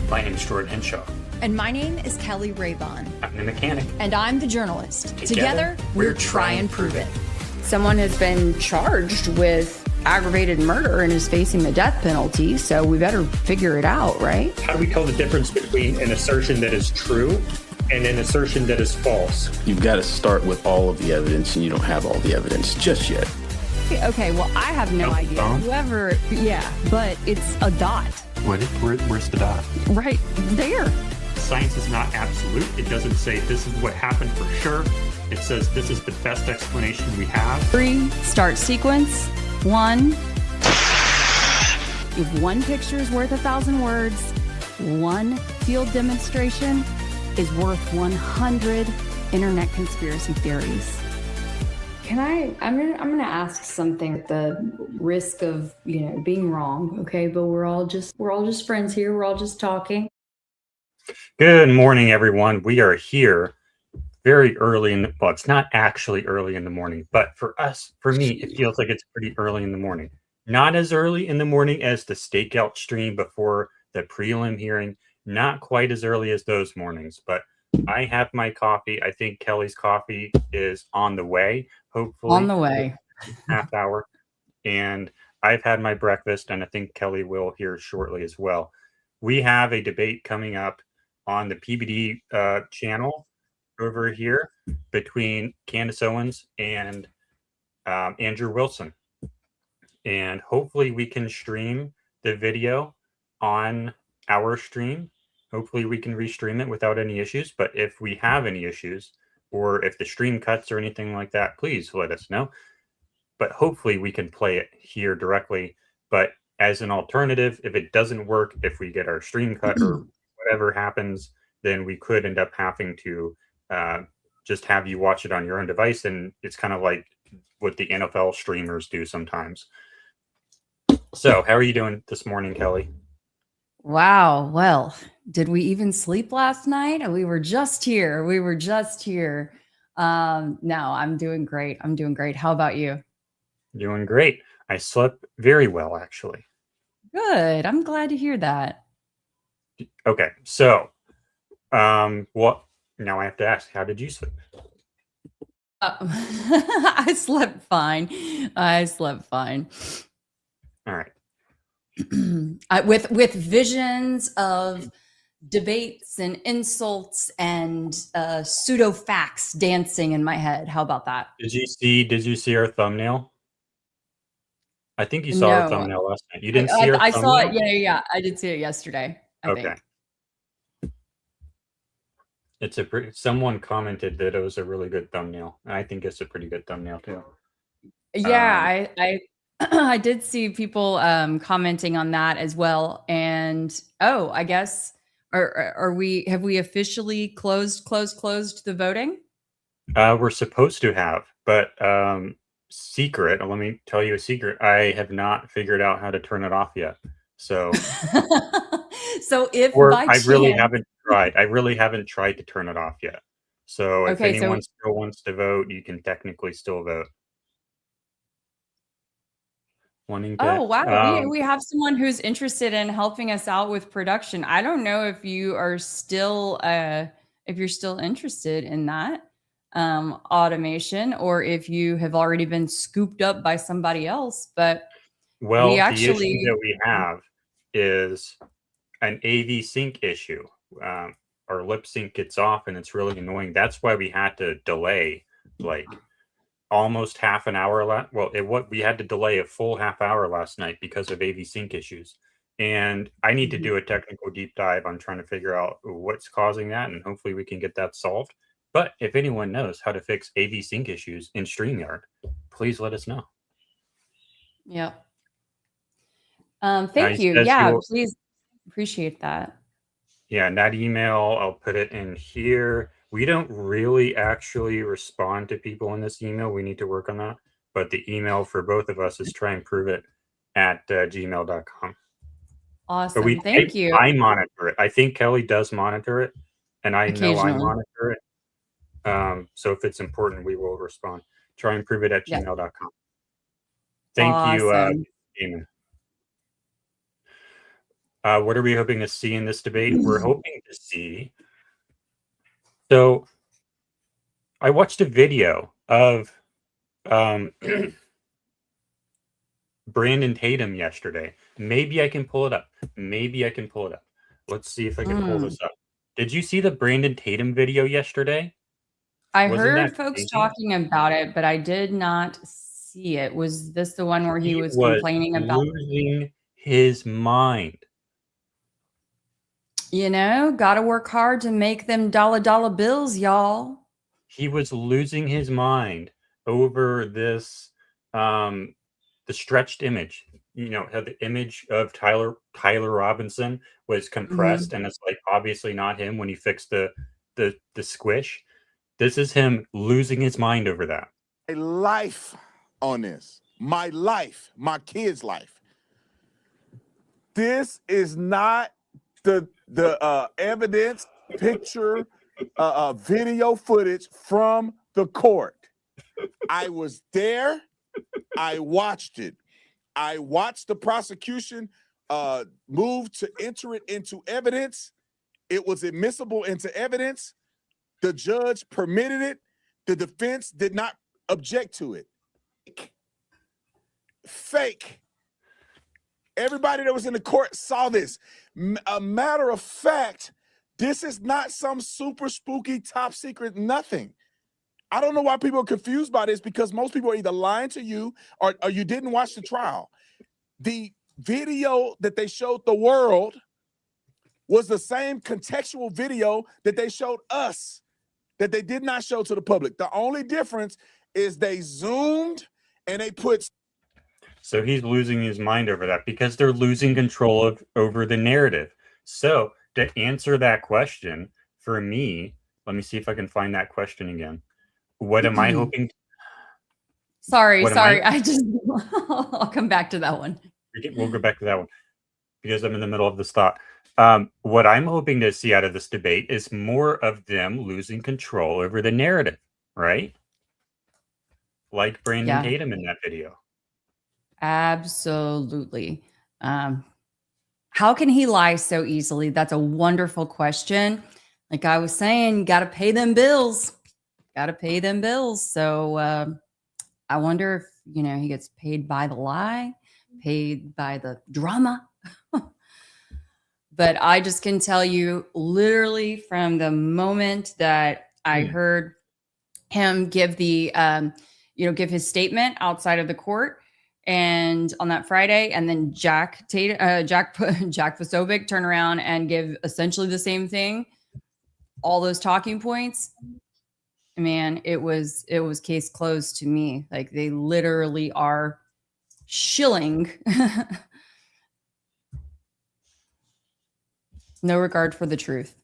My name is Jordan Henshaw. And my name is Kelly Raybon. I'm the mechanic. And I'm the journalist. Together we're Try and Prove It. Someone has been charged with aggravated murder and is facing the death penalty, so we better figure it out, right? How do we tell the difference between an assertion that is true and an assertion that is false? You've got to start with all of the evidence, and you don't have all the evidence just yet. Okay, well, I have no idea. Whoever, but it's a dot. Where's the dot? Right there. Science is not absolute. It doesn't say this is what happened for sure. It says this is the best explanation we have. 3, start sequence. 1. If one picture is worth 1,000 words, one field demonstration is worth 100 internet conspiracy theories. I'm gonna ask something at the risk of, being wrong, okay? But we're all just friends here. We're all just talking. Good morning, everyone. We are here very early well, it's not actually early in the morning, but for me, it feels like it's pretty early in the morning. Not as early in the morning as the stakeout stream before the prelim hearing, not quite as early as those mornings, but I have my coffee. I think Kelly's coffee is on the way, hopefully. On the way. Half hour. And I've had my breakfast, and I think Kelly will here shortly as well. We have a debate coming up on the PBD channel over here between Candace Owens and Andrew Wilson. And hopefully we can stream the video on our stream. Hopefully we can restream it without any issues. But if we have any issues, or if the stream cuts or anything like that, please let us know. But hopefully we can play it here directly. But as an alternative, if it doesn't work, if we get our stream cut or whatever happens, then we could end up having to just have you watch it on your own device. And it's kind of like what the NFL streamers do sometimes. So how are you doing this morning, Kelly? Wow. Well, did we even sleep last night? We were just here. No, I'm doing great. How about you? Doing great. I slept very well, actually. Good. I'm glad to hear that. Okay. So, what? Now I have to ask, how did you sleep? I slept fine. All right. With visions of debates and insults and pseudo facts dancing in my head. How about that? Did you see our thumbnail? I think you saw our thumbnail last night. You didn't see our thumbnail? I saw it. Yeah. I did see it yesterday. I think. It's someone commented that it was a really good thumbnail. And I think it's a pretty good thumbnail too. Yeah, I did see people commenting on that as well. And I guess have we officially closed the voting? We're supposed to have, but secret. Let me tell you a secret. I have not figured out how to turn it off yet. So so if I really haven't tried to turn it off yet. So if anyone still wants to vote, you can technically still vote. Oh, wow. We have someone who's interested in helping us out with production. I don't know if you are still interested in that automation, or if you have already been scooped up by somebody else. But the issue that we have is an AV sync issue. Our lip sync gets off, and it's really annoying. That's why we had to delay almost half an hour. We had to delay a full half hour last night because of AV sync issues. And I need to do a technical deep dive on trying to figure out what's causing that, and hopefully we can get that solved. But if anyone knows how to fix AV sync issues in StreamYard, please let us know. Yeah. Thank you. Yeah, please. Appreciate that. Yeah, and that email, I'll put it in here. We don't really actually respond to people in this email. We need to work on that. But the email for both of us is tryandproveit@gmail.com. Awesome. Thank you. I monitor it. I think Kelly does monitor it, and I know I monitor it. So if it's important, we will respond. Tryandproveit@gmail.com. Thank you, Damon. What are we hoping to see in this debate? We're hoping to see. So I watched a video of Brandon Tatum yesterday. Maybe I can pull it up. Let's see if I can pull this up. Did you see the Brandon Tatum video yesterday? I heard folks talking about it, but I did not see it. Was this the one where he was complaining about losing his mind? Gotta work hard to make them dollar bills, y'all. He was losing his mind over this, the stretched image. How the image of Tyler Robinson was compressed, and it's like obviously not him when he fixed the squish. This is him losing his mind over that. My life on this. My life. My kid's life. This is not the evidence, picture, video footage from the court. I was there. I watched it. I watched the prosecution move to enter it into evidence. It was admissible into evidence. The judge permitted it. The defense did not object to it. Fake. Everybody that was in the court saw this. A matter of fact, this is not some super spooky, top secret, nothing. I don't know why people are confused by this, because most people are either lying to you or you didn't watch the trial. The video that they showed the world was the same contextual video that they showed us, that they did not show to the public. The only difference is they zoomed and they put. So he's losing his mind over that because they're losing control over the narrative. So to answer that question for me, let me see if I can find that question again. What am I hoping? Sorry. I'll come back to that one. We'll go back to that one because I'm in the middle of this thought. What I'm hoping to see out of this debate is more of them losing control over the narrative, right? Like Brandon Tatum in that video. Absolutely. How can he lie so easily? That's a wonderful question. Like I was saying, got to pay them bills. So I wonder if, he gets paid by the lie, paid by the drama. But I just can tell you, literally from the moment that I heard him give the, give his statement outside of the court, and on that Friday, and then Jack Posobiec turn around and give essentially the same thing, all those talking points. Man, it was case closed to me. Like they literally are shilling. No regard for the truth.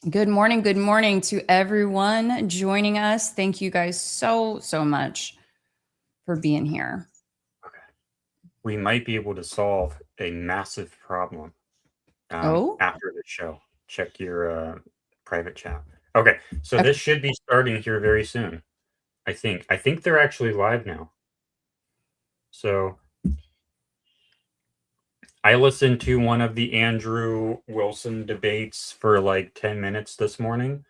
Good morning to everyone joining us. Thank you guys so much for being here. Okay. We might be able to solve a massive problem after the show. Check your private chat. Okay, so this should be starting here very soon. I think they're actually live now. So I listened to one of the Andrew Wilson debates for like 10 minutes this morning.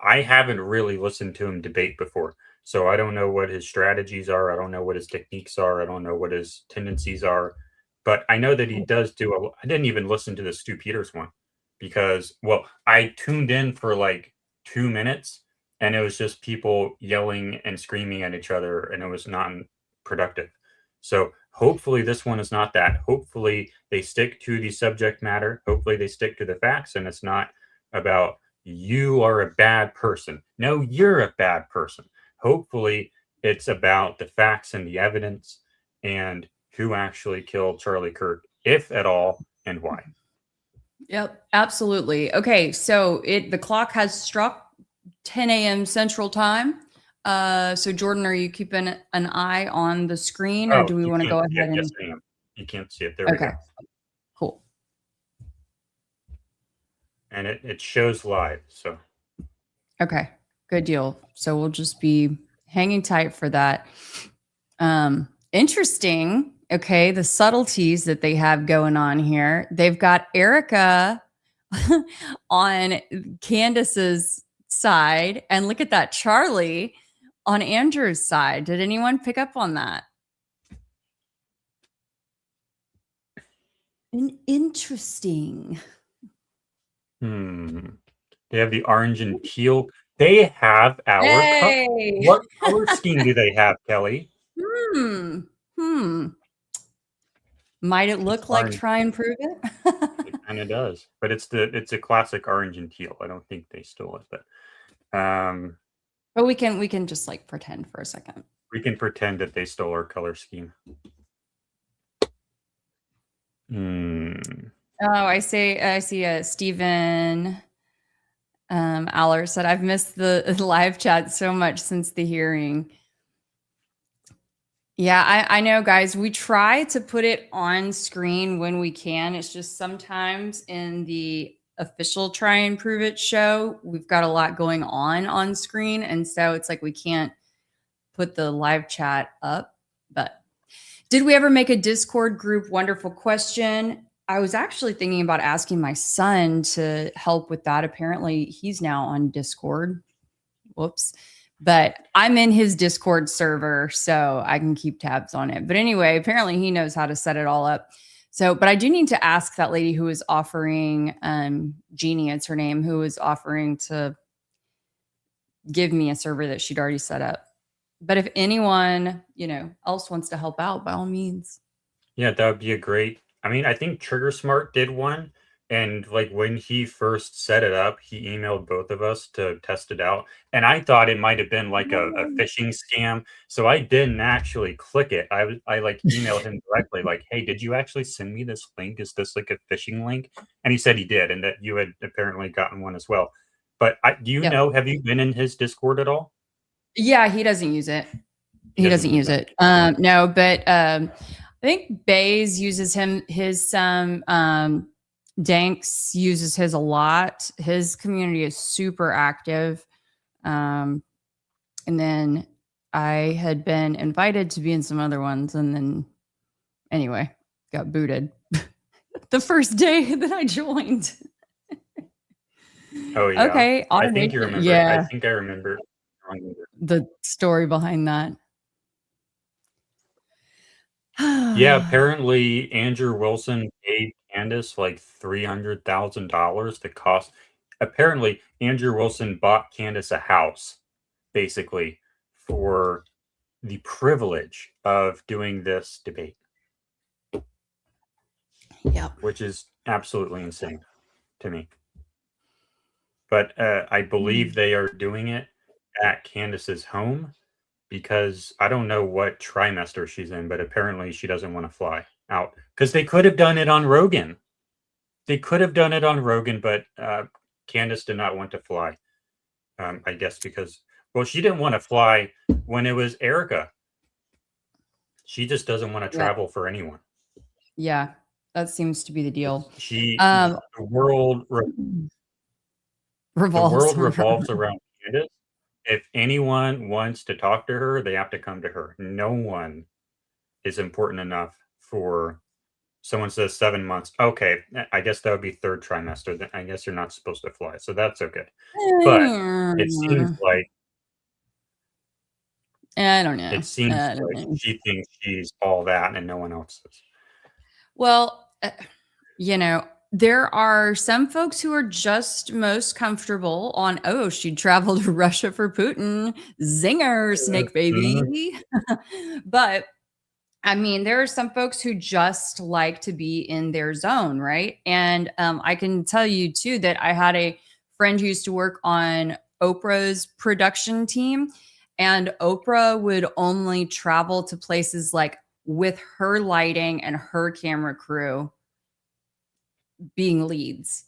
I haven't really listened to him debate before. So I don't know what his strategies are. I don't know what his techniques are. I don't know what his tendencies are. But I know that he does I didn't even listen to the Stu Peters one because, I tuned in for like 2 minutes and it was just people yelling and screaming at each other and it was not productive. So hopefully this one is not that. Hopefully they stick to the subject matter. Hopefully they stick to the facts and it's not about you are a bad person. No, you're a bad person. Hopefully it's about the facts and the evidence and who actually killed Charlie Kirk, if at all, and why. Yep, absolutely. Okay, so the clock has struck 10 a.m. Central Time. So Jordan, are you keeping an eye on the screen, or do we want to go ahead? Yes, I am. You can't see it. There we go. Cool. And it shows live. So. Okay, good deal. So we'll just be hanging tight for that. Interesting. Okay, the subtleties that they have going on here. They've got Erica on Candace's side, and look at that, Charlie on Andrew's side. Did anyone pick up on that? Interesting. They have the orange and teal. They have our color. What color scheme do they have, Kelly? Might it look like Try and Prove It? It kind of does, but it's a classic orange and teal. I don't think they stole it, but we can just like pretend for a second. We can pretend that they stole our color scheme. Oh, I see Stephen Aller said, I've missed the live chat so much since the hearing. Yeah, I know, guys. We try to put it on screen when we can. It's just sometimes in the official Try and Prove It show, we've got a lot going on screen. And so it's like we can't put the live chat up. But did we ever make a Discord group? Wonderful question. I was actually thinking about asking my son to help with that. Apparently, he's now on Discord. Whoops. But I'm in his Discord server, so I can keep tabs on it. But anyway, apparently he knows how to set it all up. So, but I do need to ask that lady who is offering, Jeannie, it's her name, who is offering to give me a server that she'd already set up. But if anyone, else wants to help out, by all means. Yeah, that would be a great. I mean, I think Trigger Smart did one. And like when he first set it up, he emailed both of us to test it out. And I thought it might have been like a phishing scam. So I didn't actually click it. I like emailed him directly, like, hey, did you actually send me this link? Is this like a phishing link? And he said he did, and that you had apparently gotten one as well. But do you know, have you been in his Discord at all? Yeah, he doesn't use it. He doesn't use it. No, but I think Bays uses his Danks uses his a lot. His community is super active. And then I had been invited to be in some other ones. And then anyway, got booted the first day that I joined. Oh, yeah. Okay. I think you remember. Yeah. I think I remember the story behind that. Yeah, apparently Andrew Wilson paid Candace like $300,000 to cost. Apparently, Andrew Wilson bought Candace a house, basically, for the privilege of doing this debate. Yep. Which is absolutely insane to me. But I believe they are doing it at Candace's home, because I don't know what trimester she's in, but apparently she doesn't want to fly out, because they could have done it on Rogan. But Candace did not want to fly. I guess because, well, she didn't want to fly when it was Erica. She just doesn't want to travel for anyone. Yeah, that seems to be the deal. The world revolves around Candace. If anyone wants to talk to her, they have to come to her. No one is important enough for someone says 7 months. Okay, I guess that would be third trimester. Then I guess you're not supposed to fly. So that's okay. But it seems like I don't know. It seems like she thinks she's all that and no one else is. Well, there are some folks who are just most comfortable on, she'd travel to Russia for Putin. Zinger, snake baby. But I mean, there are some folks who just like to be in their zone, right? And I can tell you too that I had a friend who used to work on Oprah's production team, and Oprah would only travel to places like with her lighting and her camera crew being leads,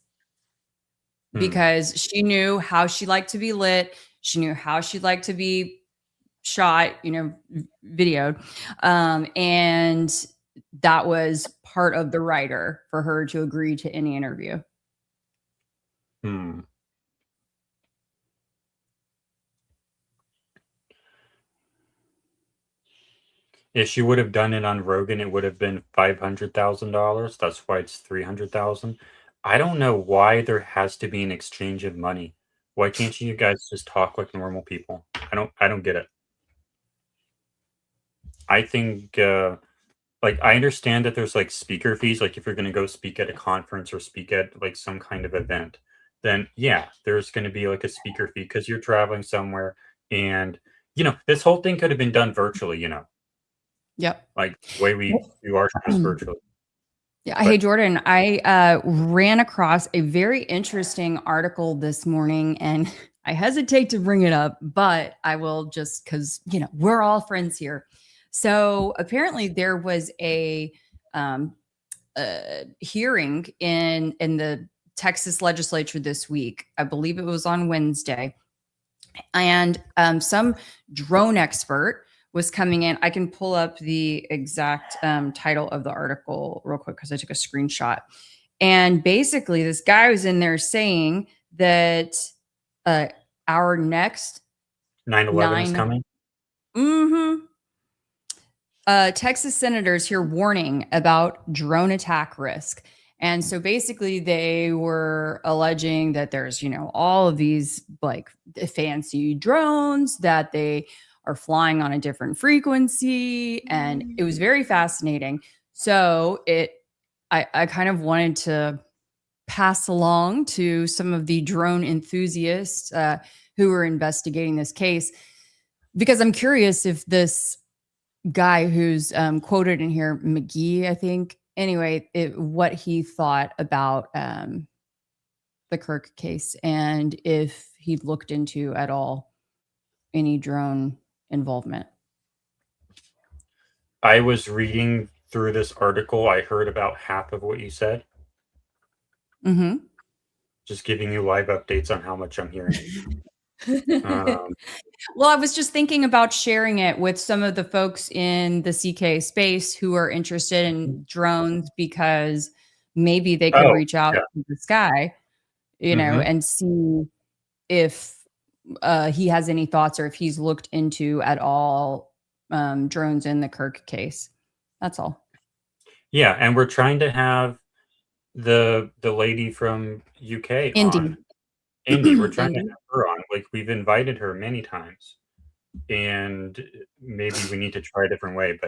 because she knew how she liked to be lit. She knew how she liked to be shot, videoed. And that was part of the writer for her to agree to any interview. If she would have done it on Rogan, it would have been $500,000. That's why it's 300,000. I don't know why there has to be an exchange of money. Why can't you guys just talk like normal people? I don't get it. I think like I understand that there's like speaker fees, like if you're going to go speak at a conference or speak at like some kind of event, then yeah, there's going to be like a speaker fee because you're traveling somewhere, and this whole thing could have been done virtually, Yep. like the way we do our shows virtually. Yeah. But Hey, Jordan, I ran across a very interesting article this morning, and I hesitate to bring it up, but I will just because, we're all friends here. So apparently there was a hearing in the Texas legislature this week. I believe it was on Wednesday. And some drone expert was coming in. I can pull up the exact title of the article real quick because I took a screenshot. And basically, this guy was in there saying that our next 9/11 is coming. Texas senators here warning about drone attack risk. And so basically they were alleging that there's, all of these like fancy drones that they are flying on a different frequency. And it was very fascinating. So I kind of wanted to pass along to some of the drone enthusiasts who are investigating this case, because I'm curious if this guy who's quoted in here, McGee, I think, anyway, what he thought about the Kirk case and if he'd looked into at all any drone involvement. I was reading through this article. I heard about half of what you said. Mm-hmm. Just giving you live updates on how much I'm hearing. Well, I was just thinking about sharing it with some of the folks in the CK space who are interested in drones, because maybe they could reach out to this guy, and see if he has any thoughts or if he's looked into at all drones in the Kirk case. That's all. Yeah, and we're trying to have the lady from UK on. Indy, we're trying to have her on. Like, we've invited her many times, and maybe we need to try a different way.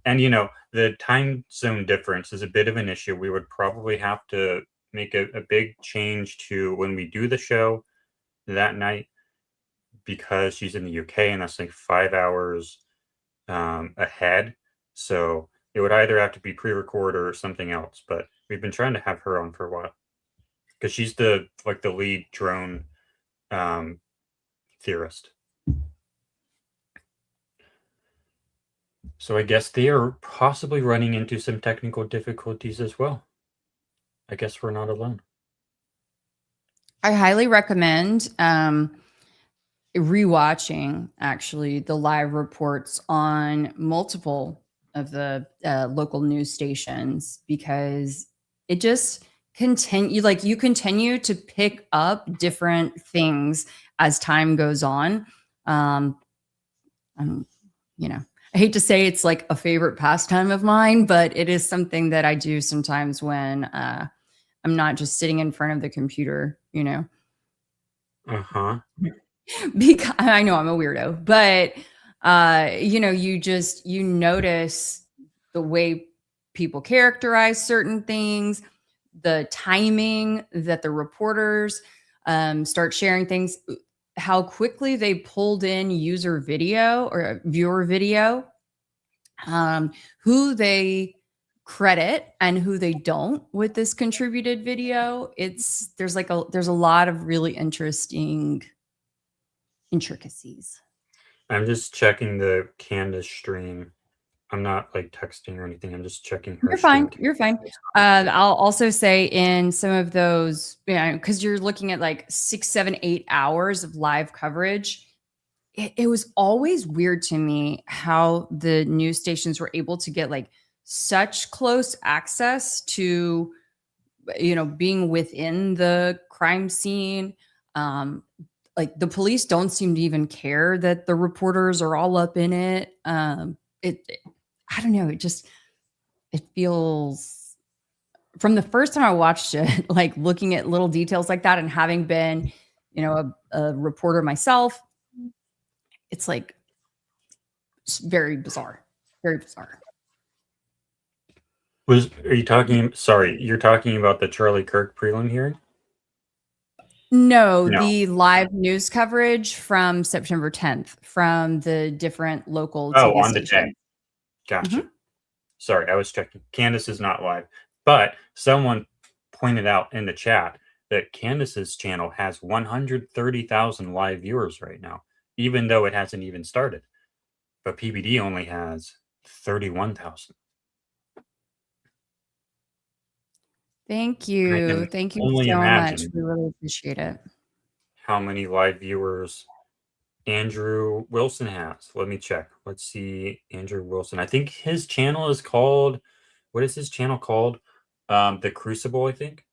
And the time zone difference is a bit of an issue. We would probably have to make a big change to when we do the show that night, because she's in the UK and that's like 5 hours ahead. So it would either have to be pre-record or something else. But we've been trying to have her on for a while, because she's the lead drone theorist. So I guess they are possibly running into some technical difficulties as well. I guess we're not alone. I highly recommend rewatching actually the live reports on multiple of the local news stations, because it just you continue to pick up different things as time goes on. I hate to say it's like a favorite pastime of mine, but it is something that I do sometimes when I'm not just sitting in front of the computer, Uh-huh. Because I know I'm a weirdo, but you notice the way people characterize certain things, the timing that the reporters start sharing things, how quickly they pulled in user video or viewer video, who they credit and who they don't with this contributed video. There's a lot of really interesting intricacies. I'm just checking the Candace stream. I'm not like texting or anything. I'm just checking her. You're fine. I'll also say in some of those, because you're looking at like 6, 7, 8 hours of live coverage. It was always weird to me how the news stations were able to get like such close access to, being within the crime scene. Like the police don't seem to even care that the reporters are all up in it. I don't know. It feels, from the first time I watched it, like looking at little details like that and having been, a reporter myself, it's like, it's very bizarre. Very bizarre. You're talking about the Charlie Kirk prelim hearing? No, the live news coverage from September 10th from the different local TV on stations. The day. Gotcha. Sorry, I was checking. Candace is not live, but someone pointed out in the chat that Candace's channel has 130,000 live viewers right now, even though it hasn't even started. But PBD only has 31,000. Thank you. Thank you so much. We really appreciate it. How many live viewers Andrew Wilson has? Let me check. Let's see. Andrew Wilson. I think his channel is called, what is his channel called? The Crucible, I think.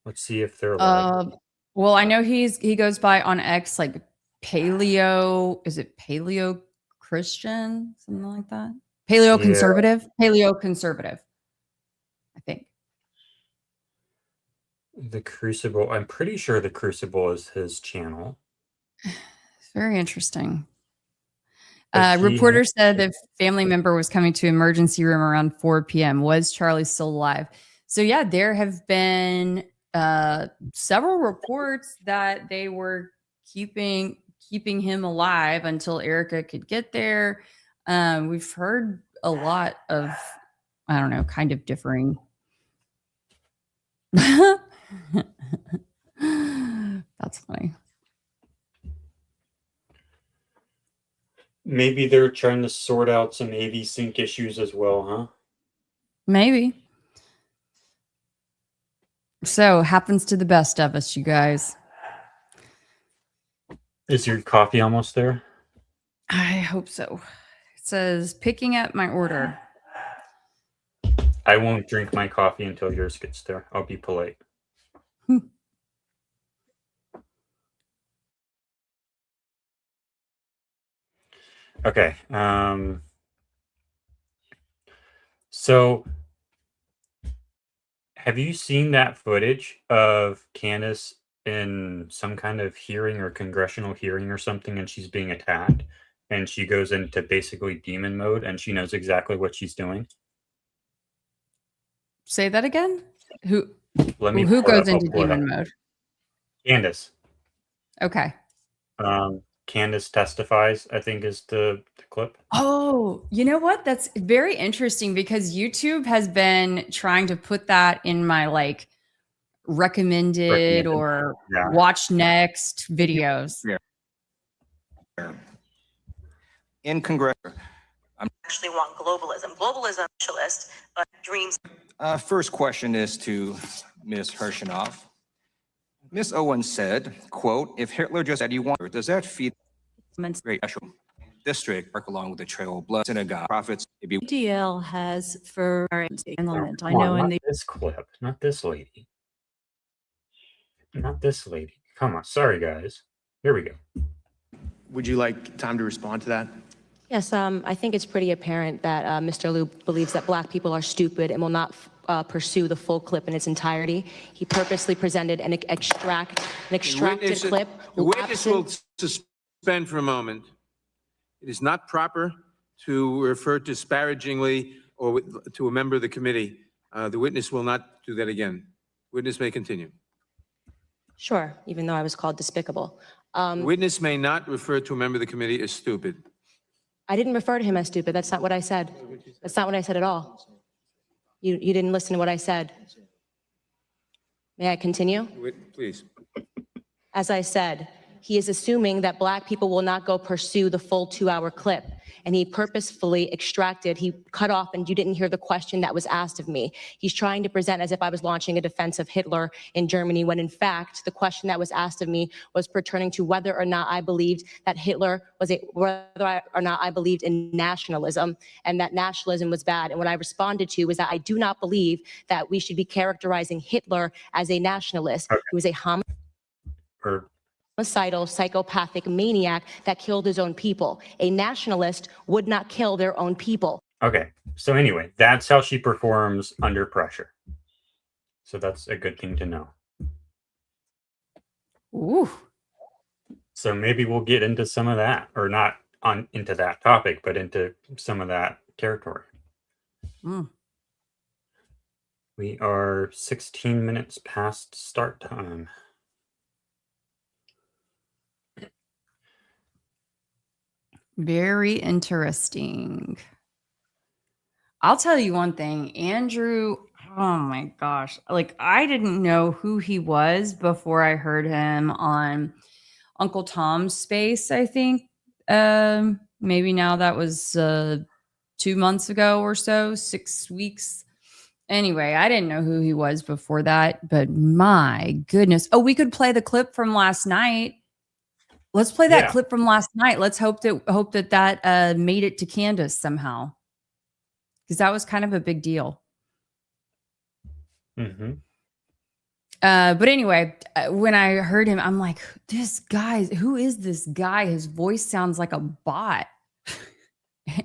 Let's see if they're live. Well, I know he goes by on X like Paleo. Is it Paleo Christian? Something like that. Paleo Conservative. Paleo Conservative, I think. The Crucible. I'm pretty sure the Crucible is his channel. It's very interesting. Reporter said the family member was coming to emergency room around 4 p.m. Was Charlie still alive? So yeah, there have been several reports that they were keeping him alive until Erica could get there. We've heard a lot of, I don't know, kind of differing. That's funny. Maybe they're trying to sort out some AV sync issues as well, huh? Maybe. So, happens to the best of us, you guys. Is your coffee almost there? I hope so. It says, picking up my order. I won't drink my coffee until yours gets there. I'll be polite. Okay. So have you seen that footage of Candace in some kind of hearing or congressional hearing or something, and she's being attacked, and she goes into basically demon mode, and she knows exactly what she's doing? Say that again? Who Who goes into demon mode? Candace. Okay. Candace Testifies, I think, is the clip. Oh, you know what? That's very interesting because YouTube has been trying to put that in my like recommended or watch next videos. Yeah. In Congress, I actually want globalism. Globalism, socialist, but dreams. First question is to Ms. Hershinoff. Ms. Owens said, quote, if Hitler just said he wanted, does that feed great special district work along with the Trail of Blood synagogue prophets? DL has for element. I know in this clip, not this lady. Not this lady. Come on. Sorry, guys. Here we go. Would you like time to respond to that? Yes, I think it's pretty apparent that Mr. Liu believes that Black people are stupid and will not pursue the full clip in its entirety. He purposely presented an extracted clip. The witness will suspend for a moment. It is not proper to refer disparagingly or to a member of the committee. The witness will not do that again. Witness may continue. Sure, even though I was called despicable. Witness may not refer to a member of the committee as stupid. I didn't refer to him as stupid. That's not what I said. That's not what I said at all. You didn't listen to what I said. May I continue? Please. As I said, he is assuming that Black people will not go pursue the full 2-hour clip. And he purposefully he cut off, and you didn't hear the question that was asked of me. He's trying to present as if I was launching a defense of Hitler in Germany, when in fact, the question that was asked of me was pertaining to whether or not I believed that whether or not I believed in nationalism, and that nationalism was bad. And what I responded to was that I do not believe that we should be characterizing Hitler as a nationalist. Okay. He was a homicidal, psychopathic maniac that killed his own people. A nationalist would not kill their own people. Okay. So anyway, that's how she performs under pressure. So that's a good thing to know. Ooh. So maybe we'll get into some of that, or not into that topic, but into some of that territory. We are 16 minutes past start time. Very interesting. I'll tell you one thing, Andrew. Oh my gosh. Like, I didn't know who he was before I heard him on Uncle Tom's Space, I think. Maybe now that was 2 months ago or so, 6 weeks. Anyway, I didn't know who he was before that, but my goodness. Oh, we could play the clip from last night. Let's play that clip from last night. Let's hope that made it to Candace somehow, because that was kind of a big deal. Mm-hmm. But anyway, when I heard him, I'm like, this guy, who is this guy? His voice sounds like a bot.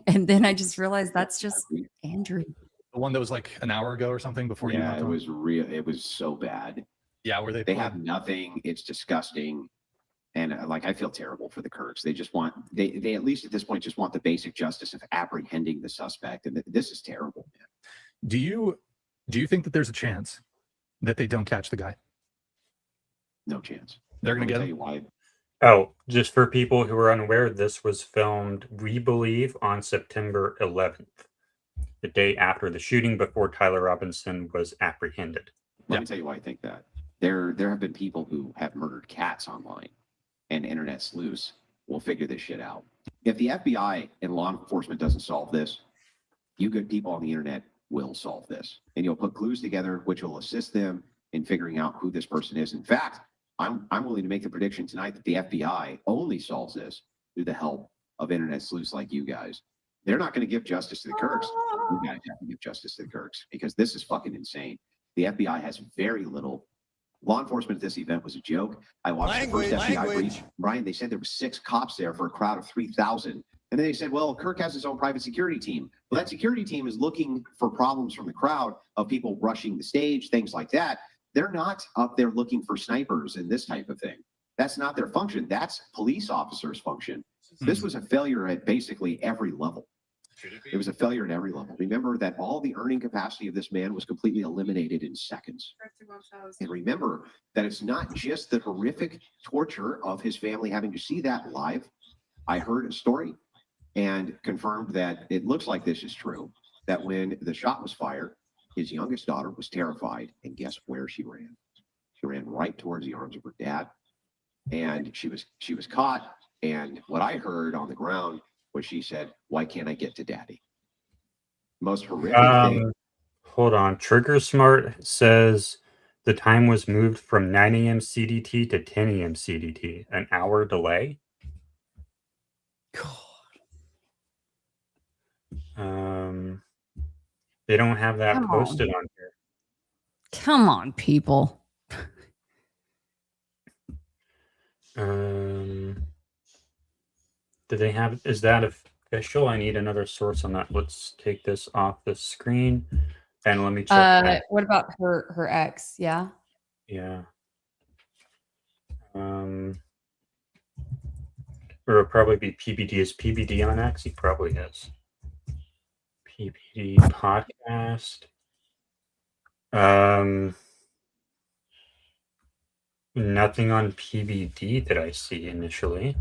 And then I just realized that's just Andrew. The one that was like an hour ago or something before you went on? It was real. It was so bad. Yeah, where they have nothing. It's disgusting. And I feel terrible for the Kirks. They just want, they at least at this point, just want the basic justice of apprehending the suspect. And this is terrible, man. Do you think that there's a chance that they don't catch the guy? No chance. They're going to get him? You why. Oh, just for people who are unaware, this was filmed, we believe, on September 11th, the day after the shooting, before Tyler Robinson was apprehended. Let me tell you why I think that. There have been people who have murdered cats online, and internet sleuths will figure this shit out. If the FBI and law enforcement doesn't solve this, you good people on the internet will solve this. And you'll put clues together, which will assist them in figuring out who this person is. In fact, I'm willing to make the prediction tonight that the FBI only solves this through the help of internet sleuths like you guys. They're not going to give justice to the Kirks. You guys have to give justice to the Kirks, because this is fucking insane. The FBI has very little. Law enforcement at this event was a joke. I watched the first FBI brief. Brian, they said there were 6 cops there for a crowd of 3,000. And then they said, well, Kirk has his own private security team. Well, that security team is looking for problems from the crowd of people rushing the stage, things like that. They're not up there looking for snipers and this type of thing. That's not their function. That's police officers' function. This was a failure at basically every level. It was a failure at every level. Remember that all the earning capacity of this man was completely eliminated in seconds. And remember that it's not just the horrific torture of his family having to see that live. I heard a story and confirmed that it looks like this is true, that when the shot was fired, his youngest daughter was terrified, and guess where she ran? She ran right towards the arms of her dad, and she was caught. And what I heard on the ground was she said, "Why can't I get to daddy?" Most horrific thing. Hold on. Trigger Smart says the time was moved from 9 a.m. CDT to 10 a.m. CDT. An hour delay? They don't have that posted on here. Come on, people. Do they have, is that official? I need another source on that. Let's take this off the screen and let me check. What about her ex? Yeah. Yeah. Or it'll probably be PBD. Is PBD on X? He probably is. PBD Podcast. Nothing on PBD that I see initially.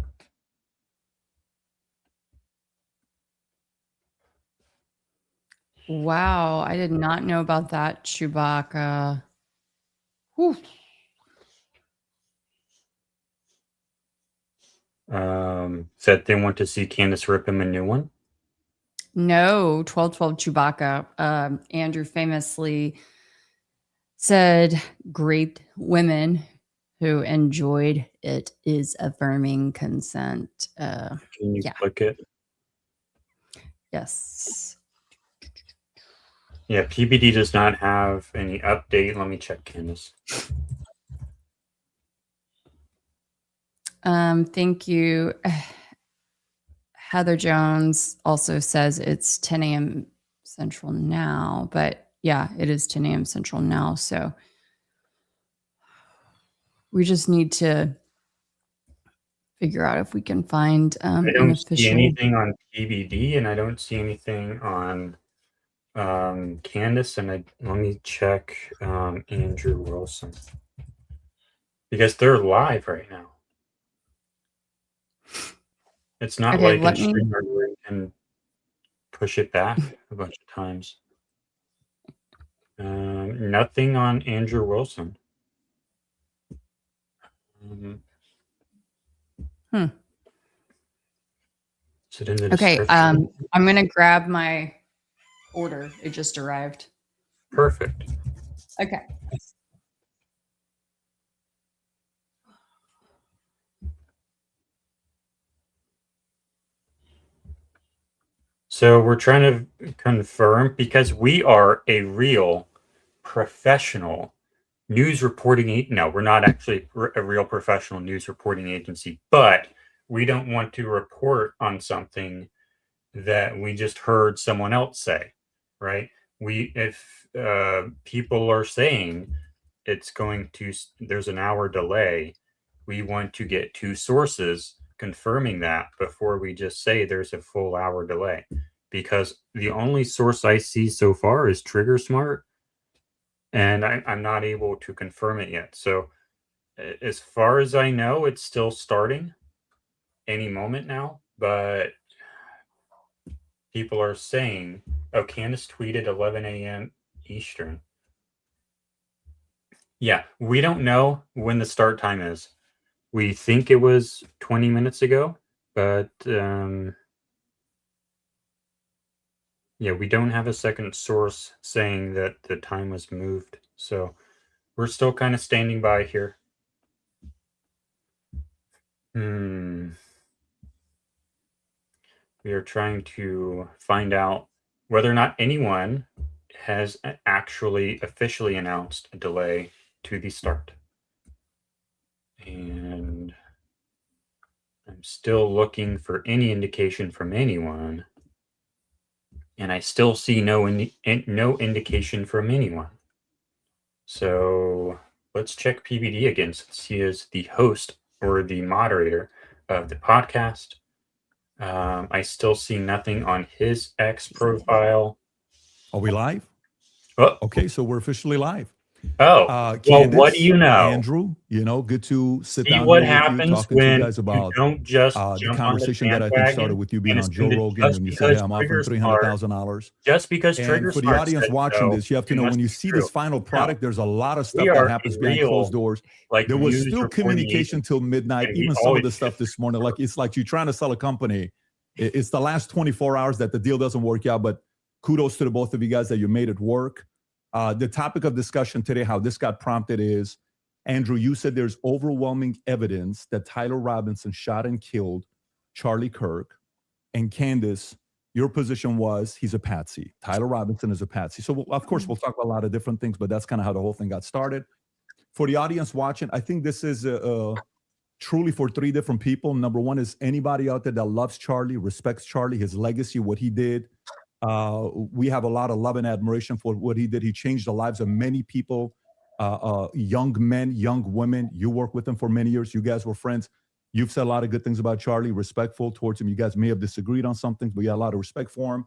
Wow, I did not know about that, Chewbacca. Whew. Said they want to see Candace rip him a new one. No, 1212 Chewbacca. Andrew famously said, "Great women who enjoyed it is affirming consent." Can you click it? Yes. Yeah, PBD does not have any update. Let me check, Candace. Thank you. Heather Jones also says it's 10 a.m. Central now, but yeah, it is 10 a.m. Central now. So we just need to figure out if we can find I an don't see official. anything on PBD, and I don't see anything on Candace. And let me check Andrew Wilson, because they're live right now. It's not Okay, like let in me- StreamYard where you can push it back a bunch of times. Nothing on Andrew Wilson. Is it in the Okay, description? I'm gonna grab my order. It just arrived. Perfect. Okay. So we're trying to confirm, because we are a real professional news reporting. No, we're not actually a real professional news reporting agency, but we don't want to report on something that we just heard someone else say, right? If people are saying there's an hour delay, we want to get two sources confirming that before we just say there's a full hour delay, because the only source I see so far is Trigger Smart, and I'm not able to confirm it yet. So as far as I know, it's still starting any moment now, but people are saying, oh, Candace tweeted 11 a.m. Eastern. Yeah, we don't know when the start time is. We think it was 20 minutes ago, but yeah, we don't have a second source saying that the time was moved. So we're still kind of standing by here. We are trying to find out whether or not anyone has actually officially announced a delay to the start. And I'm still looking for any indication from anyone. And I still see no indication from anyone. So let's check PBD again, since he is the host or the moderator of the podcast. I still see nothing on his X profile. Are we live? Oh. Okay, so we're officially live. Well, Candace, what do you know? Andrew, good to sit See down what here with you, happens talking to you when guys about you don't just the jump conversation on that the I think started bandwagon with you being and on Joe assume that Rogan just when you said, because hey, I'm offering Trigger Smart- $300,000. Just because And Trigger for the Smart audience said watching so, this, you have to it know must when you be see true. this final product, there's a lot of We stuff are that happens a behind real, closed doors. like, There was news still reporting communication till midnight, and we even some of always the stuff this morning. Like it's like you're trying to sell a company. It's the last 24 hours that the deal doesn't work out, but kudos to the both of you guys that you made it work. The topic of discussion today, how this got prompted is, Andrew, you said there's overwhelming evidence that Tyler Robinson shot and killed Charlie Kirk. And Candace, your position was he's a patsy. Tyler Robinson is a patsy. So, of course, we'll talk about a lot of different things, but that's kind of how the whole thing got started. For the audience watching, I think this is truly for three different people. Number one is anybody out there that loves Charlie, respects Charlie, his legacy, what he did. We have a lot of love and admiration for what he did. He changed the lives of many people, young men, young women. You worked with him for many years. You guys were friends. You've said a lot of good things about Charlie, respectful towards him. You guys may have disagreed on some things, but you had a lot of respect for him.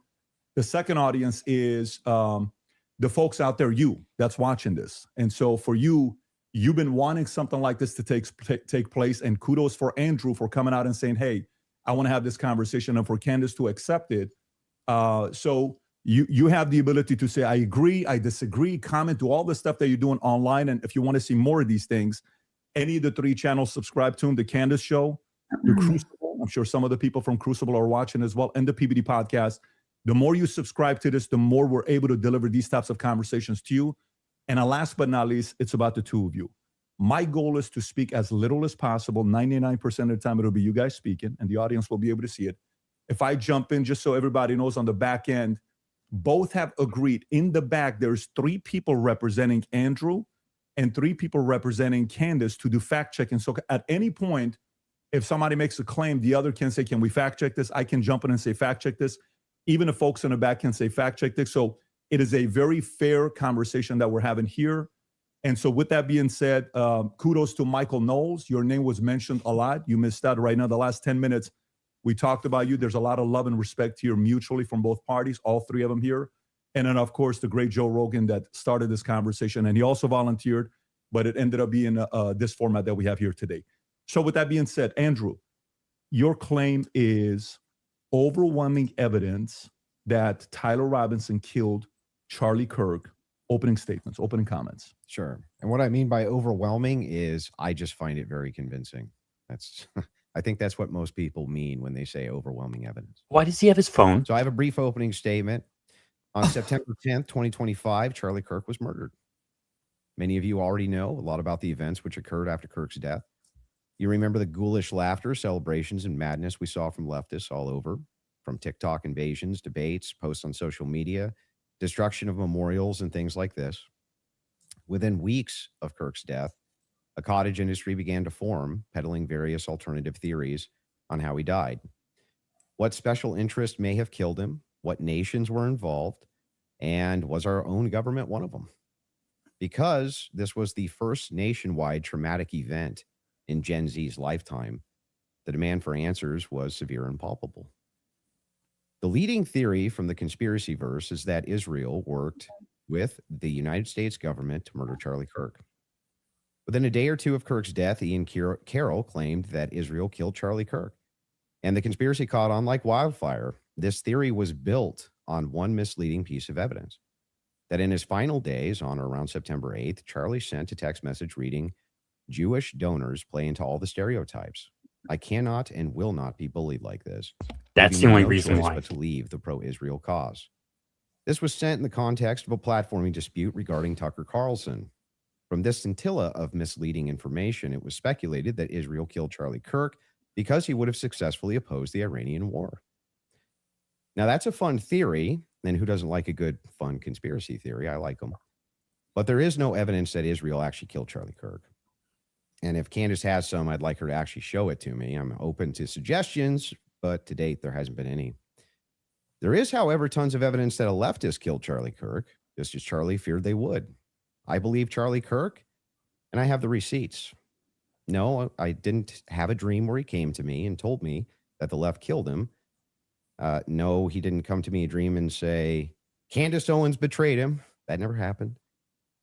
The second audience is the folks out there, you that's watching this. And so for you, you've been wanting something like this to take place. And kudos for Andrew for coming out and saying, hey, I want to have this conversation, and for Candace to accept it. So you have the ability to say, I agree, I disagree, comment to all the stuff that you're doing online. And if you want to see more of these things, any of the three channels, subscribe to them, the Candace Show, the Crucible. I'm sure some of the people from Crucible are watching as well, and the PBD Podcast. The more you subscribe to this, the more we're able to deliver these types of conversations to you. And last but not least, it's about the two of you. My goal is to speak as little as possible. 99% of the time, it'll be you guys speaking, and the audience will be able to see it. If I jump in, just so everybody knows, on the back end, both have agreed. In the back, there's three people representing Andrew and three people representing Candace to do fact checking. So at any point, If somebody makes a claim, the other can say, can we fact check this? I can jump in and say, fact check this. Even the folks in the back can say, fact check this. So it is a very fair conversation that we're having here. And so with that being said, kudos to Michael Knowles. Your name was mentioned a lot. You missed out right now. The last 10 minutes, we talked about you. There's a lot of love and respect here mutually from both parties, all three of them here. And then, of course, the great Joe Rogan that started this conversation. And he also volunteered, but it ended up being this format that we have here today. So with that being said, Andrew, your claim is overwhelming evidence that Tyler Robinson killed Charlie Kirk. Opening statements, opening comments. Sure. And what I mean by overwhelming is I just find it very convincing. That's I think that's what most people mean when they say overwhelming evidence. Why does he have his phone? So I have a brief opening statement. On September 10th, 2025, Charlie Kirk was murdered. Many of you already know a lot about the events which occurred after Kirk's death. You remember the ghoulish laughter, celebrations, and madness we saw from leftists all over, from TikTok invasions, debates, posts on social media, destruction of memorials, and things like this. Within weeks of Kirk's death, a cottage industry began to form, peddling various alternative theories on how he died. What special interest may have killed him, what nations were involved, and was our own government one of them? Because this was the first nationwide traumatic event in Gen Z's lifetime, the demand for answers was severe and palpable. The leading theory from the conspiracy verse is that Israel worked with the United States government to murder Charlie Kirk. Within a day or two of Kirk's death, Ian Carroll claimed that Israel killed Charlie Kirk, and the conspiracy caught on like wildfire. This theory was built on one misleading piece of evidence, that in his final days, on or around September 8th, Charlie sent a text message reading, "Jewish donors play into all the stereotypes. I cannot and will not be bullied like this. That's the only reason why. But to leave the pro-Israel cause." This was sent in the context of a platforming dispute regarding Tucker Carlson. From this scintilla of misleading information, it was speculated that Israel killed Charlie Kirk because he would have successfully opposed the Iranian war. Now, that's a fun theory, and who doesn't like a good, fun conspiracy theory? I like them. But there is no evidence that Israel actually killed Charlie Kirk. And if Candace has some, I'd like her to actually show it to me. I'm open to suggestions, but to date, there hasn't been any. There is, however, tons of evidence that a leftist killed Charlie Kirk, just as Charlie feared they would. I believe Charlie Kirk, and I have the receipts. No, I didn't have a dream where he came to me and told me that the left killed him. No, he didn't come to me a dream and say, Candace Owens betrayed him. That never happened.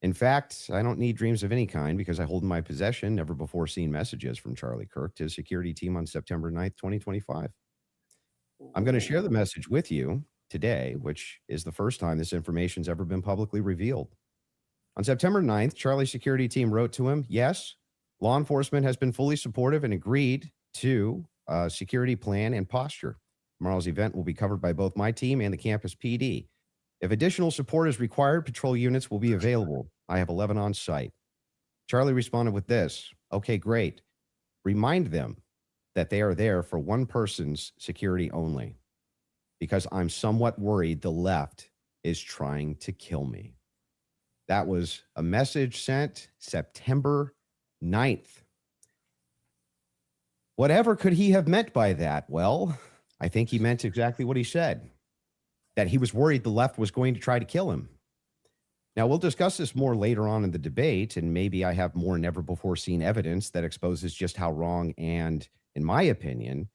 In fact, I don't need dreams of any kind because I hold in my possession never before seen messages from Charlie Kirk to his security team on September 9th, 2025. I'm going to share the message with you today, which is the first time this information's ever been publicly revealed. On September 9th, Charlie's security team wrote to him, yes, law enforcement has been fully supportive and agreed to a security plan and posture. Tomorrow's event will be covered by both my team and the campus PD. If additional support is required, patrol units will be available. I have 11 on site. Charlie responded with this, okay, great. Remind them that they are there for one person's security only, because I'm somewhat worried the left is trying to kill me. That was a message sent September 9th. Whatever could he have meant by that? Well, I think he meant exactly what he said, that he was worried the left was going to try to kill him. Now, we'll discuss this more later on in the debate, and maybe I have more never-before-seen evidence that exposes just how wrong and, in my opinion,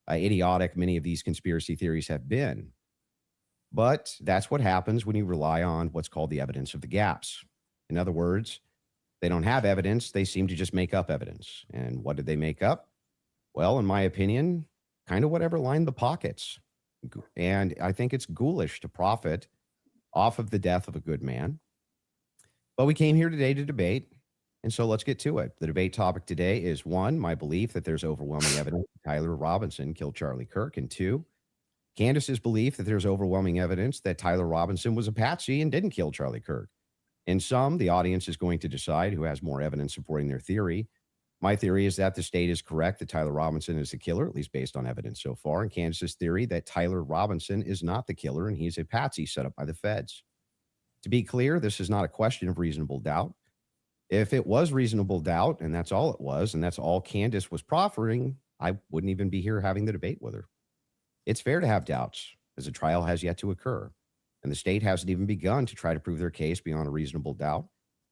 idiotic many of these conspiracy theories have been. But that's what happens when you rely on what's called the evidence of the gaps. In other words, they don't have evidence, they seem to just make up evidence. And what did they make up? Well, in my opinion, kind of whatever lined the pockets. And I think it's ghoulish to profit off of the death of a good man. But we came here today to debate, and so let's get to it. The debate topic today is, one, my belief that there's overwhelming evidence that Tyler Robinson killed Charlie Kirk, and two, Candace's belief that there's overwhelming evidence that Tyler Robinson was a patsy and didn't kill Charlie Kirk. In sum, the audience is going to decide who has more evidence supporting their theory. My theory is that the state is correct that Tyler Robinson is the killer, at least based on evidence so far, and Candace's theory that Tyler Robinson is not the killer and he's a patsy set up by the feds. To be clear, this is not a question of reasonable doubt. If it was reasonable doubt, and that's all it was, and that's all Candace was proffering, I wouldn't even be here having the debate with her. It's fair to have doubts, as a trial has yet to occur, and the state hasn't even begun to try to prove their case beyond a reasonable doubt.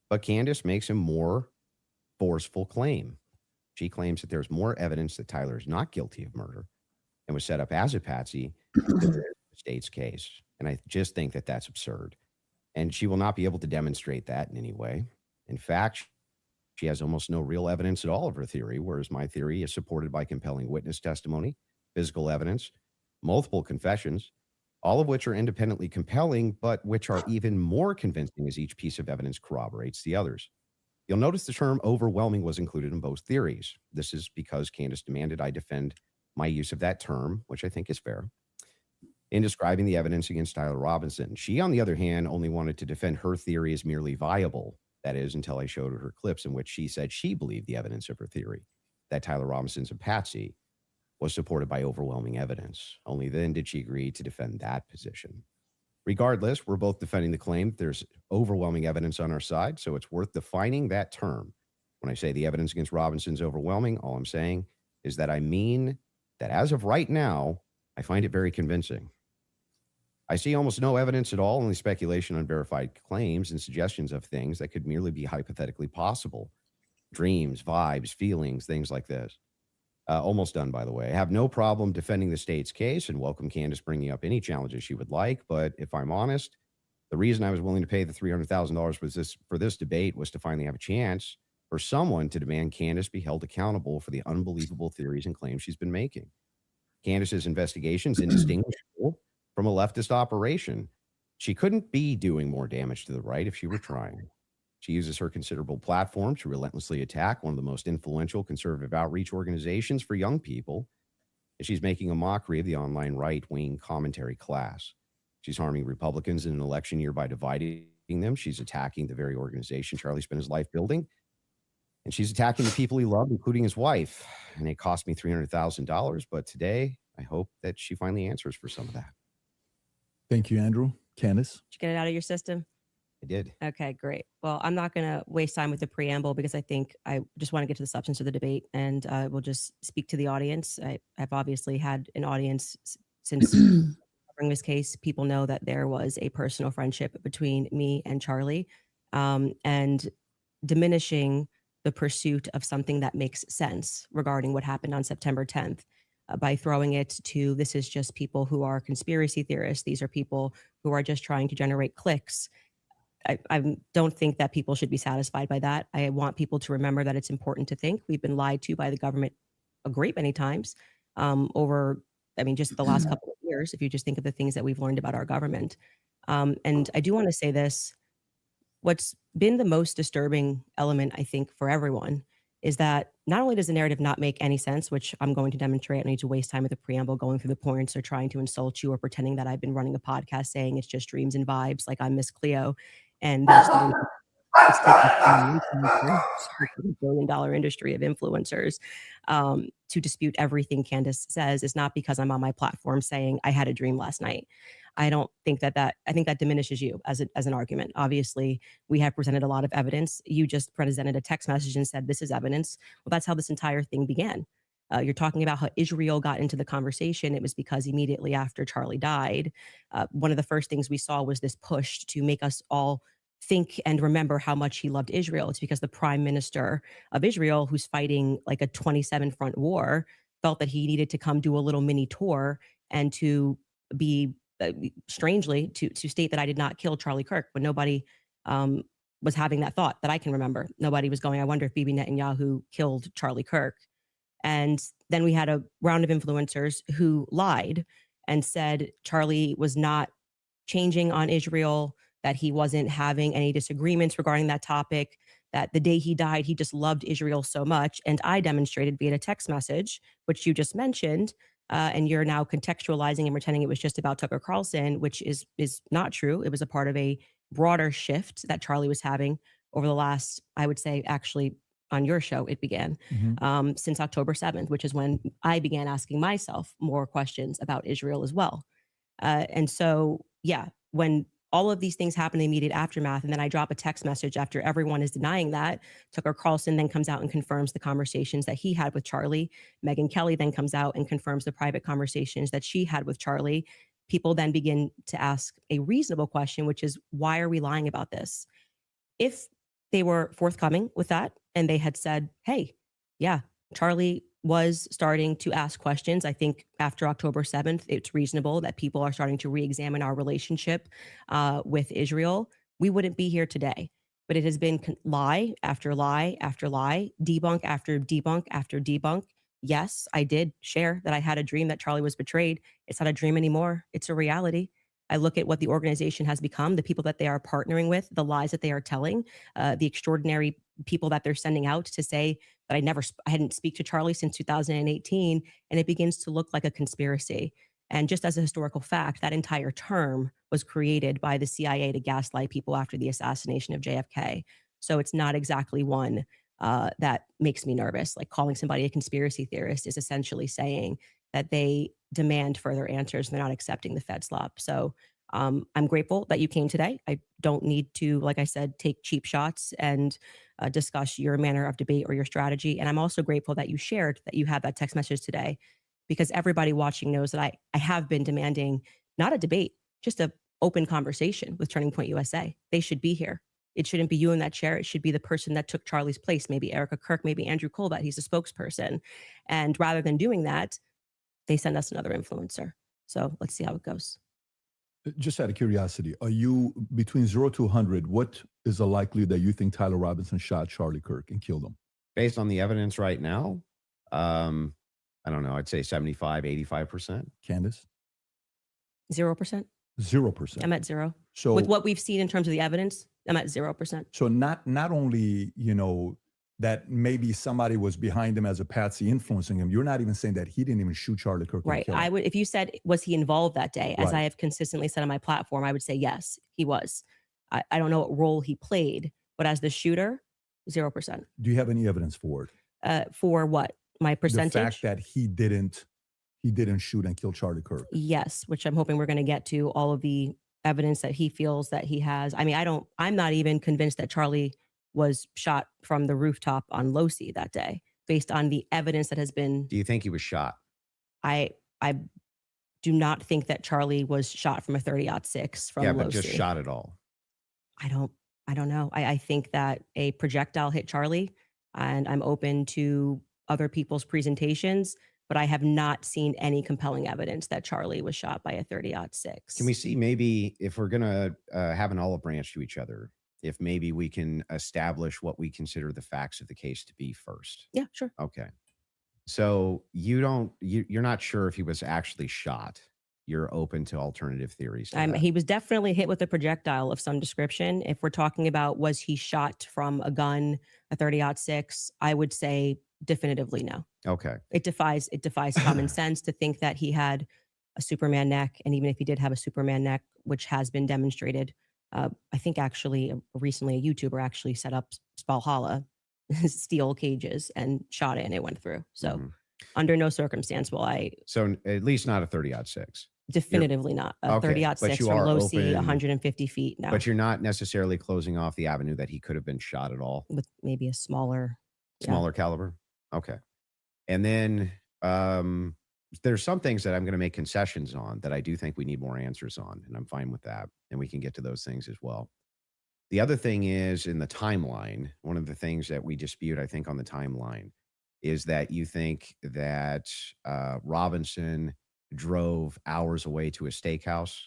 But Candace makes a more forceful claim. She claims that there's more evidence that Tyler is not guilty of murder and was set up as a patsy than there is in the state's case. And I just think that that's absurd. And she will not be able to demonstrate that in any way. In fact, she has almost no real evidence at all of her theory, whereas my theory is supported by compelling witness testimony, physical evidence, multiple confessions, all of which are independently compelling, but which are even more convincing as each piece of evidence corroborates the others. You'll notice the term overwhelming was included in both theories. This is because Candace demanded I defend my use of that term, which I think is fair, in describing the evidence against Tyler Robinson. She, on the other hand, only wanted to defend her theory as merely viable. That is, until I showed her clips in which she said she believed the evidence of her theory, that Tyler Robinson's a patsy, was supported by overwhelming evidence. Only then did she agree to defend that position. Regardless, we're both defending the claim that there's overwhelming evidence on our side, so it's worth defining that term. When I say the evidence against Robinson's overwhelming, all I'm saying is that I mean that as of right now, I find it very convincing. I see almost no evidence at all, only speculation on verified claims and suggestions of things that could merely be hypothetically possible. Dreams, vibes, feelings, things like this. Almost done, by the way. I have no problem defending the state's case and welcome Candace bringing up any challenges she would like. But if I'm honest, the reason I was willing to pay the $300,000 for this debate was to finally have a chance for someone to demand Candace be held accountable for the unbelievable theories and claims she's been making. Candace's investigation is indistinguishable from a leftist operation. She couldn't be doing more damage to the right if she were trying. She uses her considerable platform to relentlessly attack one of the most influential conservative outreach organizations for young people, and she's making a mockery of the online right-wing commentary class. She's harming Republicans in an election year by dividing them. She's attacking the very organization Charlie spent his life building, and she's attacking the people he loved, including his wife. And it cost me $300,000, but today I hope that she finally answers for some of that. Thank you, Andrew. Candace? Did you get it out of your system? I did. Okay, great. Well, I'm not going to waste time with the preamble because I think I just want to get to the substance of the debate, and we'll just speak to the audience. I've obviously had an audience since covering this case. People know that there was a personal friendship between me and Charlie, and diminishing the pursuit of something that makes sense regarding what happened on September 10th. By throwing it to, this is just people who are conspiracy theorists. These are people who are just trying to generate clicks. I don't think that people should be satisfied by that. I want people to remember that it's important to think. We've been lied to by the government a great many times over, just the last couple of years, if you just think of the things that we've learned about our government. And I do want to say this, what's been the most disturbing element, I think, for everyone is that not only does the narrative not make any sense, which I'm going to demonstrate, I don't need to waste time with the preamble going through the points or trying to insult you or pretending that I've been running a podcast saying it's just dreams and vibes like I'm Miss Cleo. And there's $1 billion industry of influencers to dispute everything Candace says is not because I'm on my platform saying I had a dream last night. I don't think I think that diminishes you as an argument. Obviously, we have presented a lot of evidence. You just presented a text message and said, this is evidence. Well, that's how this entire thing began. You're talking about how Israel got into the conversation. It was because immediately after Charlie died, one of the first things we saw was this push to make us all think and remember how much he loved Israel. It's because the prime minister of Israel, who's fighting like a 27 front war, felt that he needed to come do a little mini tour and to be strangely to state that I did not kill Charlie Kirk when nobody was having that thought that I can remember. Nobody was going, I wonder if Bibi Netanyahu killed Charlie Kirk. And then we had a round of influencers who lied and said Charlie was not changing on Israel, that he wasn't having any disagreements regarding that topic, that the day he died, he just loved Israel so much. And I demonstrated via a text message, which you just mentioned, and you're now contextualizing and pretending it was just about Tucker Carlson, which is not true. It was a part of a broader shift that Charlie was having over the last, I would say, actually on your show, it began since October 7th, which is when I began asking myself more questions about Israel as well. And so, yeah, when all of these things happen in the immediate aftermath. And then I drop a text message after everyone is denying that. Tucker Carlson then comes out and confirms the conversations that he had with Charlie. Megyn Kelly then comes out and confirms the private conversations that she had with Charlie. People then begin to ask a reasonable question, which is, why are we lying about this? If they were forthcoming with that and they had said, hey, yeah, Charlie was starting to ask questions. I think after October 7th, it's reasonable that people are starting to re-examine our relationship with Israel. We wouldn't be here today. But it has been lie after lie after lie, debunk after debunk after debunk. Yes, I did share that I had a dream that Charlie was betrayed. It's not a dream anymore. It's a reality. I look at what the organization has become, the people that they are partnering with, the lies that they are telling, the extraordinary people that they're sending out to say that I hadn't speak to Charlie since 2018, and it begins to look like a conspiracy. And just as a historical fact, that entire term was created by the CIA to gaslight people after the assassination of JFK. So it's not exactly one that makes me nervous. Like calling somebody a conspiracy theorist is essentially saying that they demand further answers and they're not accepting the Fed slop. So I'm grateful that you came today. I don't need to, like I said, take cheap shots and discuss your manner of debate or your strategy. And I'm also grateful that you shared that you had that text message today, because everybody watching knows that I have been demanding not a debate, just an open conversation with Turning Point USA. They should be here. It shouldn't be you in that chair. It should be the person that took Charlie's place, maybe Erica Kirk, maybe Andrew Colbert. He's a spokesperson. And rather than doing that, they send us another influencer. So let's see how it goes. Just out of curiosity, are you between 0 to 100? What is the likelihood that you think Tyler Robinson shot Charlie Kirk and killed him? Based on the evidence right now, I don't know. I'd say 75, 85%. Candace? 0%. 0%. I'm at 0. So with what we've seen in terms of the evidence, I'm at 0%. So not only, that maybe somebody was behind him as a patsy influencing him. You're not even saying that he didn't even shoot Charlie Kirk. Right. I would, if you said, was he involved that day? As Right. I have consistently said on my platform, I would say, yes, he was. I don't know what role he played, but as the shooter, 0%. Do you have any evidence for it? For what? My percentage? The fact that he didn't shoot and kill Charlie Kirk. Yes, which I'm hoping we're going to get to all of the evidence that he feels that he has. I mean, I'm not even convinced that Charlie was shot from the rooftop on Losi that day, based on the evidence that has been. Do you think he was shot? I do not think that Charlie was shot from a 30-06 from Losi. But just shot at all. I don't know. I think that a projectile hit Charlie, and I'm open to other people's presentations, but I have not seen any compelling evidence that Charlie was shot by a 30-06. Can we see maybe if we're going to have an olive branch to each other, if maybe we can establish what we consider the facts of the case to be first? Yeah, sure. Okay. So you're not sure if he was actually shot. You're open to alternative theories. He was definitely hit with a projectile of some description. If we're talking about was he shot from a gun, a 30-06, I would say definitively no. Okay. It defies common sense to think that he had a Superman neck. And even if he did have a Superman neck, which has been demonstrated, I think actually recently a YouTuber actually set up Valhalla steel cages and shot it and it went through. So under no circumstance will I. So at least not a 30-06. Definitively not. A 30-06 from Losi, 150 feet. No. But you're not necessarily closing off the avenue that he could have been shot at all. With maybe a smaller Caliber. Okay. And then there's some things that I'm going to make concessions on that I do think we need more answers on, and I'm fine with that. And we can get to those things as well. The other thing is in the timeline, one of the things that we dispute, I think, on the timeline is that you think that Robinson drove hours away to a steakhouse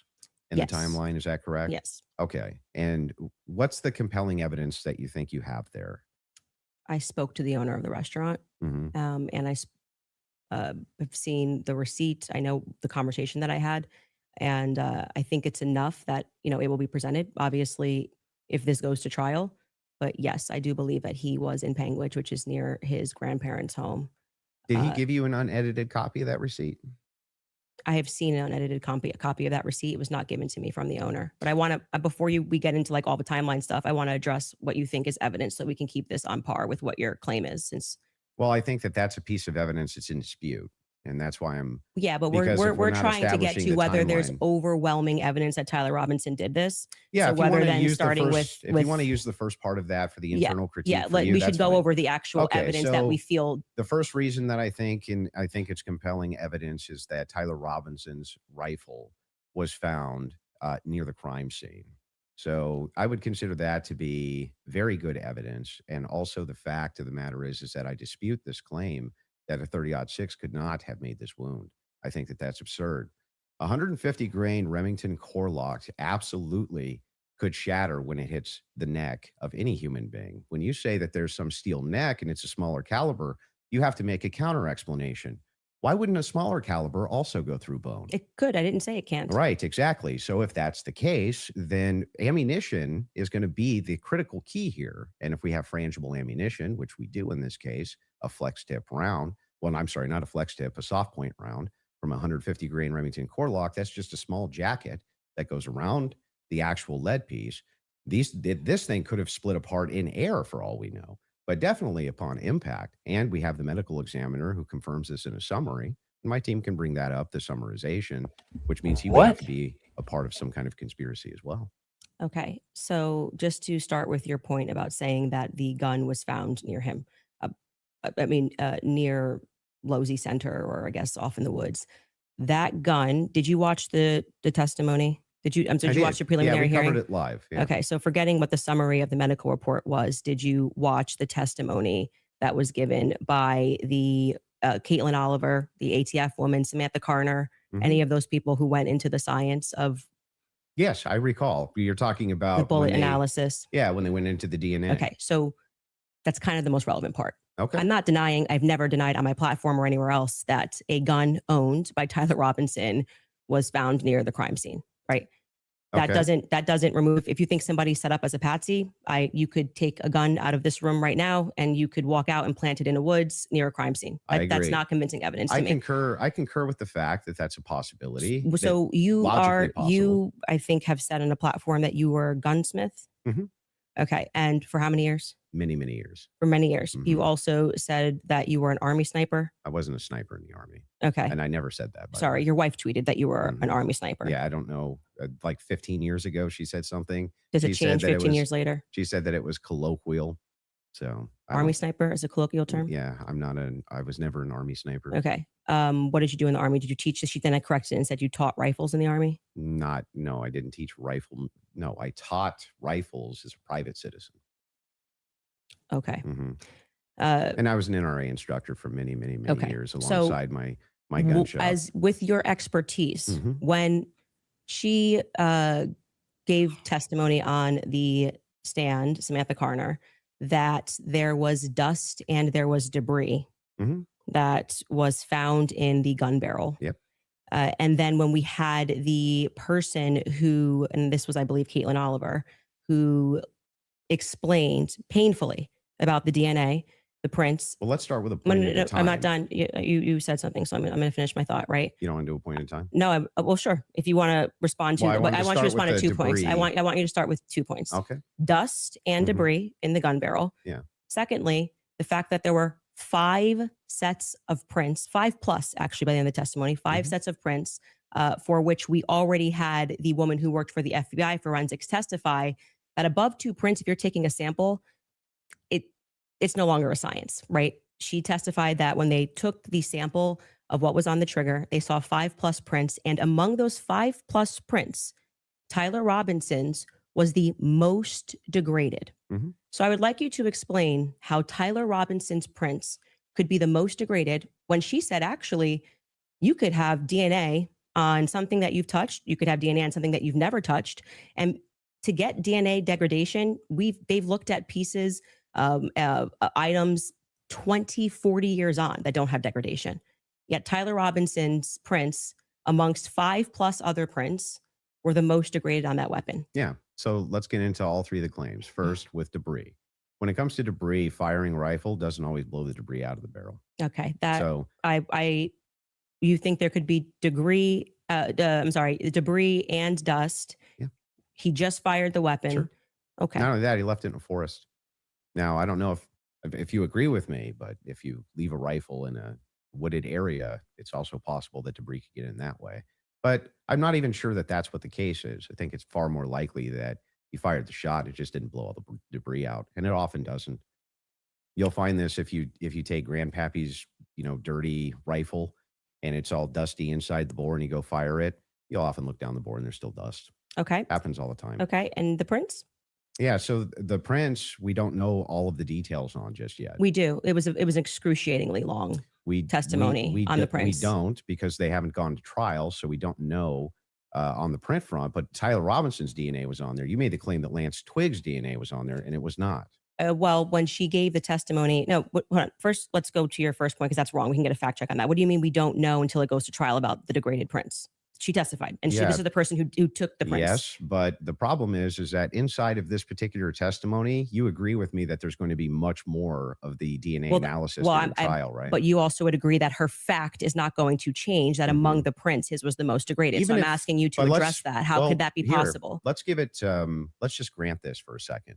in the timeline. Is that correct? Yes. Okay. And what's the compelling evidence that you think you have there? I spoke to the owner of the restaurant, and I have seen the receipt. I know the conversation that I had, and I think it's enough that it will be presented. Obviously, if this goes to trial, but yes, I do believe that he was in Panguitch, which is near his grandparents' home. Did he give you an unedited copy of that receipt? I have seen an unedited copy of that receipt. It was not given to me from the owner. But I want to, before we get into like all the timeline stuff, I want to address what you think is evidence so we can keep this on par with what your claim is. Well, I think that that's a piece of evidence that's in dispute. And that's why I'm Yeah, but because if we're not trying to get establishing to the whether there's timeline- overwhelming evidence that Tyler Robinson did this. Yeah, So if you whether wanna then use the starting first- with if you want to use the first part of that for the yeah, internal critique, yeah, for you, we that's should go fine. over the actual Okay, evidence that we so feel. the first reason that I think it's compelling evidence is that Tyler Robinson's rifle was found near the crime scene. So I would consider that to be very good evidence. And also the fact of the matter is that I dispute this claim that a 30-06 could not have made this wound. I think that that's absurd. 150 grain Remington core lock absolutely could shatter when it hits the neck of any human being. When you say that there's some steel neck and it's a smaller caliber, you have to make a counter explanation. Why wouldn't a smaller caliber also go through bone? It could. I didn't say it can't. Right, exactly. So if that's the case, then ammunition is going to be the critical key here. And if we have frangible ammunition, which we do in this case, a flex tip round, well, I'm sorry, not a flex tip, a soft point round from 150 grain Remington core lock, that's just a small jacket that goes around the actual lead piece. This thing could have split apart in air for all we know, but definitely upon impact. And we have the medical examiner who confirms this in a summary. My team can bring that up, the summarization, which means he would have to be a part of some kind of conspiracy as well. Okay. So just to start with your point about saying that the gun was found near him, near Losey Center, or I guess off in the woods. That gun, did you watch the testimony? Did you watch the preliminary hearing? Yeah, we covered it live. Yeah. Okay. So forgetting what the summary of the medical report was, did you watch the testimony that was given by the Caitlin Oliver, the ATF woman, Samantha Carner, any of those people who went into the science of? Yes, I recall. You're talking about the bullet analysis. Yeah, when they went into the DNA. Okay. So that's kind of the most relevant part. Okay. I'm not denying, I've never denied on my platform or anywhere else that a gun owned by Tyler Robinson was found near the crime scene, right? That doesn't remove, if you think somebody set up as a patsy, you could take a gun out of this room right now and you could walk out and plant it in the woods near a crime scene. I agree. That's not convincing evidence to me. I concur with the fact that that's a possibility. So I think have said on a platform that you were a gunsmith. Mm-hmm. Okay. And for how many years? Many, many years. For many years. Mm-hmm. You also said that you were an Army sniper. I wasn't a sniper in the Army. Okay. And I never said that. Sorry, your wife tweeted that you were an Army sniper. Yeah, I don't know. Like 15 years ago, she said something. Does it change 15 years later? She said that it was colloquial. So Army sniper is a colloquial term? Yeah, I was never an Army sniper. Okay. What did you do in the Army? Did you teach this? Then I corrected it and said you taught rifles in the Army? No, I didn't teach rifle. No, I taught rifles as a private citizen. Okay. Mm-hmm. And I was an NRA instructor for many, many, many years alongside my gun shop. As with your expertise, when she gave testimony on the stand, Samantha Carner, that there was dust and there was debris that was found in the gun barrel. Yep. And then when we had the person who, and this was, I believe, Caitlin Oliver, who explained painfully about the DNA, the prints. Well, let's start with a point at a time. I'm not done. You said something, so I'm going to finish my thought, right? You don't want to do a point in time? No, well, sure. If you want to respond to, well, I want you to respond to 2 points. debris. I want you to start with 2 points. Okay. Dust and debris in the gun barrel. Yeah. Secondly, the fact that there were 5 sets of prints, 5+ actually by the end of the testimony, 5 sets of prints for which we already had the woman who worked for the FBI forensics testify that above 2 prints, if you're taking a sample, it's no longer a science, right? She testified that when they took the sample of what was on the trigger, they saw 5+ prints. And among those 5+ prints, Tyler Robinson's was the most degraded. So I would like you to explain how Tyler Robinson's prints could be the most degraded when she said, actually, you could have DNA on something that you've touched. You could have DNA on something that you've never touched. And to get DNA degradation, they've looked at pieces, items 20, 40 years on that don't have degradation. Yet Tyler Robinson's prints, amongst 5+ other prints, were the most degraded on that weapon. Yeah. So let's get into all 3 of the claims. First, with debris. When it comes to debris, firing a rifle doesn't always blow the debris out of the barrel. Okay. You think there could be debris and dust. Yeah. He just fired the weapon. Sure. Okay. Not only that, he left it in a forest. Now, I don't know if you agree with me, but if you leave a rifle in a wooded area, it's also possible that debris could get in that way. But I'm not even sure that that's what the case is. I think it's far more likely that he fired the shot, it just didn't blow all the debris out, and it often doesn't. You'll find this if you take Grandpappy's, dirty rifle and it's all dusty inside the bore and you go fire it, you'll often look down the bore and there's still dust. Okay. Happens all the time. Okay. And the prints? Yeah. So the prints, we don't know all of the details on just yet. We do. It was excruciatingly long testimony on the prints. We don't, because they haven't gone to trial. So we don't know on the print front, but Tyler Robinson's DNA was on there. You made the claim that Lance Twiggs' DNA was on there, and it was not. Well, when she gave the testimony, no, hold on. First, let's go to your first point, because that's wrong. We can get a fact check on that. What do you mean we don't know until it goes to trial about the degraded prints? She testified, and this is the person who took the prints. Yes, but the problem is that inside of this particular testimony, you agree with me that there's going to be much more of the DNA analysis in the trial, right? But you also would agree that her fact is not going to change, that among the prints, his was the most degraded. Even so I'm asking you to address that. How could that be possible? Let's give it, let's just grant this for a second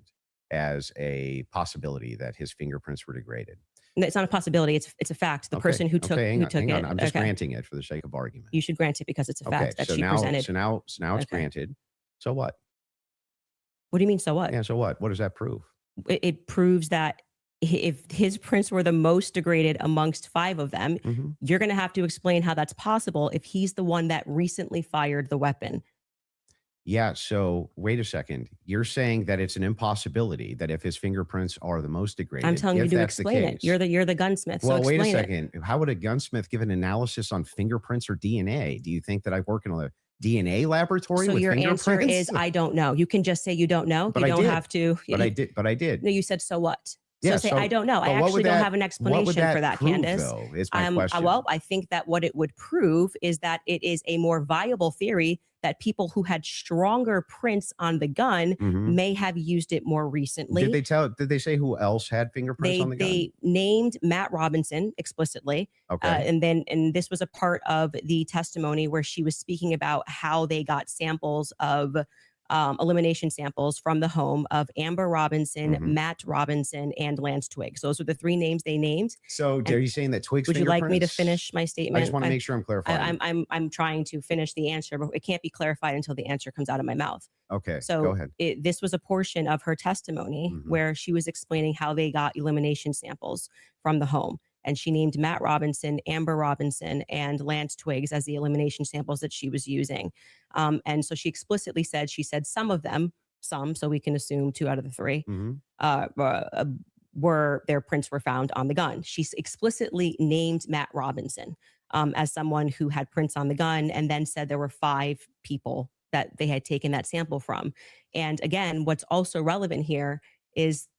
as a possibility that his fingerprints were degraded. It's not a possibility. It's a fact. The person who took it. I'm just granting it for the sake of argument. You should grant it because it's a fact that she presented. So now it's granted. So what? What do you mean? So what? Yeah. So what? What does that prove? It proves that if his prints were the most degraded amongst 5 of them, you're going to have to explain how that's possible if he's the one that recently fired the weapon. Yeah. So wait a second. You're saying that it's an impossibility that if his fingerprints are the most degraded. I'm telling you to explain it. You're the gunsmith. Well, so wait a second. How would a gunsmith give an analysis on fingerprints or DNA? Do you think that I work in a DNA laboratory? So with your fingerprints? answer is I don't know. You can just say you don't know. But you don't have to. But I did. No, you said so what? So Yeah, say I don't know. I actually don't have an explanation for that, prove, Candace. though, is my question. Well, I think that what it would prove is that it is a more viable theory that people who had stronger prints on the gun may have used it more recently. Did they say who else had fingerprints on the gun? They named Matt Robinson explicitly. Okay. And this was a part of the testimony where she was speaking about how they got samples of elimination samples from the home of Amber Robinson, Matt Robinson, and Lance Twiggs. Those were the 3 names they named. So are you saying that Twiggs? Would you like me to finish my statement? I just want to make sure I'm clarifying. I'm trying to finish the answer, but it can't be clarified until the answer comes out of my mouth. Okay. So go ahead. This was a portion of her testimony where she was explaining how they got elimination samples from the home. And she named Matt Robinson, Amber Robinson, and Lance Twiggs as the elimination samples that she was using. And so she explicitly said, some of them, so we can assume 2 out of the 3, were their prints were found on the gun. She explicitly named Matt Robinson as someone who had prints on the gun, and then said there were 5 people that they had taken that sample from. And again, what's also relevant here is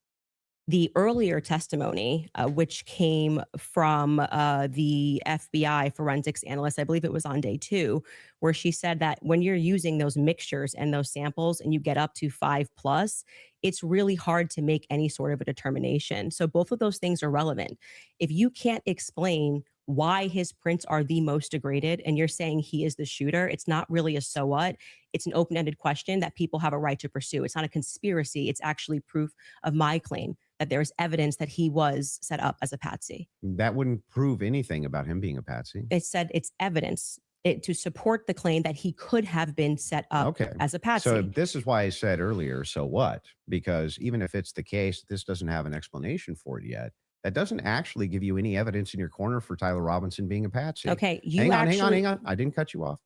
the earlier testimony, which came from the FBI forensics analyst, I believe it was on day 2, where she said that when you're using those mixtures and those samples and you get up to 5+, it's really hard to make any sort of a determination. So both of those things are relevant. If you can't explain why his prints are the most degraded and you're saying he is the shooter, it's not really a so what. It's an open-ended question that people have a right to pursue. It's not a conspiracy. It's actually proof of my claim that there is evidence that he was set up as a patsy. That wouldn't prove anything about him being a patsy. It said it's evidence to support the claim that he could have been set up as a patsy. So this is why I said earlier, so what? Because even if it's the case, this doesn't have an explanation for it yet. That doesn't actually give you any evidence in your corner for Tyler Robinson being a patsy. Okay. Hang on. I didn't cut you off.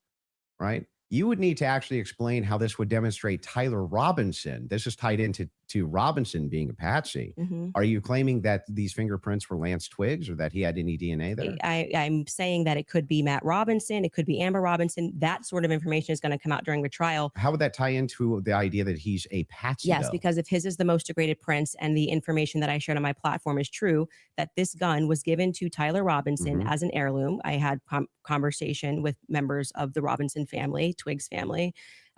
Right. You would need to actually explain how this would demonstrate Tyler Robinson. This is tied into Robinson being a patsy. Are you claiming that these fingerprints were Lance Twiggs or that he had any DNA there? I'm saying that it could be Matt Robinson. It could be Amber Robinson. That sort of information is going to come out during the trial. How would that tie into the idea that he's a patsy? Yes, because if his is the most degraded prints and the information that I shared on my platform is true, that this gun was given to Tyler Robinson as an heirloom. I had conversation with members of the Robinson family, Twiggs family,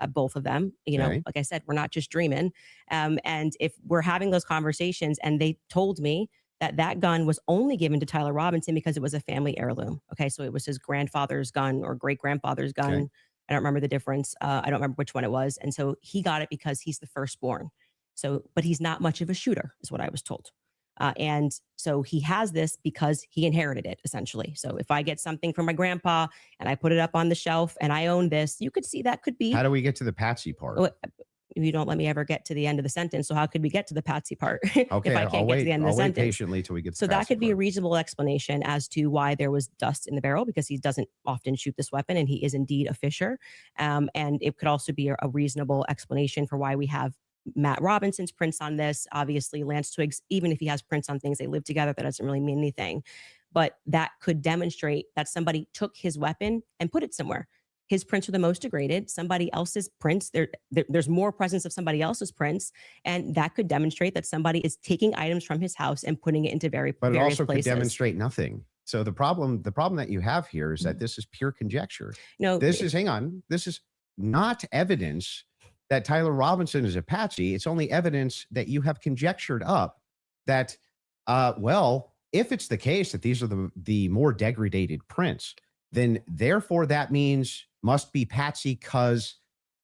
both of them. Like I said, we're not just dreaming. And if we're having those conversations and they told me that gun was only given to Tyler Robinson because it was a family heirloom. Okay, so it was his grandfather's gun or great-grandfather's gun. Okay. I don't remember the difference. I don't remember which one it was. And so he got it because he's the firstborn. So, but he's not much of a shooter, is what I was told. And so he has this because he inherited it, essentially. So if I get something from my grandpa and I put it up on the shelf and I own this, you could see that could be. How do we get to the Patsy part? You don't let me ever get to the end of the sentence. So how could we get to the Patsy part Okay, if I can't get to the end of the I'll wait sentence? patiently till we get to So the that Patsy could be a part. reasonable explanation as to why there was dust in the barrel, because he doesn't often shoot this weapon and he is indeed a fisher. And it could also be a reasonable explanation for why we have Matt Robinson's prints on this. Obviously, Lance Twiggs, even if he has prints on things, they live together. That doesn't really mean anything. But that could demonstrate that somebody took his weapon and put it somewhere. His prints are the most degraded. Somebody else's prints, there's more presence of somebody else's prints. And that could demonstrate that somebody is taking items from his house and putting it into But it various also places. could demonstrate nothing. So the problem that you have here is that this is pure conjecture. No, This is not evidence that Tyler Robinson is a patsy. It's only evidence that you have conjectured up that, if it's the case that these are the more degraded prints, then therefore that means must be patsy because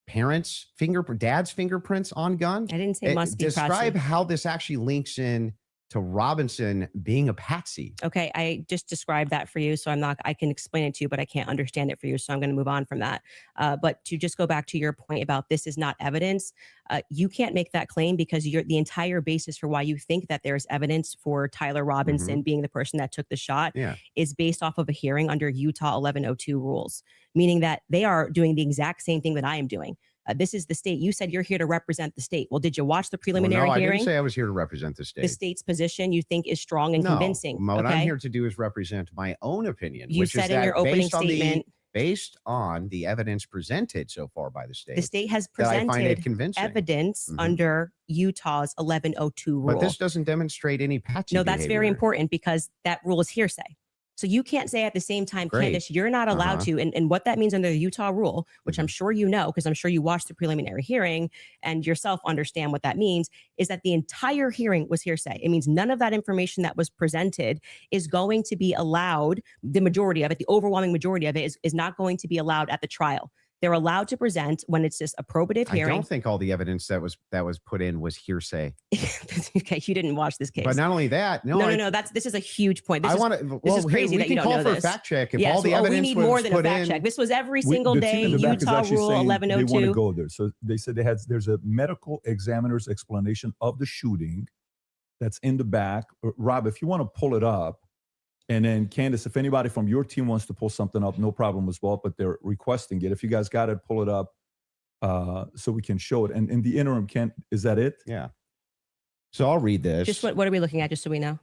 dad's fingerprints on gun. I didn't say must be Describe patsy. how this actually links in to Robinson being a patsy. Okay, I just described that for you, so I can explain it to you, but I can't understand it for you, so I'm going to move on from that. But to just go back to your point about this is not evidence, you can't make that claim because the entire basis for why you think that there's evidence for Tyler Robinson being the person that took the shot is based off of a hearing under Utah 1102 rules, meaning that they are doing the exact same thing that I am doing. This is the state. You said you're here to represent the state. Well, did you watch the preliminary I hearing? didn't say I was here to represent the state. The state's position you think is strong and convincing. What I'm here to do is represent my own opinion. You which said is in that your opening statement, based on the evidence presented so far by the state. the state has that I find it presented convincing. evidence under Utah's 1102 rule. But this doesn't demonstrate any patsy No, that's very behavior. important because that rule is hearsay. So you can't say at the same time, Great. Candace, you're not allowed to. And what that means under the Utah rule, which I'm sure you know, because I'm sure you watched the preliminary hearing and yourself understand what that means, is that the entire hearing was hearsay. It means none of that information that was presented is going to be allowed. The majority of it, the overwhelming majority of it is not going to be allowed at the trial. They're allowed to present when it's just a probative hearing. I don't think all the evidence that was put in was hearsay. Okay, you didn't watch this case. But not only that, no. This is a huge point. This This is crazy that you don't know We can call for a this. fact check if Yes, all the evidence we need was more than a put fact in. check. This was every single day. The team in the back is Utah actually rule saying 1102. They want to go there. So they said there's a medical examiner's explanation of the shooting that's in the back. Rob, if you want to pull it up, and then Candace, if anybody from your team wants to pull something up, no problem as well, but they're requesting it. If you guys got it, pull it up so we can show it. And in the interim, is that it? Yeah. So I'll read this. Just what are we looking at, just so we know?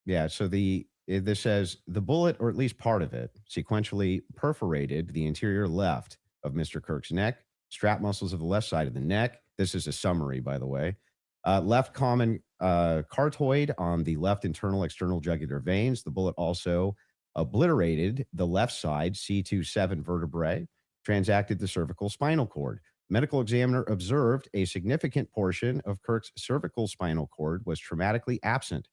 Yeah. So this says the bullet, or at least part of it, sequentially perforated the interior left of Mr. Kirk's neck, strap muscles of the left side of the neck. This is a summary, by the way. Left common cartoid on the left internal external jugular veins. The bullet also obliterated the left side C27 vertebrae, transacted the cervical spinal cord. Medical examiner observed a significant portion of Kirk's cervical spinal cord was traumatically absent.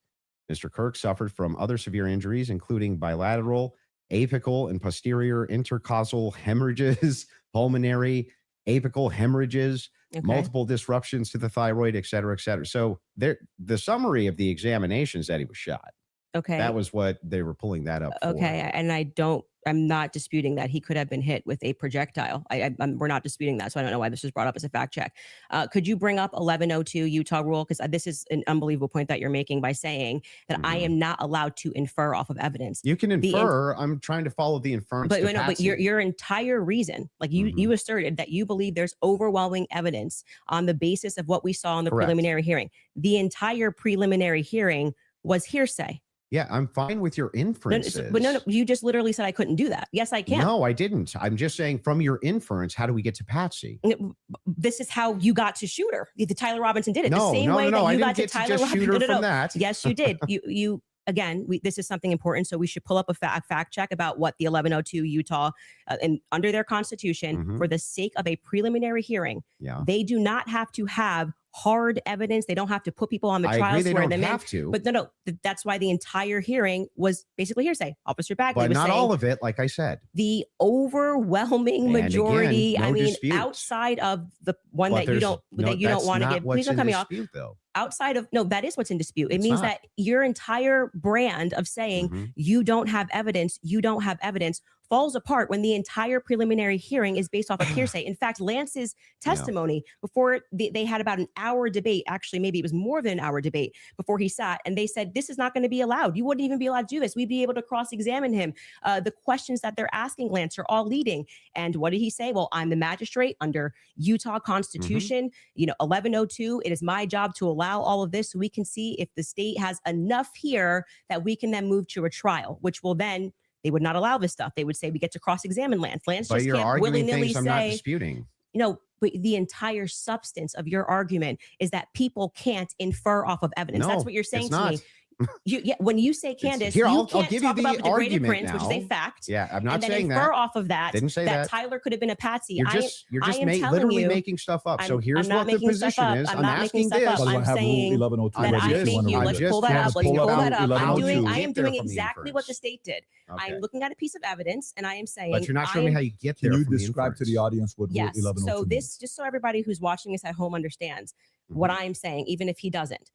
Mr. Kirk suffered from other severe injuries, including bilateral, apical, and posterior intercausal hemorrhages, pulmonary, apical hemorrhages, multiple disruptions to the thyroid, et cetera, et cetera. So the summary of the examination is that he was shot. Okay. That was what they were pulling that up for. Okay. And I'm not disputing that he could have been hit with a projectile. We're not disputing that. So I don't know why this was brought up as a fact check. Could you bring up 1102 Utah rule? Because this is an unbelievable point that you're making by saying that I am not allowed to infer off of evidence. You can infer. I'm trying to follow the inference. But your entire reason, like you asserted that you believe there's overwhelming evidence on the basis of what we saw in the preliminary hearing. The entire preliminary hearing was hearsay. Yeah, I'm fine with your inferences. But no, you just literally said I couldn't do that. Yes, I can. No, I didn't. I'm just saying from your inference, how do we get to Patsy? This is how you got to Shooter. The Tyler Robinson did it No, the same way that you got to Tyler Robinson. Shooter from that. Yes, you did. You again, this is something important. So we should pull up a fact check about what the 1102 Utah and under their constitution, for the sake of a preliminary hearing, they do not have to have hard evidence. They don't have to put people on the trial, swear them in. But no, that's why the entire hearing was basically hearsay. Officer Bagley but was not saying, all of it, like I said. The overwhelming And majority. again, no I mean, dispute. outside of the one But that you don't want to give. Please don't cut me off. Though. outside of, no, that is what's in dispute. It It's means not. that your entire brand of saying you don't have evidence falls apart when the entire preliminary hearing is based off of hearsay. In fact, Lance's testimony before they had about an hour debate, actually, maybe it was more than an hour debate before he sat, and they said, this is not going to be allowed. You wouldn't even be allowed to do this. We'd be able to cross-examine him. The questions that they're asking Lance are all leading. And what did he say? Well, I'm the magistrate under Utah Constitution, 1102. It is my job to allow all of this so we can see if the state has enough here that we can then move to a trial, which will then, they would not allow this stuff. They would say we get to cross-examine Lance. Lance But just you're can't arguing willy-nilly things I'm not say, disputing. but the entire substance of your argument is that people can't infer off of evidence. No, That's what you're saying it's to not. me. When you say, Candace, Here, you I'll can't give talk you the about the degraded argument prints, which is a now. fact. Yeah, I'm not and then saying infer that. off of that Didn't say that. Tyler could have been a patsy. You're just telling you, making stuff up. So I'm here's not what the making stuff position up. is. I'm I'm not making asking stuff this. up. I'm saying that I think you, let's pull that up. Let's pull that up. I am doing exactly what the state did. Okay. I'm looking at a piece of evidence and I am saying, But you're not showing me how you get there. Can you from the describe to inference? the audience what Rule yes. 1102 So means? this, just so everybody who's watching this at home understands what I'm saying, even if he doesn't.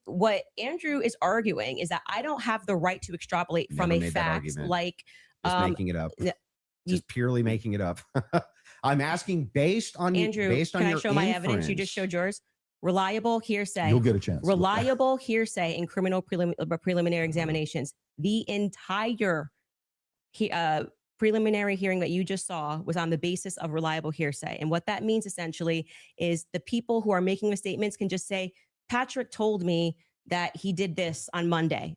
What Andrew is arguing is that I don't have the right to extrapolate from Never a made that fact argument. like Just making it up. Just purely making it up. I'm asking based on Andrew. based on can I your show my evidence? You just showed yours. Reliable hearsay. You'll get a chance. Reliable hearsay in criminal preliminary examinations. The entire preliminary hearing that you just saw was on the basis of reliable hearsay. And what that means essentially is the people who are making the statements can just say, Patrick told me that he did this on Monday.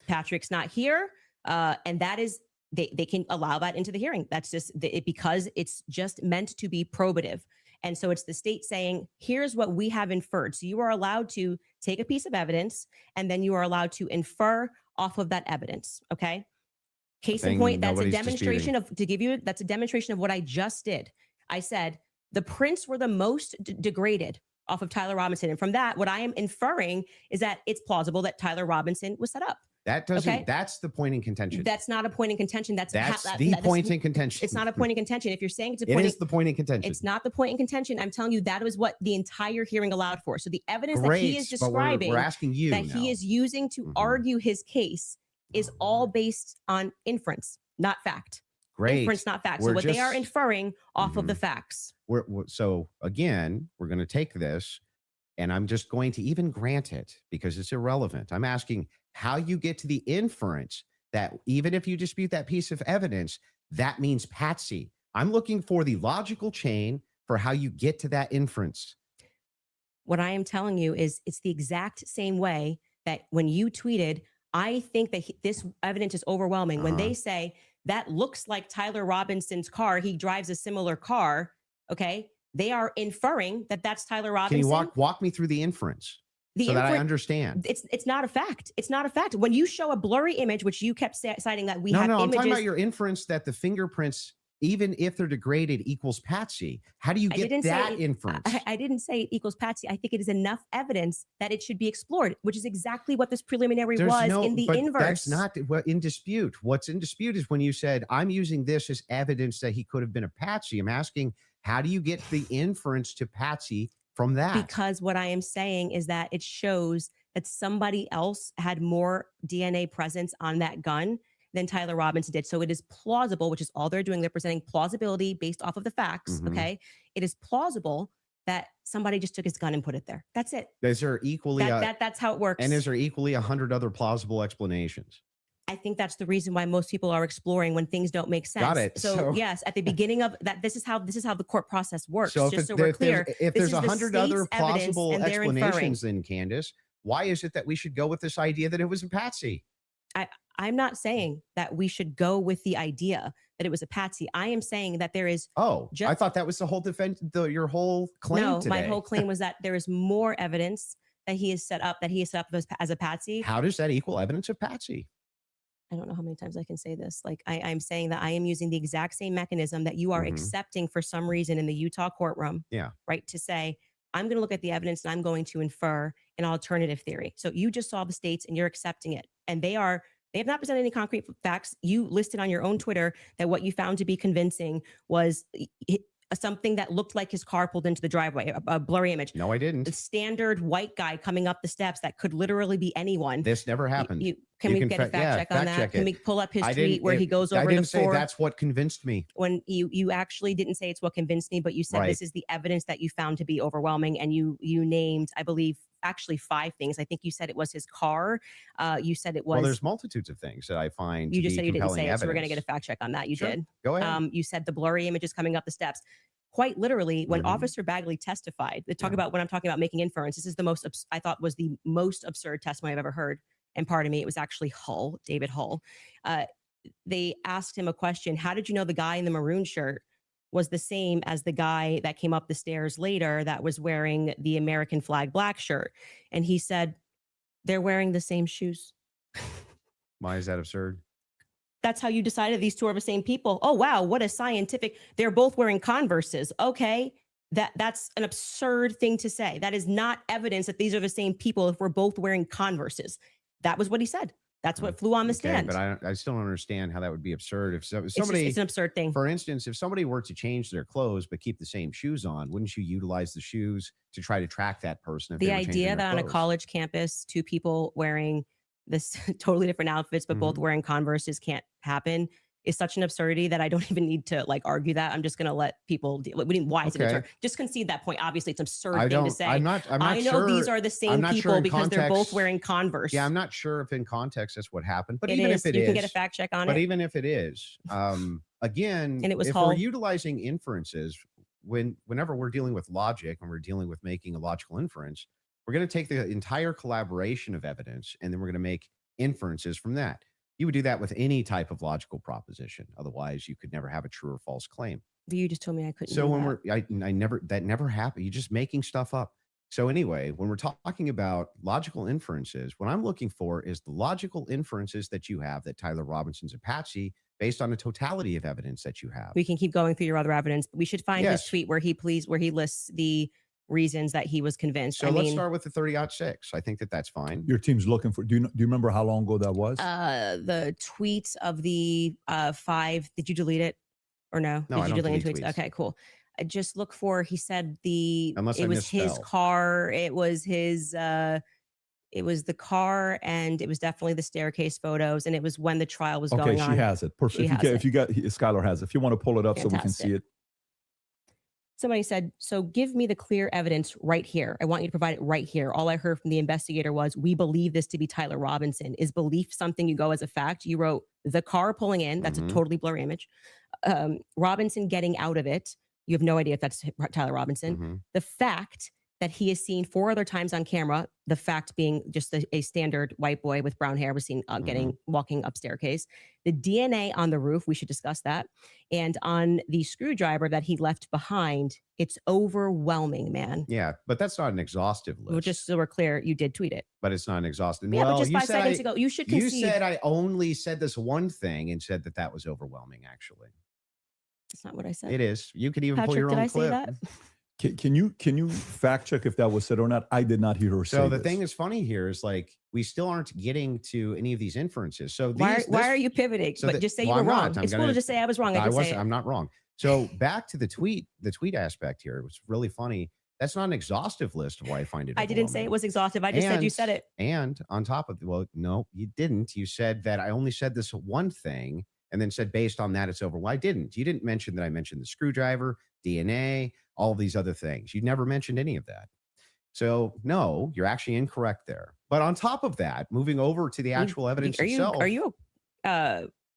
Patrick's not here. And that is, they can allow that into the hearing. That's just because it's just meant to be probative. And so it's the state saying, here's what we have inferred. So you are allowed to take a piece of evidence and then you are allowed to infer off of that evidence. Okay. Case in point, that's a demonstration that's a demonstration of what I just did. I said the prints were the most degraded off of Tyler Robinson. And from that, what I am inferring is that it's plausible that Tyler Robinson was set up. That doesn't, that's the point in contention. That's not a point in contention. That's the point in contention. It's not a point in contention. If you're saying it's a It point, is the point in contention. It's not the point in contention. I'm telling you that was what the entire hearing allowed for. So the evidence that he is describing, we're asking you that he is using to argue his case is all based on inference, not fact. Great. Inference, not fact. So what they are inferring off of the facts. So again, we're going to take this and I'm just going to even grant it because it's irrelevant. I'm asking how you get to the inference that even if you dispute that piece of evidence, that means patsy. I'm looking for the logical chain for how you get to that inference. What I am telling you is it's the exact same way that when you tweeted, I think that this evidence is overwhelming. When they say that looks like Tyler Robinson's car, he drives a similar car. Okay. They are inferring that that's Tyler Robinson. Can you walk me through the inference? So that I understand. It's not a fact. It's not a fact. When you show a blurry image, which you kept citing that we have images. I'm talking about your inference that the fingerprints, even if they're degraded, equals patsy. How do you get that inference? I didn't say it equals patsy. I think it is enough evidence that it should be explored, which is exactly what this preliminary was in the inverse. That's not what in dispute. What's in dispute is when you said, I'm using this as evidence that he could have been a patsy. I'm asking, how do you get the inference to patsy from that? Because what I am saying is that it shows that somebody else had more DNA presence on that gun than Tyler Robinson did. So it is plausible, which is all they're doing. They're presenting plausibility based off of the facts. Okay. It is plausible that somebody just took his gun and put it there. That's it. Is there equally that's how it works. And is there equally 100 other plausible explanations? I think that's the reason why most people are exploring when things don't make sense. Got it. So yes, at the beginning of that, this is how the court process works. So just so we're clear, if there's 100 other plausible explanations, then Candace, why is it that we should go with this idea that it was a patsy? I'm not saying that we should go with the idea that it was a patsy. I am saying that there is. I thought that was the whole defense. Your whole claim. No, today. My whole claim was that there is more evidence that he is set up as a patsy. How does that equal evidence of patsy? I don't know how many times I can say this. Like I'm saying that I am using the exact same mechanism that you are accepting for some reason in the Utah courtroom. Yeah. Right. To say, I'm going to look at the evidence and I'm going to infer an alternative theory. So you just saw the states and you're accepting it. And they have not presented any concrete facts. You listed on your own Twitter that what you found to be convincing was something that looked like his car pulled into the driveway, a blurry image. No, I didn't. A standard white guy coming up the steps that could literally be anyone. This never happened. Can we get a fact check on that? Can we pull up his tweet where he goes over I didn't the say four? that's what convinced me. When you actually didn't say it's what convinced me, but you said this is the evidence that you found to be overwhelming, and you named, I believe, actually 5 things. I think you said it was his car. You said it was. Well, there's multitudes of things that I find. You just to said be you didn't compelling say it, so we're going to evidence. get a fact check on that. You Sure. did. Go ahead. You said the blurry images coming up the steps. Quite literally, when Officer Bagley testified, they talk about when I'm talking about making inference. This is the most I thought was the most absurd testimony I've ever heard. And pardon me, it was actually Hull, David Hull. They asked him a question. How did you know the guy in the maroon shirt was the same as the guy that came up the stairs later that was wearing the American flag black shirt? And he said, they're wearing the same shoes. Why is that absurd? That's how you decided these two are the same people. Oh, wow. What a scientific. They're both wearing Converses. Okay. That's an absurd thing to say. That is not evidence that these are the same people if we're both wearing Converses. That was what he said. That's what flew on the stand. But I still don't understand how that would be absurd. If somebody, it's an absurd thing. For instance, if somebody were to change their clothes but keep the same shoes on, wouldn't you utilize the shoes to try to track that person? If The they were changing idea their that on a clothes? college campus, 2 people wearing this totally different outfits, but both wearing Converses can't happen is such an absurdity that I don't even need to argue that. I'm just going to let people deal. Why is it absurd? Just concede that point. Obviously, it's an absurd thing to say. I'm not I know sure, these are the same people because they're both wearing Converse. Yeah, I'm not sure if in context that's what happened. But It even is. if it You is, can get a fact check on it. But even if it is, again, And it was if Hull. we're utilizing inferences, whenever we're dealing with logic and we're dealing with making a logical inference, we're going to take the entire collaboration of evidence and then we're going to make inferences from that. You would do that with any type of logical proposition. Otherwise, you could never have a true or false claim. You just told me I couldn't. So do when that. that never happened. You're just making stuff up. So anyway, when we're talking about logical inferences, what I'm looking for is the logical inferences that you have that Tyler Robinson's a patsy based on the totality of evidence that you have. We can keep going through your other evidence, but we should find his tweet where he lists the reasons that he was convinced. So let's start with the 30-06. I think that's fine. Your team's looking for. Do you remember how long ago that was? The tweets of the 5. Did you delete it or no? No, I Did you don't delete delete tweets? tweets. Okay, cool. I just look for. He said Unless I it was his misspell. car. It was his. It was the car, and it was definitely the staircase photos, and it was when the trial was going on. Okay, she has it. Perfect. If you got Skylar has it. If you want to pull it up so we can see it. Somebody said, so give me the clear evidence right here. I want you to provide it right here. All I heard from the investigator was, we believe this to be Tyler Robinson. Is belief something you go as a fact? You wrote the car pulling in. That's a totally blurry image. Robinson getting out of it. You have no idea if that's Tyler Robinson. The fact that he is seen 4 other times on camera, the fact being just a standard white boy with brown hair was seen walking up staircase. The DNA on the roof, we should discuss that. And on the screwdriver that he left behind, it's overwhelming, man. Yeah, but that's not an exhaustive list. Well, just so we're clear, you did tweet it. But it's not an exhaustive. Yeah, well, but just you 5 said seconds ago, you should concede. You said I only said this one thing and said that was overwhelming, actually. That's not what I said. It is. You could even pull Patrick, your did own I clip. say that? Can you fact check if that was said or not? I did not hear her say So the this. thing is funny here is we still aren't getting to any of these inferences. So Why are you pivoting? But just say you were wrong. It's cool to just say I was wrong. I'm not wrong. So back to the tweet aspect here. It was really funny. That's not an exhaustive list of why I find it. I didn't say it was exhaustive. I just said you said it. And on top of no, you didn't. You said that I only said this one thing and then said based on that it's over. Well, I didn't. You didn't mention that I mentioned the screwdriver, DNA, all of these other things. You never mentioned any of that. So no, you're actually incorrect there. But on top of that, moving over to the actual evidence itself. Are you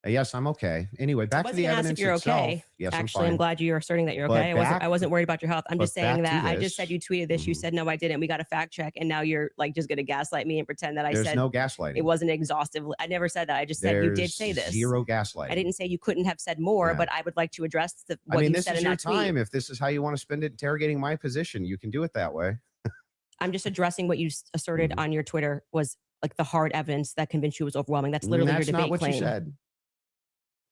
Yes, I'm okay. Anyway, back to the evidence if you're itself. okay. Yes, actually, I'm I'm glad you're asserting that you're But okay. I wasn't worried about your health. I'm just but saying back that to I just this. said you tweeted this. You said no, I didn't. We got a fact check, and now you're just gonna gaslight me and pretend that I There's said no gaslighting. it wasn't exhaustive. I never said that. I just said you did say this. Zero gaslighting. I didn't say you couldn't have said more, Yeah. but I would like to address what you this said is in your that tweet. time. If this is how you want to spend it interrogating my position, you can do it that way. I'm just addressing what you asserted on your Twitter was the hard evidence that convinced you was overwhelming. That's literally your That's debate not what claim. you said.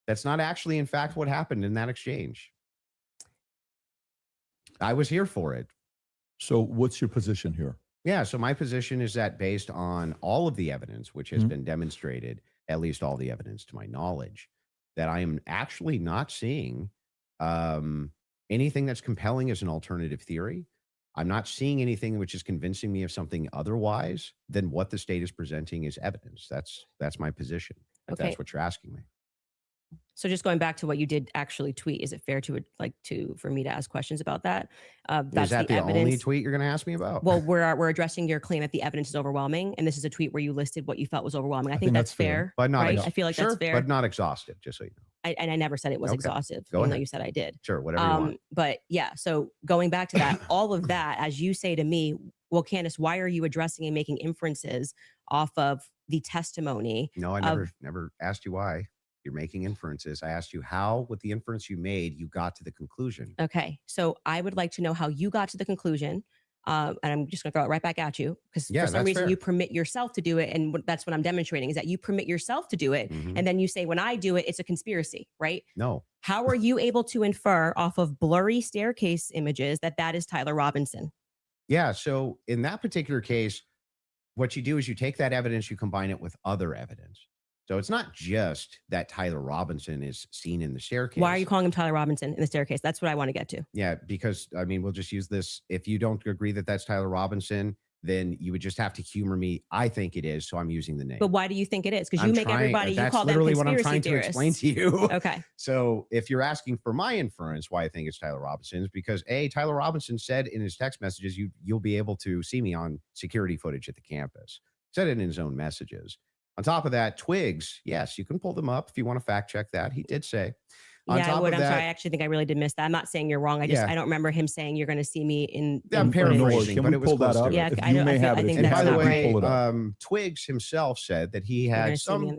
That's not actually, in fact, what happened in that exchange. I was here for it. So what's your position here? Yeah, so my position is that based on all of the evidence, which has been demonstrated, at least all the evidence to my knowledge, that I am actually not seeing Anything that's compelling is an alternative theory. I'm not seeing anything which is convincing me of something otherwise than what the state is presenting as evidence. That's my position. If that's what you're asking me. So just going back to what you did actually tweet, is it fair for me to ask questions about that? Is that the only tweet you're going to ask me about? Well, we're addressing your claim that the evidence is overwhelming, and this is a tweet where you listed what you felt was overwhelming. I think that's fair, but not right? I feel like that's fair, but not exhaustive. Just so you know. And I never said it was exhaustive, even though you said I did. Sure, whatever you want. But yeah, so going back to that, all of that, as you say to me, well, Candace, why are you addressing and making inferences off of the testimony? No, I never asked you why you're making inferences. I asked you how, with the inference you made, you got to the conclusion. Okay, so I would like to know how you got to the conclusion. And I'm just going to throw it right back at you because for some reason you permit yourself to do it. And that's what I'm demonstrating is that you permit yourself to do it. And then you say, when I do it, it's a conspiracy, right? No. How are you able to infer off of blurry staircase images that is Tyler Robinson? Yeah. So in that particular case, what you do is you take that evidence, you combine it with other evidence. So it's not just that Tyler Robinson is seen in the staircase. Why are you calling him Tyler Robinson in the staircase? That's what I want to get to. Yeah, because I mean, we'll just use this. If you don't agree that that's Tyler Robinson, then you would just have to humor me. I think it is, so I'm using the name. But why do you think it is? Because you make everybody, you call them conspiracy theorists. That's literally what I'm trying to explain to you. Okay. So if you're asking for my inference, why I think it's Tyler Robinson is because Tyler Robinson said in his text messages, you'll be able to see me on security footage at the campus. Said it in his own messages. On top of that, twigs, yes, you can pull them up if you want to fact check that. He did say. Yeah, I would. I'm sorry. I actually think I really did miss that. I'm not saying you're wrong. I don't remember him saying you're going to see me in. I'm paraphrasing, but it was close to it. Yeah, I think that's not right. And by the way, Twigs himself said that he had some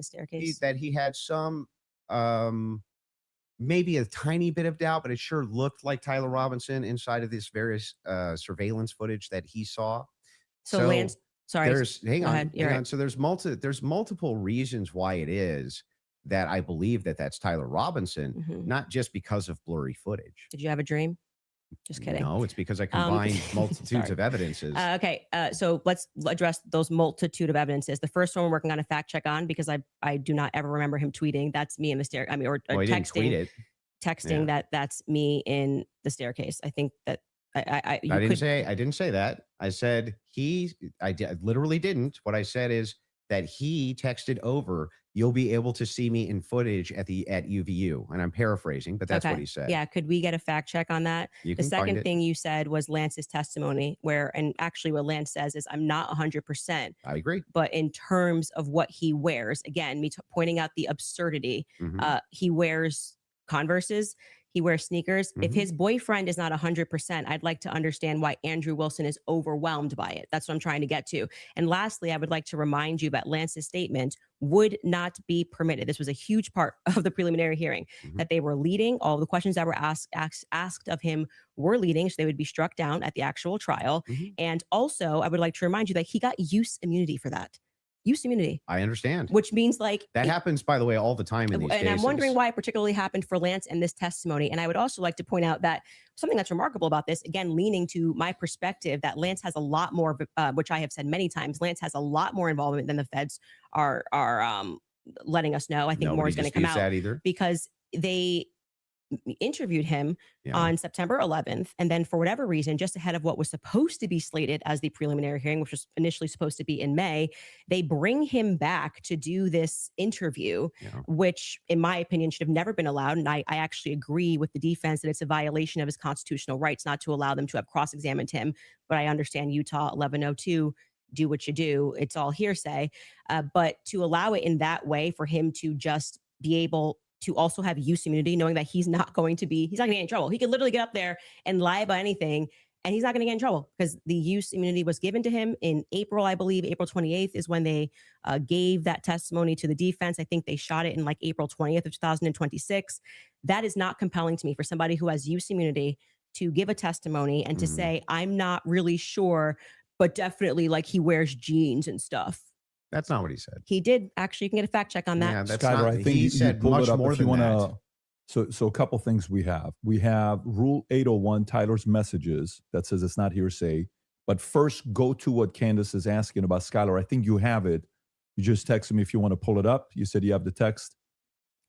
maybe a tiny bit of doubt, but it sure looked like Tyler Robinson inside of this various surveillance footage that he saw. So Lance. Sorry. Hang on. So there's multiple reasons why it is that I believe that that's Tyler Robinson, not just because of blurry footage. Did you have a dream? Just kidding. No, it's because I combined multitudes of evidences. Okay. So let's address those multitude of evidences. The first one we're working on a fact check on because I do not ever remember him tweeting. That's me in the staircase. Or he didn't tweet it. Texting that's me in the staircase. I think that I didn't say that. I said I literally didn't. What I said is that he texted over, you'll be able to see me in footage at UVU. And I'm paraphrasing, but that's what he said. Yeah. Could we get a fact check on that? The second thing you said was Lance's testimony and actually what Lance says is I'm not 100%. I agree. But in terms of what he wears, again, me pointing out the absurdity, he wears Converses. He wears sneakers. If his boyfriend is not 100%, I'd like to understand why Andrew Wilson is overwhelmed by it. That's what I'm trying to get to. And lastly, I would like to remind you that Lance's statement would not be permitted. This was a huge part of the preliminary hearing, that they were leading. All the questions that were asked of him were leading, so they would be struck down at the actual trial. And also, I would like to remind you that he got use immunity for that. Use immunity. I understand. Which means that happens, by the way, all the time in these cases. And I'm wondering why it particularly happened for Lance and this testimony. And I would also like to point out that something that's remarkable about this, again, leaning to my perspective, that Lance has a lot more, which I have said many times, Lance has a lot more involvement than the feds are letting us know. I think more is going to come out because they interviewed him on September 11th. And then for whatever reason, just ahead of what was supposed to be slated as the preliminary hearing, which was initially supposed to be in May, they bring him back to do this interview, which in my opinion should have never been allowed. And I actually agree with the defense that it's a violation of his constitutional rights not to allow them to have cross-examined him. But I understand Utah 1102, do what you do. It's all hearsay. But to allow it in that way for him to just be able to also have use immunity, knowing that he's not going to get in trouble. He could literally get up there and lie about anything and he's not going to get in trouble because the use immunity was given to him in April, I believe. April 28th is when they gave that testimony to the defense. I think they shot it in like April 20th of 2026. That is not compelling to me for somebody who has use immunity to give a testimony and to say, I'm not really sure, but definitely like he wears jeans and stuff. That's not what he said. He did. Actually, you can get a fact check on that. Yeah, that's Skyler, not, I think he said pull much it up more if you than want that. So a couple things we have. We have Rule 801, Tyler's messages, that says it's not hearsay. But first, go to what Candace is asking about. Skyler, I think you have it. You just text me if you want to pull it up. You said you have the text.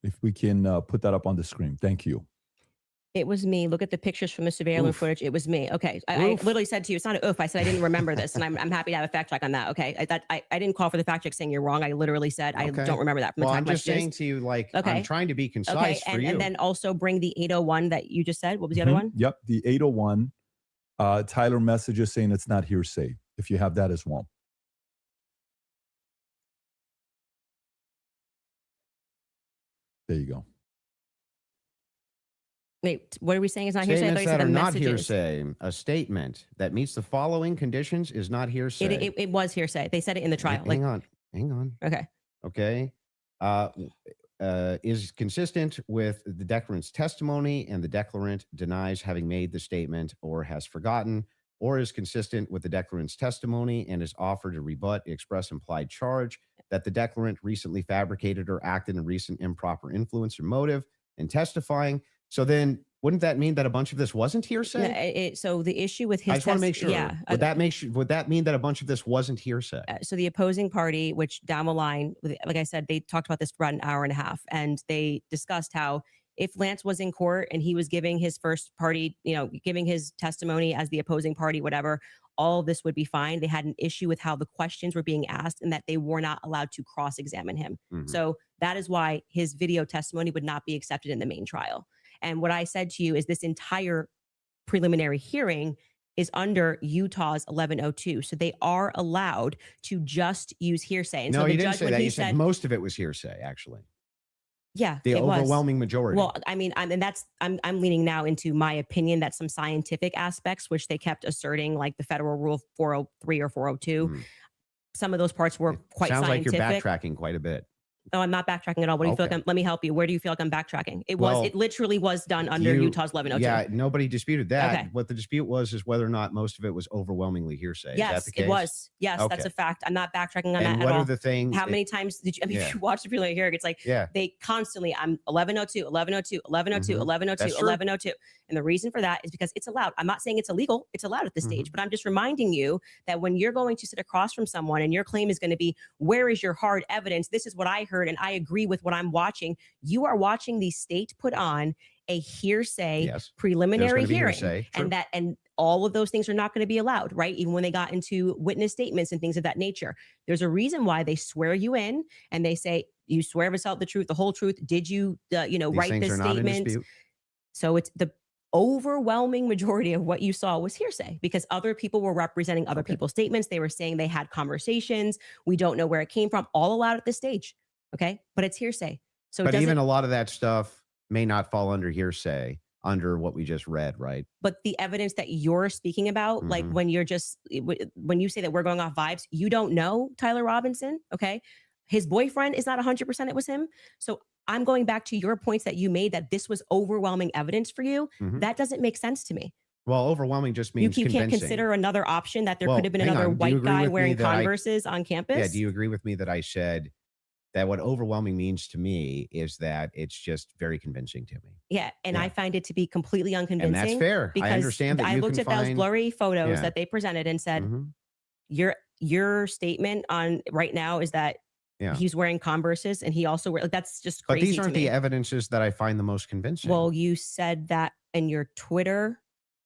If we can put that up on the screen. Thank you. It was me. Look at the pictures from the surveillance footage. It was me. Okay. I literally said to you, it's not an oof. I said I didn't remember this, and I'm happy to have a fact check on that. Okay. I didn't call for the fact check saying you're wrong. I literally said I don't remember that from the Well, text I'm just messages. saying to you, like, Okay. I'm trying to be concise for you. And then also bring the 801 that you just said. What was the other one? Yep, the 801. Tyler messages saying it's not hearsay. If you have that as well. There you go. Wait, what are we saying is not hearsay? I thought Statements you said that the are not messages. hearsay. A statement that meets the following conditions is not hearsay. It was hearsay. They said it in the trial. Hang on. Okay. Okay. Is consistent with the declarant's testimony, and the declarant denies having made the statement or has forgotten, or is consistent with the declarant's testimony and is offered to rebut the express implied charge that the declarant recently fabricated or acted in recent improper influence or motive in testifying. So then wouldn't that mean that a bunch of this wasn't hearsay? So the issue with his I just want to make sure. Yeah. Would that mean that a bunch of this wasn't hearsay? So the opposing party, which down the line, like I said, they talked about this for about an hour and a half, and they discussed how if Lance was in court and he was giving his first party, giving his testimony as the opposing party, whatever, all of this would be fine. They had an issue with how the questions were being asked and that they were not allowed to cross-examine him. Mm-hmm. So that is why his video testimony would not be accepted in the main trial. And what I said to you is this entire preliminary hearing is under Utah's 1102. So they are allowed to just use hearsay. And No, so the you didn't judge, say when that. he You said most of it was hearsay, actually. Yeah, The it was. overwhelming majority. Well, I mean, I'm leaning now into my opinion that some scientific aspects, which they kept asserting, like the federal rule 403 or 402, some of those parts were quite Sounds scientific. like you're backtracking quite a bit. No, I'm not backtracking at all. What do you feel like? Let me help you. Where do you feel like I'm backtracking? It literally was done under Utah's 1102. Yeah, nobody disputed that. Okay. What the dispute was is whether or not most of it was overwhelmingly hearsay. Is that Yes, the case? it was. Yes, Okay. that's a fact. I'm not backtracking on And that what at all. are the things? How many times did you, if you watch the preliminary hearing, it's like they constantly, I'm 1102, 1102, 1102, 1102, That's true. 1102. And the reason for that is because it's allowed. I'm not saying it's illegal. It's allowed at this stage, but I'm just reminding you that when you're going to sit across from someone and your claim is going to be, where is your hard evidence? This is what I heard and I agree with what I'm watching. You are watching the state put on a hearsay preliminary hearing, and all of those things are not going to be allowed, right? Even when they got into witness statements and things of that nature. There's a reason why they swear you in and they say, you swear to tell the truth, the whole truth. Did you, write this statement? So it's the overwhelming majority of what you saw was hearsay because other people were representing other people's statements. They were saying they had conversations. We don't know where it came from, all allowed at this stage. Okay. But it's hearsay. So but even a lot of that stuff may not fall under hearsay under what we just read, right? But the evidence that you're speaking about, like when you're when you say that we're going off vibes, you don't know Tyler Robinson. Okay. His boyfriend is not 100% it was him. So I'm going back to your points that you made that this was overwhelming evidence for you. That doesn't make sense to me. Well, overwhelming just means you can't convincing. consider another option that there could have been another white guy wearing Converses on campus. Yeah. Do you agree with me that I said that what overwhelming means to me is that it's just very convincing to me? Yeah. And I find it to be completely unconvincing. And that's fair. I understand that I looked at those blurry photos that they presented and said, your statement on right now is that he's wearing Converses and he also that's just crazy. But these aren't to me. the evidences that I find the most convincing. Well, you said that in your Twitter.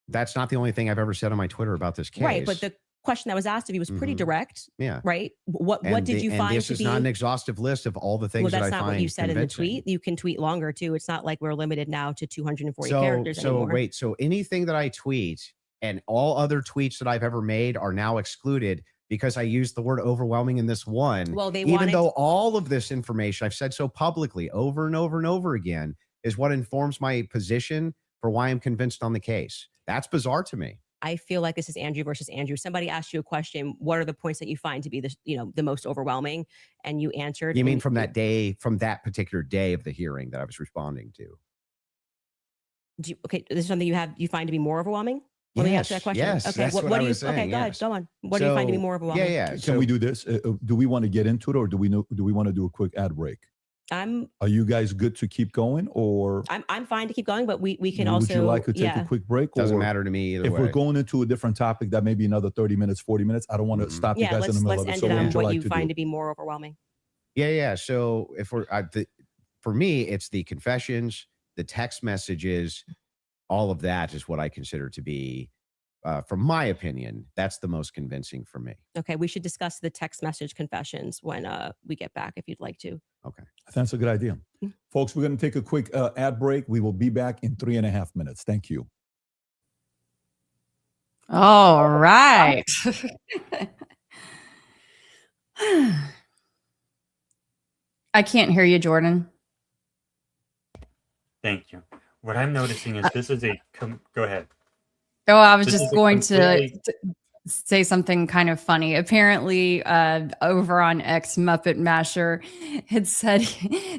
That's not the only thing I've ever said on my Twitter about this case. Right. But the question that was asked of you was pretty direct. Yeah. Right. What did you find this to is be? not an exhaustive list of all the things that I find Well, that's not what you said in the convincing. tweet. You can tweet longer too. It's not like we're limited now to 240 characters anymore. So anything that I tweet and all other tweets that I've ever made are now excluded because I used the word overwhelming in this one. Well, even though all of this information I've said so publicly over and over and over again is what informs my position for why I'm convinced on the case. That's bizarre to me. I feel like this is Andrew versus Andrew. Somebody asked you a question. What are the points that you find to be the most overwhelming? And you answered. You mean from that day, from that particular day of the hearing that I was responding to? Okay, this is something you find to be more overwhelming? Let me ask you that question. Yes, okay, that's what I do you? was saying, okay, go on. What do you find to be more overwhelming? Yeah. Can we do this? Do we want to get into it, or do we want to do a quick ad break? Are you guys good to keep going, or I'm fine to keep going, but we can also. Would you like to take a quick break? Doesn't matter to me either if way. we're going into a different topic, that may be another 30 minutes, 40 minutes. I don't want to stop you guys in the middle of it. Let's end it on what you find to be more overwhelming. Yeah. So if we're for me, it's the confessions, the text messages, all of that is what I consider to be, from my opinion, that's the most convincing for me. Okay, we should discuss the text message confessions when we get back, if you'd like to. Okay. That's a good idea. Folks, we're going to take a quick ad break. We will be back in 3.5 minutes. Thank you. All right. I can't hear you, Jordan. Thank you. What I'm noticing is this is go ahead. Oh, I was This just is a going to completely- say something kind of funny. Apparently, over on X, Muppet Masher had said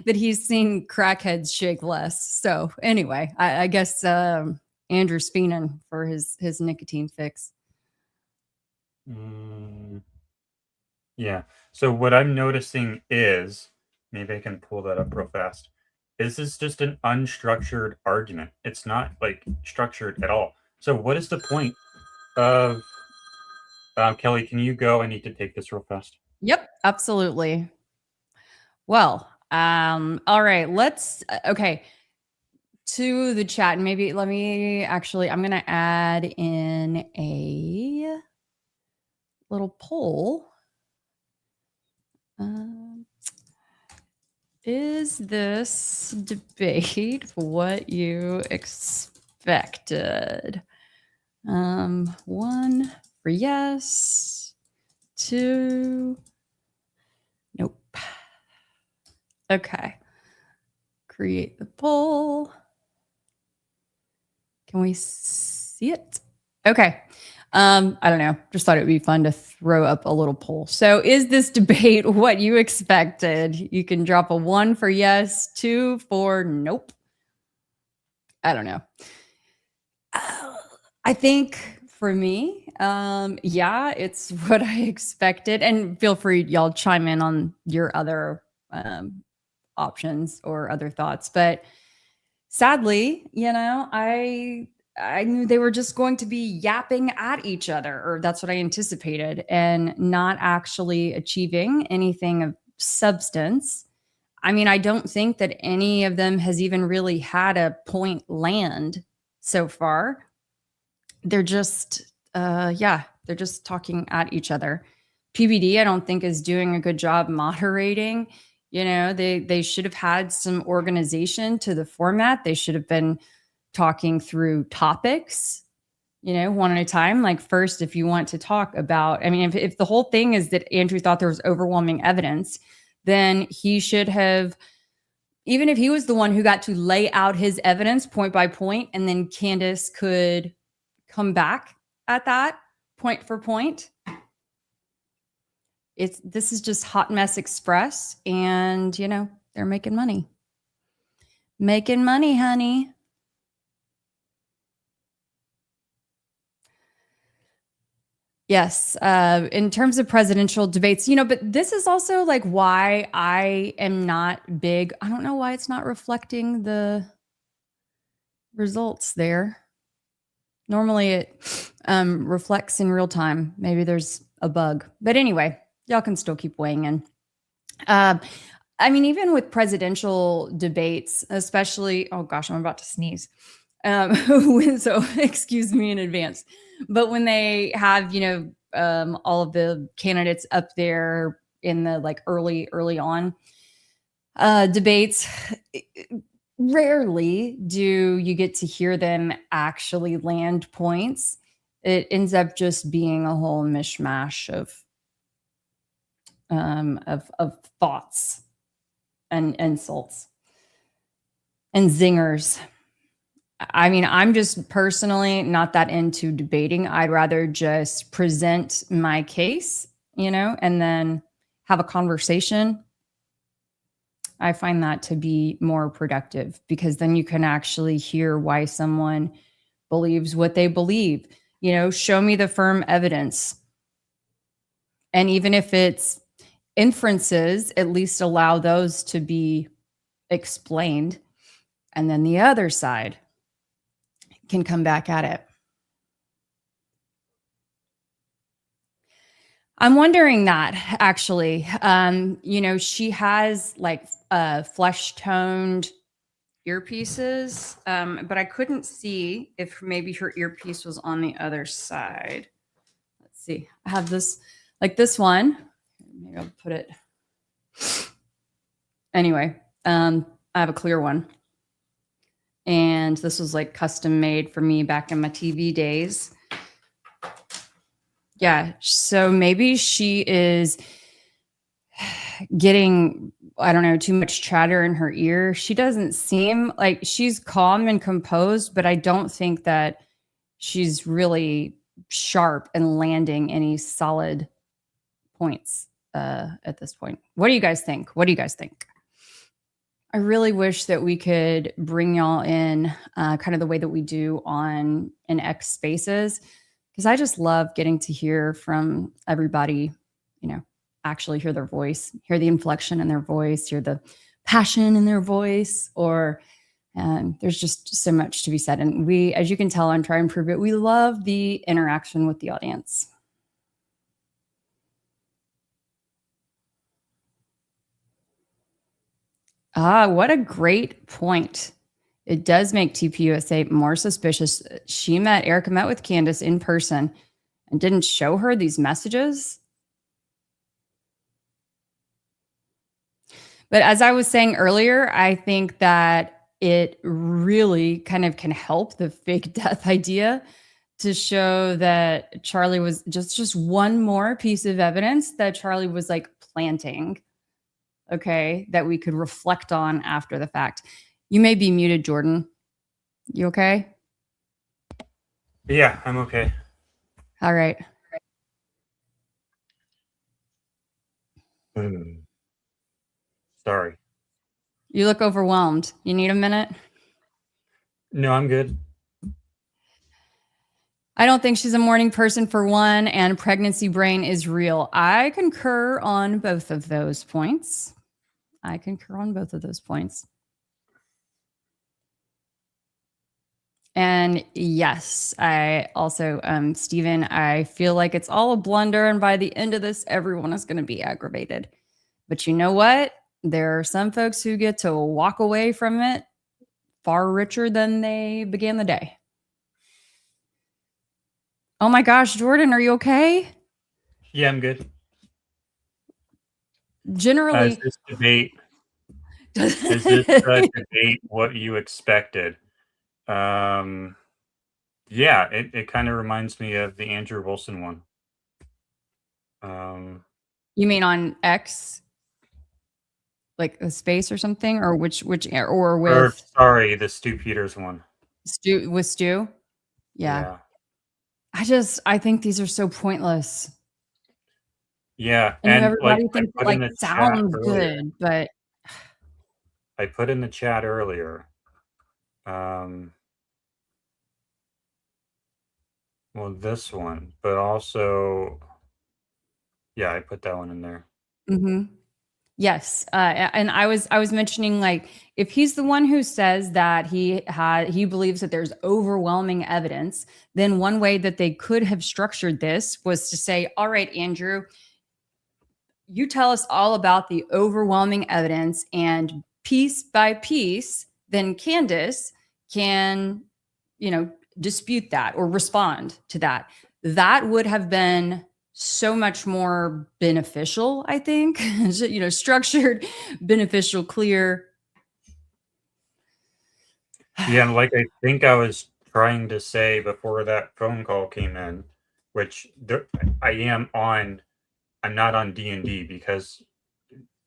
that he's seen crackheads shake less. So anyway, I guess Andrew's fiending for his nicotine fix. Yeah. So what I'm noticing is, maybe I can pull that up real fast. This is just an unstructured argument. It's not like structured at all. So what is the point of Keli? Can you go? I need to take this real fast. Yep, absolutely. Well, all right, let's okay. To the chat, and maybe let me actually, I'm gonna add in a little poll. Is this debate what you expected? 1 for yes, 2, nope. Okay. Create the poll. Can we see it? Okay. I don't know. Just thought it would be fun to throw up a little poll. So is this debate what you expected? You can drop a 1 for yes, 2 for nope. I don't know. I think for me, yeah, it's what I expected. And feel free, y'all chime in on your other options or other thoughts. But sadly, I knew they were just going to be yapping at each other, or that's what I anticipated, and not actually achieving anything of substance. I mean, I don't think that any of them has even really had a point land so far. They're just, they're just talking at each other. PBD, I don't think, is doing a good job moderating. They should have had some organization to the format. They should have been talking through topics, one at a time. Like, first, if you want to talk about, I mean, if the whole thing is that Andrew thought there was overwhelming evidence, then he should have, even if he was the one who got to lay out his evidence point by point, and then Candace could come back at that point for point. This is just Hot Mess Express, and they're making money. Making money, honey. Yes. In terms of presidential debates, but this is also like why I am not big. I don't know why it's not reflecting the results there. Normally it reflects in real time. Maybe there's a bug. But anyway, y'all can still keep weighing in. I mean, even with presidential debates, especially, oh gosh, I'm about to sneeze. So excuse me in advance. But when they have, all of the candidates up there in the early on debates, rarely do you get to hear them actually land points. It ends up just being a whole mishmash of thoughts and insults and zingers. I mean, I'm just personally not that into debating. I'd rather just present my case, and then have a conversation. I find that to be more productive, because then you can actually hear why someone believes what they believe. Show me the firm evidence. And even if it's inferences, at least allow those to be explained. And then the other side can come back at it. I'm wondering that, actually. She has flesh-toned earpieces, but I couldn't see if maybe her earpiece was on the other side. Let's see. I have this, like this one. Maybe I'll put it. Anyway, I have a clear one. And this was like custom made for me back in my TV days. Yeah, so maybe she is getting, I don't know, too much chatter in her ear. She doesn't seem like she's calm and composed, but I don't think that she's really sharp and landing any solid points at this point. What do you guys think? What do you guys think? I really wish that we could bring y'all in kind of the way that we do on in X Spaces, because I just love getting to hear from everybody, you know, actually hear their voice, hear the inflection in their voice, hear the passion in their voice, or there's just so much to be said. And we, as you can tell on Try and Prove It, we love the interaction with the audience. Ah, what a great point. It does make TPUSA more suspicious. Erica met with Candace in person and didn't show her these messages. But as I was saying earlier, I think that it really kind of can help the fake death idea to show that Charlie was just one more piece of evidence that Charlie was like planting. Okay, that we could reflect on after the fact. You may be muted, Jordan. You okay? Yeah, I'm okay. All right. Sorry. You look overwhelmed. You need a minute? No, I'm good. I don't think she's a morning person for one, and pregnancy brain is real. I concur on both of those points. And yes, I also, Stephen, I feel like it's all a blunder. And by the end of this, everyone is going to be aggravated. But you know what? There are some folks who get to walk away from it far richer than they began the day. Oh my gosh, Jordan, are you okay? Yeah, I'm good. Generally, is this debate what you expected? Yeah, it kind of reminds me of the Andrew Wilson one. You mean on X, like a space or something, or which or with? Or, sorry, the Stu Peters one. Stu? Yeah. I think these are so pointless. Yeah, and everybody thinks it like sounds good, but I put in the chat earlier. Well, this one, but also, yeah, I put that one in there. Mm-hmm. Yes, and I was mentioning, like, if he's the one who says that he believes that there's overwhelming evidence, then one way that they could have structured this was to say, all right, Andrew, you tell us all about the overwhelming evidence, and piece by piece, then Candace can, dispute that or respond to that. That would have been so much more beneficial, I think. Structured, beneficial, clear. Yeah, and like I think I was trying to say before that phone call came in, which I'm not on D&D because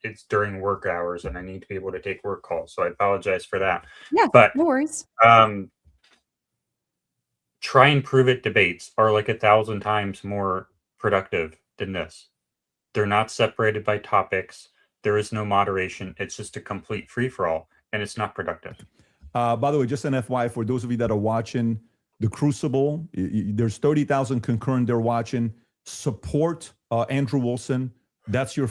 it's during work hours and I need to be able to take work calls. So I apologize for that. Yeah, but no worries. Try and Prove It debates are like 1,000 times more productive than this. They're not separated by topics. There is no moderation. It's just a complete free-for-all, and it's not productive. By the way, just an FYI, for those of you that are watching The Crucible, there's 30,000 concurrent there watching. Support Andrew Wilson. That's your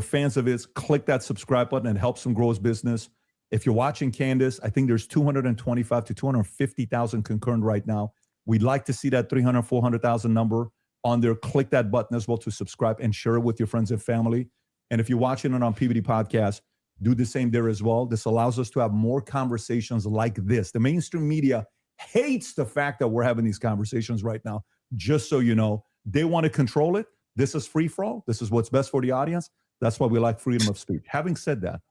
fans of his. Click that subscribe button and helps him grow his business. If you're watching Candace, I think there's 225 to 250,000 concurrent right now. We'd like to see that 300, 400,000 number on there. Click that button as well to subscribe and share it with your friends and family. And if you're watching it on PBD Podcast, do the same there as well. This allows us to have more conversations like this. The mainstream media hates the fact that we're having these conversations right now. Just so you know, they want to control it. This is free for all. This is what's best for the audience. That's why we like freedom of speech. Having said that,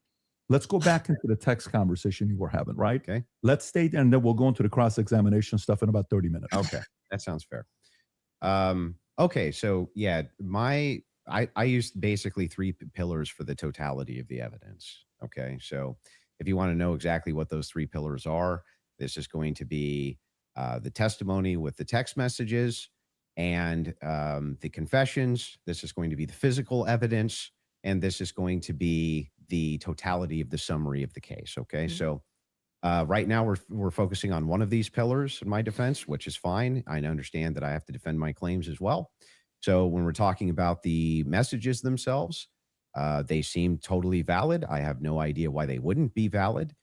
let's go back into the text conversation you were having, right? Okay. Let's stay there, and then we'll go into the cross-examination stuff in about 30 minutes. Okay. That sounds fair. Okay. So yeah, I used basically three pillars for the totality of the evidence. Okay. So if you want to know exactly what those three pillars are, this is going to be the testimony with the text messages and the confessions. This is going to be the physical evidence, and this is going to be the totality of the summary of the case. Okay. So right now we're focusing on one of these pillars in my defense, which is fine. I understand that I have to defend my claims as well. So when we're talking about the messages themselves, they seem totally valid. I have no idea why they wouldn't be valid.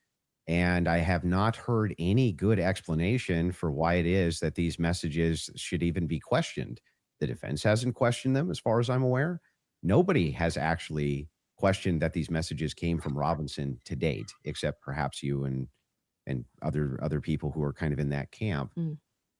And I have not heard any good explanation for why it is that these messages should even be questioned. The defense hasn't questioned them as far as I'm aware. Nobody has actually questioned that these messages came from Robinson to date, except perhaps you and other people who are kind of in that camp.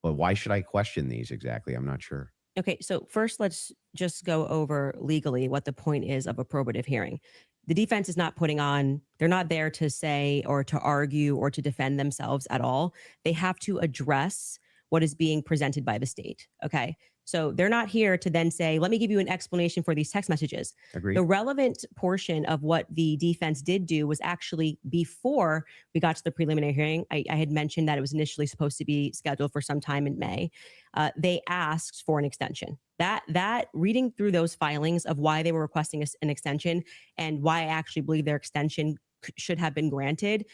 But why should I question these exactly? I'm not sure. Okay, so first let's just go over legally what the point is of a probative hearing. The defense is not they're not there to say or to argue or to defend themselves at all. They have to address what is being presented by the state. Okay. So they're not here to then say, let me give you an explanation for these text messages. Agreed. The relevant portion of what the defense did do was actually before we got to the preliminary hearing. I had mentioned that it was initially supposed to be scheduled for some time in May. They asked for an extension. That reading through those filings of why they were requesting an extension and why I actually believe their extension should have been granted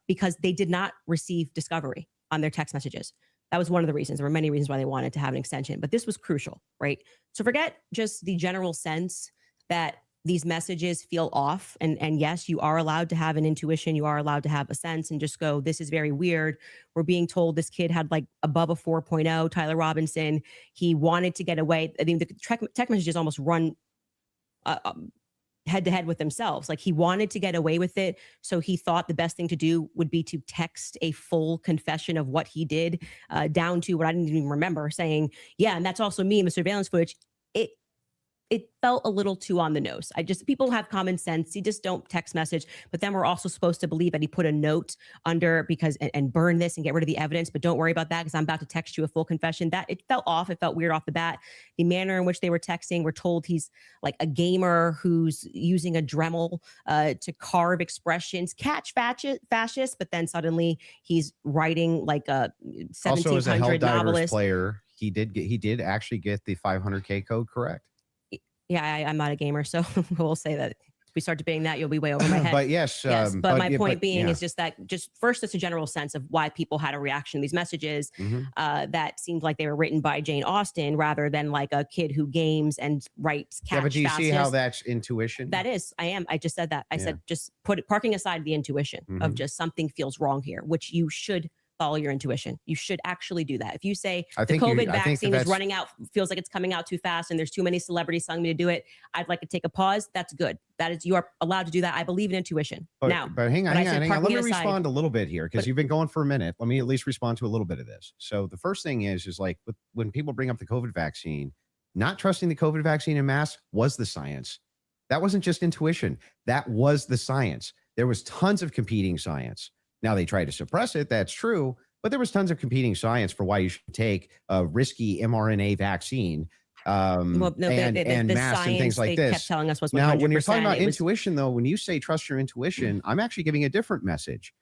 because they did not receive discovery on their text messages. That was one of the reasons. There were many reasons why they wanted to have an extension, but this was crucial, right? So forget just the general sense that these messages feel off. And yes, you are allowed to have an intuition. You are allowed to have a sense and just go, this is very weird. We're being told this kid had like above a 4.0, Tyler Robinson. He wanted to get away. I mean, the text messages almost run head to head with themselves. Like he wanted to get away with it. So he thought the best thing to do would be to text a full confession of what he did down to what I didn't even remember saying, yeah, and that's also me in the surveillance footage. It felt a little too on the nose. People have common sense. You just don't text message, but then we're also supposed to believe that he put a note under because and burn this and get rid of the evidence, but don't worry about that because I'm about to text you a full confession. That it felt off. It felt weird off the bat. The manner in which they were texting, we're told he's like a gamer who's using a Dremel to carve expressions, catch fascist, but then suddenly he's writing like a 1700 also, as a Helldivers novelist player, he did actually get the 500K code correct. Yeah, I'm not a gamer, so we'll say that if we start debating that, you'll be way over my head. But yes, but my point being is just that first, it's a general sense of why people had a reaction to these messages that seemed like they were written by Jane Austen rather than like a kid who games and writes catch. Yeah, but do you see how that's intuition? That is, I just said that. I said just parking aside the intuition of just something feels wrong here, which you should follow your intuition. You should actually do that. If you say the COVID vaccine is running out, feels like it's coming out too fast and there's too many celebrities telling me to do it, I'd like to take a pause. That's good. That is, you are allowed to do that. I believe in intuition. But hang on. Let me respond a little bit here because you've been going for a minute. Let me at least respond to a little bit of this. So the first thing is like when people bring up the COVID vaccine, not trusting the COVID vaccine en masse was the science. That wasn't just intuition. That was the science. There was tons of competing science. Now they try to suppress it. That's true. But there was tons of competing science for why you should take a risky mRNA vaccine and masks and things like this. Kept telling us was 100%. Now, when you're talking about intuition, though, when you say trust your intuition, I'm actually giving a different message.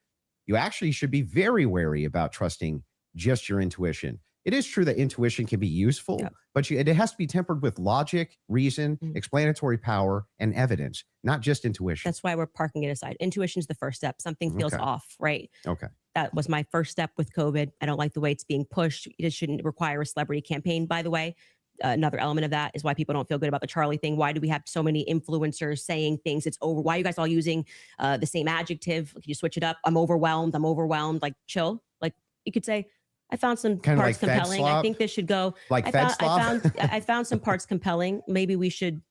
You actually should be very wary about trusting just your intuition. It is true that intuition can be useful, but it has to be tempered with logic, reason, explanatory power, and evidence, not just intuition. That's why we're parking it aside. Intuition is the first step. Something feels off, right? Okay. That was my first step with COVID. I don't like the way it's being pushed. It shouldn't require a celebrity campaign, by the way. Another element of that is why people don't feel good about the Charlie thing. Why do we have so many influencers saying things? It's over. Why are you guys all using the same adjective? Can you switch it up? I'm overwhelmed. Like, chill. Like, you could say, I found some kind parts like compelling. I think this should go. Like I found some parts compelling. Maybe we should,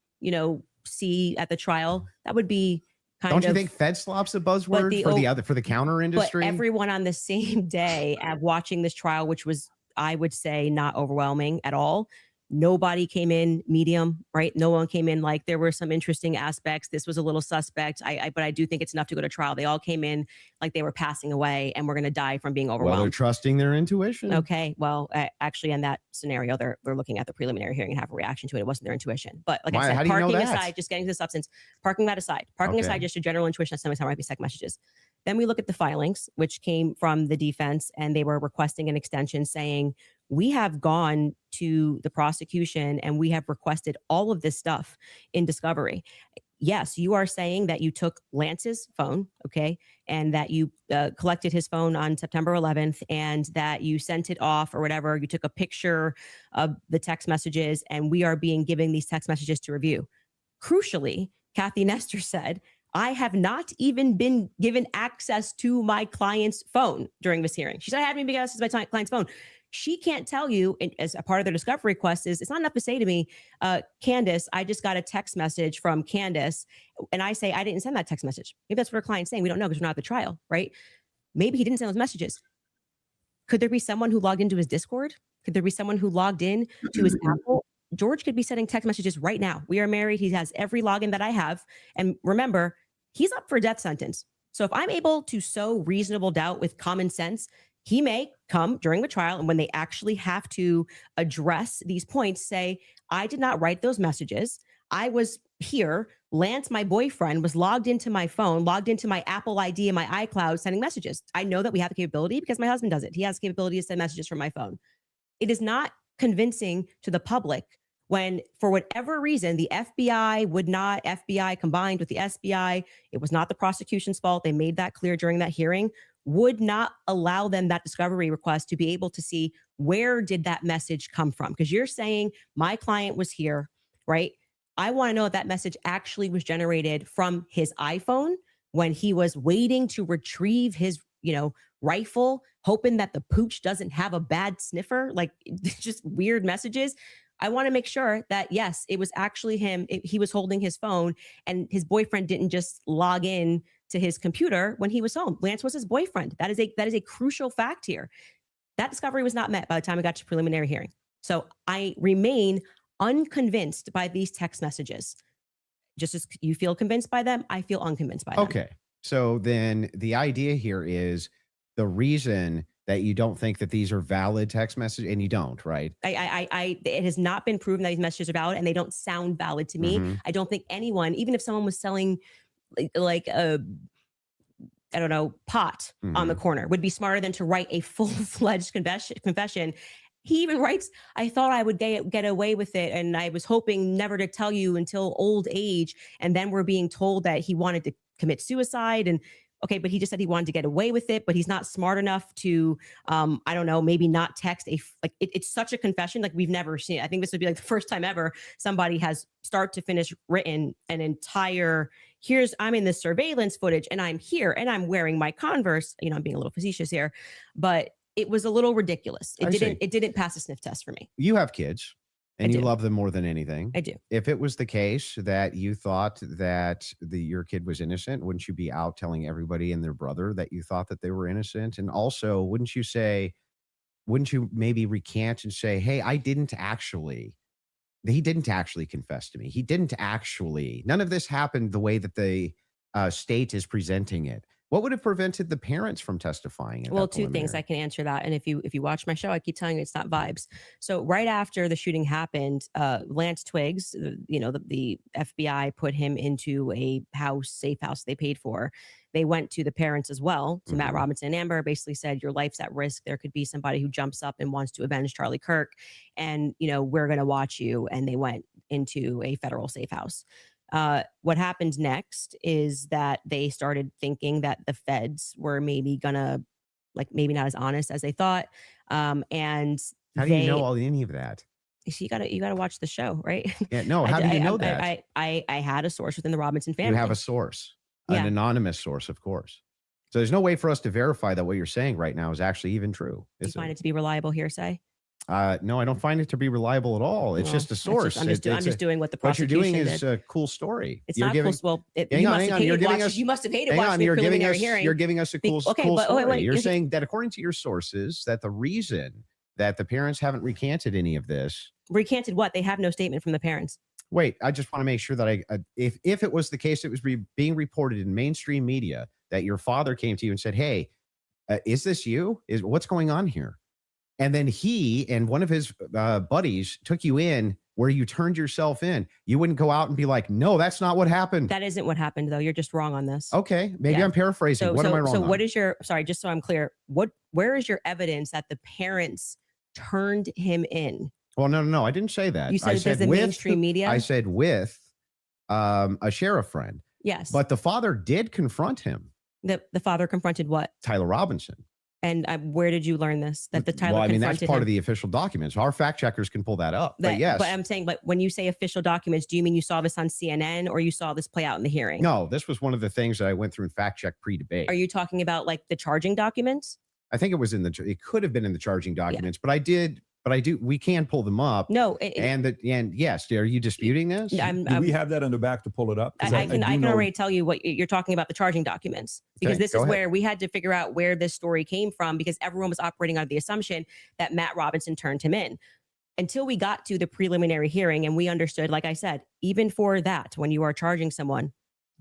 see at the trial. That would be Don't you think Fed slop's a buzzword for the counter industry? But everyone on the same day at watching this trial, which was, I would say, not overwhelming at all. Nobody came in medium, right? No one came in like there were some interesting aspects. This was a little suspect. But I do think it's enough to go to trial. They all came in like they were passing away and we're going to die from being overwhelmed. Well, they're trusting their intuition. Okay. Well, actually, in that scenario, they're looking at the preliminary hearing and have a reaction to it. It wasn't their intuition. But like I said, parking aside, just getting to the substance, parking aside, just a general intuition that some might be second messages. Then we look at the filings, which came from the defense, and they were requesting an extension saying, we have gone to the prosecution and we have requested all of this stuff in discovery. Yes, you are saying that you took Lance's phone, okay, and that you collected his phone on September 11th and that you sent it off or whatever. You took a picture of the text messages and we are being given these text messages to review. Crucially, Kathy Nestor said, I have not even been given access to my client's phone during this hearing. She said, I haven't even been given access to my client's phone. She can't tell you, as a part of their discovery request, is it's not enough to say to me, Candace, I just got a text message from Candace. And I say, I didn't send that text message. Maybe that's what her client's saying. We don't know because we're not at the trial, right? Maybe he didn't send those messages. Could there be someone who logged into his Discord? Could there be someone who logged in to his Apple? George could be sending text messages right now. We are married. He has every login that I have. And remember, he's up for a death sentence. So if I'm able to sow reasonable doubt with common sense, he may come during the trial and when they actually have to address these points, say, I did not write those messages. I was here. Lance, my boyfriend, was logged into my phone, logged into my Apple ID and my iCloud sending messages. I know that we have the capability because my husband does it. He has the capability to send messages from my phone. It is not convincing to the public when, for whatever reason, the FBI combined with the SBI, it was not the prosecution's fault. They made that clear during that hearing, would not allow them that discovery request to be able to see where did that message come from? Because you're saying my client was here, right? I want to know if that message actually was generated from his iPhone when he was waiting to retrieve his, rifle, hoping that the pooch doesn't have a bad sniffer, like just weird messages. I want to make sure that, yes, it was actually him. He was holding his phone and his boyfriend didn't just log in to his computer when he was home. Lance was his boyfriend. That is a crucial fact here. That discovery was not met by the time we got to preliminary hearing. So I remain unconvinced by these text messages. Just as you feel convinced by them, I feel unconvinced by them. Okay. So then the idea here is the reason that you don't think that these are valid text messages, and you don't, right? It has not been proven that these messages are valid and they don't sound valid to me. Mm-hmm. I don't think anyone, even if someone was selling like a, I don't know, pot on the corner, would be smarter than to write a full-fledged confession. He even writes, I thought I would get away with it. And I was hoping never to tell you until old age. And then we're being told that he wanted to commit suicide. And okay, but he just said he wanted to get away with it, but he's not smart enough to, I don't know, maybe not text it's such a confession like we've never seen. I think this would be like the first time ever somebody has start to finish written an entire, I'm in this surveillance footage and I'm here and I'm wearing my Converse. I'm being a little facetious here, but it was a little ridiculous. It didn't pass a sniff test for me. You have kids. And you love them more than anything. I do. If it was the case that you thought that your kid was innocent, wouldn't you be out telling everybody and their brother that you thought that they were innocent? And also, wouldn't you maybe recant and say, hey, he didn't actually confess to me. None of this happened the way that the state is presenting it. What would have prevented the parents from testifying? Well, two things I can answer that. And if you watch my show, I keep telling you it's not vibes. So right after the shooting happened, Lance Twiggs, the FBI put him into a safe house they paid for. They went to the parents as well, to Matt Robinson and Amber, basically said, your life's at risk. There could be somebody who jumps up and wants to avenge Charlie Kirk. And, we're going to watch you. And they went into a federal safe house. What happened next is that they started thinking that the feds were maybe gonna, maybe not as honest as they thought. And how do you know any of that? You gotta watch the show, right? Yeah, no. How do you know that? I had a source within the Robinson family. You have a source, an anonymous source, of course. So there's no way for us to verify that what you're saying right now is actually even true. You find it to be reliable hearsay? No, I don't find it to be reliable at all. It's Well, just a source. I'm just doing what the What you're prosecution doing is did. a cool story. It's You're not giving, cool. Well, hang you on, must hang have on. You're hated giving watching. us. You must have hated Hang watching on. the You're giving preliminary us. hearing. You're giving us a cool, Okay, cool but story. wait, You're you're- saying that according to your sources, that the reason that the parents haven't recanted any of this. Recanted what? They have no statement from the parents. Wait, I just want to make sure that if it was the case, it was being reported in mainstream media that your father came to you and said, "Hey, is this you? What's going on here?" And then he and one of his buddies took you in where you turned yourself in. You wouldn't go out and be like, "No, that's not what happened." That isn't what happened, though. You're just wrong on this. Okay, maybe Yeah. I'm paraphrasing. What am I wrong So on? what is your, sorry, just so I'm clear, where is your evidence that the parents turned him in? Well, no. I didn't say that. You I said the mainstream media? I said with a sheriff friend. Yes. But the father did confront him, The father confronted what? Tyler Robinson. And where did you learn this? That the Tyler Well, I mean, confronted that's part him? of the official documents. Our fact checkers can pull that up. But yes. But I'm saying, but when you say official documents, do you mean you saw this on CNN or you saw this play out in the hearing? No, this was one of the things that I went through and fact check pre-debate. Are you talking about like the charging documents? I think it was it could have been in the charging documents, but we can pull them up. No. And yes, are you disputing this? Do we have that on the back to pull it up? 'Cause I can do know- already tell you what you're talking about, the charging documents, because Okay, this go is ahead. where we had to figure out where this story came from, because everyone was operating under the assumption that Matt Robinson turned him in until we got to the preliminary hearing. And we understood, like I said, even for that, when you are charging someone,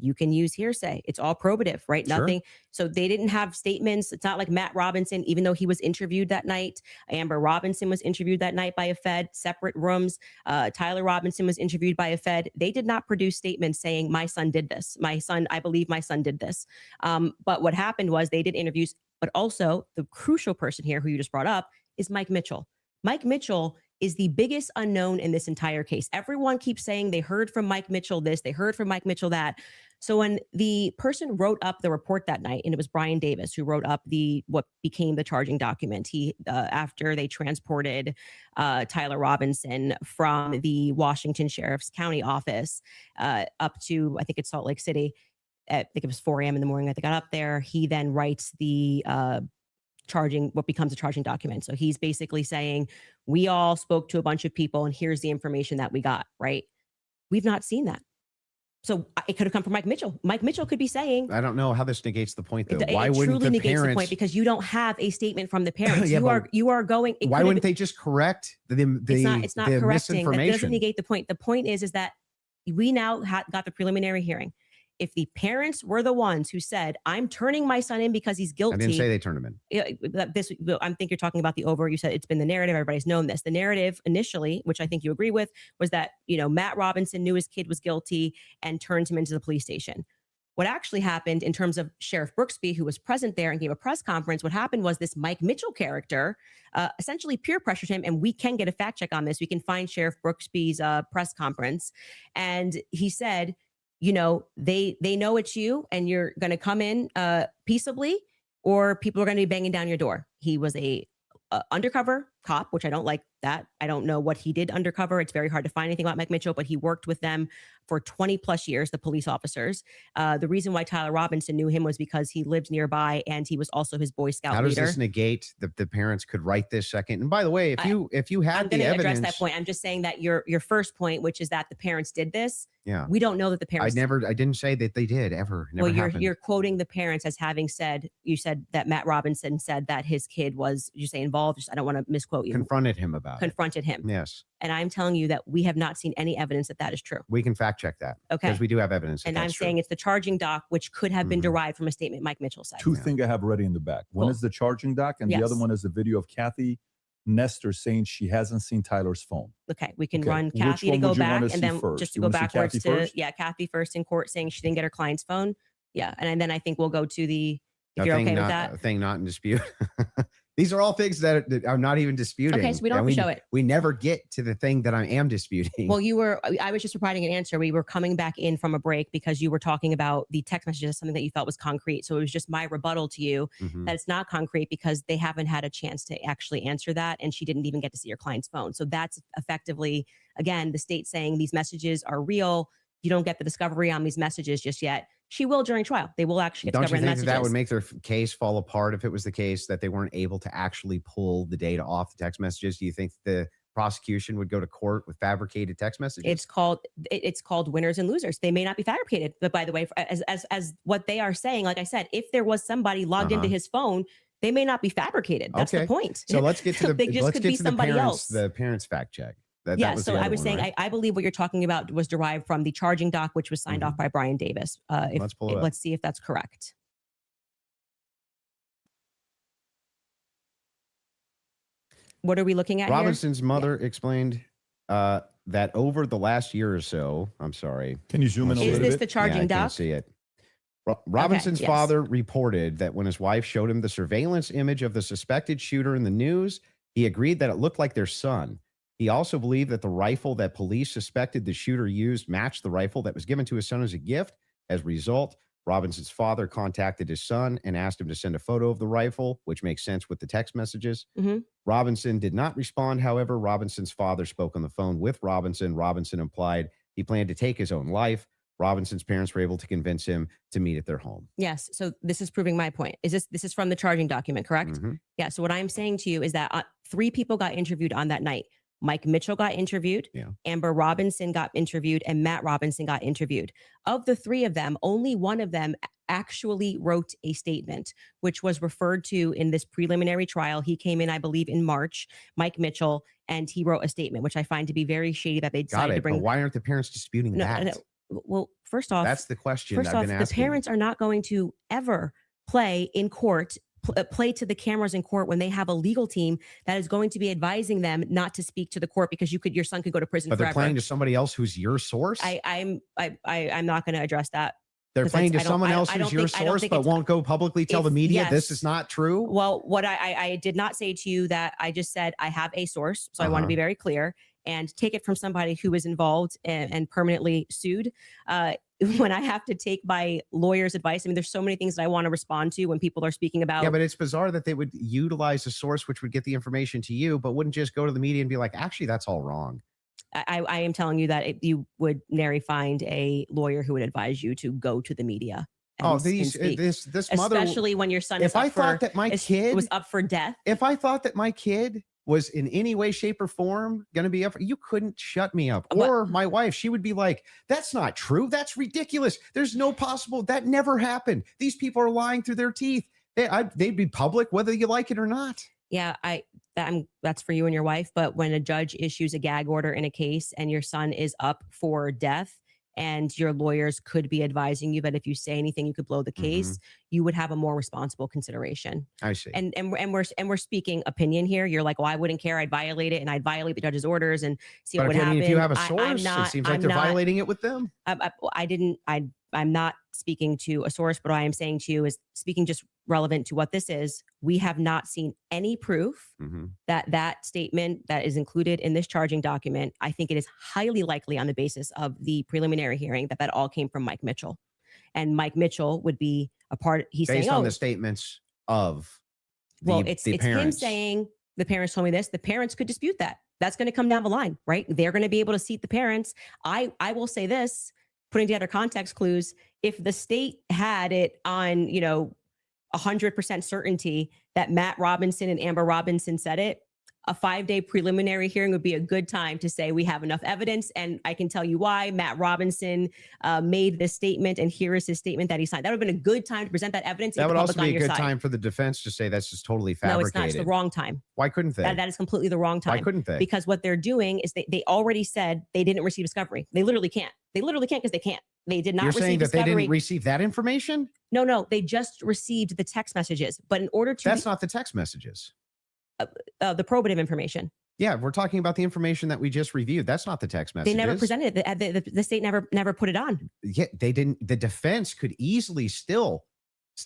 you can use hearsay. It's all probative, right? Sure. Nothing. So they didn't have statements. It's not like Matt Robinson, even though he was interviewed that night. Amber Robinson was interviewed that night by a Fed, separate rooms. Tyler Robinson was interviewed by a Fed. They did not produce statements saying, my son did this. I believe my son did this. But what happened was they did interviews, but also the crucial person here who you just brought up is Mike Mitchell. Mike Mitchell is the biggest unknown in this entire case. Everyone keeps saying they heard from Mike Mitchell this, they heard from Mike Mitchell that. So when the person wrote up the report that night, and it was Brian Davis who wrote up what became the charging document, he after they transported Tyler Robinson from the Washington Sheriff's County office up to, I think it's Salt Lake City. I think it was 4 a.m. in the morning that they got up there. He then writes the what becomes a charging document. So he's basically saying, we all spoke to a bunch of people and here's the information that we got, right? We've not seen that. So it could have come from Mike Mitchell. Mike Mitchell could be saying, I don't know how this negates the point, though. Why it wouldn't truly the negates parents? the point, because you don't have a statement from the parents. Yeah, you are going. Why wouldn't they just correct the It's not correcting. That doesn't misinformation? negate the point. The point is that we now got the preliminary hearing. If the parents were the ones who said, I'm turning my son in because he's guilty. I didn't say they turned him in. I think you're talking about the over. You said it's been the narrative. Everybody's known this. The narrative initially, which I think you agree with, was that, Matt Robinson knew his kid was guilty and turned him into the police station. What actually happened in terms of Sheriff Brooksby, who was present there and gave a press conference, what happened was this Mike Mitchell character essentially peer pressured him. And we can get a fact check on this. We can find Sheriff Brooksby's press conference. And he said, they know it's you and you're going to come in peaceably, or people are going to be banging down your door. He was a undercover cop, which I don't like that. I don't know what he did undercover. It's very hard to find anything about Mike Mitchell, but he worked with them for 20 plus years, the police officers. The reason why Tyler Robinson knew him was because he lived nearby and he was also his Boy Scout How leader. does this negate the parents could write this second? And by the way, if you had I'm the going to evidence, address that point. I'm just saying that your first point, which is that the parents did this. Yeah. We don't know that the parents. I didn't say that they did ever. Never Well, happened. you're quoting the parents as having said, you said that Matt Robinson said that his kid was, you say involved. I don't want to misquote you. Confronted him about Confronted him. Yes. And I'm telling you that we have not seen any evidence that that is true. We can fact check that. Okay. Because we do have evidence. And I'm saying it's the charging doc, which could have been derived from a statement Mike Mitchell said. Two things I have ready in the back. One is the charging doc, and the Yes. other one is the video of Kathy Nestor saying she hasn't seen Tyler's phone. Okay, we can Okay. run Which Kathy to one go would you back wanna and see then first? just to You go wanna see backwards Kathy to, first? Kathy first in court saying she didn't get her client's phone. Yeah. And then I think we'll go to if you're okay with that. A thing not in dispute. These are all things that are not even disputing. Okay, so we don't And have to show it. We never get to the thing that I am disputing. Well, I was just providing an answer. We were coming back in from a break because you were talking about the text messages, something that you felt was concrete. So it was just my rebuttal to you that it's not concrete because they haven't had a chance to actually answer that. And she didn't even get to see your client's phone. So that's effectively, again, the state saying these messages are real. You don't get the discovery on these messages just yet. She will during trial. They will actually get Don't you discovery think in the that messages. would make their case fall apart if it was the case that they weren't able to actually pull the data off the text messages? Do you think the prosecution would go to court with fabricated text messages? It's called winners and losers. They may not be fabricated, but by the way, as what they are saying, like I said, if there was somebody logged into his phone, they may not be fabricated. That's the point. So let's get to the They just could be somebody else. The parents fact check. That Yeah, was so the I other was one, saying, right? I believe what you're talking about was derived from the charging doc, which was signed off by Brian Davis. Let's pull it up. Let's see if that's correct. What are we looking at Robinson's mother explained that over the last year or so, I'm sorry. Can you zoom in a Is little this bit? the charging I doc? can't see it. Robinson's yes. father reported that when his wife showed him the surveillance image of the suspected shooter in the news, he agreed that it looked like their son. He also believed that the rifle that police suspected the shooter used matched the rifle that was given to his son as a gift. As a result, Robinson's father contacted his son and asked him to send a photo of the rifle, which makes sense with the text messages. Robinson did not respond. However, Robinson's father spoke on the phone with Robinson. Robinson implied he planned to take his own life. Robinson's parents were able to convince him to meet at their home. Yes. So this is proving my point. This is from the charging document, correct? Yeah. So what I'm saying to you is that 3 people got interviewed on that night. Mike Mitchell got interviewed, Amber Robinson got interviewed, and Matt Robinson got interviewed. Of the 3 of them, only one of them actually wrote a statement, which was referred to in this preliminary trial. He came in, I believe, in March, Mike Mitchell, and he wrote a statement, which I find to be very shady that they decided to bring. But why aren't the parents disputing that? No. Well, first off, That's the question First I've off, been the asking. parents are not going to ever play in court, play to the cameras in court when they have a legal team that is going to be advising them not to speak to the court because your son could go to prison But forever. they're playing to somebody else who's your source? I'm not going to address that. They're 'cause playing to I don't- someone I- else I who's don't your think- I don't source, think but it's- won't go publicly tell the media this yes. is not true? Well, what I did not say to you that I just said I have a source, so I want to be very clear and take it from somebody who is involved and permanently sued. When I have to take my lawyer's advice, I mean, there's so many things that I want to respond to when people are speaking about. Yeah, but it's bizarre that they would utilize a source which would get the information to you, but wouldn't just go to the media and be like, actually, that's all wrong. I am telling you that you would nary find a lawyer who would advise you to go to the media. Oh, and speak. this mother, especially when your son if I thought that my kid was up for death. If I thought that my kid was in any way, shape, or form going to be up, you couldn't shut me up. Or my wife, she would be like, that's not true. That's ridiculous. There's no possible, that never happened. These people are lying through their teeth. They'd be public whether you like it or not. Yeah, that's for you and your wife. But when a judge issues a gag order in a case and your son is up for death, and your lawyers could be advising you that if you say anything, you could blow the case, you would have a more responsible consideration. I see. And we're speaking opinion here. You're like, well, I wouldn't care. I'd violate it, and I'd violate the judge's orders and see what would happen. If you have a source, it seems like they're violating it with them. I'm not speaking to a source, but what I am saying to you is speaking just relevant to what this is. We have not seen any proof that statement that is included in this charging document. I think it is highly likely on the basis of the preliminary hearing that all came from Mike Mitchell, and Mike Mitchell would be a part. He's based saying, on the statements of it's parents. him saying the parents told me this. The parents could dispute that. That's going to come down the line, right? They're going to be able to seat the parents. I will say this, putting together context clues. If the state had it on, 100% certainty that Matt Robinson and Amber Robinson said it, a 5-day preliminary hearing would be a good time to say we have enough evidence. And I can tell you why Matt Robinson made this statement, and here is his statement that he signed. That would have been a good time to present that evidence. That would also be a good time for the defense to say that's just totally fabricated. No, it's not. It's the wrong time. Why couldn't they? That is completely the wrong time. Why couldn't they? Because what they're doing is they already said they didn't receive discovery. They literally can't. They literally can't because they can't. They did not You're receive saying that discovery. they didn't receive that information? No, they just received the text messages. But in order to... That's not the text messages. The probative information. Yeah, we're talking about the information that we just reviewed. That's not the text messages. They never presented it. The state never put it on. Yeah, they didn't. The defense could easily still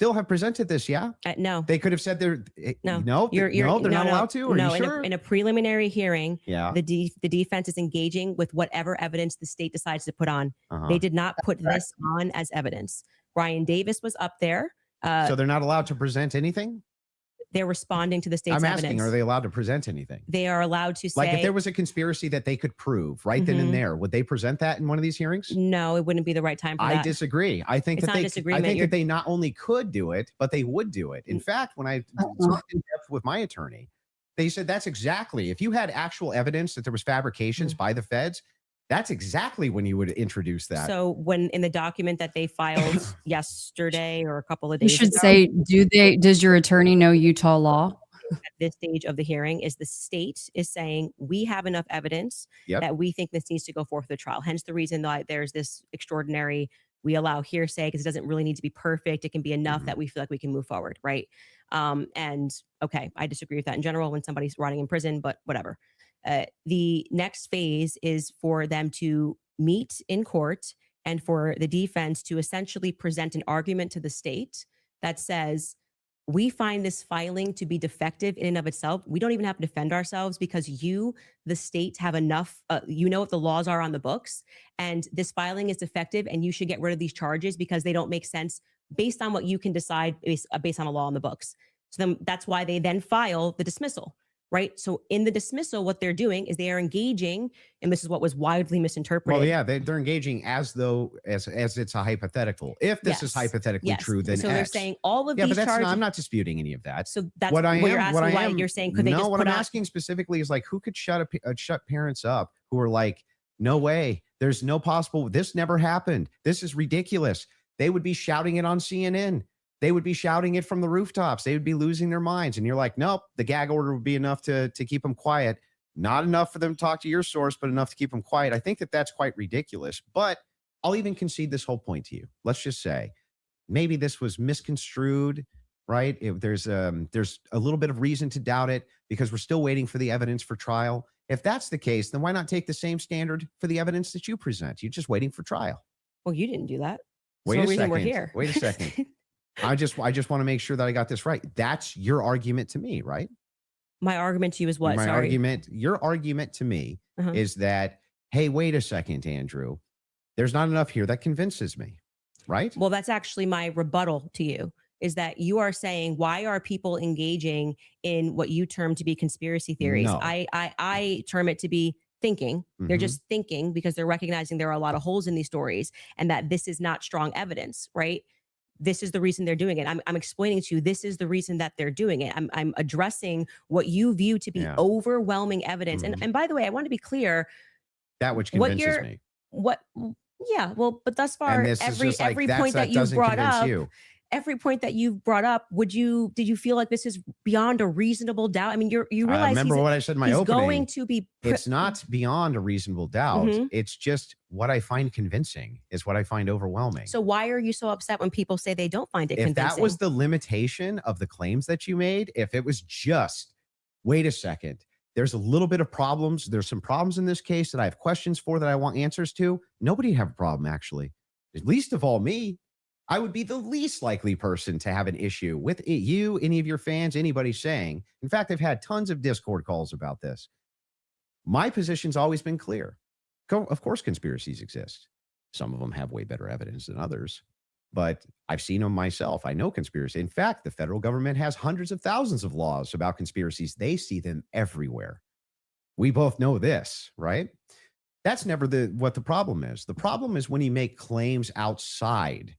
have presented this. Yeah. No. They could have said they're no. They're not allowed to. Are you sure? In a preliminary hearing, yeah, the defense is engaging with whatever evidence the state decides to put on. They did not put this on as evidence. Brian Davis was up there. So they're not allowed to present anything? They're responding to the state's I'm asking, evidence. are they allowed to present anything? They are allowed to say, Like if there was a conspiracy that they could prove right then and there, would they present that in one of these hearings? No, it wouldn't be the right time for I that. disagree. I think It's that not a they, I disagreement. think You're- that they not only could do it, but they would do it. In fact, when I talked in depth with my attorney, they said that's exactly, if you had actual evidence that there was fabrications by the feds, that's exactly when you would introduce that. So when in the document that they filed yesterday or a couple of You days should ago, say, does your attorney know Utah law? at this stage of the hearing is the state is saying we have enough evidence Yep. that we think this needs to go forth to the trial. Hence the reason that there's this extraordinary, we allow hearsay because it doesn't really need to be perfect. It can be enough that we feel like we can move forward. Right. And okay, I disagree with that in general when somebody's rotting in prison, but whatever. The next phase is for them to meet in court and for the defense to essentially present an argument to the state that says, we find this filing to be defective in and of itself. We don't even have to defend ourselves because you, the state, have enough, you know what the laws are on the books, and this filing is defective and you should get rid of these charges because they don't make sense based on what you can decide based on a law on the books. So then that's why they then file the dismissal, right? So in the dismissal, what they're doing is they are engaging, and this is what was widely misinterpreted. Well, yeah, they're engaging as though as it's a hypothetical. If this is hypothetically true, then so they're X. saying all of Yeah, these but charges. I'm not disputing any of that. So that's what you're asking. Why you're saying could they just what put I'm on- asking specifically is like who could shut parents up who are like, no way, there's no possible. This never happened. This is ridiculous. They would be shouting it on CNN. They would be shouting it from the rooftops. They would be losing their minds. And you're like, nope, the gag order would be enough to keep them quiet. Not enough for them to talk to your source, but enough to keep them quiet. I think that that's quite ridiculous. But I'll even concede this whole point to you. Let's just say maybe this was misconstrued, right? There's a little bit of reason to doubt it because we're still waiting for the evidence for trial. If that's the case, then why not take the same standard for the evidence that you present? You're just waiting for trial. Well, you didn't do that. Wait That's a the reason second. we're here. Wait a second. I just want to make sure that I got this right. That's your argument to me, right? My argument to you is what? My Sorry. argument, your argument to me is that, hey, wait a second, Andrew. There's not enough here that convinces me, right? Well, that's actually my rebuttal to you is that you are saying, why are people engaging in what you term to be conspiracy theories? No. I term it to be thinking. They're Mhm. just thinking because they're recognizing there are a lot of holes in these stories and that this is not strong evidence, right? This is the reason they're doing it. I'm explaining to you, this is the reason that they're doing it. I'm addressing what you view to be Yeah. overwhelming evidence. And by the way, I want to be clear. That which What convinces you're, me. yeah, well, but thus far, And this is every just like, every that's- point that you've doesn't brought convince up, you. every point that you've brought up, did you feel like this is beyond a reasonable doubt? I mean, you realize remember what I said in my he's opening. going to be. It's not beyond a reasonable doubt. Mhm. It's just what I find convincing is what I find overwhelming. So why are you so upset when people say they don't find it If convincing? that was the limitation of the claims that you made, if it was just, wait a second, there's a little bit of problems. There's some problems in this case that I have questions for that I want answers to. Nobody would have a problem, actually. At least of all me. I would be the least likely person to have an issue with you, any of your fans, anybody saying. In fact, I've had tons of Discord calls about this. My position's always been clear. Of course, conspiracies exist. Some of them have way better evidence than others, but I've seen them myself. I know conspiracy. In fact, the federal government has hundreds of thousands of laws about conspiracies. They see them everywhere. We both know this, right? That's never what the problem is. The problem is when you make claims outside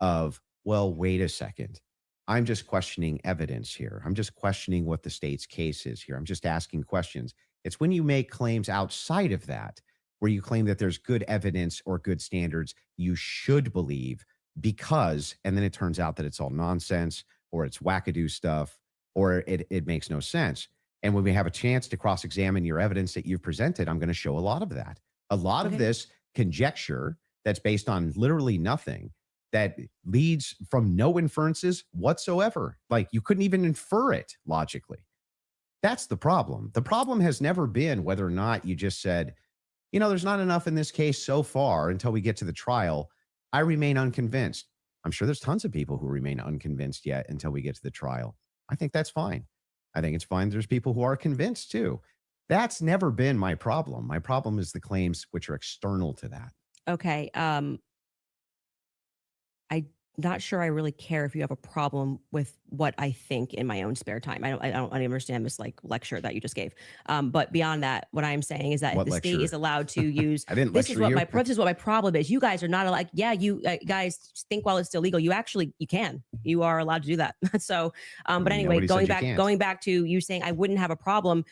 of, well, wait a second. I'm just questioning evidence here. I'm just questioning what the state's case is here. I'm just asking questions. It's when you make claims outside of that, where you claim that there's good evidence or good standards you should believe because, and then it turns out that it's all nonsense or it's wackadoo stuff or it makes no sense. And when we have a chance to cross-examine your evidence that you've presented, I'm going to show a lot of that. A lot of this conjecture that's based on literally nothing, that leads from no inferences whatsoever. Like you couldn't even infer it logically. That's the problem. The problem has never been whether or not you just said, you know, there's not enough in this case so far until we get to the trial. I remain unconvinced. I'm sure there's tons of people who remain unconvinced yet until we get to the trial. I think that's fine. I think it's fine. There's people who are convinced too. That's never been my problem. My problem is the claims which are external to that. Okay. not sure I really care if you have a problem with what I think in my own spare time. I don't understand this like lecture that you just gave. But beyond that, what I'm saying is that What if the lecture? state is allowed to use, I didn't this is lecture what you. this is what my problem is. You guys are not like, yeah, you guys think while it's illegal, you can, you are allowed to do that. So, but anyway, Nobody said you can't. going back to you saying I wouldn't have a problem.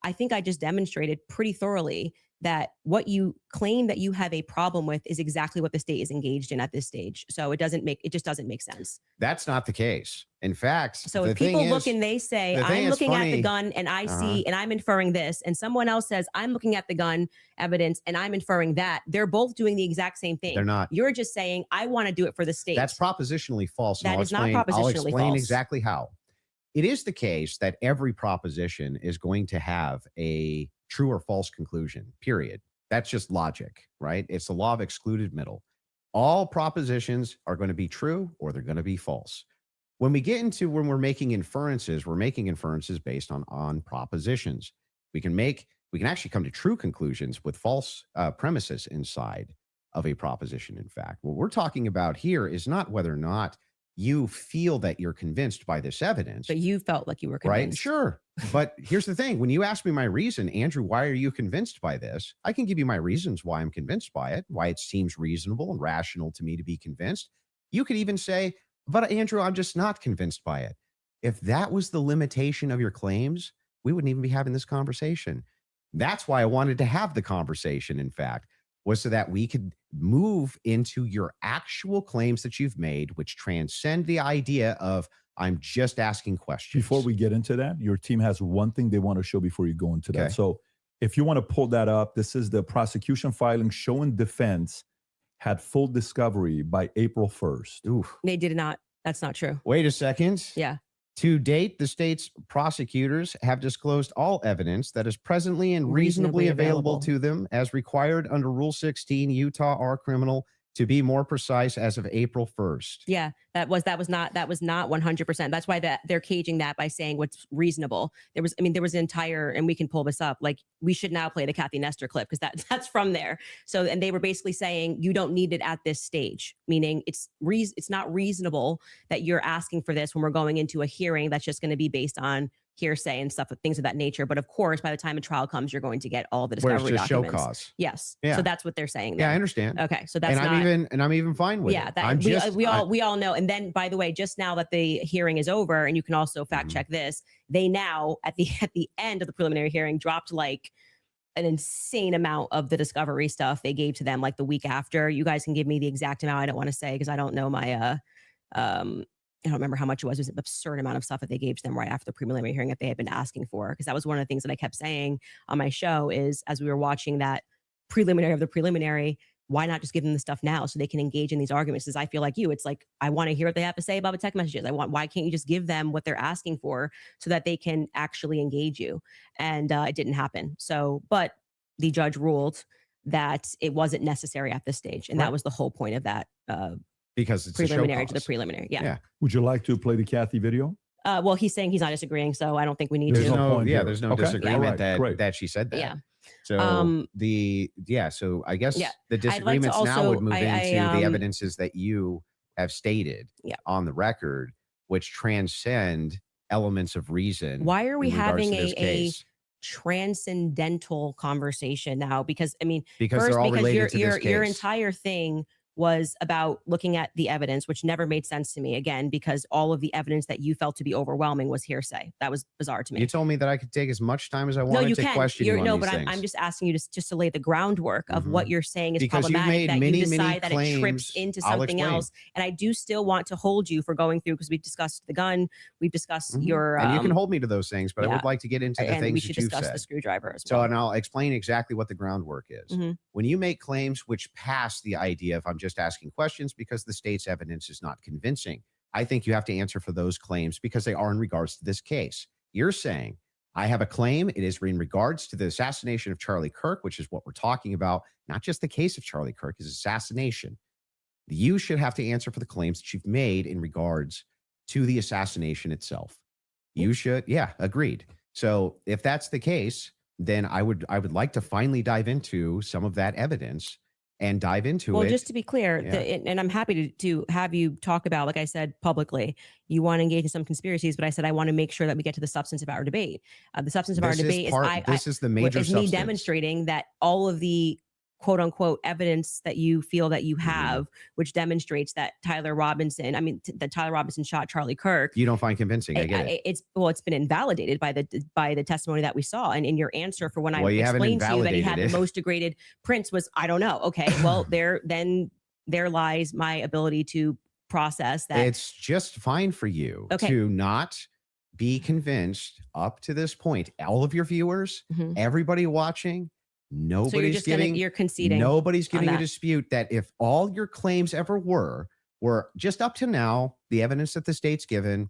I think I just demonstrated pretty thoroughly that what you claim that you have a problem with is exactly what the state is engaged in at this stage. So it just doesn't make sense. That's not the case. In fact, So the if people thing look is- and they say, the thing I'm is looking at the funny- gun and I see, and I'm inferring this, and someone else says, I'm looking at the gun evidence and I'm inferring that, they're both doing the exact same thing. They're not. You're just saying, I want to do it for the state. That's propositionally false. and That I'll is not explain- I'll propositionally explain false. exactly how. It is the case that every proposition is going to have a true or false conclusion, period. That's just logic, right? It's the law of excluded middle. All propositions are going to be true or they're going to be false. When we get into when we're making inferences based on propositions. We can actually come to true conclusions with false premises inside of a proposition. In fact, what we're talking about here is not whether or not you feel that you're convinced by this evidence. But you felt like you were Right? convinced. Sure. But here's the thing. When you ask me my reason, Andrew, why are you convinced by this? I can give you my reasons why I'm convinced by it, why it seems reasonable and rational to me to be convinced. You could even say, but Andrew, I'm just not convinced by it. If that was the limitation of your claims, we wouldn't even be having this conversation. That's why I wanted to have the conversation, in fact, was so that we could move into your actual claims that you've made, which transcend the idea of I'm just asking questions. Before we get into that, your team has one thing they want to show before you go into that. Okay. So if you want to pull that up, this is the prosecution filing showing defense had full discovery by April 1st. Oof. They did not. That's not true. Wait a second. Yeah. To date, the state's prosecutors have disclosed all evidence that is presently and reasonably available to them as required under Rule 16 Utah R Criminal, to be more precise, as of April 1st. Yeah, that was not 100%. That's why they're caging that by saying what's reasonable. There was an entire, and we can pull this up. Like, we should now play the Kathy Nestor clip because that's from there. So, and they were basically saying you don't need it at this stage, meaning it's not reasonable that you're asking for this when we're going into a hearing that's just going to be based on hearsay and stuff, things of that nature. But of course, by the time a trial comes, you're going to get all the Where discovery it's just show documents. cause. Yes. Yeah. So that's what they're saying. Yeah, there. I understand. Okay. So that's I'm even fine with yeah, it. that we all know. And then, by the way, just now that the hearing is over, and you can also fact check this, they now at the end of the preliminary hearing dropped like an insane amount of the discovery stuff they gave to them like the week after. You guys can give me the exact amount. I don't want to say because I don't know my I don't remember how much it was. It was an absurd amount of stuff that they gave to them right after the preliminary hearing that they had been asking for. Because that was one of the things that I kept saying on my show is as we were watching that preliminary of the preliminary, why not just give them the stuff now so they can engage in these arguments? Because I feel like you, it's like, I want to hear what they have to say about the text messages. Why can't you just give them what they're asking for so that they can actually engage you? And it didn't happen. So, but the judge ruled that it wasn't necessary at this stage. And that was the whole point of that because it's preliminary to the preliminary. Yeah. Would you like to play the Kathy video? Well, he's saying he's not disagreeing, so I don't think we need There's to. there's no disagreement that she said that. Yeah. So so I guess the disagreements now would move into the evidences that you have stated on the record, which transcend elements of reason. Why are we having a transcendental conversation now? Because because they're all related to this case. Your entire thing was about looking at the evidence, which never made sense to me, again, because all of the evidence that you felt to be overwhelming was hearsay. That was bizarre to me. You told me that I could take as much time as I wanted to question you on these things. I'm just asking you just to lay the groundwork of what you're saying is because problematic, that many, you decide that claims, it trips into something else. And I do still want to hold you for going through, because we've discussed the gun, we've discussed your... and you can hold me to those things, but I would like to get into the things that you've said. We should discuss the screwdriver as well. So, and I'll explain exactly what the groundwork is. When you make claims which pass the idea of I'm just asking questions because the state's evidence is not convincing, I think you have to answer for those claims because they are in regards to this case. You're saying, I have a claim. It is in regards to the assassination of Charlie Kirk, which is what we're talking about. Not just the case of Charlie Kirk, his assassination. You should have to answer for the claims that you've made in regards to the assassination itself. You should. Yeah, agreed. So if that's the case, then I would like to finally dive into some of that evidence and dive into it. Well, just to be clear, Yeah. and I'm happy to have you talk about, like I said publicly, you want to engage in some conspiracies, but I said I want to make sure that we get to the substance of our debate. The substance of our debate is the major is me substance. demonstrating that all of the quote unquote evidence that you feel that you have, which demonstrates that Tyler Robinson shot Charlie Kirk. You don't find convincing. I get it. It's been invalidated by the testimony that we saw. And in your answer for when I you haven't explained to you that he had invalidated the it. most degraded prints was, I don't know. Okay, well, there lies my ability to process that. It's just fine for you to not be convinced up to this point. All of your viewers, everybody watching, you're conceding. Nobody's giving a dispute that if all your claims ever were just up to now, the evidence that the state's given,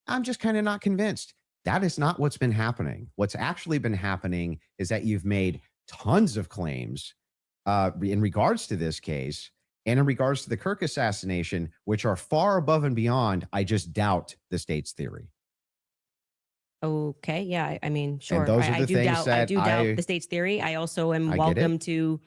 I'm just kind of not convinced. That is not what's been happening. What's actually been happening is that you've made tons of claims in regards to this case and in regards to the Kirk assassination, which are far above and beyond, I just doubt, the state's theory. Okay. Yeah. I mean, sure. And those are the I do things doubt the state's theory. I also am welcome to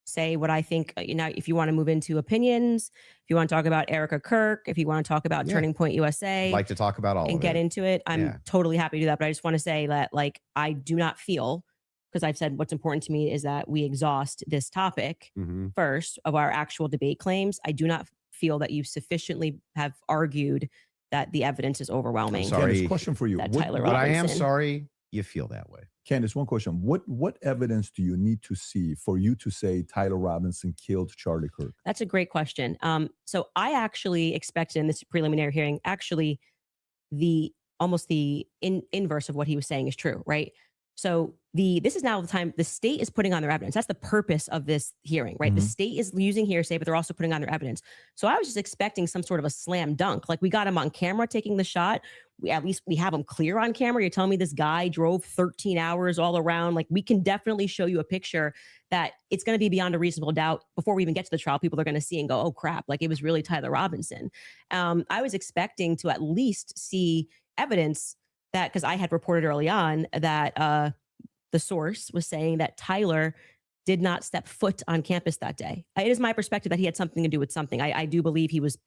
say what I think. If you want to move into opinions, if you want to talk about Erica Kirk, if you want to talk about Turning Point USA, I'd like to talk about all and of get it. into it, I'm totally happy to do that. But I just want to say that, like, I do not feel, because I've said what's important to me is that we exhaust this topic first of our actual debate claims. I do not feel that you sufficiently have argued that the evidence is overwhelming. Candace, question for you. But I am sorry you feel that way. Candace, one question. What evidence do you need to see for you to say Tyler Robinson killed Charlie Kirk? That's a great question. So I actually expected in this preliminary hearing, actually the inverse of what he was saying is true, right? So this is now the time the state is putting on their evidence. That's the purpose of this hearing, right? The state is using hearsay, but they're also putting on their evidence. So I was just expecting some sort of a slam dunk. Like, we got him on camera taking the shot. At least we have him clear on camera. You're telling me this guy drove 13 hours all around. Like, we can definitely show you a picture that it's going to be beyond a reasonable doubt. Before we even get to the trial, people are going to see and go, oh crap, like, it was really Tyler Robinson. I was expecting to at least see evidence that, because I had reported early on that the source was saying that Tyler did not step foot on campus that day. It is my perspective that he had something to do with something. I do believe he was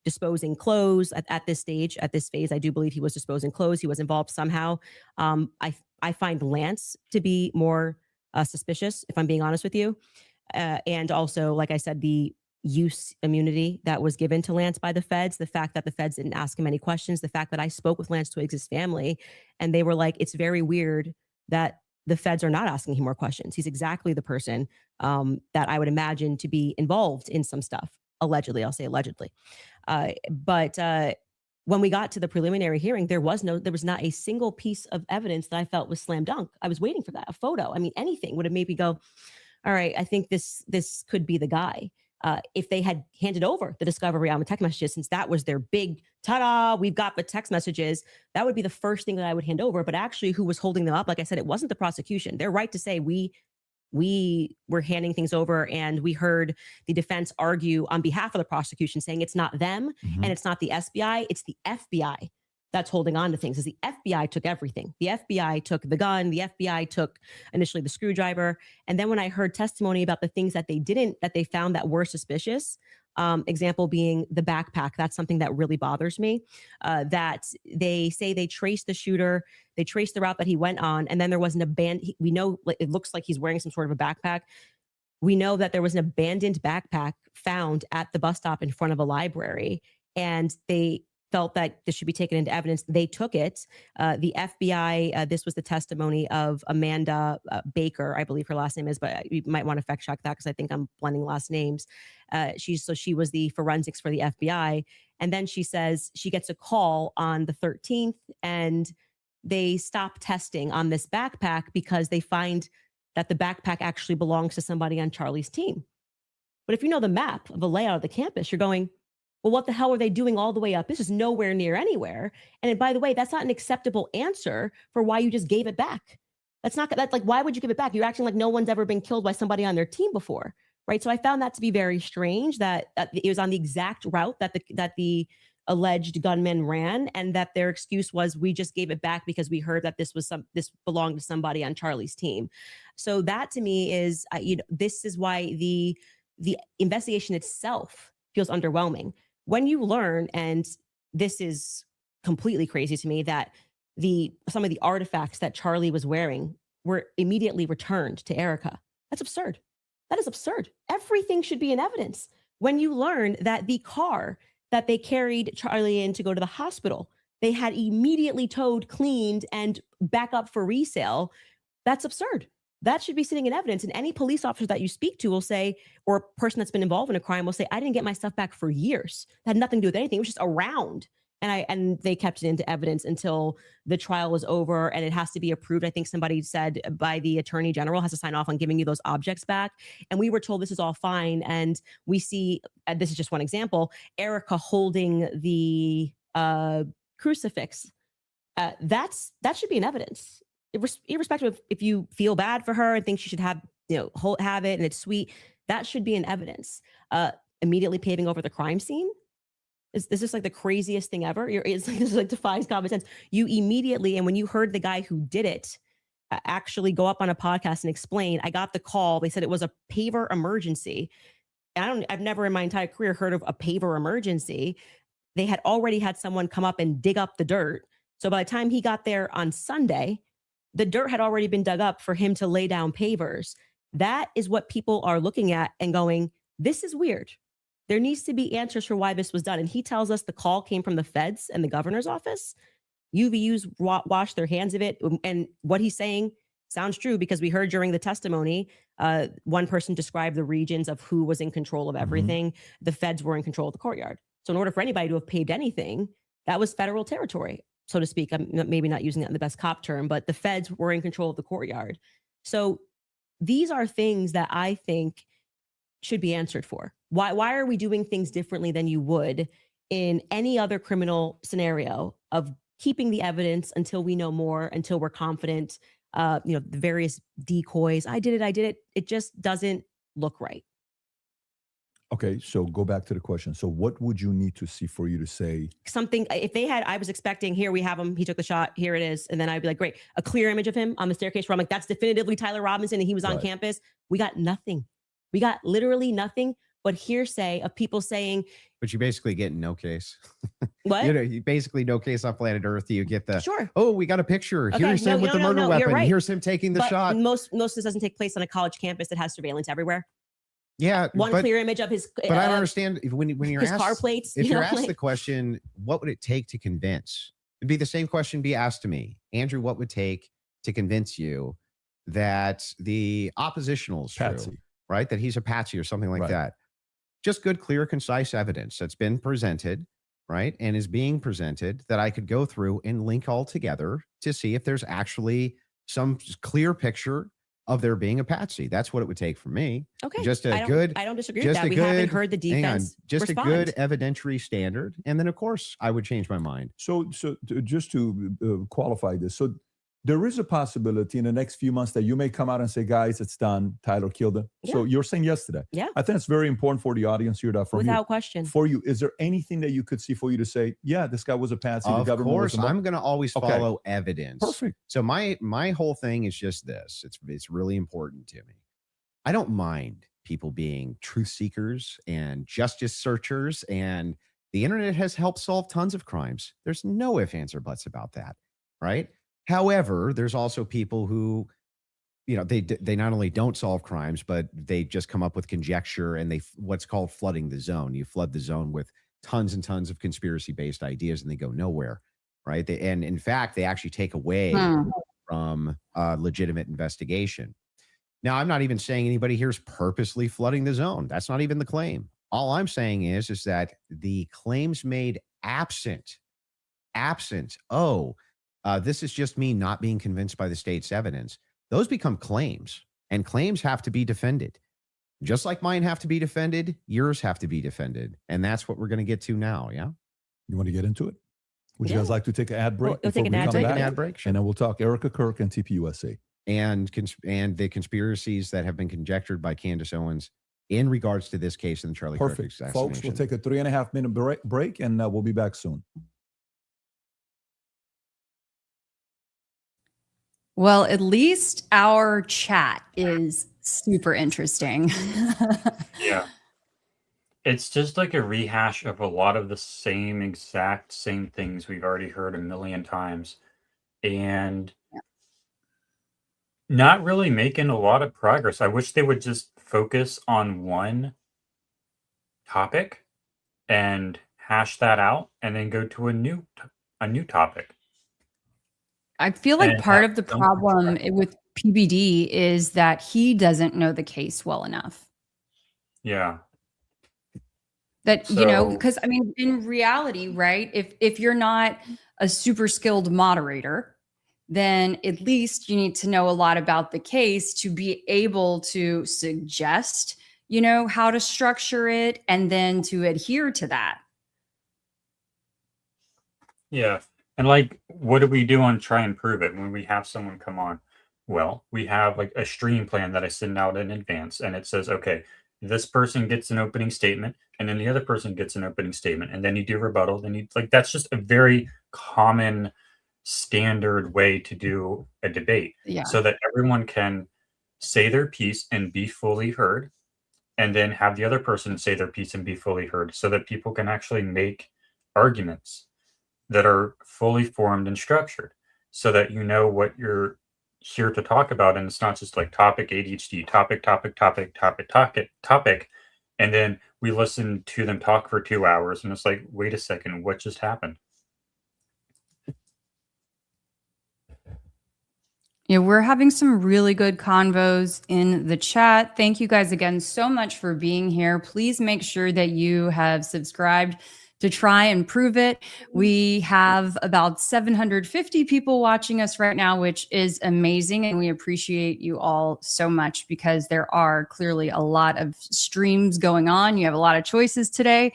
disposing clothes at this stage, at this phase. I do believe he was disposing clothes. He was involved somehow. I find Lance to be more suspicious, if I'm being honest with you. And also, like I said, the use immunity that was given to Lance by the feds, the fact that the feds didn't ask him any questions, the fact that I spoke with Lance Twiggs' family, and they were like, it's very weird that the feds are not asking him more questions. He's exactly the person that I would imagine to be involved in some stuff. Allegedly, I'll say allegedly. But when we got to the preliminary hearing, there was not a single piece of evidence that I felt was slam dunk. I was waiting for that, a photo. I mean, anything would have made me go, all right, I think this could be the guy. If they had handed over the discovery on the text messages, since that was their big ta-da, we've got the text messages, that would be the first thing that I would hand over. But actually, who was holding them up? Like I said, it wasn't the prosecution. They're right to say we were handing things over, and we heard the defense argue on behalf of the prosecution, saying it's not them and it's not the SBI, it's the FBI that's holding on to things. Is the FBI took everything. The FBI took the gun. The FBI took initially the screwdriver. And then when I heard testimony about the things that they found that were suspicious, example being the backpack, that's something that really bothers me, that they say they traced the shooter, they traced the route that he went on, and then there was an abandoned, we know it looks like he's wearing some sort of a backpack. We know that there was an abandoned backpack found at the bus stop in front of a library, and they felt that this should be taken into evidence. They took it. The FBI, this was the testimony of Amanda Baker, I believe her last name is, but you might want to fact check that because I think I'm blending last names. She was the forensics for the FBI. And then she says she gets a call on the 13th and they stop testing on this backpack because they find that the backpack actually belongs to somebody on Charlie's team. But if you know the map of the layout of the campus, you're going, well, what the hell are they doing all the way up? This is nowhere near anywhere. And by the way, that's not an acceptable answer for why you just gave it back. That's like, why would you give it back? You're acting like no one's ever been killed by somebody on their team before, right? So I found that to be very strange that it was on the exact route that the alleged gunman ran, and that their excuse was, we just gave it back because we heard that this belonged to somebody on Charlie's team. So that to me is, this is why the investigation itself feels underwhelming. When you learn, and this is completely crazy to me, that some of the artifacts that Charlie was wearing were immediately returned to Erica. That's absurd. That is absurd. Everything should be in evidence. When you learn that the car that they carried Charlie in to go to the hospital, they had immediately towed, cleaned, and back up for resale, that's absurd. That should be sitting in evidence. And any police officer that you speak to will say, or a person that's been involved in a crime will say, I didn't get my stuff back for years. That had nothing to do with anything. It was just around. And they kept it into evidence until the trial was over, and it has to be approved. I think somebody said by the attorney general has to sign off on giving you those objects back. And we were told this is all fine. And we see, this is just one example, Erica holding the crucifix. That should be in evidence. Irrespective of if you feel bad for her and think she should have it and it's sweet, that should be in evidence. Immediately paving over the crime scene. This is like the craziest thing ever. This is like defies common sense. You immediately, and when you heard the guy who did it actually go up on a podcast and explain, I got the call. They said it was a paver emergency. And I've never in my entire career heard of a paver emergency. They had already had someone come up and dig up the dirt. So by the time he got there on Sunday, the dirt had already been dug up for him to lay down pavers. That is what people are looking at and going, this is weird. There needs to be answers for why this was done. And he tells us the call came from the feds and the governor's office. UVUs washed their hands of it. And what he's saying sounds true, because we heard during the testimony, one person described the regions of who was in control of everything. Mm-hmm. The feds were in control of the courtyard. So in order for anybody to have paved anything, that was federal territory, so to speak. I'm maybe not using that in the best cop term, but the feds were in control of the courtyard. So these are things that I think should be answered for. Why are we doing things differently than you would in any other criminal scenario of keeping the evidence until we know more, until we're confident, the various decoys. I did it. It just doesn't look right. Okay, so go back to the question. So what would you need to see for you to say something? If they had, I was expecting, here we have him, he took the shot, here it is. And then I'd be like, great, a clear image of him on the staircase where I'm like, that's definitively Tyler Robinson and he was on campus. We got nothing. We got literally nothing but hearsay of people saying. But you basically get no case. What? You basically no case on planet Earth. You get the, sure. Oh, we got a picture. Okay, here's him with the murder weapon. Right. Here's him taking the shot. Most of this doesn't take place on a college campus that has surveillance everywhere. Yeah. One clear image of his. But I don't understand when you're his asked car plates. If you're asked the question, what would it take to convince? It'd be the same question be asked to me, Andrew. What would it take to convince you that the oppositional is true, right? That he's a patsy or something like that. Just good, clear, concise evidence that's been presented, right? And is being presented that I could go through and link all together to see if there's actually some clear picture of there being a patsy. That's what it would take for me. Okay. I don't disagree with that. We haven't heard the defense just respond. a good evidentiary standard. And then of course I would change my mind. So just to qualify this. So there is a possibility in the next few months that you may come out and say, guys, it's done. Tyler killed him. Yeah. So you're saying yes to that. Yeah. I think it's very important for the audience here. Without question. For you, is there anything that you could see for you to say, yeah, this guy was a patsy? Of course, I'm going to always follow evidence. Perfect. So my whole thing is just this. It's really important to me. I don't mind people being truth seekers and justice searchers, and the internet has helped solve tons of crimes. There's no ifs, ands, or buts about that, right? However, there's also people who, they not only don't solve crimes, but they just come up with conjecture and what's called flooding the zone. You flood the zone with tons and tons of conspiracy-based ideas and they go nowhere, right? And in fact, they actually take away from legitimate investigation. Now, I'm not even saying anybody here is purposely flooding the zone. That's not even the claim. All I'm saying is that the claims made absent, this is just me not being convinced by the state's evidence. Those become claims, and claims have to be defended. Just like mine have to be defended, yours have to be defended. And that's what we're going to get to now, yeah? You want to get into it? Would you guys like to take an ad break? We'll take an ad break. And then we'll talk Erica Kirk and TPUSA. And the conspiracies that have been conjectured by Candace Owens in regards to this case in the Charlie Kirk Perfect. assassination. Folks, we'll take a 3.5 minute break and we'll be back soon. Well, at least our chat is super interesting. Yeah. It's just like a rehash of a lot of the same things we've already heard a million times. And not really making a lot of progress. I wish they would just focus on one topic and hash that out and then go to a new topic. I feel like And part have of the some problem with PBD is that he doesn't know the case well enough. Yeah. That, you know, So- because I mean, in reality, right? If you're not a super skilled moderator, then at least you need to know a lot about the case to be able to suggest, you know, how to structure it and then to adhere to that. Yeah. And like, what do we do on Try and Prove It when we have someone come on? Well, we have like a stream plan that I send out in advance, and it says, okay, this person gets an opening statement, and then the other person gets an opening statement, and then you do rebuttal. Then you like, that's just a very common standard way to do a debate, Yeah. so that everyone can say their piece and be fully heard, and then have the other person say their piece and be fully heard, so that people can actually make arguments that are fully formed and structured, so that you know what you're here to talk about, and it's not just like topic ADHD, topic, and then we listen to them talk for 2 hours, and it's like, wait a second, what just happened? Yeah, we're having some really good convos in the chat. Thank you guys again so much for being here. Please make sure that you have subscribed to Try and Prove It. We have about 750 people watching us right now, which is amazing. And we appreciate you all so much because there are clearly a lot of streams going on. You have a lot of choices today,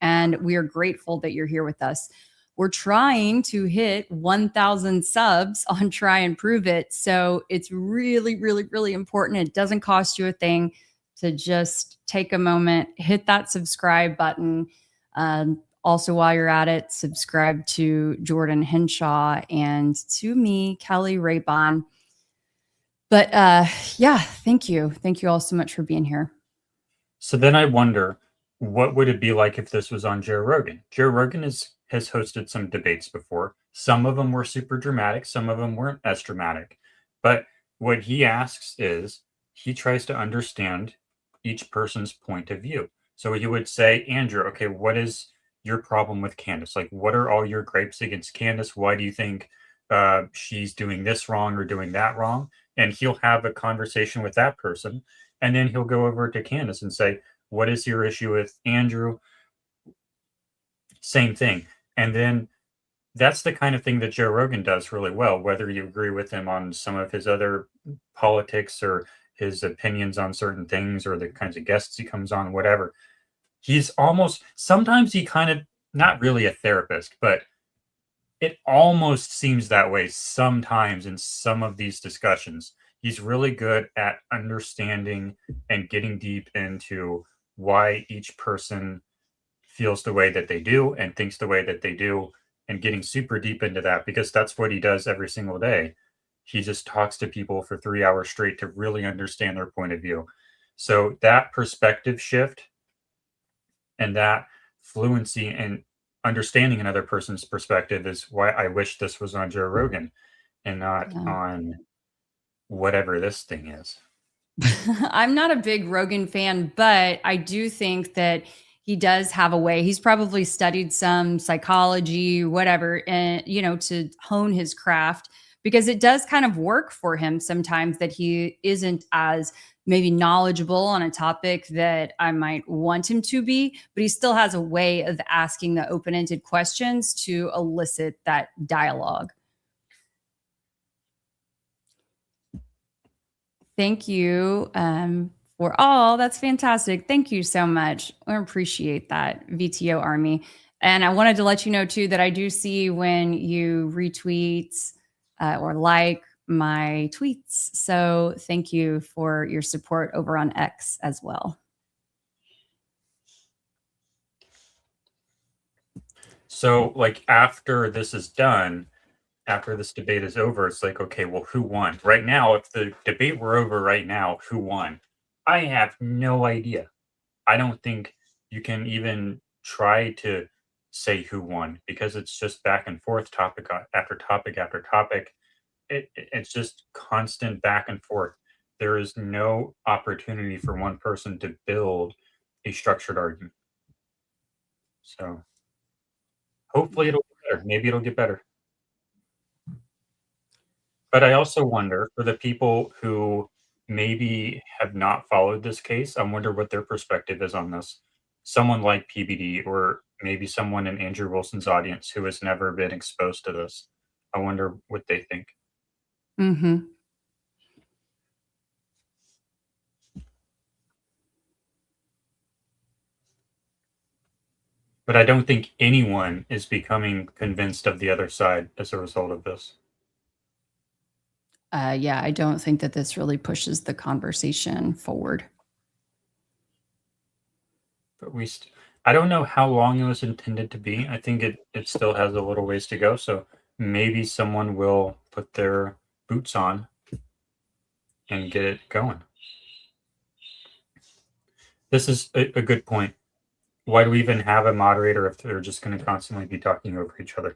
and we are grateful that you're here with us. We're trying to hit 1,000 subs on Try and Prove It. So it's really, really, really important. It doesn't cost you a thing to just take a moment, hit that subscribe button. Also, while you're at it, subscribe to Jordan Henshaw and to me, Keli Raybon. But yeah, thank you. Thank you all so much for being here. So then I wonder, what would it be like if this was on Joe Rogan? Joe Rogan has hosted some debates before. Some of them were super dramatic. Some of them weren't as dramatic. But what he asks is, he tries to understand each person's point of view. So he would say, Andrew, okay, what is your problem with Candace? Like, what are all your gripes against Candace? Why do you think she's doing this wrong or doing that wrong? And he'll have a conversation with that person. And then he'll go over to Candace and say, what is your issue with Andrew? Same thing. And then that's the kind of thing that Joe Rogan does really well, whether you agree with him on some of his other politics or his opinions on certain things or the kinds of guests he comes on, whatever. He's almost, sometimes he kind of, not really a therapist, but it almost seems that way sometimes in some of these discussions. He's really good at understanding and getting deep into why each person feels the way that they do and thinks the way that they do, and getting super deep into that, because that's what he does every single day. He just talks to people for 3 hours straight to really understand their point of view. So that perspective shift and that fluency and understanding another person's perspective is why I wish this was on Joe Rogan and not on whatever this thing is. I'm not a big Rogan fan, but I do think that he does have a way. He's probably studied some psychology, whatever, and you know, to hone his craft, because it does kind of work for him sometimes that he isn't as maybe knowledgeable on a topic that I might want him to be, but he still has a way of asking the open-ended questions to elicit that dialogue. Thank you for all. That's fantastic. Thank you so much. I appreciate that, VTO Army. And I wanted to let you know, too, that I do see when you retweet or like my tweets. So thank you for your support over on X as well. So like after this is done, after this debate is over, it's like, okay, well, who won? Right now, if the debate were over right now, who won? I have no idea. I don't think you can even try to say who won because it's just back and forth, topic after topic after topic. It's just constant back and forth. There is no opportunity for one person to build a structured argument. So hopefully it'll get better. Maybe it'll get better. But I also wonder for the people who maybe have not followed this case, I wonder what their perspective is on this. Someone like PBD or maybe someone in Andrew Wilson's audience who has never been exposed to this. I wonder what they think. Mm-hmm. But I don't think anyone is becoming convinced of the other side as a result of this. Yeah, I don't think that this really pushes the conversation forward. But I don't know how long it was intended to be. I think it still has a little ways to go. So maybe someone will put their boots on and get it going. This is a good point. Why do we even have a moderator if they're just going to constantly be talking over each other?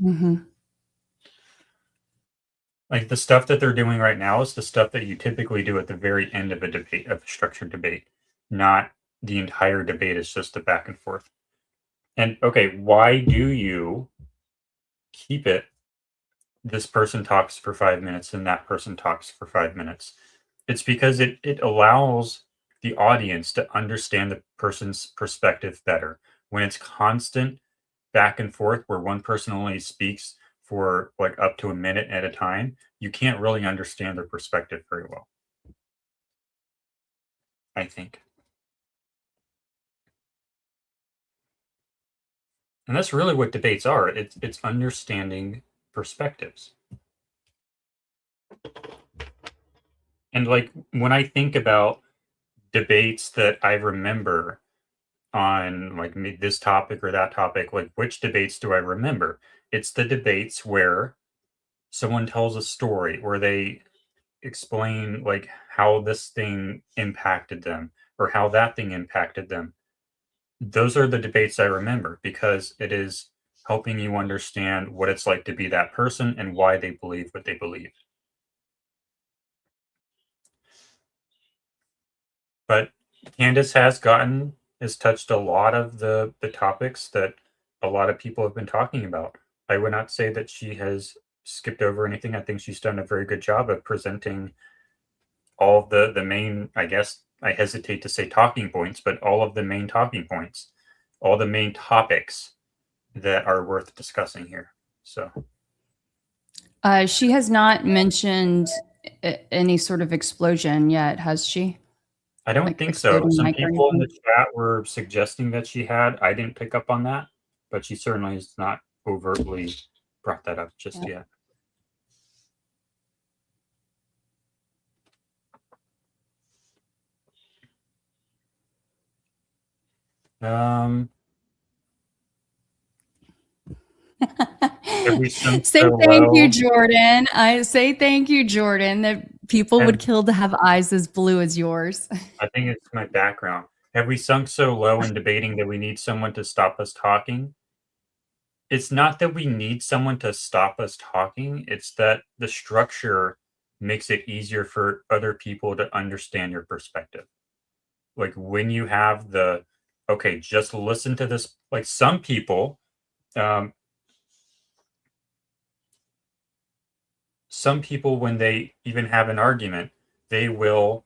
Mm-hmm. Like the stuff that they're doing right now is the stuff that you typically do at the very end of a debate, of a structured debate, not the entire debate is just a back and forth. And okay, why do you keep it? This person talks for 5 minutes and that person talks for 5 minutes. It's because it allows the audience to understand the person's perspective better. When it's constant back and forth where one person only speaks for like up to a minute at a time, you can't really understand their perspective very well, I think. And that's really what debates are. It's understanding perspectives. And like when I think about debates that I remember on like this topic or that topic, like which debates do I remember? It's the debates where someone tells a story where they explain like how this thing impacted them or how that thing impacted them. Those are the debates I remember because it is helping you understand what it's like to be that person and why they believe what they believe. But Candace has touched a lot of the topics that a lot of people have been talking about. I would not say that she has skipped over anything. I think she's done a very good job of presenting all of the main, I guess, I hesitate to say talking points, but all of the main talking points, all the main topics that are worth discussing here. So she has not mentioned any sort of explosion yet, has she? I don't think so. Some people in the chat were suggesting that she had. I didn't pick up on that, but she certainly has not overtly brought that up just yet. Say thank you, Jordan. I say thank you, Jordan, that people would kill to have eyes as blue as yours. I think it's my background. Have we sunk so low in debating that we need someone to stop us talking? It's not that we need someone to stop us talking. It's that the structure makes it easier for other people to understand your perspective. Like when you have okay, just listen to this. Like some people, when they even have an argument, they will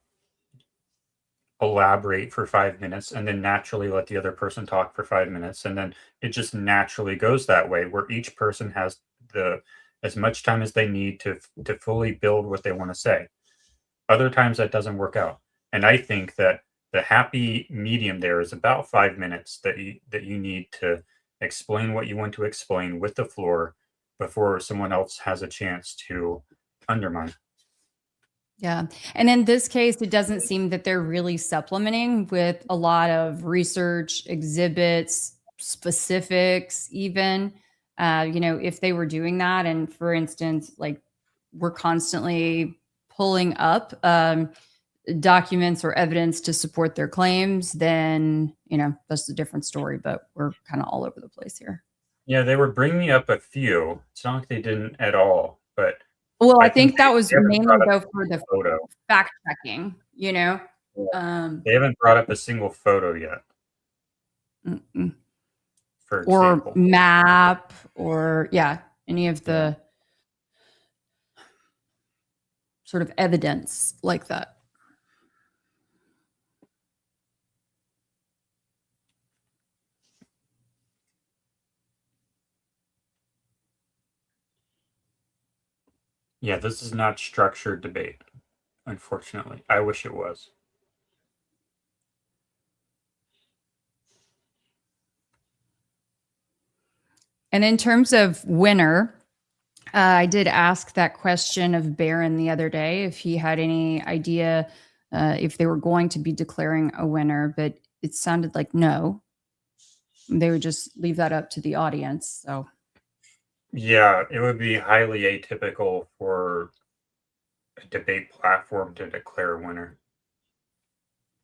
elaborate for 5 minutes and then naturally let the other person talk for 5 minutes. And then it just naturally goes that way where each person has as much time as they need to fully build what they want to say. Other times that doesn't work out. And I think that the happy medium there is about 5 minutes that you need to explain what you want to explain with the floor before someone else has a chance to undermine. Yeah. And in this case, it doesn't seem that they're really supplementing with a lot of research, exhibits, specifics even. If they were doing that, and for instance, like we're constantly pulling up documents or evidence to support their claims, then, that's a different story, but we're kind of all over the place here. Yeah, they were bringing up a few. It's not like they didn't at all, but well, I think that was mainly though for the photo fact checking, They haven't brought up a single photo yet. For example. Or map or any of the sort of evidence like that. Yeah, this is not structured debate, unfortunately. I wish it was. And in terms of winner, I did ask that question of Barron the other day if he had any idea if they were going to be declaring a winner, but it sounded like no. They would just leave that up to the audience. So, yeah, it would be highly atypical for a debate platform to declare a winner.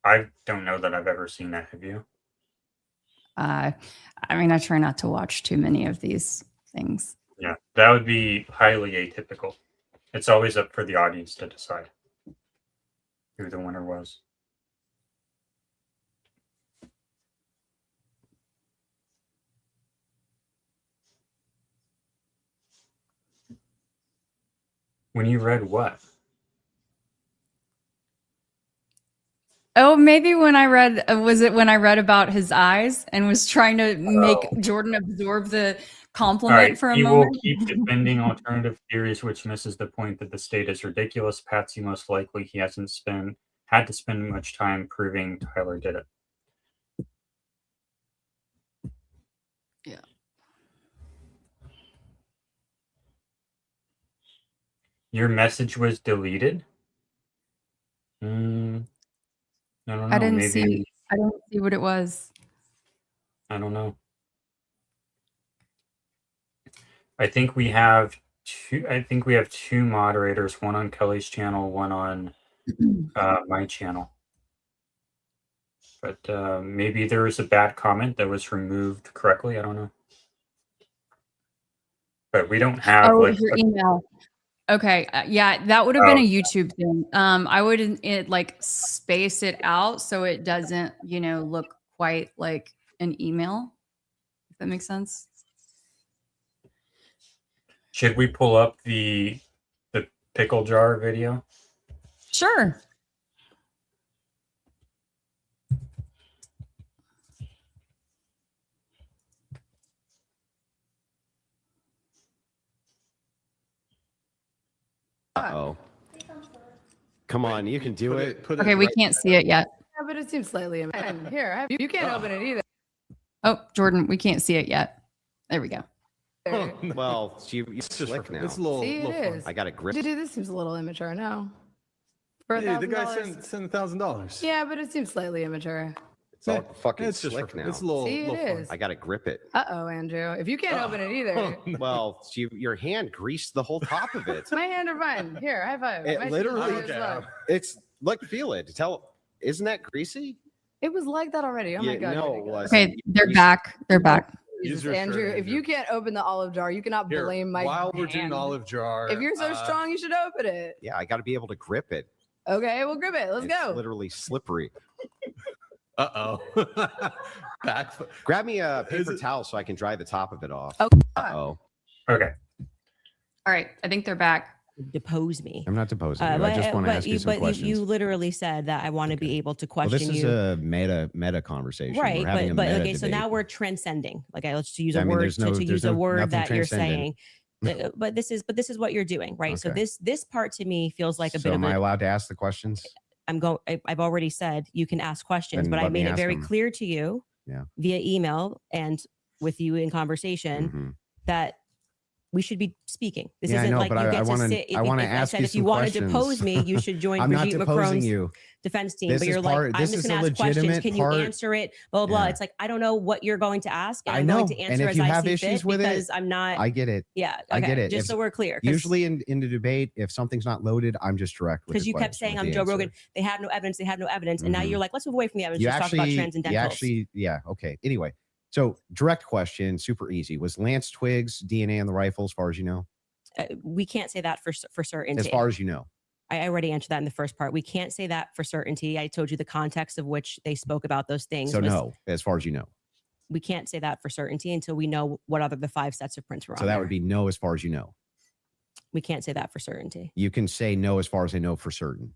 I don't know that I've ever seen that. Have you? I try not to watch too many of these things. Yeah, that would be highly atypical. It's always up for the audience to decide who the winner was. When you read what? Oh, maybe when I read, was it when I read about his eyes and was trying to make Jordan absorb the compliment for a he moment? will keep defending alternative theories, which misses the point that the state is ridiculous. Patsy, most likely he hasn't had to spend much time proving Tyler did it. Yeah. Your message was deleted? I don't know. I didn't see what it was. I don't know. I think we have two moderators, one on Kelly's channel, one on my channel. But maybe there was a bad comment that was removed correctly. I don't know. But we don't have your email. Okay. Yeah, that would have been a YouTube thing. I would space it out so it doesn't, look quite like an email. If that makes sense. Should we pull up the pickle jar video? Sure. Uh-oh. Come on, you can do it. Okay, we can't see it yet. Yeah, but it seems slightly. Here, you can't open it either. Oh, Jordan, we can't see it yet. There we go. Well, you slick now. It's a little. See, it is. I got a grip. Dude, this seems a little immature now. For Yeah, the guy $1,000. sent $1,000. Yeah, but it seems slightly immature. It's all fucking It's just slick now. It's a little. See, it little is. I got to grip it. Uh-oh, Andrew. If you can't open it either. Well, your hand greased the whole top of it. My hand are fine. Here, high five. It My literally. shoes are slow. It's look, feel it. Isn't that greasy? It was like that already. Oh my God. No, way it to go. wasn't. Okay, they're back. They're back. Jesus, Andrew, if you can't open the olive jar, you cannot Here, blame my while we're doing hand. olive jar. If you're so strong, you should open it. Yeah, I got to be able to grip it. Okay, we'll grip it. Let's It's go. literally slippery. Uh-oh. Back. Grab me a paper towel so I can dry the top of it off. Oh. Uh-oh. Okay. All right, I think they're back. Depose me. I'm not deposing you. I just want to ask you some questions. You literally said that I want to be able to Well, question this is you. a meta conversation. Right, We're having but a meta okay, so debate. now we're transcending. Like, let's use a I mean, word there's no- to there's use a no- word nothing that you're saying. transcendent. But this is what you're doing, right? So Okay. this part to me feels like a So bit am of I a. allowed to ask the questions? I've already said you can ask questions, Then but I let me made it ask very them. clear to you Yeah. via email and with you in conversation Mhm. that we should be speaking. This Yeah, I isn't know, like but you I get to wanna- sit. I wanna if ask said you if you some want to questions. depose me, you should join I'm not Brigitte deposing Macron's you. defense team. This But is you're part- like, I'm this just is going a to ask questions. legitimate Can you part- answer it? Blah, blah, blah. Yeah. It's like, I don't know what you're going to ask. And I I'm know. going to And answer if as you I have see issues fit with it, because I'm not. I get it. Yeah. I okay, get it. Just If- so we're clear. 'Cause- Usually in the debate, if something's not loaded, I'm just direct with because the you kept question, saying with I'm the Joe answer. Rogan. They have no evidence. They have no evidence. And now Mhm. you're like, let's move away from the evidence. You Just talk about actually, transcendentals. yeah, okay. Anyway, so direct question, super easy. Was Lance Twiggs DNA on the rifle, as far as you know? We can't say that for certainty. As far as you know. I already answered that in the first part. We can't say that for certainty. I told you the context of which they spoke about those things. So was- no, as far as you know. We can't say that for certainty until we know what other the 5 sets of prints were So on that there. would be no, as far as you know. We can't say that for certainty. You can say no, as far as I know, for certain.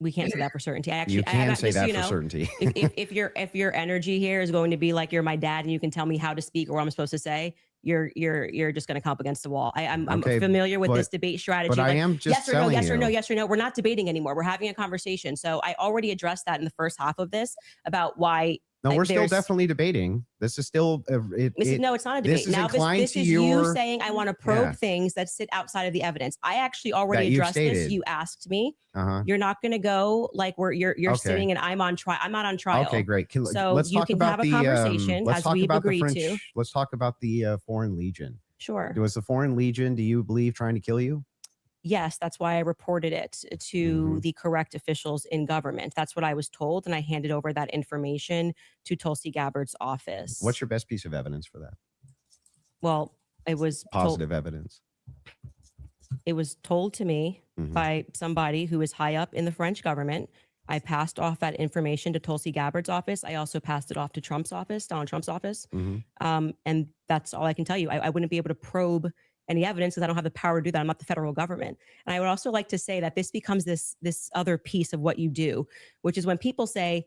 We can't say that for certainty. I actually, You can I, say just so that you for know, certainty. if your energy here is going to be like you're my dad and you can tell me how to speak or what I'm supposed to say, you're just going to come up against the wall. I'm Okay, familiar with but- this debate strategy. but I like, am just yes or no, telling yes or no, you. yes or no. We're not debating anymore. We're having a conversation. So I already addressed that in the first half of this about why. No, we're still there's- definitely debating. This is still no, it's not a debate. This is Now inclined this to is your, you saying I want to probe Yeah. things that sit outside of the evidence. I actually already That you've addressed this. stated. You asked me. Uh-huh. You're not going to go like where you're Okay. sitting and I'm on trial. I'm not on trial. Okay, great. So let's you talk can about have a the conversation let's as talk we've about the agreed French. to. Let's talk about the Foreign Legion. Sure. Was the Foreign Legion, do you believe, trying to kill you? Yes, that's why I reported it to the correct officials in government. That's what I was told, and I handed over that information to Tulsi Gabbard's office. What's your best piece of evidence for that? Well, it was Positive evidence. It was told to me by somebody who is high up in the French government. I passed off that information to Tulsi Gabbard's office. I also passed it off to Trump's office, Donald Trump's office. And that's all I can tell you. I wouldn't be able to probe any evidence because I don't have the power to do that. I'm not the federal government. And I would also like to say that this becomes this other piece of what you do, which is when people say,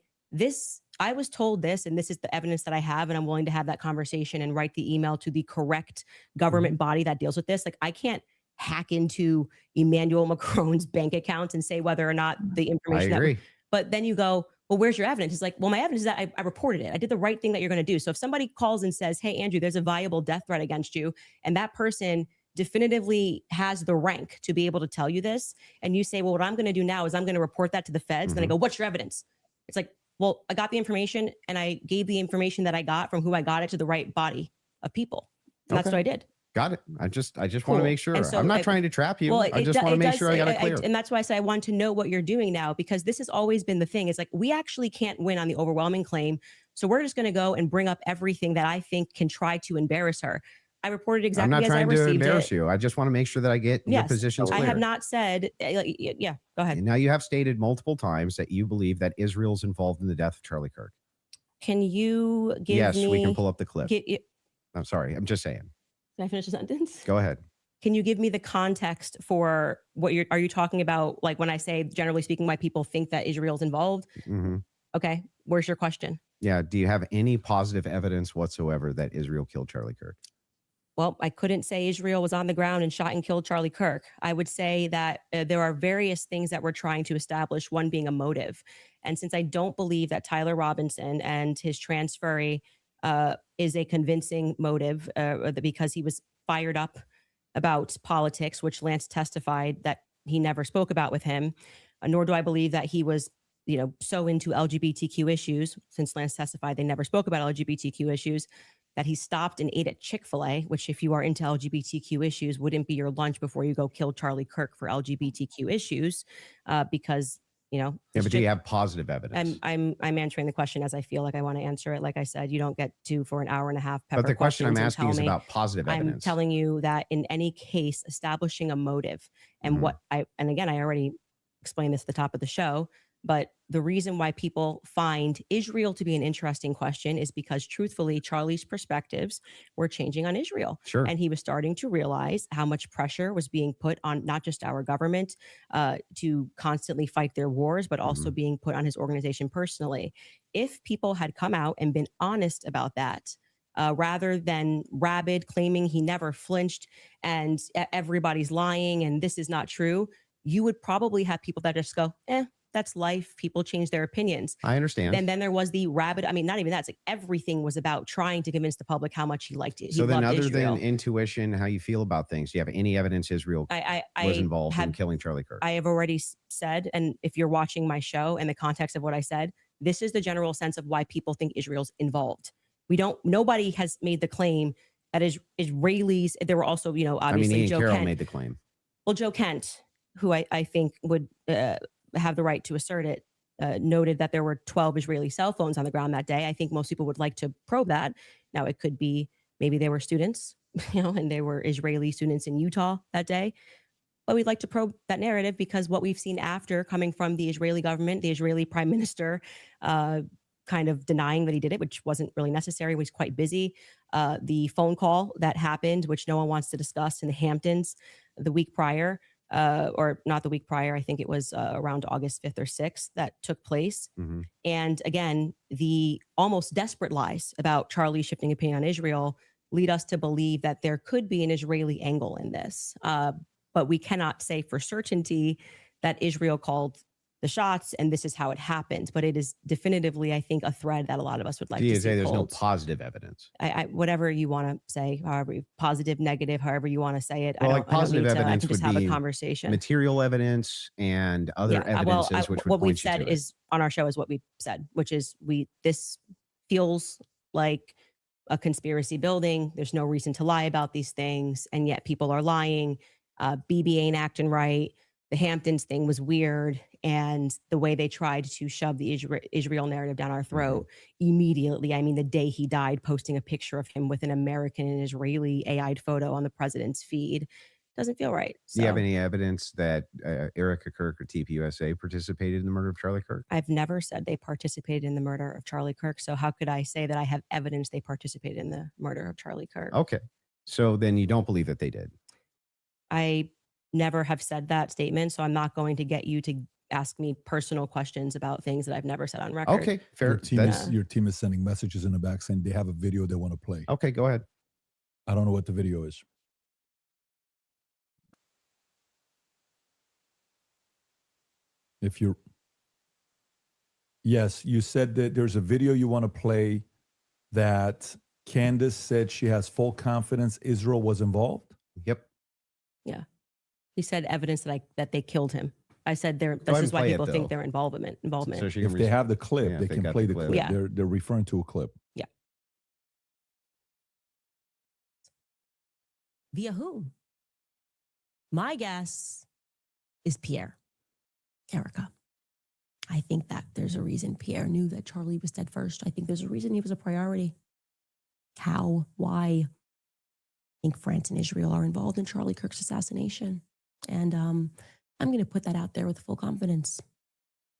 I was told this, and this is the evidence that I have, and I'm willing to have that conversation and write the email to the correct government body that deals with this. Like, I can't hack into Emmanuel Macron's bank account and say whether or not the information. I agree. But then you go, well, where's your evidence? It's like, well, my evidence is that I reported it. I did the right thing that you're going to do. So if somebody calls and says, hey, Andrew, there's a viable death threat against you, and that person definitively has the rank to be able to tell you this, and you say, well, what I'm going to do now is I'm going to report that to the feds. And then I go, what's your evidence? It's like, well, I got the information and I gave the information that I got from who I got it to the right body of people. And that's Okay. what I did. Got it. I just want Cool. to make sure. And so I'm not I- trying to trap you. Well, I just want to make sure I got it clear. and that's why I say I want to know what you're doing now, because this has always been the thing. It's like, we actually can't win on the overwhelming claim. So we're just going to go and bring up everything that I think can try to embarrass her. I reported I'm exactly not as I trying to received embarrass it. you. I just want to make sure that I get your Yes, positions I clear. have not said, yeah, go ahead. Now you have stated multiple times that you believe that Israel's involved in the death of Charlie Kirk. Can you give Yes, me? we can pull up the clip. Can I'm sorry. I'm just saying. I finish the sentence? Go ahead. Can you give me the context for what are you talking about? Like when I say, generally speaking, why people think that Israel's involved? hmm Okay. Where's your question? Yeah. Do you have any positive evidence whatsoever that Israel killed Charlie Kirk? Well, I couldn't say Israel was on the ground and shot and killed Charlie Kirk. I would say that there are various things that we're trying to establish, one being a motive. And since I don't believe that Tyler Robinson and his transferee is a convincing motive because he was fired up about politics, which Lance testified that he never spoke about with him, nor do I believe that he was so into LGBTQ issues, since Lance testified they never spoke about LGBTQ issues, that he stopped and ate at Chick-fil-A, which if you are into LGBTQ issues, wouldn't be your lunch before you go kill Charlie Kirk for LGBTQ issues, because, Yeah, but do you have positive evidence? I'm answering the question as I feel like I want to answer it. Like I said, you don't get to for an hour and a half. But the question I'm questions and asking is tell me- about positive I'm evidence. telling you that in any case, establishing a motive and and again, I already explained this at the top of the show, but the reason why people find Israel to be an interesting question is because truthfully, Charlie's perspectives were changing on Israel. Sure. And he was starting to realize how much pressure was being put on not just our government to constantly fight their wars, but also being put on his organization personally. If people had come out and been honest about that, rather than rabid claiming he never flinched and everybody's lying and this is not true, you would probably have people that just go, that's life. People change their opinions. I understand. And then there was the rabid. I mean, not even that. It's like everything was about trying to convince the public how much he liked it. So then, other Israel. than intuition, how you feel about things, do you have any evidence Israel was involved in killing Charlie Kirk? I have already said, and if you're watching my show and the context of what I said, this is the general sense of why people think Israel's involved. Nobody has made the claim that Israelis, there were also, obviously Ian Joe Carroll Kent. made the claim. Well, Joe Kent, who I think would have the right to assert it, noted that there were 12 Israeli cell phones on the ground that day. I think most people would like to probe that. Now, it could be maybe they were students, and they were Israeli students in Utah that day. But we'd like to probe that narrative because what we've seen after coming from the Israeli government, the Israeli prime minister, kind of denying that he did it, which wasn't really necessary. He was quite busy. The phone call that happened, which no one wants to discuss, in the Hamptons the week prior, or not the week prior, I think it was around August 5th or 6th that took place. Mm-hmm. And again, the almost desperate lies about Charlie shifting opinion on Israel lead us to believe that there could be an Israeli angle in this. But we cannot say for certainty that Israel called the shots and this is how it happened. But it is definitively, I think, a thread that a lot of us would like to see. There's pulled. no positive evidence. Whatever you want to say, however positive, negative, however you want to say it. Well, positive evidence I can just would have be a conversation. Material evidence and other evidences, which would what point we've said you to is on our show is what we've said, which is this feels like a conspiracy building. There's no reason to lie about these things, and yet people are lying. BB ain't acting right. The Hamptons thing was weird. And the way they tried to shove the Israel narrative down our throat immediately. I mean, the day he died, posting a picture of him with an American and Israeli AI'd photo on the president's feed doesn't feel right. So, do you have any evidence that Erica Kirk or TPUSA participated in the murder of Charlie Kirk? I've never said they participated in the murder of Charlie Kirk. So how could I say that I have evidence they participated in the murder of Charlie Kirk? Okay. So then you don't believe that they did? I never have said that statement. So I'm not going to get you to ask me personal questions about things that I've never said on record. Okay, fair. Your team is sending messages in the back saying they have a video they want to play. Okay, go ahead. I don't know what the video is. Yes, you said that there's a video you want to play that Candace said she has full confidence Israel was involved. Yep. Yeah. He said evidence that they killed him. I said this is why people think their involvement. So if they have the clip, they can play the clip. Yeah. They're referring to a clip. Yeah. Via whom? My guess is Pierre. Erica. I think that there's a reason Pierre knew that Charlie was dead first. I think there's a reason he was a priority. How? Why? I think France and Israel are involved in Charlie Kirk's assassination. And I'm going to put that out there with full confidence.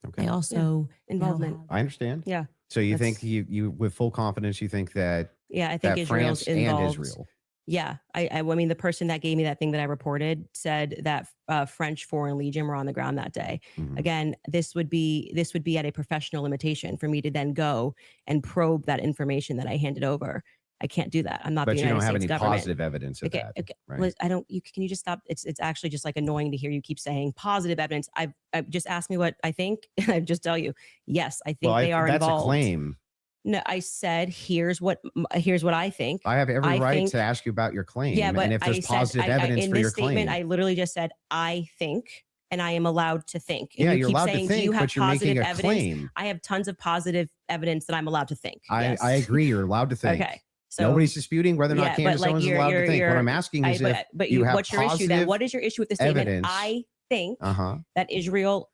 Okay. I also involvement. I understand. Yeah. So you think you with full confidence, you think that I think Israel's France involved. and Israel. Yeah. I mean, the person that gave me that thing that I reported said that French Foreign Legion were on the ground that day. Mm-hmm. Again, this would be at a professional limitation for me to then go and probe that information that I handed over. I can't do that. I'm not. But the you don't United have States any government. positive evidence of that. Okay. Right? Liz, I don't. Can you just stop? It's actually just like annoying to hear you keep saying positive evidence. I just asked me what I think, and I just tell you, yes, I think they are that's involved. a claim. No, I said here's what I think. I have every right to ask you about your claim. Yeah, but and if there's positive evidence in for this your statement, claim, I literally just said I think, and I am allowed to think. And yeah, you you're keep allowed saying, to think, do you have but you're making a evidence? claim. I have tons of positive evidence that I'm allowed to think. I agree. You're allowed to think. Okay. So, nobody's disputing whether or not Candace Owens is allowed to think. What I'm asking is but you have what's your issue then? What is your issue with the statement? evidence. I think that Israel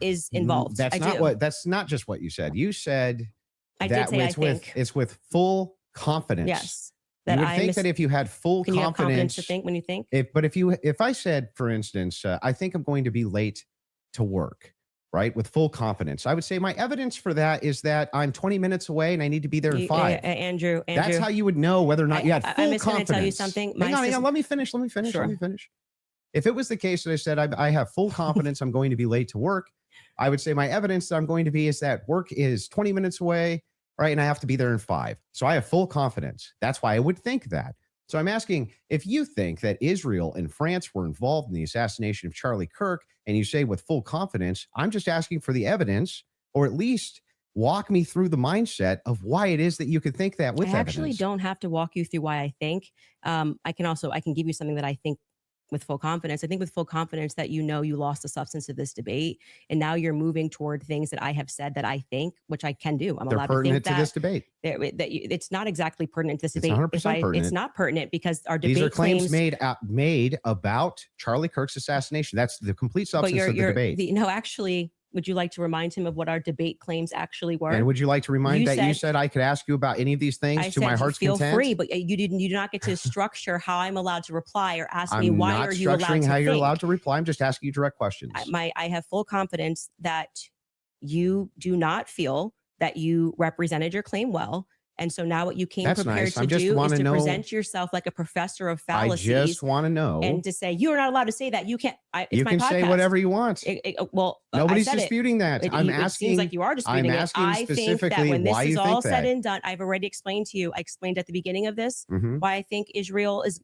is involved. That's not just what you said. You said I did say it's with full confidence. Yes. You would think that if you had full Can you have confidence confidence to think when you think? If I said, for instance, I think I'm going to be late to work, right? With full confidence, I would say my evidence for that is that I'm 20 minutes away and I need to be there in 5. Andrew, that's how you would know whether or not you had full confidence. I'm going to tell you something. Hang on, let me finish. Sure. Let me finish. If it was the case that I said I have full confidence I'm going to be late to work, I would say my evidence that I'm going to be is that work is 20 minutes away, right? And I have to be there in 5. So I have full confidence. That's why I would think that. So I'm asking, if you think that Israel and France were involved in the assassination of Charlie Kirk, and you say with full confidence, I'm just asking for the evidence, or at least walk me through the mindset of why it is that you could think that with I evidence. actually don't have to walk you through why I think. I can give you something that I think with full confidence. I think with full confidence that you lost the substance of this debate, and now you're moving toward things that I have said that I think, which I can do. I'm They're allowed pertinent to think to this debate. It's not exactly pertinent to this It's debate. 100% pertinent. It's not pertinent because our debate These are claims made about Charlie Kirk's assassination. That's the complete substance of the debate. Actually, would you like to remind him of what our debate claims actually were? And would you like to remind you said I could ask you about any of these things to my heart's feel content? free, but you do not get to structure how I'm allowed to reply or ask me why are you allowed to I'm not structuring how you're think. allowed to reply. I'm just asking you direct questions. I have full confidence that you do not feel that you represented your claim well. And so now what you came That's prepared nice. to I just do wanna is to know- present yourself like a professor of I fallacies. just want to know. And to say, you're not allowed to say that. You can't. It's You my can say podcast. whatever you want. Well, Nobody's I said disputing that. It I'm seems asking. like you are disputing I'm asking it. I think that specifically when this why is you all think said that. and done, I've already explained to you. I explained at the beginning of this Mhm. why I think Israel is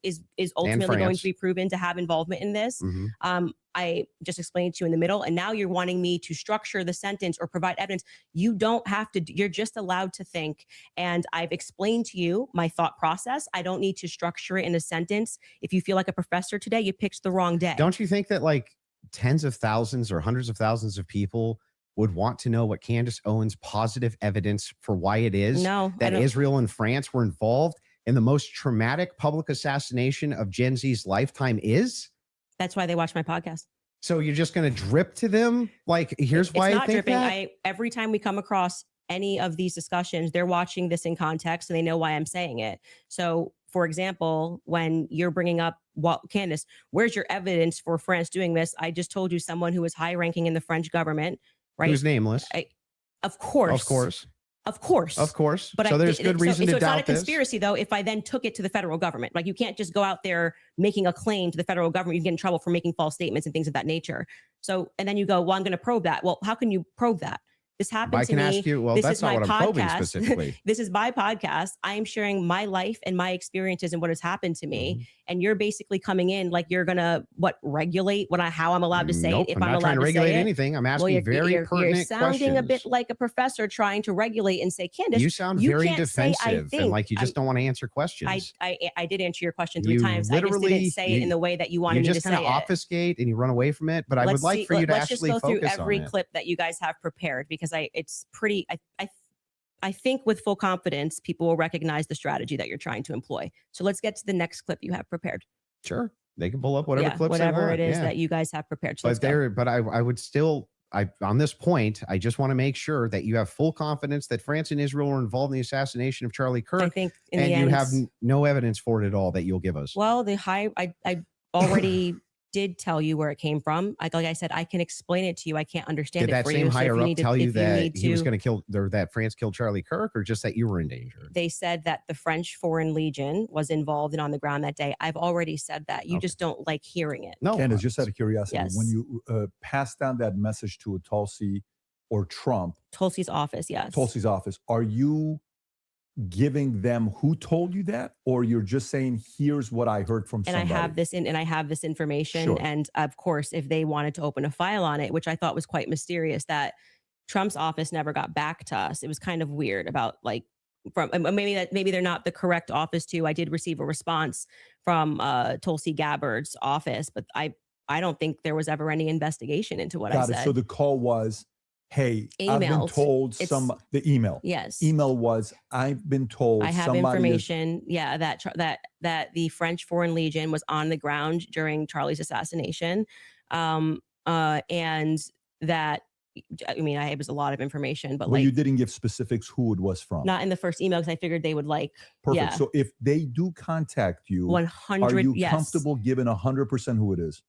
ultimately going France. to be proven to have involvement in this. Mhm. I just explained to you in the middle, and now you're wanting me to structure the sentence or provide evidence. You don't have to. You're just allowed to think. And I've explained to you my thought process. I don't need to structure it in a sentence. If you feel like a professor today, you picked the wrong day. Don't you think that like tens of thousands or hundreds of thousands of people would want to know what Candace Owens' positive evidence for why it is No, I that don't- Israel and France were involved in the most traumatic public assassination of Gen Z's lifetime is? That's why they watch my podcast. So you're just going to drip to them? Like, here's why It's I not think dripping. that? Every time we come across any of these discussions, they're watching this in context and they know why I'm saying it. So, for example, when you're bringing up, well, Candace, where's your evidence for France doing this? I just told you someone who was high ranking in the French government, right? Who's nameless? Of course. Of course. Of course. Of course. But So there's good reason to so it's not doubt a this. conspiracy, though, if I then took it to the federal government. Like, you can't just go out there making a claim to the federal government. You get in trouble for making false statements and things of that nature. So, and then you go, well, I'm going to probe that. Well, how can you probe that? This happened I to can me. ask you, well, This that's is not my what I'm probing podcast. specifically. This is my podcast. I am sharing my life and my experiences and what has happened to me. Mm-hmm. And you're basically coming in like you're gonna regulate how I'm allowed to say Nope, it. If I'm I'm not allowed trying to say regulate it. anything. I'm asking you're, very you're pertinent sounding a bit questions. like a professor trying to regulate and say, Candace, You sound very can't say, I defensive and think. like you just don't want to answer questions. I did answer your question 3 You times. I just didn't literally- say it in the way that you wanted you me to just say kind of it. obfuscate and you run away from it. But I would like for you to let's actually just go through focus every on it. clip that you guys have prepared because it's pretty. I think with full confidence, people will recognize the strategy that you're trying to employ. So let's get to the next clip you have prepared. Sure, they can pull up whatever clips they whatever want. it is yeah. that you guys have prepared. So let's But go. I would still, on this point, I just want to make sure that you have full confidence that France and Israel were involved in the assassination of Charlie Kirk. I think in and the you end, have no evidence for it at all that you'll give us. Well, I already did tell you where it came from. Like I said, I can explain it to you. I can't understand Did it that for same you. So if higher you up need to- tell you if that need he was to- going to kill, or that France killed Charlie Kirk, or just that you were in danger? They said that the French Foreign Legion was involved and on the ground that day. I've already said that. You just don't like hearing it. No, Candace, just out of curiosity, Yes. when you pass down that message to a Tulsi or Trump, Tulsi's office, yes. Tulsi's office, are you giving them who told you that, or you're just saying, here's what I heard from And somebody? I have this information. Sure. And of course, if they wanted to open a file on it, which I thought was quite mysterious, that Trump's office never got back to us. It was kind of weird about maybe they're not the correct office to. I did receive a response from Tulsi Gabbard's office, but I don't think there was ever any investigation into what I Got said. it. So the call was, hey, I've been Emailed. told It's- the email. Yes. Email was, I've been told I have somebody is- information, that the French Foreign Legion was on the ground during Charlie's assassination, and that, it was a lot of information, but well, you didn't give specifics who it was from. not in the first email because I figured they would Perfect. Yeah, So if they do contact you, 100. are you yes, comfortable giving 100% who it is?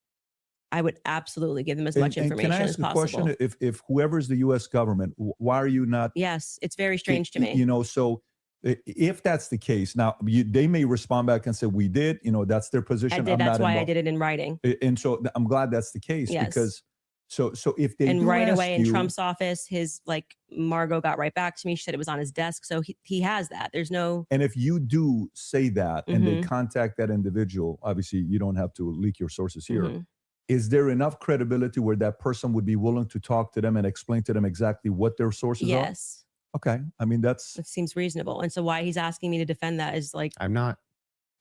I would absolutely give them as much And information can I as ask a possible. question? If whoever's the U.S. government, why are you not? Yes, it's very strange to me. So if that's the case, now they may respond back and say, we did, that's their position. I did. I'm That's not why I involved. did it in writing. And so I'm glad that's the case Yes. because So if they And do right ask away in you- Trump's office, his like Margot got right back to me. She said it was on his desk. So he has that. There's no. And if you do say that and they Mhm. contact that individual, obviously you don't have to leak your sources here. Mhm. Is there enough credibility where that person would be willing to talk to them and explain to them exactly what their sources Yes. are? Okay. I mean, that's. It seems reasonable. And so why he's asking me to defend that is like. I'm not.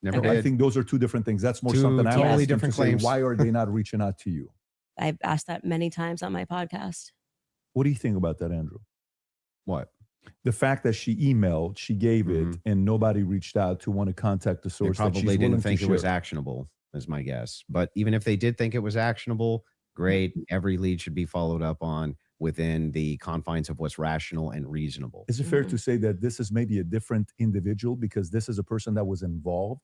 Never I did. think those are two different things. That's more Two something I'm totally asking different to say, claims. why are they not reaching out to you? I've asked that many times on my podcast. What do you think about that, Andrew? What? The fact that she emailed, she gave it, and nobody reached out to want to contact the They source. that she's probably willing didn't to think it was share. actionable, is my guess. But even if they did think it was actionable, great. Every lead should be followed up on within the confines of what's rational and reasonable. Is it fair to say that this is maybe a different individual because this is a person that was involved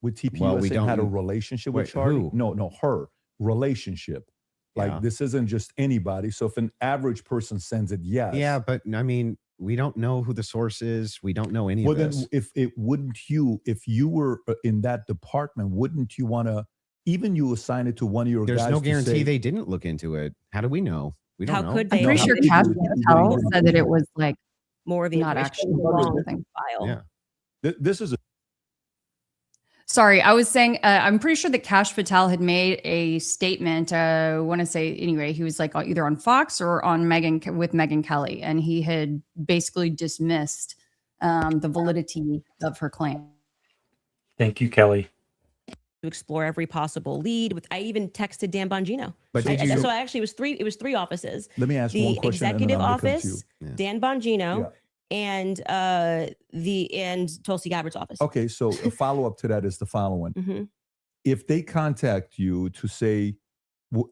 with TPUSA Well, we and don't- had a relationship with Wait, Charlie? who? No, her relationship. Like Yeah. this isn't just anybody. So if an average person sends it, yes. Yeah, but I mean, we don't know who the source is. We don't know any Well, of then this. if you were in that department, wouldn't you want to, even you assign it to one of your There's guys no to guarantee say- they didn't look into it. How do we know? We don't How know. could I'm they? pretty sure Cash Patel said that it was like more of the not information actually in the wrong something. file. Yeah. This is a Sorry, I was saying, I'm pretty sure that Cash Patel had made a statement. I want to say, anyway, he was like either on Fox or on with Megyn Kelly, and he had basically dismissed the validity of her claim. Thank you, Kelly. To explore every possible lead. I even texted Dan Bongino. But did So you- actually, it was three offices. Let me ask the one question and then executive I'm gonna come to office, you. Yeah. Dan Bongino, and Tulsi Gabbard's office. Okay, so a follow-up to that is the following. Mhm. If they contact you to say,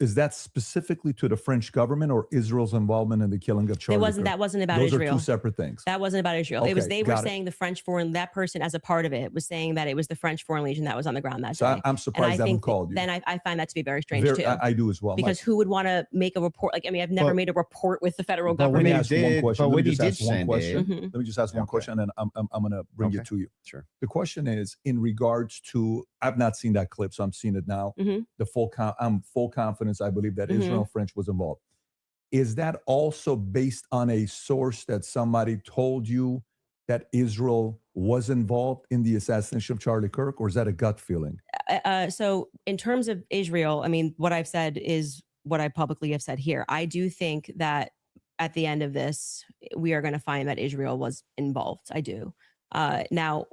is that specifically to the French government or Israel's involvement in the killing of Charlie Kirk? That wasn't about Those Israel. are two separate things. That wasn't about Israel. It was Okay, they were got it. saying the French foreign, that person as a part of it was saying that it was the French foreign legion that was on the ground that So day. I'm And surprised I they haven't think called you. Then I find that to be very strange too. I do as well. Because who would want to make a report? Like, I mean, I've never But- made a report with the federal Let me government. ask one question. but Let when me you just did ask one send question. it- Mhm. Let me just ask one question, and I'm going to bring it Okay. to you. Sure. The question is in regards to, I've not seen that clip, so I'm seeing it now. Mhm. I'm full confidence. I believe that Mhm. Israel French was involved. Is that also based on a source that somebody told you that Israel was involved in the assassination of Charlie Kirk, or is that a gut feeling? So in terms of Israel, I mean, what I've said is what I publicly have said here. I do think that at the end of this, we are going to find that Israel was involved. I do. Now,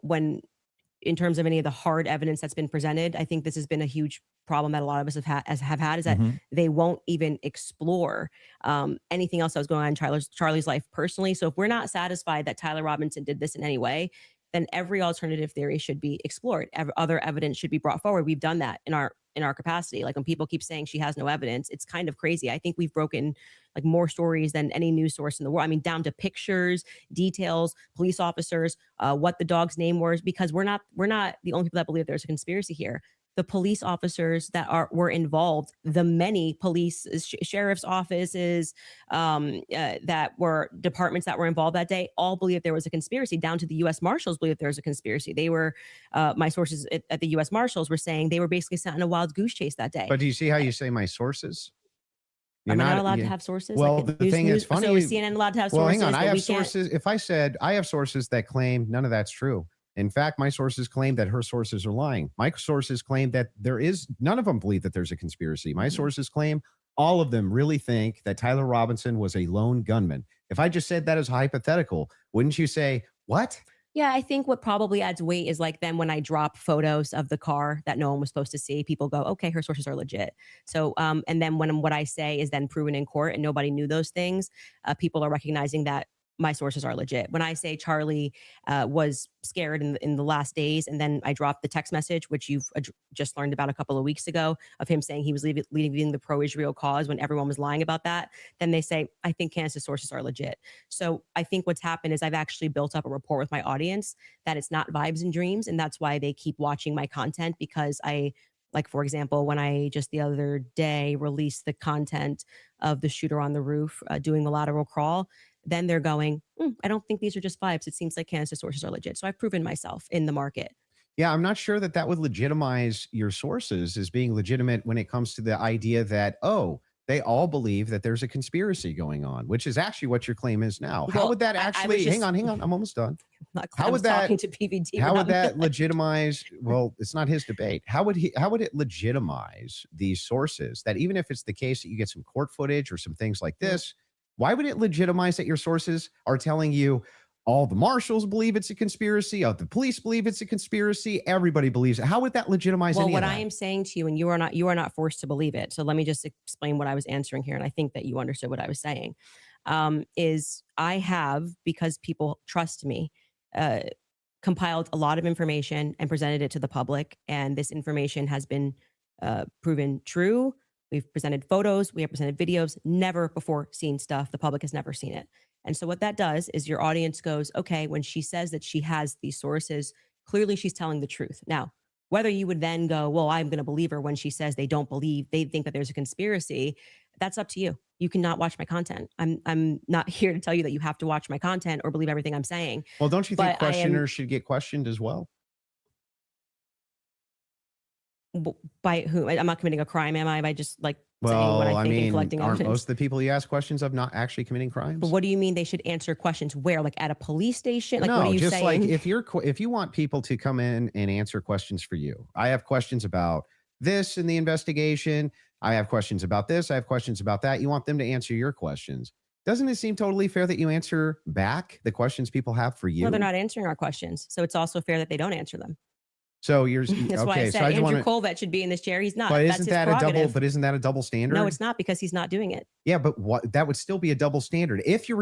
in terms of any of the hard evidence that's been presented, I think this has been a huge problem that a lot of us have had is that Mhm. they won't even explore anything else that was going on in Charlie's life personally. So if we're not satisfied that Tyler Robinson did this in any way, then every alternative theory should be explored. Other evidence should be brought forward. We've done that in our capacity. Like when people keep saying she has no evidence, it's kind of crazy. I think we've broken like more stories than any news source in the world. I mean, down to pictures, details, police officers, what the dog's name was, because we're not the only people that believe there's a conspiracy here. The police officers that were involved, the many police, sheriff's offices, that were departments that were involved that day, all believe there was a conspiracy. Down to the U.S. Marshals believe there was a conspiracy. They were, my sources at the U.S. Marshals were saying they were basically sent on a wild goose chase that day. But do you see how you say my sources? Am I not allowed to have sources? Well, Like the thing is funny. So is CNN allowed to have well, sources? hang on. I but have we can't- sources. If I said I have sources that claim none of that's true. In fact, my sources claim that her sources are lying. My sources claim that none of them believe that there's a conspiracy. My sources claim all of them really think that Tyler Robinson was a lone gunman. If I just said that as hypothetical, wouldn't you say, what? Yeah, I think what probably adds weight is like then when I drop photos of the car that no one was supposed to see, people go, okay, her sources are legit. So, and then when what I say is then proven in court and nobody knew those things, people are recognizing that my sources are legit. When I say Charlie was scared in the last days, and then I dropped the text message, which you've just learned about a couple of weeks ago, of him saying he was leaving the pro-Israel cause when everyone was lying about that, then they say, I think Candace's sources are legit. So I think what's happened is I've actually built up a rapport with my audience that it's not vibes and dreams. And that's why they keep watching my content, because like, for example, when I just the other day released the content of the shooter on the roof doing the lateral crawl, then they're going, I don't think these are just vibes. It seems like Candace's sources are legit. So I've proven myself in the market. Yeah, I'm not sure that would legitimize your sources as being legitimate when it comes to the idea that, oh, They all believe that there's a conspiracy going on, which is actually what your claim is now. How Well, would that I was actually, just- hang on, I'm almost done. How would that talking to PBD? How We're would not- that legitimize? Well, it's not his debate. How would it legitimize these sources that even if it's the case that you get some court footage or some things like this, why would it legitimize that your sources are telling you all the marshals believe it's a conspiracy, all the police believe it's a conspiracy, everybody believes it? How would that legitimize Well, any what of that? I am saying to you, and you are not forced to believe it. So let me just explain what I was answering here, and I think that you understood what I was saying. Is I have, because people trust me, compiled a lot of information and presented it to the public, and this information has been proven true. We've presented photos, we have presented videos, never before seen stuff. The public has never seen it. And so what that does is your audience goes, okay, when she says that she has these sources, clearly she's telling the truth. Now, whether you would then go, well, I'm going to believe her when she says they think that there's a conspiracy, that's up to you. You cannot watch my content. I'm not here to tell you that you have to watch my content or believe everything I'm saying. Well, don't you think But I am- questioners should get questioned as well? By who? I'm not committing a crime, am I? By just like saying what Well, I I think and mean, collecting aren't evidence. most of the people you ask questions of not actually committing crimes? But what do you mean they should answer questions where? Like at a police station? Like no, what are you just saying? like if you want people to come in and answer questions for you, I have questions about this in the investigation. I have questions about this. I have questions about that. You want them to answer your questions. Doesn't it seem totally fair that you answer back the questions people have for you? Well, they're not answering our questions. So it's also fair that they don't answer them. So you're That's why I okay. said So I just Andrew want Colvett should be in this chair. He's not. but That's isn't his that a double? prerogative. But isn't that a double standard? No, it's not, because he's not doing it. Yeah, but what that would still be a double standard. If you're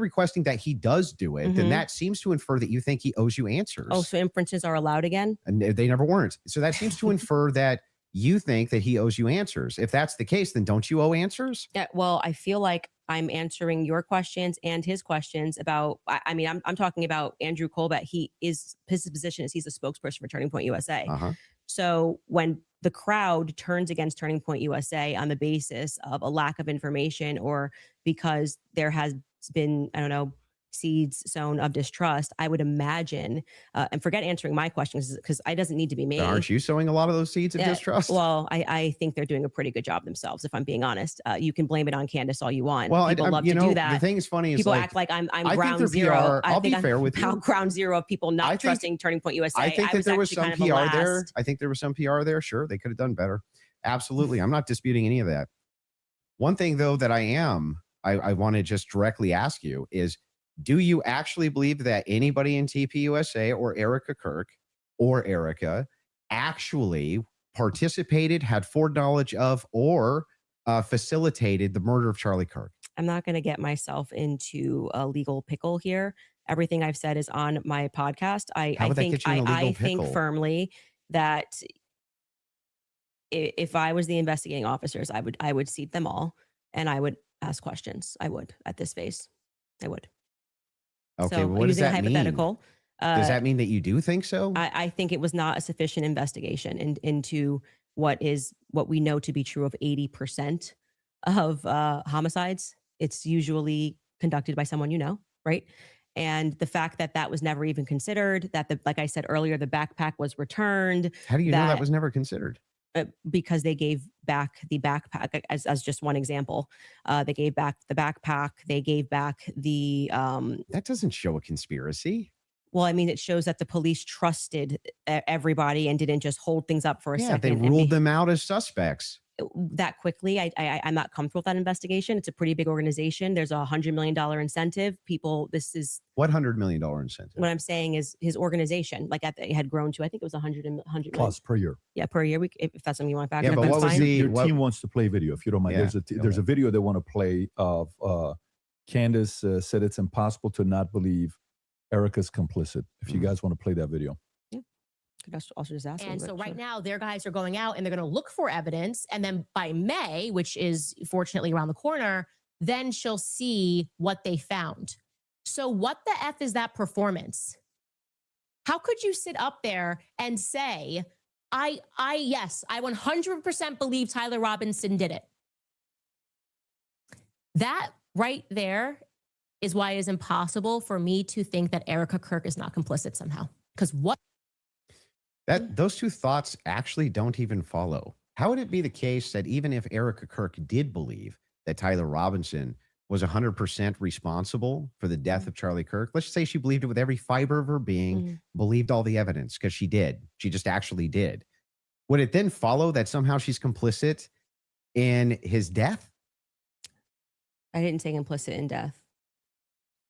requesting that he does do it, then Mhm. that seems to infer that you think he owes you answers. Oh, so inferences are allowed again? And they never weren't. So that seems to infer that you think that he owes you answers. If that's the case, then don't you owe answers? Yeah, well, I feel like I'm answering your questions and his questions about, I mean, I'm talking about Andrew Colvett. His position is he's a spokesperson for Turning Point USA. Uh-huh. So when the crowd turns against Turning Point USA on the basis of a lack of information or because there has been, I don't know, seeds sown of distrust, I would imagine, and forget answering my questions because it doesn't need to be me. Aren't you sowing a lot of those seeds of distrust? Well, I think they're doing a pretty good job themselves, if I'm being honest. You can blame it on Candace all you want. Well, People love to do that. The thing is funny is People like, act like I'm I think ground their zero. PR I'll be think fair I'm with you. ground zero of people not trusting Turning Point USA. I think that there was actually some kind of the PR there. last. I think there was some PR there. Sure, they could have done better. Absolutely. I'm not disputing any of that. One thing, though, that I want to just directly ask you is, do you actually believe that anybody in TPUSA or Erica Kirk or Erica actually participated, had foreknowledge of, or facilitated the murder of Charlie Kirk? I'm not going to get myself into a legal pickle here. Everything I've said is on my podcast. How would that get you in a legal I think pickle? firmly that if I was the investigating officers, I would seat them all and I would ask questions. I would at this phase. I would. Okay, So well, what does using a that mean? hypothetical, Does that mean that you do think so? I think it was not a sufficient investigation into what we know to be true of 80% of homicides. It's usually conducted by someone you know, right? And the fact that that was never even considered, that like I said earlier, the backpack was returned. How do you know that was never considered? Because they gave back the backpack as just one example. They gave back the backpack. They gave back the. That doesn't show a conspiracy. Well, I mean, it shows that the police trusted everybody and didn't just hold things up for a Yeah, second. they and ruled them out as suspects. that quickly. I'm not comfortable with that investigation. It's a pretty big organization. There's $100 million incentive. This is What $100 million incentive? what I'm saying is his organization, it had grown to, I think it was 100 Plus per year. Yeah, per year. If that's something you want to back Yeah, up, but that's what was fine. Your team wants to play video, if you don't mind. Yeah, There's a video they want to play of Candace said it's impossible to not believe Erica's complicit. If you guys want to play that video. Could also just ask And them, so but right sure. now, their guys are going out and they're going to look for evidence. And then by May, which is fortunately around the corner, then she'll see what they found. So what the F is that performance? How could you sit up there and say, yes, I 100% believe Tyler Robinson did it. That right there is why it is impossible for me to think that Erica Kirk is not complicit somehow. Because what? Those two thoughts actually don't even follow. How would it be the case that even if Erica Kirk did believe that Tyler Robinson was 100% responsible for the death of Charlie Kirk, let's say she believed it with every fiber of her being, believed all the evidence, because she did. She just actually did. Would it then follow that somehow she's complicit in his death? I didn't say complicit in death.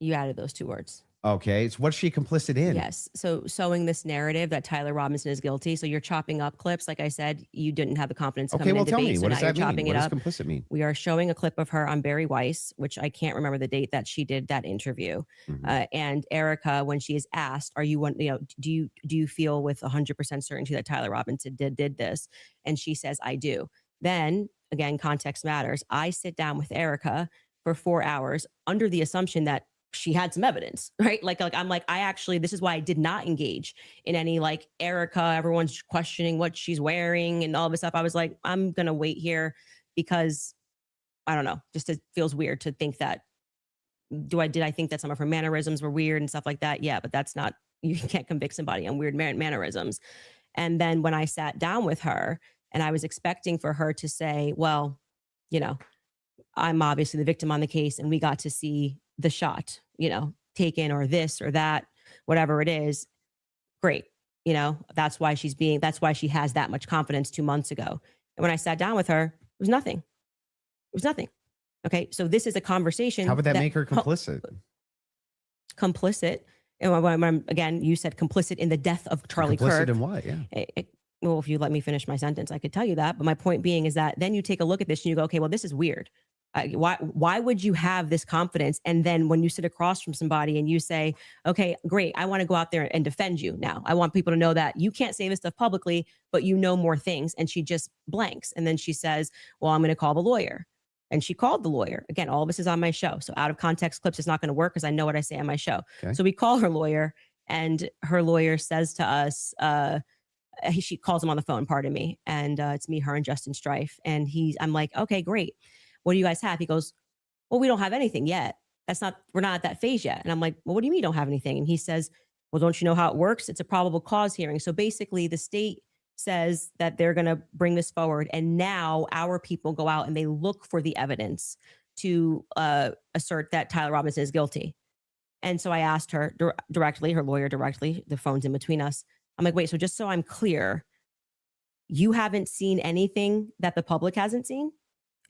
You added those two words. Okay. So what's she complicit in? Yes. So sowing this narrative that Tyler Robinson is guilty. So you're chopping up clips. Like I said, you didn't have the confidence to come in and tell debate. me. So What now does you're that mean? chopping What it does up. complicit mean? We are showing a clip of her on Barry Weiss, which I can't remember the date that she did that interview. And Erica, when she is asked, "Are you one? You know, do you feel with 100% certainty that Tyler Robinson did this?" And she says, "I do." Then again, context matters. I sit down with Erica for 4 hours under the assumption that she had some evidence, right? Like I'm like, I actually, this is why I did not engage in any like Erica, everyone's questioning what she's wearing and all this stuff. I was like, I'm going to wait here because I don't know, just it feels weird to think that, did I think that some of her mannerisms were weird and stuff like that? Yeah, but that's not, you can't convict somebody on weird mannerisms. And then when I sat down with her and I was expecting for her to say, well, you know, I'm obviously the victim on the case and we got to see the shot, you know, taken or this or that, whatever it is. Great. You know, that's why she has that much confidence 2 months ago. And when I sat down with her, it was nothing. It was nothing. Okay. So this is a conversation. How would that make her complicit? Complicit. And again, you said complicit in the death of Charlie Kirk. Complicit in what? Yeah. Well, if you let me finish my sentence, I could tell you that. But my point being is that then you take a look at this and you go, okay, well, this is weird. Why would you have this confidence? And then when you sit across from somebody and you say, okay, great, I want to go out there and defend you now. I want people to know that you can't say this stuff publicly, but you know more things. And she just blanks. And then she says, well, I'm going to call the lawyer. And she called the lawyer. Again, all of this is on my show. So out of context clips is not going to work because I know what I say on my show. Okay. So we call her lawyer and her lawyer says to us, she calls him on the phone, pardon me. And it's me, her, and Justin Strife. And I'm like, okay, great. What do you guys have? He goes, well, we don't have anything yet. We're not at that phase yet. And I'm like, well, what do you mean you don't have anything? And he says, well, don't you know how it works? It's a probable cause hearing. So basically the state says that they're going to bring this forward. And now our people go out and they look for the evidence to assert that Tyler Robinson is guilty. And so I asked her directly, her lawyer directly, the phone's in between us. I'm like, wait, so just so I'm clear, you haven't seen anything that the public hasn't seen?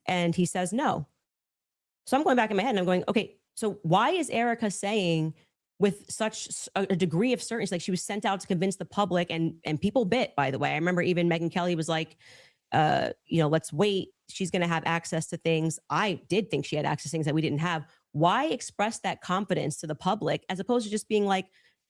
And he says, no. So I'm going back in my head and I'm going, okay, so why is Erica saying with such a degree of certainty, like she was sent out to convince the public and people bit, by the way. I remember even Megyn Kelly was like, let's wait. She's going to have access to things. I did think she had access to things that we didn't have. Why express that confidence to the public as opposed to just being like,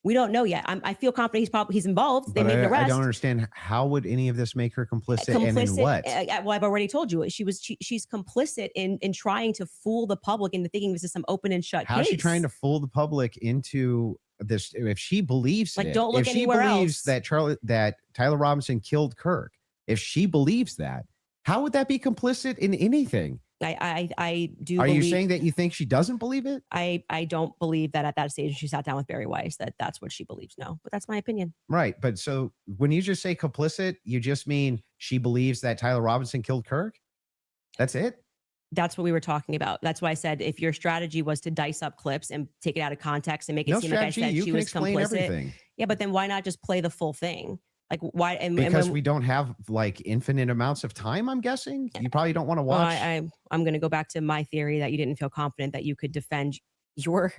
we don't know yet. I feel confident he's involved. They made an arrest. I don't understand. How would any of this make her complicit and in what? Well, I've already told you. She's complicit in trying to fool the public into thinking this is some open and shut How case. is she trying to fool the public into this? If she believes like, don't look if anywhere she believes else. that Tyler Robinson killed Kirk, if she believes that, how would that be complicit in anything? I do. Are you saying that you think she doesn't believe it? I don't believe that at that stage she sat down with Barry Weiss that's what she believes. No, but that's my opinion. Right. But so when you just say complicit, you just mean she believes that Tyler Robinson killed Kirk? That's it? That's what we were talking about. That's why I said if your strategy was to dice up clips and take it out of context and make it seem like I said she was complicit. Everything. Yeah, but then why not just play the full thing? Like why? Because we don't have like infinite amounts of time, I'm guessing. You probably don't want to watch. Well, I'm going to go back to my theory that you didn't feel confident that you could defend your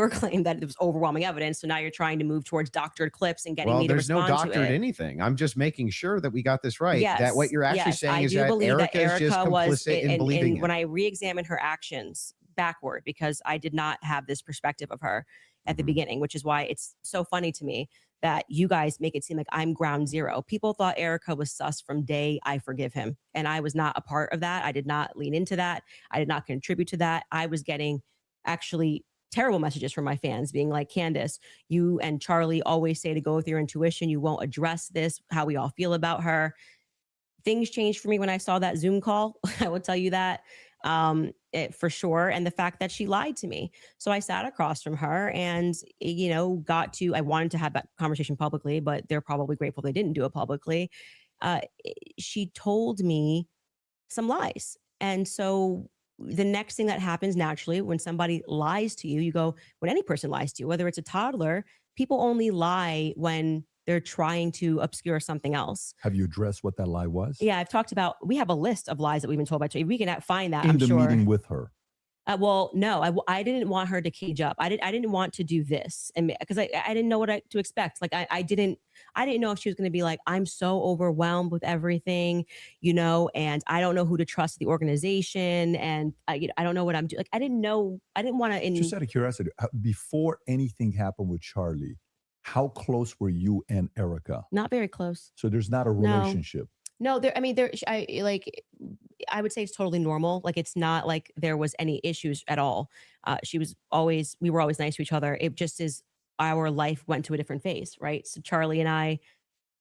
claim that it was overwhelming evidence. So now you're trying to move towards doctored clips and getting me to respond to it. There's no doctored anything. I'm just making sure that we got this right. Yes, that what you're actually saying is that Erica is just complicit in believing it. When I re-examined her actions backward, because I did not have this perspective of her at the beginning, which is why it's so funny to me that you guys make it seem like I'm ground zero. People thought Erica was sus from day I forgive him. And I was not a part of that. I did not lean into that. I did not contribute to that. I was getting actually terrible messages from my fans being like, Candace, you and Charlie always say to go with your intuition. You won't address this, how we all feel about her. Things changed for me when I saw that Zoom call. I will tell you that. For sure. And the fact that she lied to me. So I sat across from her and, I wanted to have that conversation publicly, but they're probably grateful they didn't do it publicly. she told me some lies. And so the next thing that happens naturally when somebody lies to you, you go, when any person lies to you, whether it's a toddler, people only lie when they're trying to obscure something else. Have you addressed what that lie was? Yeah, I've talked about, we have a list of lies that we've been told by Trey. We can find that, In I'm the sure. meeting with her. Well, no, I didn't want her to cage up. I didn't want to do this, and because I didn't know what to expect. Like I didn't know if she was going to be like, I'm so overwhelmed with everything, and I don't know who to trust the organization, and I don't know what I'm doing. Like I didn't know. I didn't want to. Just out of curiosity, before anything happened with Charlie, how close were you and Erica? Not very close. So there's not a relationship. No, I would say it's totally normal. Like it's not like there was any issues at all. We were always nice to each other. It just is our life went to a different phase, right? So Charlie and I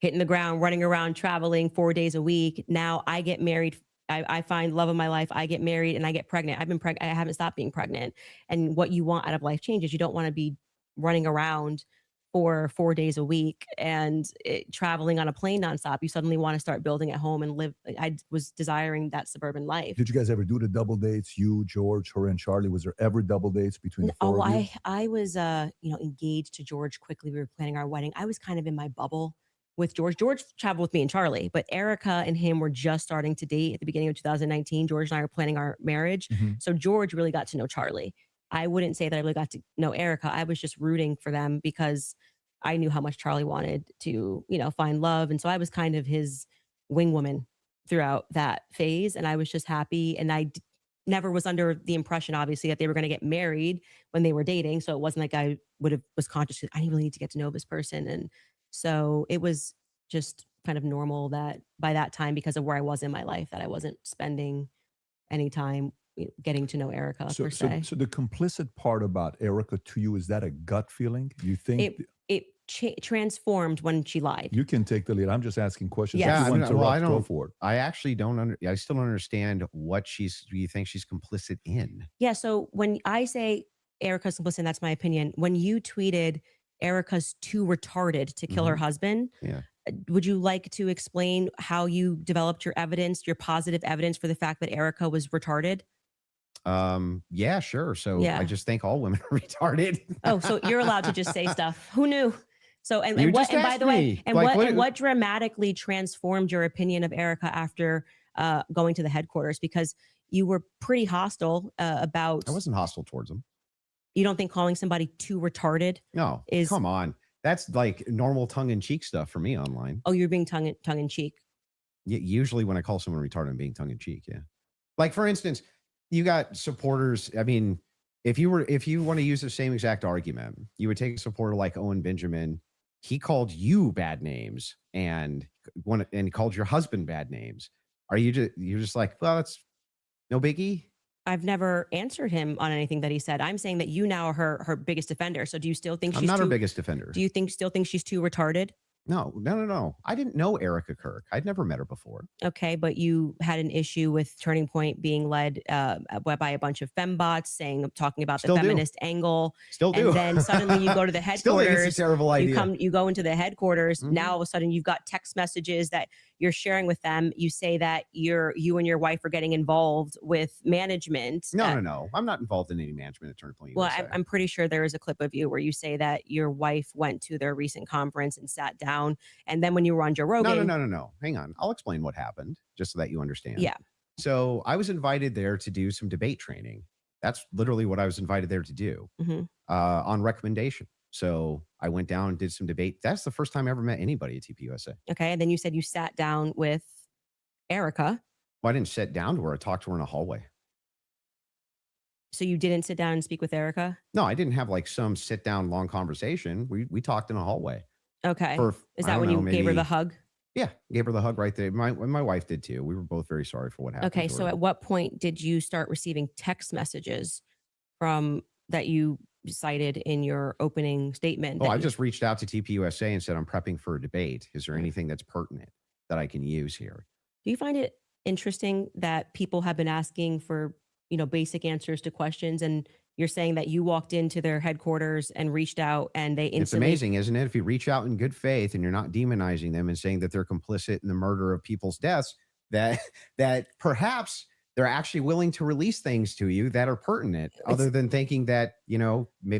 hitting the ground, running around, traveling 4 days a week. Now I get married. I find love of my life. I get married and I get pregnant. I haven't stopped being pregnant. And what you want out of life changes. You don't want to be running around for 4 days a week and traveling on a plane nonstop. You suddenly want to start building at home and live. I was desiring that suburban life. Did you guys ever do the double dates? You, George, her, and Charlie? Was there ever double dates between the four of you? I was, engaged to George quickly. We were planning our wedding. I was kind of in my bubble with George. George traveled with me and Charlie, but Erica and him were just starting to date at the beginning of 2019. George and I were planning our marriage. So George really got to know Charlie. I wouldn't say that I really got to know Erica. I was just rooting for them because I knew how much Charlie wanted to, find love. And so I was kind of his wing woman throughout that phase. And I was just happy. And I never was under the impression, obviously, that they were going to get married when they were dating. So it wasn't like I was conscious that I really need to get to know this person. And so it was just kind of normal that by that time, because of where I was in my life, that I wasn't spending any time getting to know Erica per se. So the complicit part about Erica to you, is that a gut feeling? You think it transformed when she lied? You can take the lead. I'm just asking questions. Yes. Go for it. I actually I still don't understand what do you think she's complicit in? Yeah. So when I say Erica's complicit, that's my opinion. When you tweeted Erica's too retarded to kill her husband, would you like to explain how you developed your positive evidence for the fact that Erica was retarded? Yeah, sure. So I just think all women are retarded. Oh, so you're allowed to just say stuff. Who knew? So, and by the way, what dramatically transformed your opinion of Erica after going to the headquarters? Because you were pretty hostile about. I wasn't hostile towards them. You don't think calling somebody too retarded? No, come on. That's like normal tongue-in-cheek stuff for me online. Oh, you're being tongue-in-cheek. Yeah, usually when I call someone retarded, I'm being tongue-in-cheek. Yeah. Like for instance, you got supporters. I mean, if you want to use the same exact argument, you would take a supporter like Owen Benjamin. He called you bad names and called your husband bad names. You're just like, well, that's no biggie. I've never answered him on anything that he said. I'm saying that you now are her biggest defender. So do you still think I'm not her biggest defender? Do you still think she's too retarded? No. I didn't know Erica Kirk. I'd never met her before. Okay, but you had an issue with Turning Point being led by a bunch of fembots talking about the feminist angle. Still do. And then suddenly you go to the headquarters. Still think it's a terrible idea. You go into the headquarters. Now all of a sudden you've got text messages that you're sharing with them. You say that you and your wife are getting involved with management. No. I'm not involved in any management at Turning Point. Well, I'm pretty sure there is a clip of you where you say that your wife went to their recent conference and sat down. And then when you were on Joe Rogan. No. Hang on. I'll explain what happened just so that you understand. Yeah. So I was invited there to do some debate training. That's literally what I was invited there to do on recommendation. So I went down and did some debate. That's the first time I ever met anybody at TPUSA. Okay. And then you said you sat down with Erica. Well, I didn't sit down to her. I talked to her in a hallway. So you didn't sit down and speak with Erica? No, I didn't have like some sit down long conversation. We talked in a hallway. Okay. Is that when you gave her the hug? Yeah, gave her the hug right there. My wife did too. We were both very sorry for what happened. Okay, so at what point did you start receiving text messages from that you cited in your opening statement? Oh, I just reached out to TPUSA and said, I'm prepping for a debate. Is there anything that's pertinent that I can use here? Do you find it interesting that people have been asking for, basic answers to questions and You're saying that you walked into their headquarters and reached out and they instantly. It's amazing, isn't it? If you reach out in good faith and you're not demonizing them and saying that they're complicit in the murder of people's deaths, that perhaps they're actually willing to release things to you that are pertinent, other than thinking that,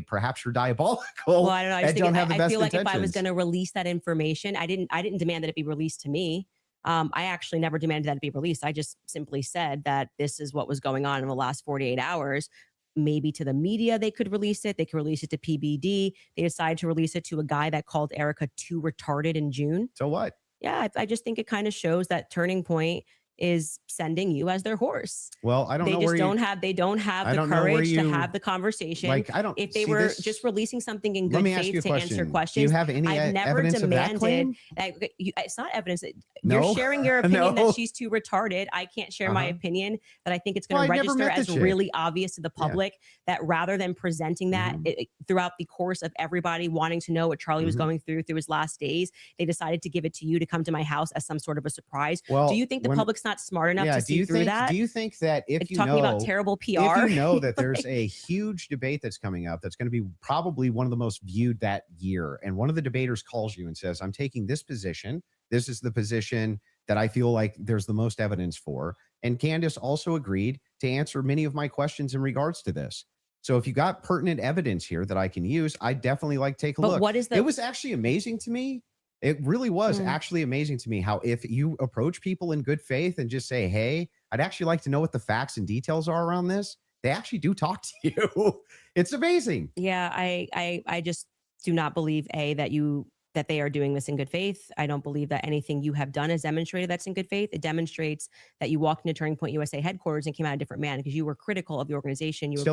perhaps you're diabolical. Well, I don't know. I feel like intentions. if I was going to release that information, I didn't demand that it be released to me. I actually never demanded that it be released. I just simply said that this is what was going on in the last 48 hours. Maybe to the media, they could release it. They could release it to PBD. They decided to release it to a guy that called Erica too retarded in June. So what? Yeah, I just think it kind of shows that Turning Point is sending you as their horse. Well, I don't know. They don't have the courage to have the conversation. If they were just releasing something in good faith to answer questions. Do you have any I've never evidence demanded of that claim? It's not evidence. No. You're sharing your opinion No. that she's too retarded. I can't share my opinion, that I think it's going to register as really obvious to the public, that rather than presenting that throughout the course of everybody wanting to know what Charlie was going through his last days, they decided to give it to you to come to my house as some sort of a surprise. Well, do you think the public's not smart enough to see through that? Do you think that if you talking know about terrible PR, if you know that there's a huge debate that's coming up that's going to be probably one of the most viewed that year, and one of the debaters calls you and says, I'm taking this position, this is the position that I feel like there's the most evidence for, and Candace also agreed to answer many of my questions in regards to this. So if you got pertinent evidence here that I can use, I definitely like take a look. What is it was actually amazing to me. It really was actually amazing to me how if you approach people in good faith and just say, hey, I'd actually like to know what the facts and details are around this, they actually do talk to you. It's amazing. Yeah, I just do not believe that they are doing this in good faith. I don't believe that anything you have done is demonstrated that's in good faith. It demonstrates that you walked into Turning Point USA headquarters and came out a different man, because you were critical of the organization. You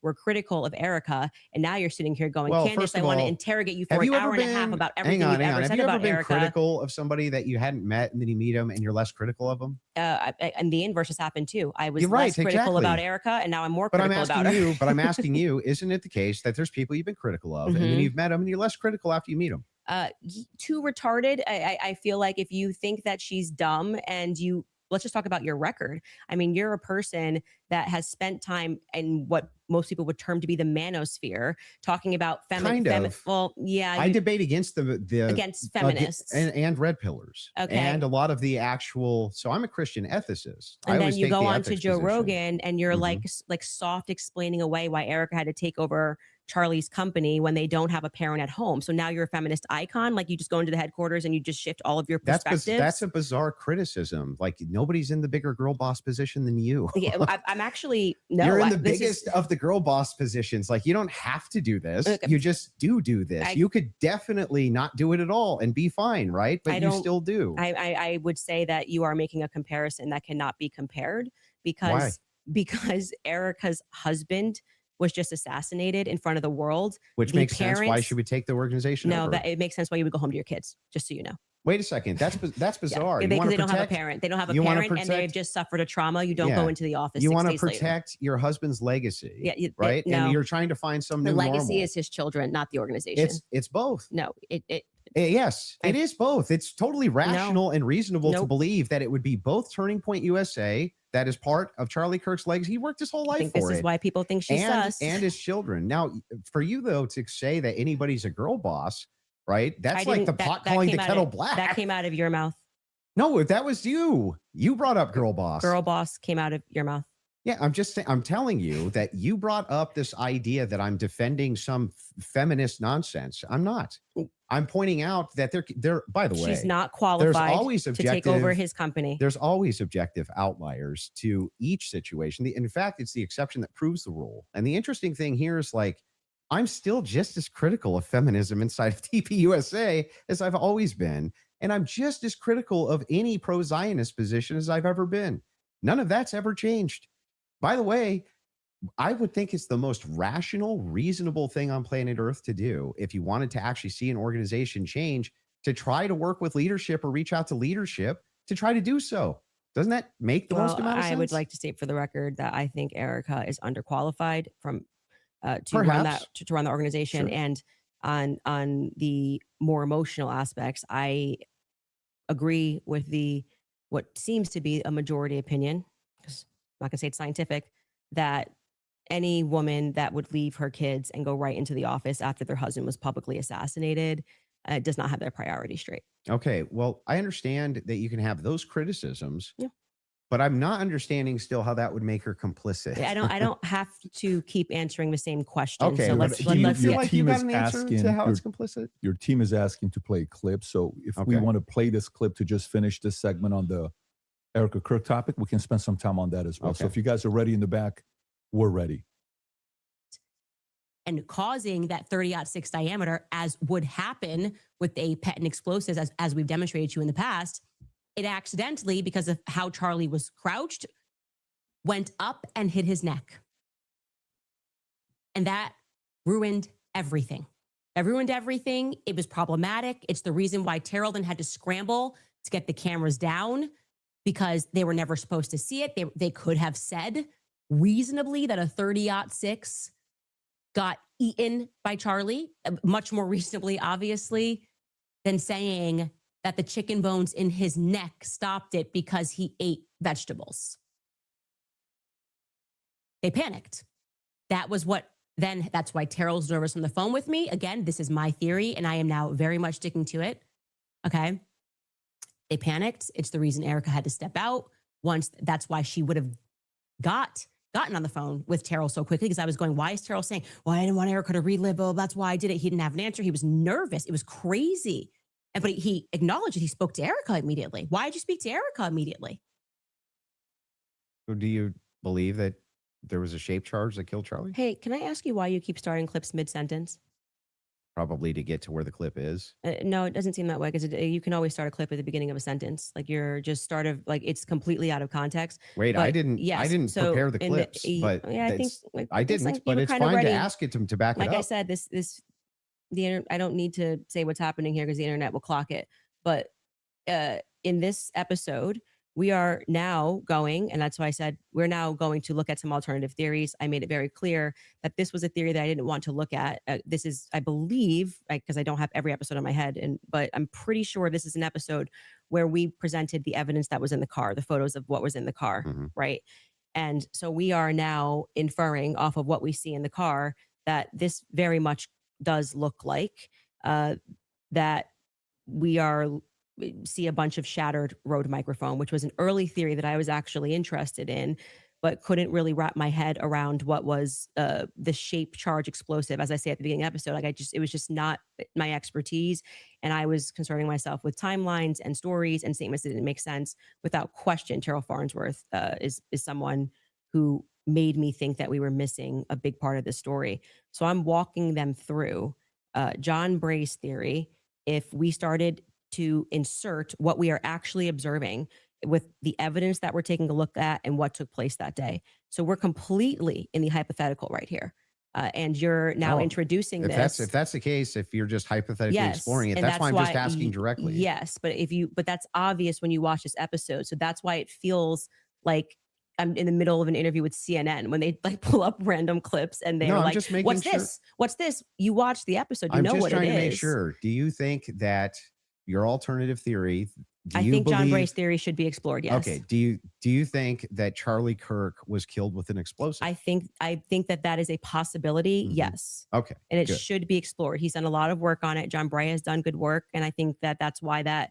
were critical of Erica, and now you're sitting here going, Candace, I want to interrogate you for an hour and a half about everything you've ever said about Erica. Have you ever been critical of somebody that you hadn't met, and then you meet them and you're less critical of them? And the inverse has happened too. I was less critical about Erica, and now I'm more critical about her. But I'm asking you, isn't it the case that there's people you've been critical of, and then you've met them and you're less critical after you meet them? Too retarded. I feel like if you think that she's dumb, and let's just talk about your record. I mean, you're a person that has spent time in what most people would term to be the manosphere, talking about well, yeah. I debate against against feminists and red pillars. Okay. And a lot of the actual, so I'm a Christian ethicist. And then you go on to Joe Rogan and you're like soft explaining away why Erica had to take over Charlie's company when they don't have a parent at home. So now you're a feminist icon. Like, you just go into the headquarters and you just shift all of your perspectives. That's a bizarre criticism. Like, nobody's in the bigger girl boss position than you. Yeah, I'm actually, no. You're in the biggest of the girl boss positions. Like, you don't have to do this. You just do this. You could definitely not do it at all and be fine, right? But you still do. I would say that you are making a comparison that cannot be compared, because Erica's husband was just assassinated in front of the world. Which makes sense. Why should we take the organization over? No, it makes sense why you would go home to your kids, just so you know. Wait a second. That's bizarre. Yeah, because they don't have a parent. They don't have a parent, and they've just suffered a trauma. You don't go into the office. You want to protect your husband's legacy, right? No. And you're trying to find some new normal. The legacy is his children, not the organization. It's both. No, yes, it is both. It's totally rational and reasonable to believe that it would be both Turning Point USA, that is part of Charlie Kirk's legacy. He worked his whole life for it. This is why people think she's sus. And his children. Now, for you, though, to say that anybody's a girl boss, right? That's like the pot calling the kettle black. That came out of your mouth. No, that was you. You brought up girl boss. Girl boss came out of your mouth. Yeah, I'm just saying, I'm telling you that you brought up this idea that I'm defending some feminist nonsense. I'm not. I'm pointing out that they're by the way, she's not qualified to take over his company. There's always objective outliers to each situation. In fact, it's the exception that proves the rule. And the interesting thing here is, like, I'm still just as critical of feminism inside of TP USA as I've always been. And I'm just as critical of any pro-Zionist position as I've ever been. None of that's ever changed. By the way, I would think it's the most rational, reasonable thing on planet Earth to do if you wanted to actually see an organization change, to try to work with leadership or reach out to leadership to try to do so. Doesn't that make the most amount of sense? I would like to state for the record that I think Erica is underqualified to run the organization. Sure. And on the more emotional aspects, I agree with what seems to be a majority opinion, because I'm not gonna say it's scientific, that any woman that would leave her kids and go right into the office after their husband was publicly assassinated does not have their priorities straight. Okay. Well, I understand that you can have those criticisms. Yeah. But I'm not understanding still how that would make her complicit. I don't have to keep answering the same question. Okay, So but let's you feel get- like you got an answer to how it's complicit? Your team is asking to play a clip. So if we Okay. want to play this clip to just finish this segment on the Erica Kirk topic, we can spend some time on that as well. So Okay. if you guys are ready in the back, we're ready. and causing that 30-06 diameter, as would happen with a patent explosives, as we've demonstrated to you in the past, it accidentally, because of how Charlie was crouched, went up and hit his neck. And that ruined everything. That ruined everything. It was problematic. It's the reason why Terrell then had to scramble to get the cameras down, because they were never supposed to see it. They could have said reasonably that a 30-06 got eaten by Charlie, much more reasonably, obviously, than saying that the chicken bones in his neck stopped it because he ate vegetables. They panicked. That's why Terrell's nervous on the phone with me. Again, this is my theory, and I am now very much sticking to it. Okay. They panicked. It's the reason Erica had to step out. That's why she would have gotten on the phone with Terrell so quickly, because I was going, why is Terrell saying, well, I didn't want Erica to relive. Oh, that's why I did it. He didn't have an answer. He was nervous. It was crazy. But he acknowledged it. He spoke to Erica immediately. Why did you speak to Erica immediately? So do you believe that there was a shape charge that killed Charlie? Hey, can I ask you why you keep starting clips mid-sentence? Probably to get to where the clip is. No, it doesn't seem that way, because you can always start a clip at the beginning of a sentence. Like you're just it's completely out of context. Wait, But I didn't yes, so prepare the in clips, but yeah, I think I didn't, like you but were it's kinda fine ready. to ask it to back it Like up. I said, I don't need to say what's happening here because the internet will clock it. But in this episode, we are now going, and that's why I said we're now going to look at some alternative theories. I made it very clear that this was a theory that I didn't want to look at. This is, I believe, because I don't have every episode in my head, but I'm pretty sure this is an episode where we presented the evidence that was in the car, the photos of what was in the car, right? And so we are now inferring off of what we see in the car that this very much does look like that we see a bunch of shattered Rode microphone, which was an early theory that I was actually interested in, but couldn't really wrap my head around what was the shape charge explosive. As I say at the beginning of the episode, it was just not my expertise. And I was concerning myself with timelines and stories and statements that didn't make sense. Without question, Terrell Farnsworth is someone who made me think that we were missing a big part of the story. So I'm walking them through John Bray's theory. If we started to insert what we are actually observing with the evidence that we're taking a look at and what took place that day. So we're completely in the hypothetical right here. And you're now introducing this. If that's the case, if you're just hypothetically exploring it, and that's why I'm just asking directly. Yes, but that's obvious when you watch this episode. So that's why it feels like I'm in the middle of an interview with CNN when they pull up random clips and they're like, just making what's sure. this? What's this? You watch the episode, you I'm know just what it is. trying to make sure. Do you think that your alternative theory? I think John Bray's theory should be explored. Yes. Okay. Do you think that Charlie Kirk was killed with an explosive? I think that is a possibility. Yes. Okay. And it good. should be explored. He's done a lot of work on it. John Bray has done good work. And I think that that's why that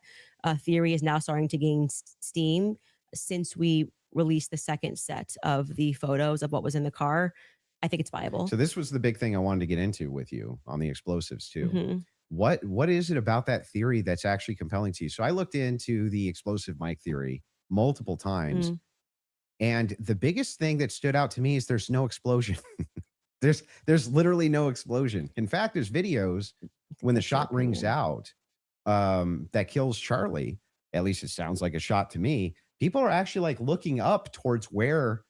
theory is now starting to gain steam since we released the second set of the photos of what was in the car. I think it's viable. So this was the big thing I wanted to get into with you on the explosives too. Mhm. What is it about that theory that's actually compelling to you? So I looked into the explosive mic theory multiple times. And the biggest thing that stood out to me is there's no explosion. there's literally no explosion. In fact, there's videos when the shot rings out that kills Charlie. At least it sounds like a shot to me. People are actually looking up towards where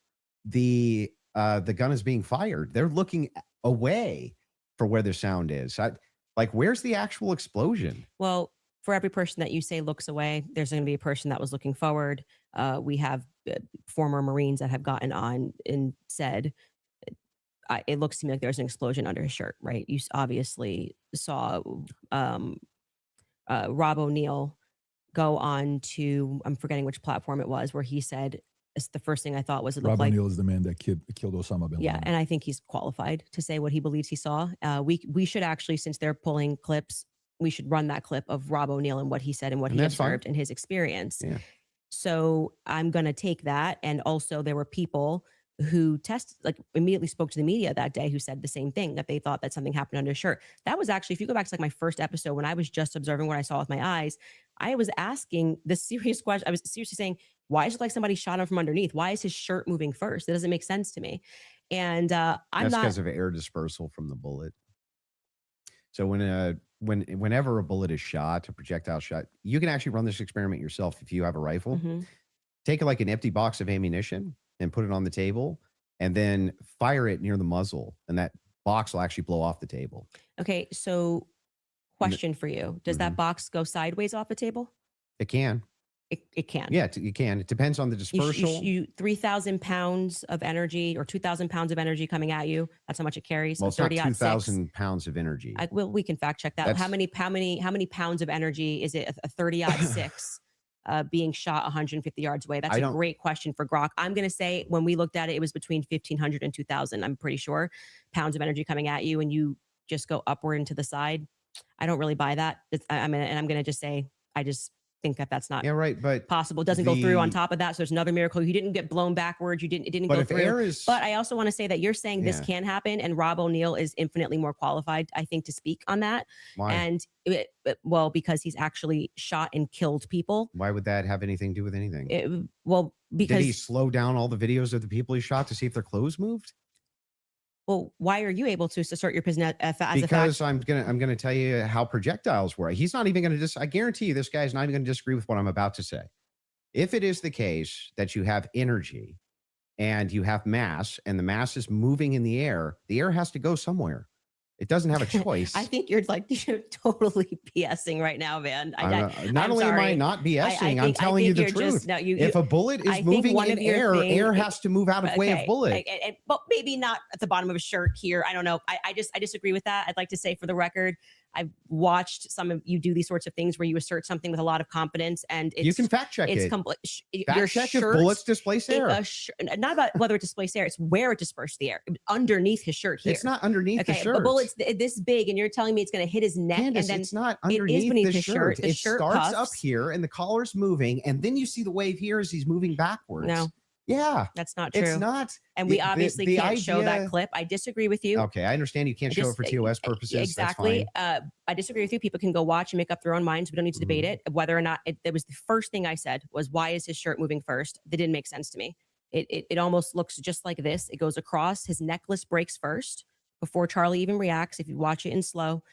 the gun is being fired. They're looking away for where the sound is. Where's the actual explosion? Well, for every person that you say looks away, there's going to be a person that was looking forward. We have former Marines that have gotten on and said, it looks to me like there's an explosion under his shirt, right? You obviously saw Rob O'Neill go on to, I'm forgetting which platform it was, where he said it's the first thing I thought was it looked Rob like. O'Neill is the man that killed Osama bin Yeah, Laden. and I think he's qualified to say what he believes he saw. We should actually, since they're pulling clips, we should run that clip of Rob O'Neill and what he said and what And he that's fine. observed and his experience. Yeah. So I'm going to take that. And also there were people who immediately spoke to the media that day who said the same thing, that they thought that something happened under his shirt. That was actually, if you go back to like my first episode, when I was just observing what I saw with my eyes, I was asking the serious question. I was seriously saying, why is it like somebody shot him from underneath? Why is his shirt moving first? It doesn't make sense to me. And That's I'm not, because of air dispersal from the bullet. So whenever a bullet is shot, a projectile shot, you can actually run this experiment yourself if you have a rifle. Take like an empty box of ammunition and put it on the table, and then fire it near the muzzle, and that box will actually blow off the table. okay. So question for you. Does that box go sideways off the table? It can. It can. Yeah, it can. It depends on the dispersal. You 3,000 pounds of energy or 2,000 pounds of energy coming at you. That's how much it carries. Well, it's not 30-06. 2,000 pounds of energy. We can fact check that. That's- How many pounds of energy is it? A 30-06 being shot 150 yards away. That's a great question for Grok. I'm going to say when we looked at it, it was between 1,500 and 2,000. I'm pretty sure pounds of energy coming at you, and you just go upward and to the side. I don't really buy that. I'm going to just say I just think that that's not but possible. It doesn't go through on top of that. So there's another miracle. You didn't get blown backwards. It didn't But go if through. air is- But I also want to say that you're saying this Yeah. can happen, and Rob O'Neill is infinitely more qualified, I think, to speak on that. Why? And because he's actually shot and killed people. Why would that have anything to do with anything? Did he Because slow down all the videos of the people he shot to see if their clothes moved? why are you able to assert your position as a fact? Because I'm gonna tell you how projectiles work. He's not even gonna I guarantee you this guy's not even gonna disagree with what I'm about to say. If it is the case that you have energy and you have mass, and the mass is moving in the air has to go somewhere. It doesn't have a choice. I think you're totally BSing right now, man. Not only am I not BSing, I'm telling you the truth. If a bullet is moving in air has to move out of way of bullet. But maybe not at the bottom of a shirt here. I don't know. I disagree with that. I'd like to say for the record, I've watched some of you do these sorts of things where you assert something with a lot of confidence, and you can fact check it. Your fact check if bullets displace air. Not about whether it displaced air; it's where it dispersed the air. Underneath his shirt here. It's not underneath the shirt. The bullet's this big, and you're telling me it's going to hit his neck, Candace, and then it's not it underneath is beneath the his shirt. The It shirt starts puffs. up here, and the collar's moving, and then you see the wave here as he's moving backwards. No. Yeah. That's not true. It's not. And we obviously the can't show that idea- clip. I disagree with you. Okay, I understand you can't show it for TOS purposes. Exactly. That's fine. I disagree with you. People can go watch and make up their own minds. We don't need to debate it. Whether or not that was the first thing I said was, why is his shirt moving first? That didn't make sense to me. It almost looks just like this. It goes across. His necklace breaks first before Charlie even reacts. If you watch it in slow,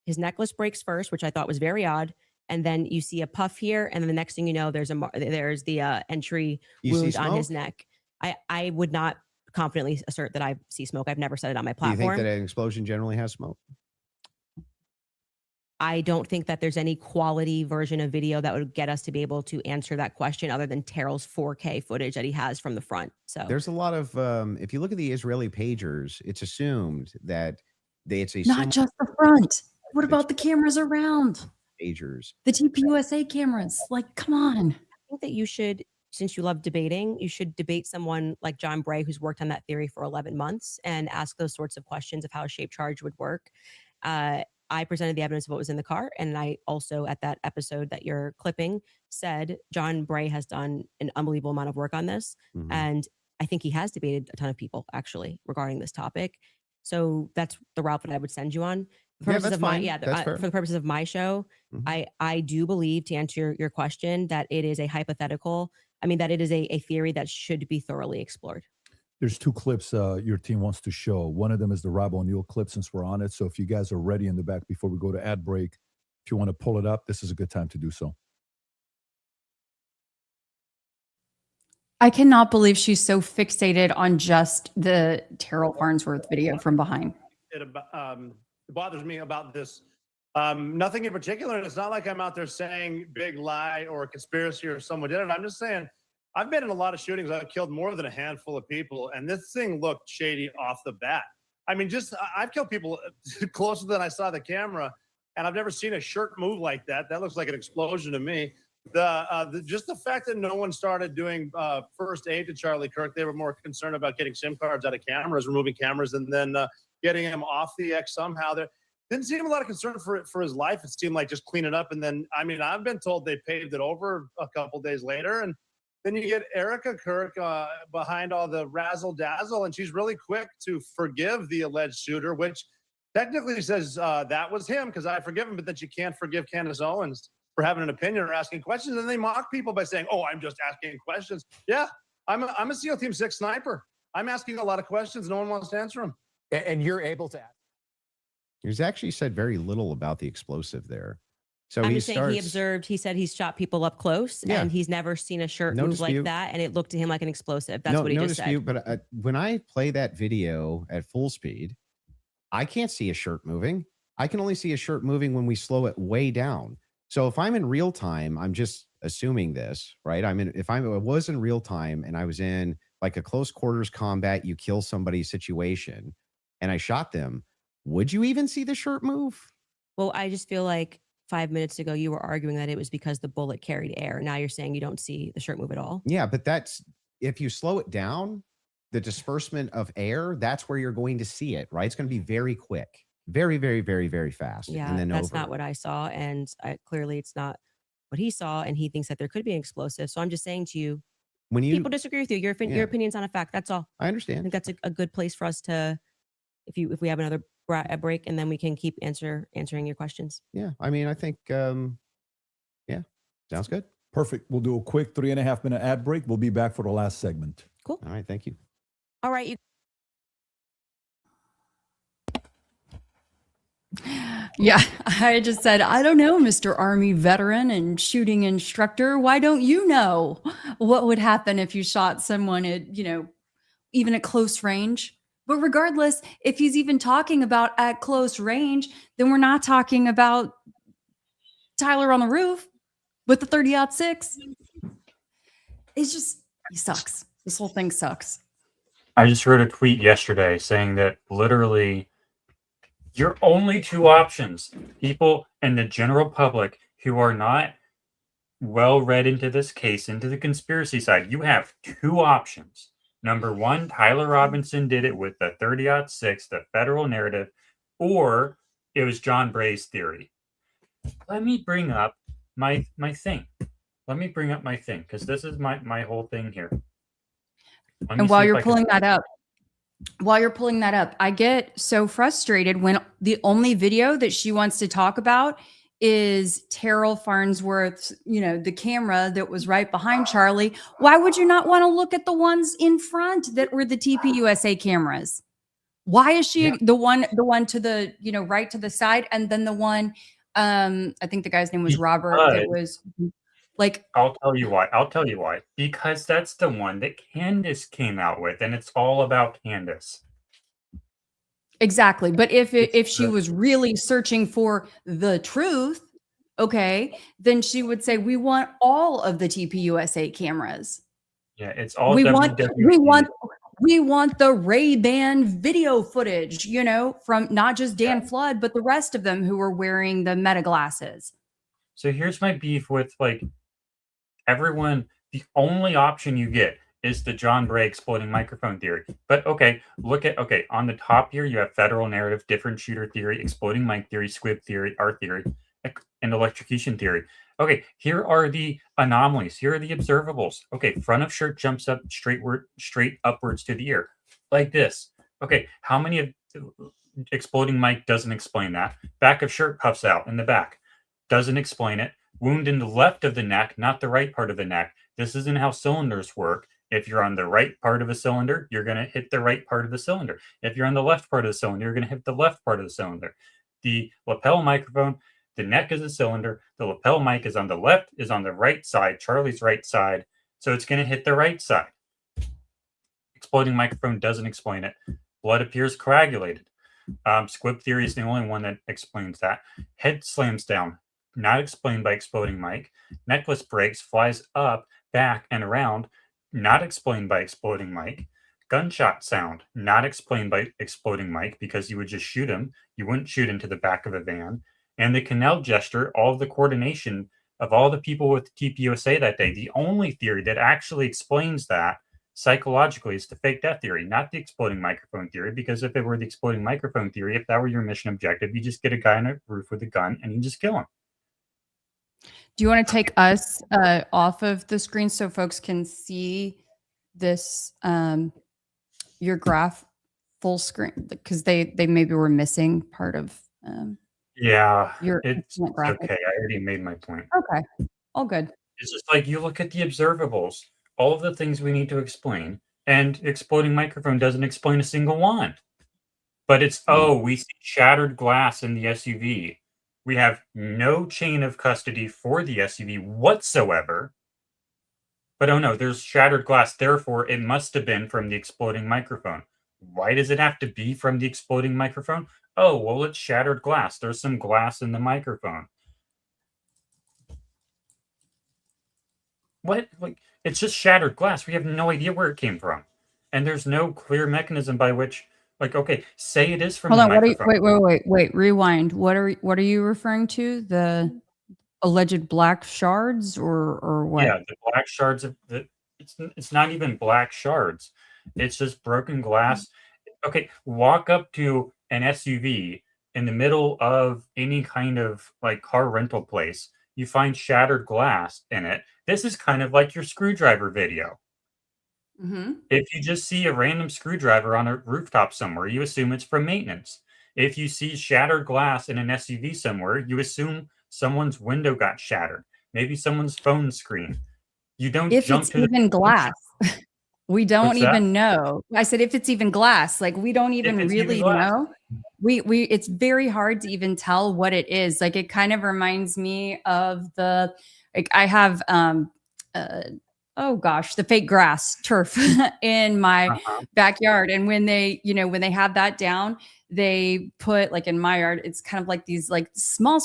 his necklace breaks first, which I thought was very odd. And then you see a puff here, and then the next thing you know, there's the entry wound on his neck. I would not confidently assert that I see smoke. I've never said it on my Do you platform. think that an explosion generally has smoke? I don't think that there's any quality version of video that would get us to be able to answer that question other than Terrell's 4K footage that he has from the front. So There's a lot of, if you look at the Israeli pagers, it's assumed that it's a Not just the front. What about the cameras around? pagers. The TPUSA cameras. Like, come on. I think that you should, since you love debating, you should debate someone like John Bray, who's worked on that theory for 11 months, and ask those sorts of questions of how a shaped charge would work. I presented the evidence of what was in the car. And I also, at that episode that you're clipping, said John Bray has done an unbelievable amount of work on this. Mhm. And I think he has debated a ton of people actually regarding this topic. So that's the route that I would send you on. For Yeah, purposes that's of my, fine. yeah, That's fair. for the purposes of my show, I do believe, to answer your question, that it is a hypothetical. I mean, that it is a theory that should be thoroughly explored. There's two clips your team wants to show. One of them is the Rob O'Neill clip, since we're on it. So if you guys are ready in the back before we go to ad break, if you want to pull it up, this is a good time to do so. I cannot believe she's so fixated on just the Terrell Farnsworth video from behind. It bothers me about this. Nothing in particular. And it's not like I'm out there saying big lie or conspiracy or someone did it. I'm just saying I've been in a lot of shootings. I've killed more than a handful of people. And this thing looked shady off the bat. I mean, I've killed people closer than I saw the camera. And I've never seen a shirt move like that. That looks like an explosion to me. Just the fact that no one started doing first aid to Charlie Kirk. They were more concerned about getting SIM cards out of cameras, removing cameras, and then getting him off the X somehow. There didn't seem a lot of concern for his life. It seemed like just clean it up. And then, I mean, I've been told they paved it over a couple days later. And then you get Erica Kirk behind all the razzle dazzle, and she's really quick to forgive the alleged shooter, which technically says that was him because I forgive him, but then she can't forgive Candace Owens for having an opinion or asking questions. And they mock people by saying, "Oh, I'm just asking questions." Yeah, I'm a SEAL Team 6 sniper. I'm asking a lot of questions. No one wants to answer them. And you're able to ask. He's actually said very little about the explosive there. So I'm he just saying he said he's shot people up close and he's never seen a shirt No move dispute. like that. And it looked to him like an explosive. That's what he just dispute, said. But when I play that video at full speed, I can't see a shirt moving. I can only see a shirt moving when we slow it way down. So if I'm in real time, I'm just assuming this, right? If I was in real time and I was in like a close quarters combat, you kill somebody situation, and I shot them, would you even see the shirt move? Well, I just feel like 5 minutes ago you were arguing that it was because the bullet carried air. Now you're saying you don't see the shirt move at all. Yeah, but that's if you slow it down, the disbursement of air, that's where you're going to see it, right? It's going to be very quick, very, very, very, very fast. Yeah, and then that's over. not what I saw. And clearly it's not what he saw. And he thinks that there could be an explosive. So I'm just saying to you, when people disagree with you, your opinion's not a fact. That's all. I understand. I think that's a good place for us to, if we have another break, and then we can keep answering your questions. Yeah, I mean, I think, yeah, sounds good. Perfect. We'll do a quick 3.5 minute ad break. We'll be back for the last segment. Cool. All right. Thank you. All right. Yeah, I just said, I don't know, Mr. Army veteran and shooting instructor. Why don't you know what would happen if you shot someone at, even at close range? But regardless, if he's even talking about at close range, then we're not talking about Tyler on the roof with the 30-06. It's just, he sucks. This whole thing sucks. I just wrote a tweet yesterday saying that literally your only two options, people and the general public who are not well read into this case, into the conspiracy side, you have two options. Number one, Tyler Robinson did it with the 30-06, the federal narrative, or it was John Bray's theory. Let me bring up my thing. Let me bring up my thing, because this is my whole thing here. And while you're pulling that up, I get so frustrated when the only video that she wants to talk about is Terrell Farnsworth's, the camera that was right behind Charlie. Why would you not want to look at the ones in front that were the TPUSA cameras? Why is she the one to the, right to the side, and then the one, I think the guy's name was Robert, that was like, I'll tell you why. Because that's the one that Candace came out with, and it's all about Candace. Exactly. But if she was really searching for the truth, okay, then she would say, we want all of the TPUSA cameras. Yeah, it's all we want the Ray-Ban video footage, from not just Dan Flood, but the rest of them who were wearing the Meta glasses. So here's my beef with everyone. The only option you get is the John Bray exploding microphone theory. But on the top here, you have federal narrative, different shooter theory, exploding mic theory, squib theory, R theory, and electrocution theory. Okay, here are the anomalies. Here are the observables. Okay, front of shirt jumps up straight upwards to the ear, like this. Okay, how many of exploding mic doesn't explain that? Back of shirt puffs out in the back, doesn't explain it. Wound in the left of the neck, not the right part of the neck. This isn't how cylinders work. If you're on the right part of a cylinder, you're going to hit the right part of the cylinder. If you're on the left part of the cylinder, you're going to hit the left part of the cylinder. The lapel microphone, the neck is a cylinder. The lapel mic is on the left, is on the right side, Charlie's right side. So it's going to hit the right side. Exploding microphone doesn't explain it. Blood appears coagulated. Squib theory is the only one that explains that. Head slams down, not explained by exploding mic. Necklace breaks, flies up, back, and around, not explained by exploding mic. Gunshot sound, not explained by exploding mic, because you would just shoot him. You wouldn't shoot into the back of a van. And the canal gesture, all of the coordination of all the people with TPUSA that day, the only theory that actually explains that psychologically is the fake death theory, not the exploding microphone theory. Because if it were the exploding microphone theory, if that were your mission objective, you just get a guy on a roof with a gun and you just kill him. Do you want to take us off of the screen so folks can see this, your graph full screen? Because they maybe were missing part of Yeah, your it's graphic. okay. I already made my point. Okay, all good. It's just like you look at the observables, all of the things we need to explain, and exploding microphone doesn't explain a single one. But it's, oh, we see shattered glass in the SUV. We have no chain of custody for the SUV whatsoever. But oh no, there's shattered glass. Therefore, it must have been from the exploding microphone. Why does it have to be from the exploding microphone? Oh, well, it's shattered glass. There's some glass in the microphone. What? Like, it's just shattered glass. We have no idea where it came from. And there's no clear mechanism by which, like, okay, say it is from Hold the on. microphone. Wait. Rewind. What are you referring to? The alleged black shards or what? Yeah, the black shards of the. It's not even black shards. It's just broken glass. Okay, walk up to an SUV in the middle of any kind of like car rental place. You find shattered glass in it. This is kind of like your screwdriver video. Mm-hmm. If you just see a random screwdriver on a rooftop somewhere, you assume it's from maintenance. If you see shattered glass in an SUV somewhere, you assume someone's window got shattered. Maybe someone's phone screen. You don't If jump it's to even glass. We don't What's that? even know. I said if it's even glass, like we don't even it's even really glass. know. We it's very hard to even tell what it is. Like it kind of reminds me of the like I have oh gosh, the fake grass turf in my backyard. And when they, when they have that down, they put like in my yard, it's kind of like these like small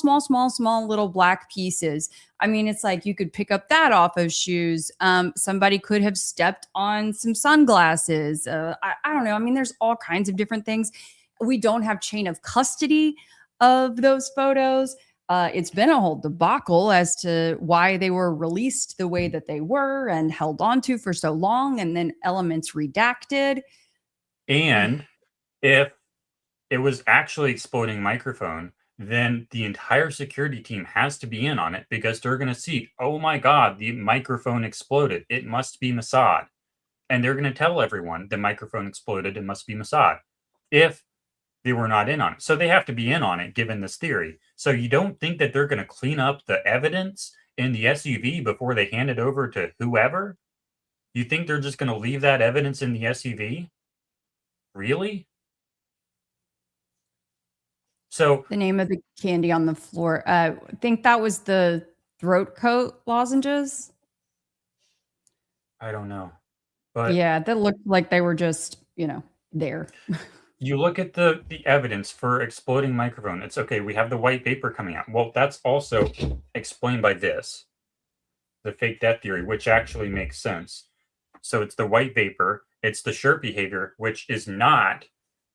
little black pieces. I mean, it's like you could pick up that off of shoes. Somebody could have stepped on some sunglasses. I don't know. I mean, there's all kinds of different things. We don't have chain of custody of those photos. It's been a whole debacle as to why they were released the way that they were and held onto for so long, and then elements redacted. And if it was actually exploding microphone, then the entire security team has to be in on it because they're going to see, oh my God, the microphone exploded. It must be Mossad. And they're going to tell everyone the microphone exploded. It must be Mossad. If they were not in on it. So they have to be in on it, given this theory. So you don't think that they're going to clean up the evidence in the SUV before they hand it over to whoever? You think they're just going to leave that evidence in the SUV? Really? So the name of the candy on the floor, I think that was the throat coat lozenges. I don't know. But yeah, that looked like they were just, there. You look at the evidence for exploding microphone. It's okay. We have the white vapor coming out. Well, that's also explained by this, the fake death theory, which actually makes sense. So it's the white vapor. It's the shirt behavior, which is not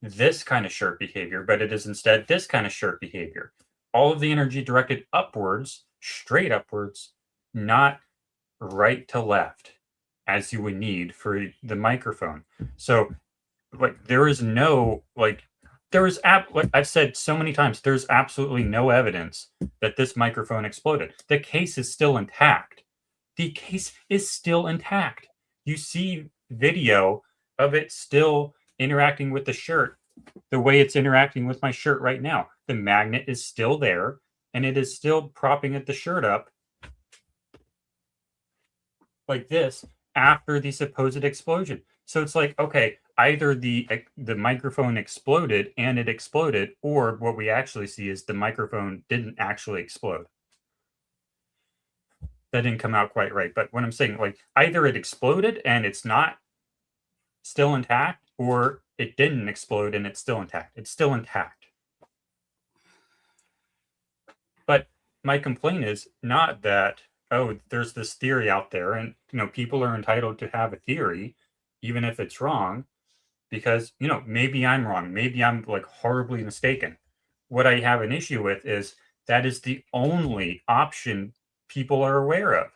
this kind of shirt behavior, but it is instead this kind of shirt behavior. All of the energy directed upwards, straight upwards, not right to left, as you would need for the microphone. So like there is no like I've said so many times, there's absolutely no evidence that this microphone exploded. The case is still intact. The case is still intact. You see video of it still interacting with the shirt the way it's interacting with my shirt right now. The magnet is still there and it is still propping the shirt up like this after the supposed explosion. So it's like, okay, either the microphone exploded and it exploded, or what we actually see is the microphone didn't actually explode. That didn't come out quite right. But what I'm saying, like, either it exploded and it's not still intact, or it didn't explode and it's still intact. It's still intact. But my complaint is not that, oh, there's this theory out there and, people are entitled to have a theory, even if it's wrong, because, maybe I'm wrong. Maybe I'm like horribly mistaken. What I have an issue with is that is the only option people are aware of.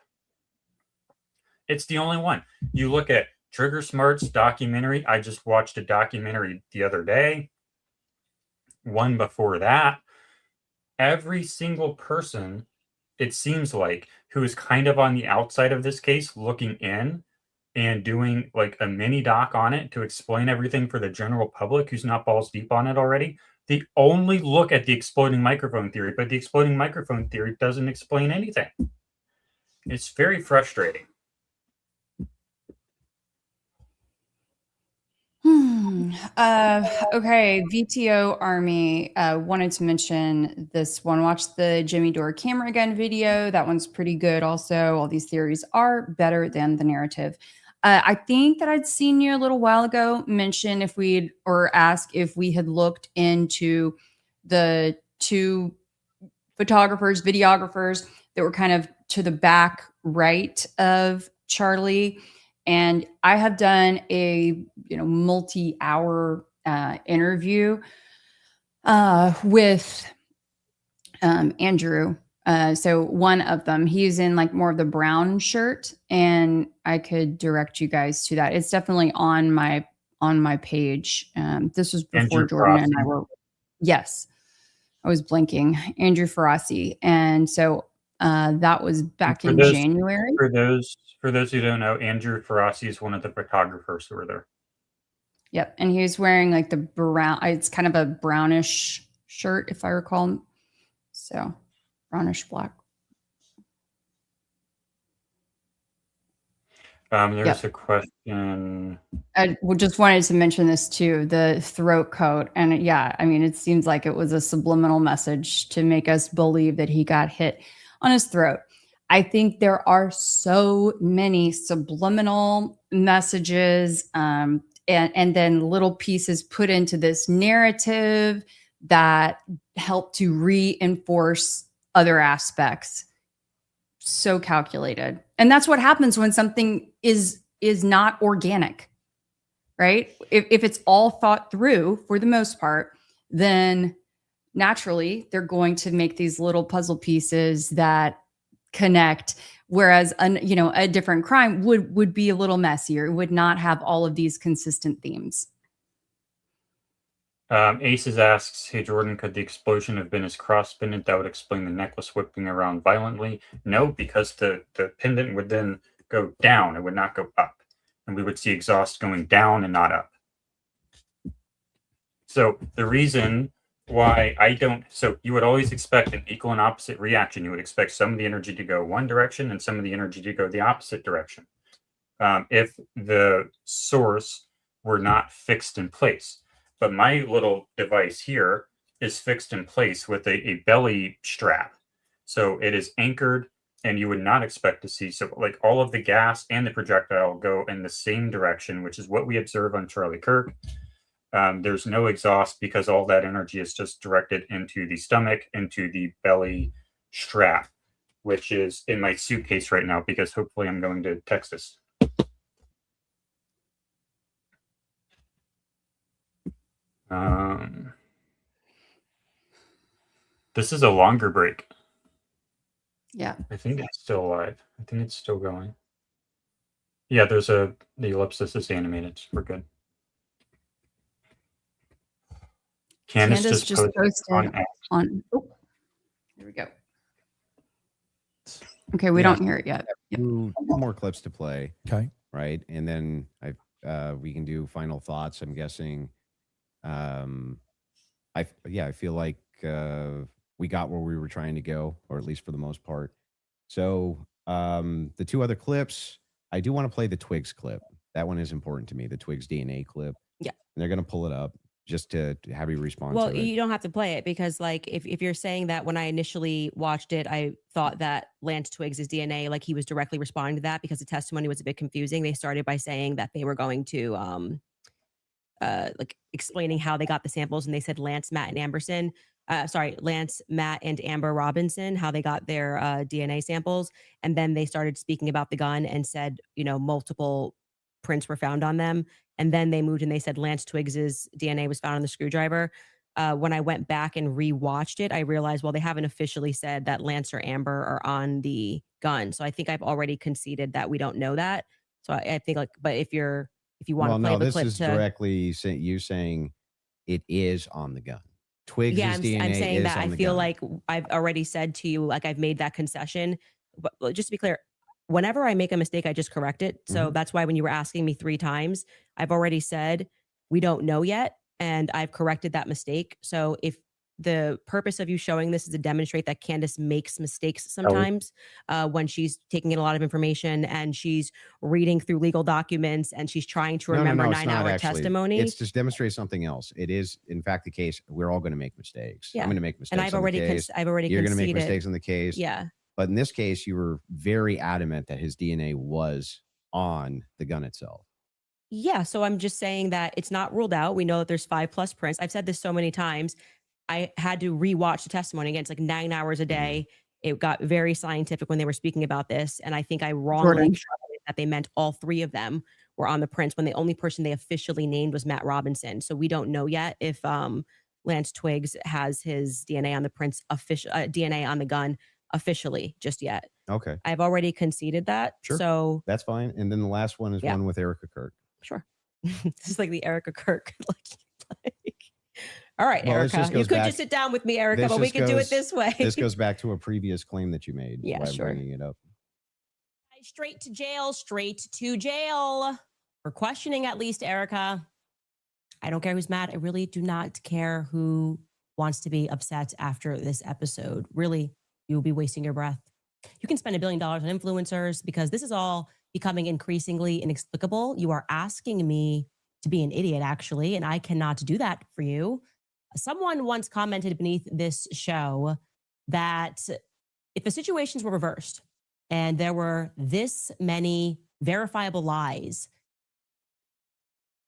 It's the only one. You look at Trigger Smart's documentary. I just watched a documentary the other day. One before that. Every single person, it seems like, who is kind of on the outside of this case looking in and doing like a mini doc on it to explain everything for the general public who's not balls deep on it already, they only look at the exploding microphone theory, but the exploding microphone theory doesn't explain anything. It's very frustrating. Okay, VTO Army wanted to mention this one. Watch the Jimmy Dore camera gun video. That one's pretty good also. All these theories are better than the narrative. I think that I'd seen you a little while ago mention if we'd, or ask if we had looked into the two photographers, videographers that were kind of to the back right of Charlie. And I have done a multi-hour interview with Andrew. So one of them, he's in like more of the brown shirt, and I could direct you guys to that. It's definitely on my page. This was before Andrew Jordan Ferrazzi. and I were. Yes, I was blinking. Andrew Ferrazzi, and so that was back in January. For those who don't know, Andrew Ferrazzi is one of the photographers who were there. Yep, and he was wearing like the brown. It's kind of a brownish shirt, if I recall. So brownish black. There's a question. I just wanted to mention this too, the throat coat. And yeah, I mean, it seems like it was a subliminal message to make us believe that he got hit on his throat. I think there are so many subliminal messages and then little pieces put into this narrative that help to reinforce other aspects. So calculated. And that's what happens when something is not organic, right? If it's all thought through for the most part, then naturally they're going to make these little puzzle pieces that connect. Whereas a different crime would be a little messier. It would not have all of these consistent themes. Aces asks, hey Jordan, could the explosion have been his cross pendant that would explain the necklace whipping around violently? No, because the pendant would then go down. It would not go up. And we would see exhaust going down and not up. So the reason why so you would always expect an equal and opposite reaction. You would expect some of the energy to go one direction and some of the energy to go the opposite direction. If the source were not fixed in place. But my little device here is fixed in place with a belly strap. So it is anchored, and you would not expect to see, so like all of the gas and the projectile go in the same direction, which is what we observe on Charlie Kirk. There's no exhaust because all that energy is just directed into the stomach, into the belly strap, which is in my suitcase right now because hopefully I'm going to Texas. This is a longer break. Yeah. I think it's still alive. I think it's still going. Yeah, the ellipsis is animated. We're good. Candace just posted on there we go. Okay, we don't hear it yet. Two more clips to play. Okay. Right. And then we can do final thoughts. I'm guessing. I feel like we got where we were trying to go, or at least for the most part. So the two other clips, I do want to play the Twigs clip. That one is important to me, the Twigs DNA clip. Yeah. And they're going to pull it up just to have you respond Well, to it. you don't have to play it because like if you're saying that when I initially watched it, I thought that Lance Twigs' DNA, like he was directly responding to that because the testimony was a bit confusing. They started by saying that they were going to like explaining how they got the samples, and they said Lance, Matt, and Amber Robinson, how they got their DNA samples. And then they started speaking about the gun and said, multiple prints were found on them. And then they moved and they said Lance Twigs's DNA was found on the screwdriver. when I went back and rewatched it, I realized, well, they haven't officially said that Lance or Amber are on the gun. So I think I've already conceded that we don't know that. So I think like, but if you want to play the this clip is directly you saying it is on the gun. Twigs' yeah, DNA I'm saying is that on I the feel gun. like I've already said to you, like I've made that concession. But just to be clear, whenever I make a mistake, I just correct it. So that's why when you were asking me 3 times, I've already said we don't know yet, and I've corrected that mistake. So if the purpose of you showing this is to demonstrate that Candace makes mistakes sometimes when she's taking in a lot of information and she's reading through legal documents and she's trying to remember it's not 9-hour actually. testimony. It's just demonstrate something else. It is, in fact, the case. We're all going to make mistakes. Yeah. I'm going to make mistakes. And I've on already the case. I've already You're going to make conceded. mistakes on the case. Yeah. But in this case, you were very adamant that his DNA was on the gun itself. Yeah. So I'm just saying that it's not ruled out. We know that there's 5+ prints. I've said this so many times. I had to rewatch the testimony again. It's like 9 hours a day. It got very scientific when they were speaking about this. And I think I wrongly extrapolated that they meant all 3 of them were on the prints when the only person they officially named was Matt Robinson. So we don't know yet if Lance Twigs has his DNA on the prints, DNA on the gun officially just yet. Okay. I've already conceded that. Sure. So that's fine. And then the last one is one with Erica Kirk. Sure. This is like the Erica Kirk. All right, Well, this Erica. just You goes could back- just sit down with me, Erica, This but we just can do it goes- this way. This goes back to a previous claim that you made. Yeah, by sure. Bringing it up. Straight to jail, straight to jail. For questioning, at least, Erica. I don't care who's mad. I really do not care who wants to be upset after this episode. Really, you will be wasting your breath. You can spend $1 billion on influencers because this is all becoming increasingly inexplicable. You are asking me to be an idiot, actually, and I cannot do that for you. Someone once commented beneath this show that if the situations were reversed and there were this many verifiable lies.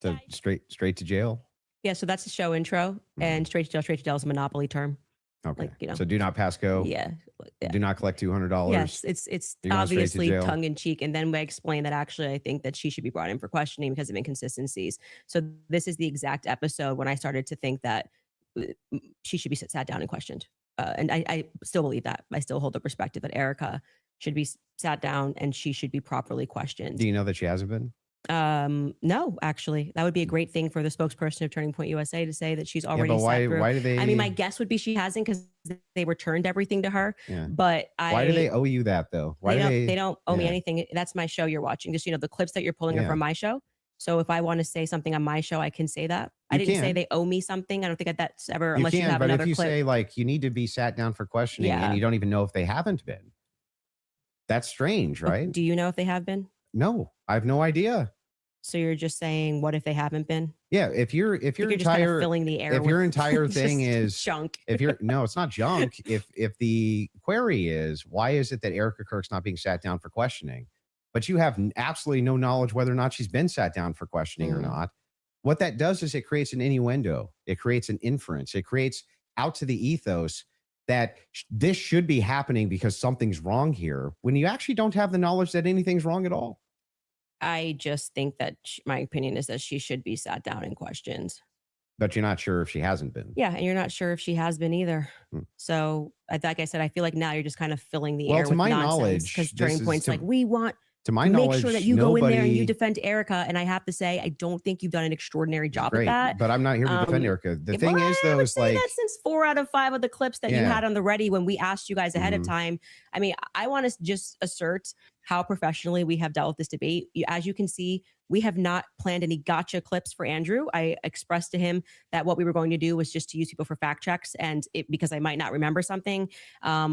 So straight to jail. Yeah, so that's the show intro, and straight to jail is a monopoly term. Okay. Like, you know. So do not pass go. Yeah. Do not collect $200. Yes, it's You're going straight to obviously jail. tongue in cheek. And then we explain that actually I think that she should be brought in for questioning because of inconsistencies. So this is the exact episode when I started to think that she should be sat down and questioned. And I still believe that. I still hold the perspective that Erica should be sat down and she should be properly questioned. Do you know that she hasn't been? No, actually, that would be a great thing for the spokesperson of Turning Point USA to say that she's already. but why? sat through. Why do they? I mean, my guess would be she hasn't because they returned everything to her. Yeah. But Why do they owe you that though? Why they don't owe me yeah. anything. That's my show you're watching. Just the clips that you're pulling are Yeah. from my show. So if I want to say something on my show, I can say that. I You didn't say can. they owe me something. I don't think that's ever You unless you can, have but another if you clip. say like you need to be sat down for questioning Yeah. and you don't even know if they haven't been, that's strange, right? Do you know if they have been? No, I have no idea. So you're just saying, what if they haven't been? Yeah, if your You're just kind of entire filling the air. if your with entire just thing is junk. if you're no, it's not junk. If the query is why is it that Erica Kirk's not being sat down for questioning, but you have absolutely no knowledge whether or not she's been sat down for questioning or not. What that does is it creates an innuendo. It creates an inference. It creates out to the ethos that this should be happening because something's wrong here when you actually don't have the knowledge that anything's wrong at all. I just think that my opinion is that she should be sat down and questioned. But you're not sure if she hasn't been. Yeah, and you're not sure if she has been either. So, like I said, I feel like now you're just kind of filling the Well, air to with my nonsense knowledge, because this Turning is Point's to- like, we want To my to make knowledge, sure that you go in there and nobody- you defend Erica. And I have to say, I don't think you've done an extraordinary job Great, at that. but I'm not here to defend Erica. The Yeah, thing well, is, I though, would is say like that since 4 out of 5 of the clips that you Yeah. had on the ready when we asked you guys ahead of Mhm. time, I mean, I want to just assert how professionally we have dealt with this debate. As you can see, we have not planned any gotcha clips for Andrew. I expressed to him that what we were going to do was just to use people for fact checks, and because I might not remember something,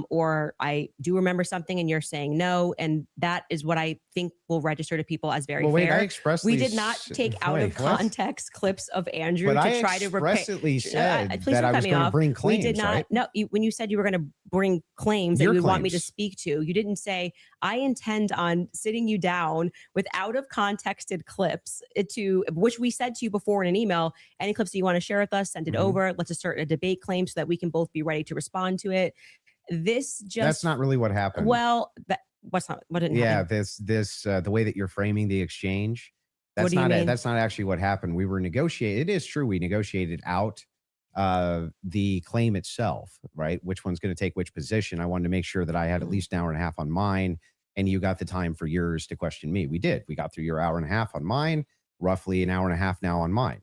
or I do remember something, and you're saying no, and that is what I think will register to people as very Well, wait, fair. I expressly We did not take out of wait, what? context clips of Andrew But to I try to repair. expressly said Please that don't I cut was me going to off. bring claims. We did not. Right? No, when you said you were going to bring claims that Your you would want me to claims. speak to, you didn't say I intend on sitting you down with out of contexted clips to which we said to you before in an email. Any clips that you want to share with us, send it Mhm. over. Let's assert a debate claim so that we can both be ready to respond to it. This just That's not really what happened. well. What didn't yeah, happen? the way that you're framing the exchange, What that's do you not mean? that's not actually what happened. We were negotiating. It is true we negotiated out the claim itself, right? Which one's going to take which position. I wanted to make sure that I had at least an hour and a half on mine, and you got the time for yours to question me. We did. We got through your hour and a half on mine, roughly an hour and a half now on mine.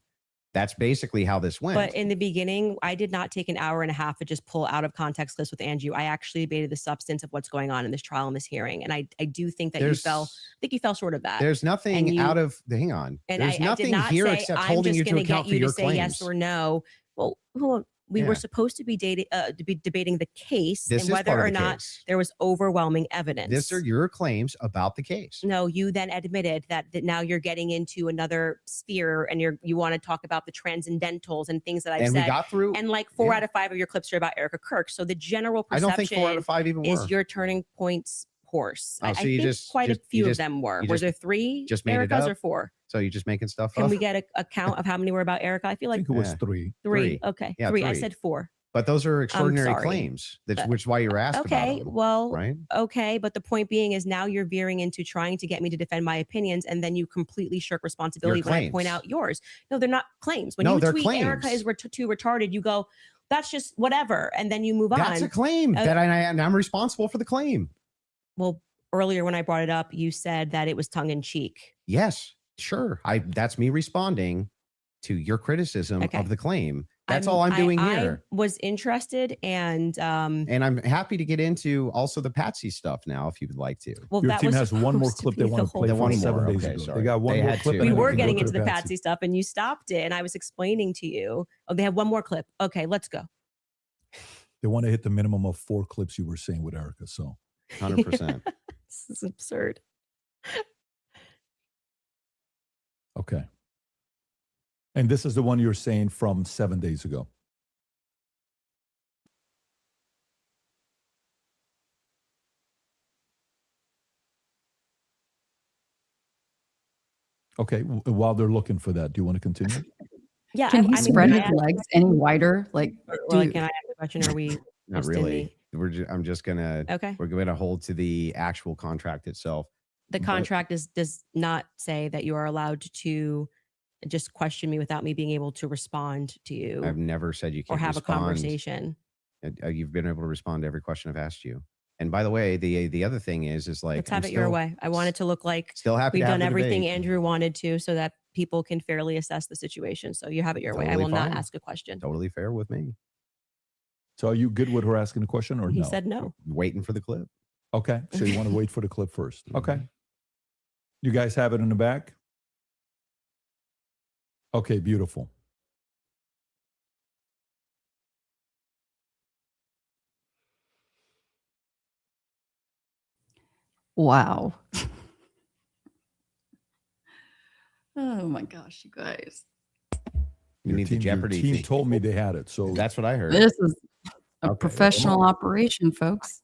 That's basically how this went. But in the beginning, I did not take an hour and a half to just pull out of context clips with Andrew. I actually debated the substance of what's going on in this trial and this hearing. And I do think that you fell short of that. There's nothing out of the, hang on. And There's I nothing did not here say, except I'm holding just you to gonna account get for you your to say claims. yes or no. Well, hold on. We were supposed to be debating the case This and is whether part of or the not case. there was overwhelming evidence. These are your claims about the case. No, you then admitted that now you're getting into another sphere and you want to talk about the transcendentals and things that I've And said. we got through. And like 4 out of 5 of your clips are about Erica Kirk. So the general I perception don't think 4 out of 5 even is were. your turning points horse. Oh, I so you think just- quite just- a few you of just- them were. you Were just- there 3 just made it Ericas up? or 4? So you're just making stuff Can up? we get a count of how many were about Erica? I feel like I think it was Yeah. 3. 3. Okay. Yeah, 3. I 3. said 4. But those are extraordinary sorry. claims, which is why you're asked about Okay, them, well, right? okay, but the point being is now you're veering into trying to get me to defend my opinions, and then you completely shirk responsibility when I point claims. out yours. No, they're not claims. When No, you they're tweet Erica claims. is too retarded, you go, that's just whatever, and then you move on. That's a claim that and I'm responsible for the claim. Well, earlier when I brought it up, you said that it was tongue in cheek. Yes, sure. That's me responding to your criticism of the claim. That's all I'm doing here. I was interested, and I'm happy to get into also the Patsy stuff now, if you would like to. Well, Your that team was has one more supposed to clip be they want the to play whole from thing. 7 days Okay, ago. sorry. They got one They more had clip. to. and we then were can getting go to into the Patsy stuff, and you stopped it, and I was explaining to you. Oh, they have one more clip. Okay, let's go. They want to hit the minimum of 4 clips you were saying with Erica. So 100%. This is absurd. okay. And this is the one you're saying from 7 days ago. Okay. While they're looking for that, do you want to continue? Yeah. Can he I mean, spread can his I- legs any wider? Like, Well, dude. can I ask a question? Are we Not just in really. I'm just gonna. Okay. We're going to hold to the actual contract itself. the contract does not say that you are allowed to just question me without me being able to respond to you I've never said you or can't have respond. a conversation. You've been able to respond to every question I've asked you. And by the way, the other thing is like Let's have it your way. I want it to look like Still happy we've to have done the everything debate. Andrew wanted to, so that people can fairly assess the situation. So you have it your way. I Totally will not fine. ask a question. Totally fair with me. So are you good with her asking a question or He no? said no. Waiting for the clip. Okay. So you want to wait for the clip first. Okay. You guys have it in the back? Okay, beautiful. Wow. Oh my gosh, you guys. You need the Jeopardy Your team thing. told me they had it. So That's what I heard. This is a Okay. professional operation, folks.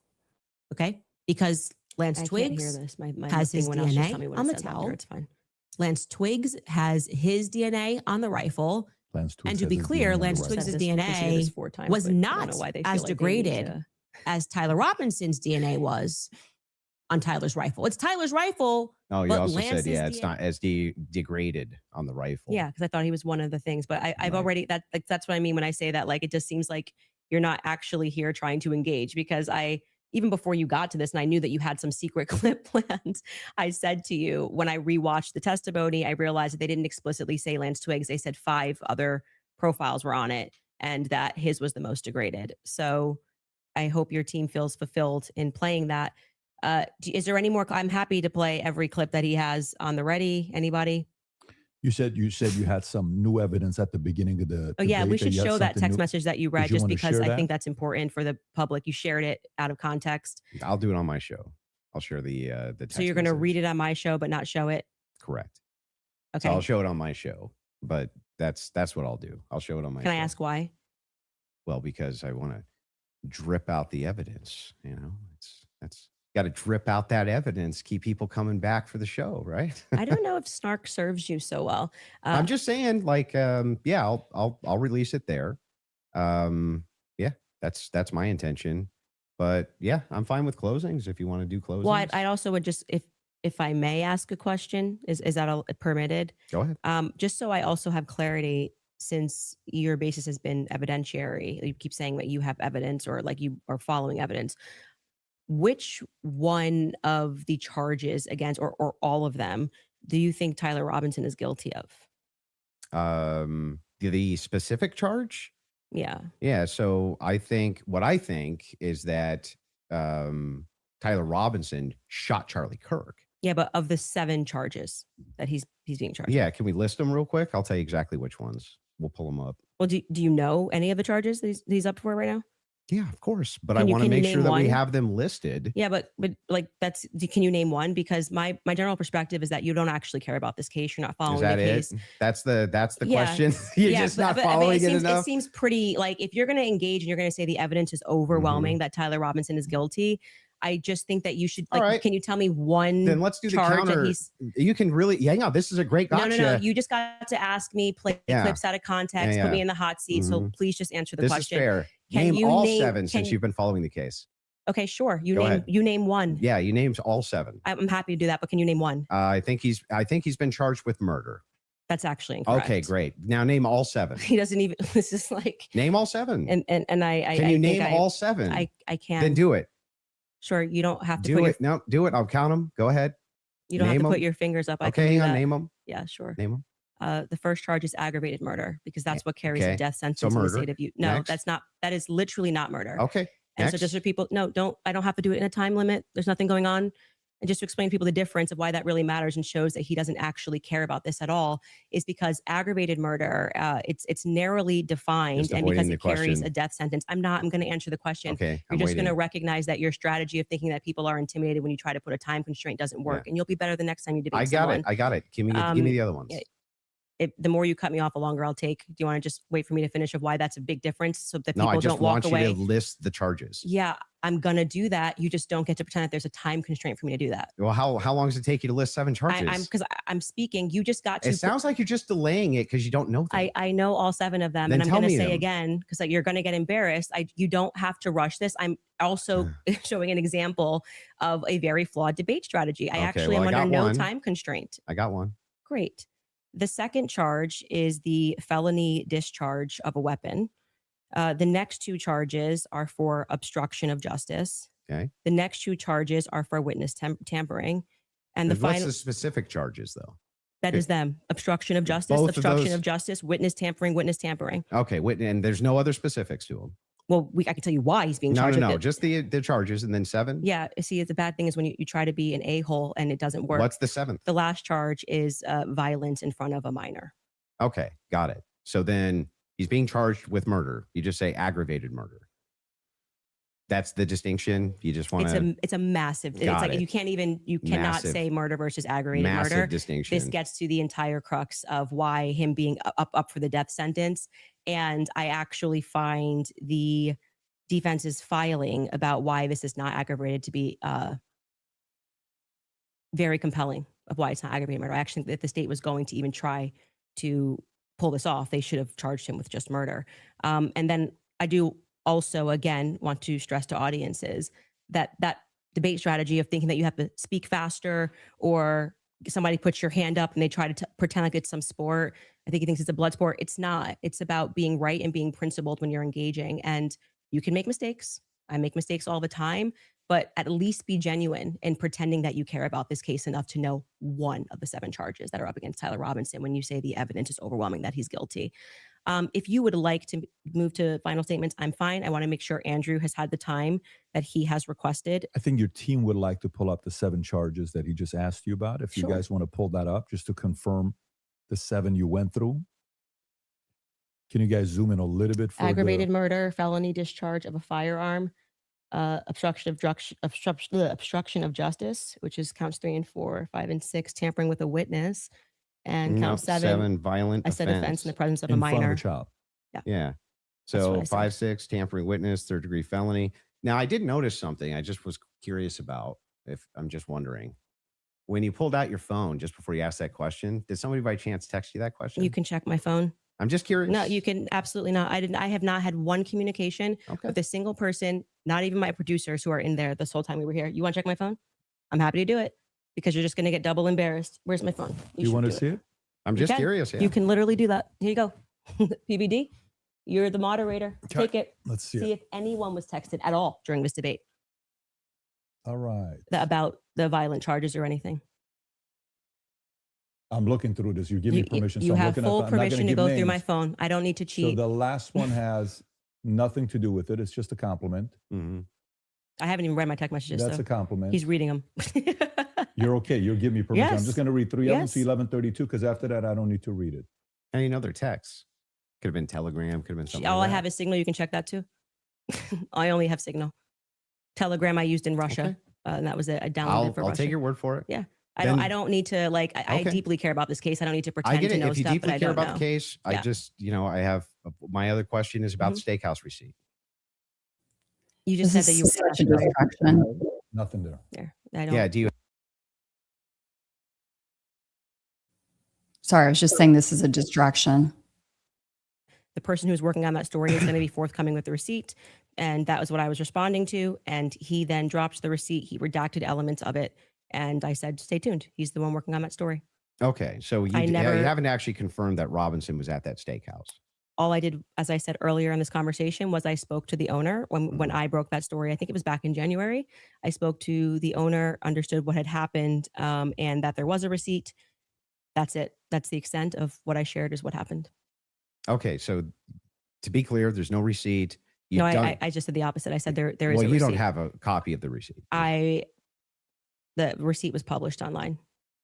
Okay, because Lance I can't Twiggs hear this. My has thing his went out. Just DNA tell me what on it the says after. towel. It's fine. Lance Twiggs has his DNA on the rifle. Lance Twiggs And to has be his clear, DNA on the Lance rifle. Twiggs' Said this- repeated DNA this 4 times, was but I don't not know why they feel as like they need degraded to- as Tyler Robinson's DNA was on Tyler's rifle. It's Tyler's rifle. Oh, you but also Lance's said, yeah, it's DNA not as degraded on the rifle. Yeah, because I thought he was one of the things, but I've already that's what I mean when I say that. Like, it just seems like you're not actually here trying to engage, because even before you got to this, and I knew that you had some secret clip planned, I said to you when I rewatched the testimony, I realized that they didn't explicitly say Lance Twiggs. They said 5 other profiles were on it, and that his was the most degraded. So I hope your team feels fulfilled in playing that. Is there any more? I'm happy to play every clip that he has on the ready. Anybody? You said you had some new evidence at the beginning of the Oh yeah, debate we should you had show that something text new. message that you Did read, you just wanna because share I that? think that's important for the public. You shared it out of context. I'll do it on my show. I'll share the text So you're going to message. read it on my show, but not show it. Correct. Okay. So I'll show it on my show, but that's what I'll do. I'll show it on my Can show. I ask why? Well, because I want to drip out the evidence, you know. That's got to drip out that evidence, keep people coming back for the show, right? I don't know if snark serves you so well. I'm just saying, like, yeah, I'll release it there. Yeah, that's my intention. But yeah, I'm fine with closings if you want to do closings. Well, I also would just, if I may ask a question, is that permitted? Go ahead. Just so I also have clarity, since your basis has been evidentiary, you keep saying that you have evidence or like you are following evidence. Which one of the charges against, or all of them, do you think Tyler Robinson is guilty of? The specific charge? Yeah. Yeah. So I think is that Tyler Robinson shot Charlie Kirk. Yeah, but of the 7 charges that he's being charged. Yeah. Can we list them real quick? I'll tell you exactly which ones. We'll pull them up. Well, do you know any of the charges that he's up for right now? Yeah, of course. But I want to make sure that we have them listed. Yeah, but like can you name one? Because my general perspective is that you don't actually care about this case. You're not following the case. That's the question. You're just not following it enough. It seems pretty like if you're going to engage and you're going to say the evidence is overwhelming that Tyler Robinson is guilty, I just think that you should like. Can you tell me one? Then let's do the counter. You can really, this is a great gotcha. No. You just got to ask me, play clips out of context, put me in the hot seat. So please just answer the question. This is fair. Name all 7 since you've been following the case. Okay, sure. You name one. Yeah, you named all 7. I'm happy to do that, but can you name one? I think he's been charged with murder. That's actually incorrect. Okay, great. Now name all 7. He doesn't even. This is like name all 7. And I can you name all 7? I can. Then do it. Sure, you don't have to do it. No, do it. I'll count them. Go ahead. You don't have to put your fingers up. Okay, hang on. Name them. Yeah, sure. Name them. The first charge is aggravated murder because that's what carries a death sentence in the state of Utah. No, Next. that's not. That is literally not murder. Okay. And so just for people, I don't have to do it in a time limit. There's nothing going on. And just to explain to people the difference of why that really matters and shows that he doesn't actually care about this at all is because aggravated murder, it's narrowly defined and because it carries a death sentence. I'm going to answer the question. Okay. You're just going to recognize that your strategy of thinking that people are intimidated when you try to put a time constraint doesn't work. And you'll be better the next time you debate someone. I got it. Give me the other ones. The more you cut me off, the longer I'll take. Do you want to just wait for me to finish of why that's a big difference so that people don't walk away? No, I just want you to list the charges. Yeah, I'm going to do that. You just don't get to pretend that there's a time constraint for me to do that. Well, how long does it take you to list 7 charges? Because I'm speaking. You just got to. It sounds like you're just delaying it because you don't know them. I know all 7 of them. Then and I'm going to say them. again, because you're going to get embarrassed. You don't have to rush this. I'm also showing an example of a very flawed debate strategy. I actually am under no time constraint. I got one. Great. The second charge is the felony discharge of a weapon. The next 2 charges are for obstruction of justice. Okay. The next 2 charges are for witness tampering. And what's the specific charges, though? That is them. Obstruction of justice, obstruction of justice, witness tampering. Okay. And there's no other specifics to them. Well, I can tell you why he's being charged. No, just the charges and then 7. Yeah. See, the bad thing is when you try to be an a-hole and it doesn't work. What's the 7th? The last charge is violence in front of a minor. Okay. Got it. So then he's being charged with murder. You just say aggravated murder. That's the distinction. You just want to. It's a massive. It's like you cannot say murder versus aggravated murder. Distinction. This gets to the entire crux of why him being up for the death sentence. And I actually find the defense's filing about why this is not aggravated to be very compelling of why it's not aggravated murder. I actually think that if the state was going to even try to pull this off, they should have charged him with just murder. And then I do also, again, want to stress to audiences that debate strategy of thinking that you have to speak faster or somebody puts your hand up and they try to pretend like it's some sport. I think he thinks it's a blood sport. It's not. It's about being right and being principled when you're engaging. And you can make mistakes. I make mistakes all the time, but at least be genuine in pretending that you care about this case enough to know one of the 7 charges that are up against Tyler Robinson when you say the evidence is overwhelming that he's guilty. If you would like to move to final statements, I'm fine. I want to make sure Andrew has had the time that he has requested. I think your team would like to pull up the 7 charges that he just asked you about. If you guys want to pull that up just to confirm the 7 you went through. Can you guys zoom in a little bit? For aggravated murder, felony discharge of a firearm, obstruction of justice, which is counts 3 and 4, 5 and 6, tampering with a witness. And count 7 violent I said offense in the presence of a minor. In front of a child. Yeah. So 5, 6, tampering witness, 3rd degree felony. Now I did notice something I just was curious about. If I'm just wondering, when you pulled out your phone just before you asked that question, did somebody by chance text you that question? You can check my phone. I'm just curious. No, you can absolutely not. I have not had one communication with a single person, not even my producers who are in there this whole time we were here. You want to check my phone? I'm happy to do it because you're just going to get double embarrassed. Where's my phone? You want to see it? I'm just curious. Yeah. You can literally do that. Here you go. PBD, you're the moderator. Okay. Take it. Let's see See it. if anyone was texted at all during this debate All right. about the violent charges or anything. I'm looking through this. You give me permission. You I'm have looking at full the- I'm not gonna permission to give go through my names. phone. I don't need to So cheat. the last one has nothing to do with it. It's just a compliment. I haven't even read my text messages. That's so a compliment. He's reading them. You're okay. You'll give me permission. I'm Yes. just going to read 3 of them Yes. to 1132 because after that, I don't need to read it. Any other texts? Could have been Telegram. Could have been something. All like I that. have is Signal. You can check that too. I only have Signal. Telegram I used in Russia, Okay. and that was it. I downloaded it for I'll Russia. take your word for it. Yeah. Then- I don't need to like. I Okay. deeply care about this case. I don't need to I pretend get to it. know If you stuff that deeply I care don't about know. the case, I Yeah. just, I have my other question is about Mhm. the steakhouse receipt. You just This said that is you such a distraction. Nothing there. there. I don't. Yeah. Do you? Sorry, I was just saying this is a distraction. The person who's working on that story is going to be forthcoming with the receipt, and that was what I was responding to. And he then dropped the receipt. He redacted elements of it, and I said, "Stay tuned. He's the one working on that story." Okay. So you, I you never- haven't actually confirmed that Robinson was at that steakhouse. All I did, as I said earlier in this conversation, was I spoke to the owner when I broke that story. I think it was back in January. I spoke to the owner, understood what had happened, and that there was a receipt. That's it. That's the extent of what I shared is what happened. Okay. So to be clear, there's no receipt. No, I just said the opposite. I said there is Well, a you receipt. don't have a copy of the receipt. The receipt was published online.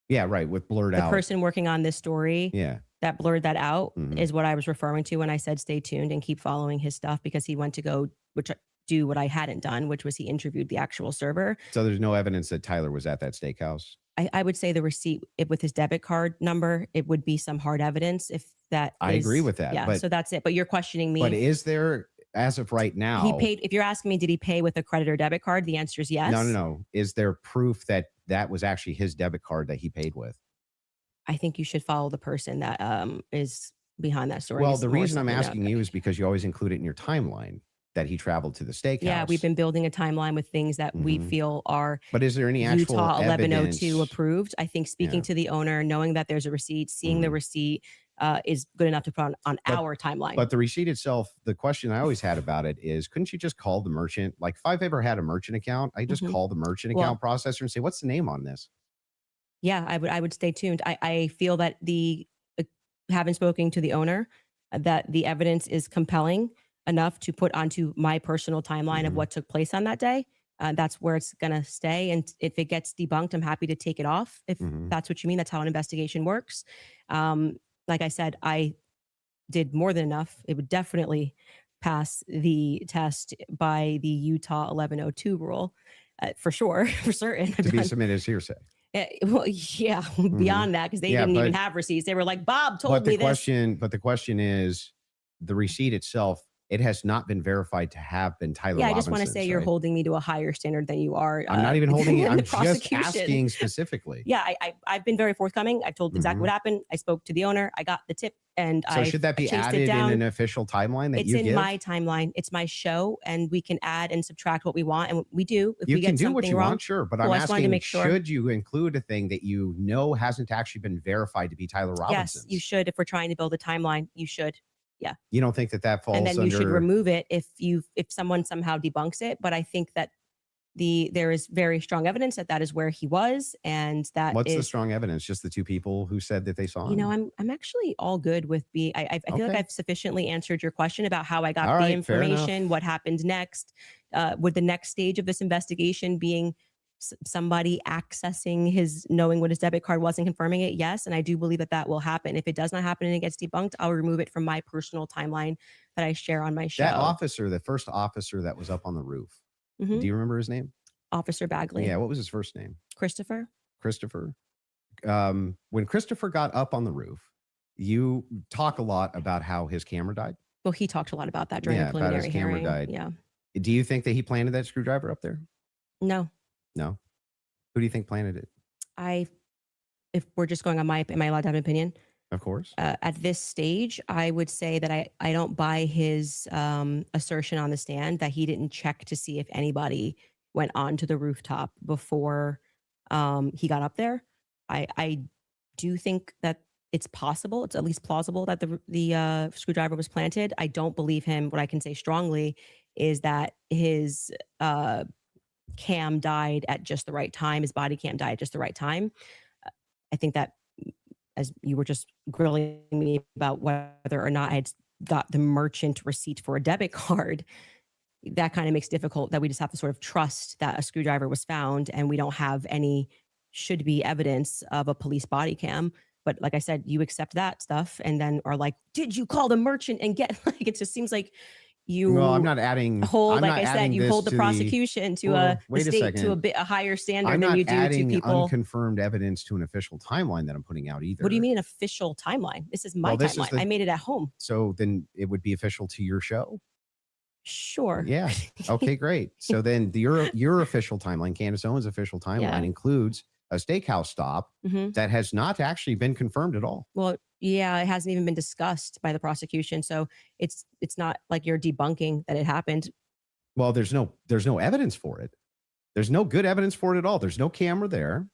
Yeah. Right. With blurred The out. person working on this story Yeah. that blurred that out Mhm. is what I was referring to when I said stay tuned and keep following his stuff, because he went to go do what I hadn't done, which was he interviewed the actual server. So there's no evidence that Tyler was at that steakhouse. I would say the receipt with his debit card number, it would be some hard evidence if that I agree with that, Yeah, but- so that's it. But you're questioning me. But is there, as of right now, he paid, if you're asking me, did he pay with a credit or debit card? The answer is yes. No. Is there proof that that was actually his debit card that he paid with? I think you should follow the person that is behind that story. Well, It's the more reason I'm something that- asking you is because you always include it in your timeline that he traveled to the steakhouse. Yeah, we've been building a timeline with things that we Mhm. feel are But is there any actual Utah 1102 evidence? approved. I think speaking Yeah. to the owner, knowing that there's a receipt, seeing the receipt is good enough to put on But- our timeline. But the receipt itself, the question I always had about it is, couldn't you just call the merchant? Like if I've ever had a merchant account, I just Mhm. call the merchant Well- account processor and say, what's the name on this? Yeah, I would stay tuned. I feel that having spoken to the owner, that the evidence is compelling enough to put onto my personal timeline of what took place on that day. That's where it's going to stay. And if it gets debunked, I'm happy to take it off. If that's what you mean, that's how an investigation works. Like I said, I did more than enough. It would definitely pass the test by the Utah 1102 rule for sure, for certain. To be submitted as hearsay. Well, yeah, beyond that, because they Yeah, didn't even but- have receipts. They were like, Bob told But me the this. question is, the receipt itself, it has not been verified to have been Tyler Yeah, I just want to Robinson's, say you're right? holding me to a higher standard than you are. I'm not even holding it. in I'm the just prosecution. asking specifically. Yeah, I've been very forthcoming. I've told exactly what happened. I spoke to the owner. I got the tip, and So I should that be chased added it down. in an official timeline that It's you in give? my timeline. It's my show, and we can add and subtract what we want, and we do. If You we can get do what something you wrong, want, sure. But cool, I'm I just wanted to asking, make sure. should you include a thing that you know hasn't actually been verified to be Tyler Robinson? Yes, you should. If we're trying to build a timeline, you should. Yeah. You don't think that falls And then under... you should remove it if someone somehow debunks it. But I think that there is very strong evidence that is where he was, and that What's the is, strong evidence? Just the two people who said that they saw him? I'm actually all good with being. I feel like Okay. I've sufficiently answered your question about how I got All the right, fair enough. information, what happened next. Would the next stage of this investigation being somebody accessing knowing what his debit card was and confirming it? Yes, and I do believe that will happen. If it does not happen and it gets debunked, I'll remove it from my personal timeline that I share on my show. That officer, the first officer that was up on the roof, Mhm. do you remember his name? Officer Bagley. Yeah, what was his first name? Christopher. Christopher. When Christopher got up on the roof, you talk a lot about how his camera died. Well, he talked a lot about that during the About preliminary his camera hearing. died. Yeah. Do you think that he planted that screwdriver up there? No, No. Who do you think planted it? if we're just going on am I allowed to have an opinion? Of course. At this stage, I would say that I don't buy his assertion on the stand that he didn't check to see if anybody went onto the rooftop before he got up there. I do think that it's possible, it's at least plausible that the screwdriver was planted. I don't believe him. What I can say strongly is that his cam died at just the right time. His body cam died at just the right time. I think that, as you were just grilling me about whether or not I had got the merchant receipt for a debit card, that kind of makes it difficult that we just have to sort of trust that a screwdriver was found and we don't have any should be evidence of a police body cam. But like I said, you accept that stuff and then are like, did you call the merchant and get, like, it just seems like you Well, I'm not adding. hold, I'm like not I said, adding you this hold the to prosecution to Well, a wait the a state second. to a higher standard I'm than not you do to adding people. unconfirmed evidence to an official timeline that I'm putting out either. What do you mean an official timeline? This is my Well, this is timeline. I made it at home. So then it would be official to your show. Sure. Yeah. Okay, great. So then your official timeline, Candace Owens' official timeline, Yeah. includes a steakhouse stop that has not actually been confirmed at all. Well, yeah, it hasn't even been discussed by the prosecution. So it's not like you're debunking that it happened. Well, there's no evidence for it. There's no good evidence for it at all. There's no camera there.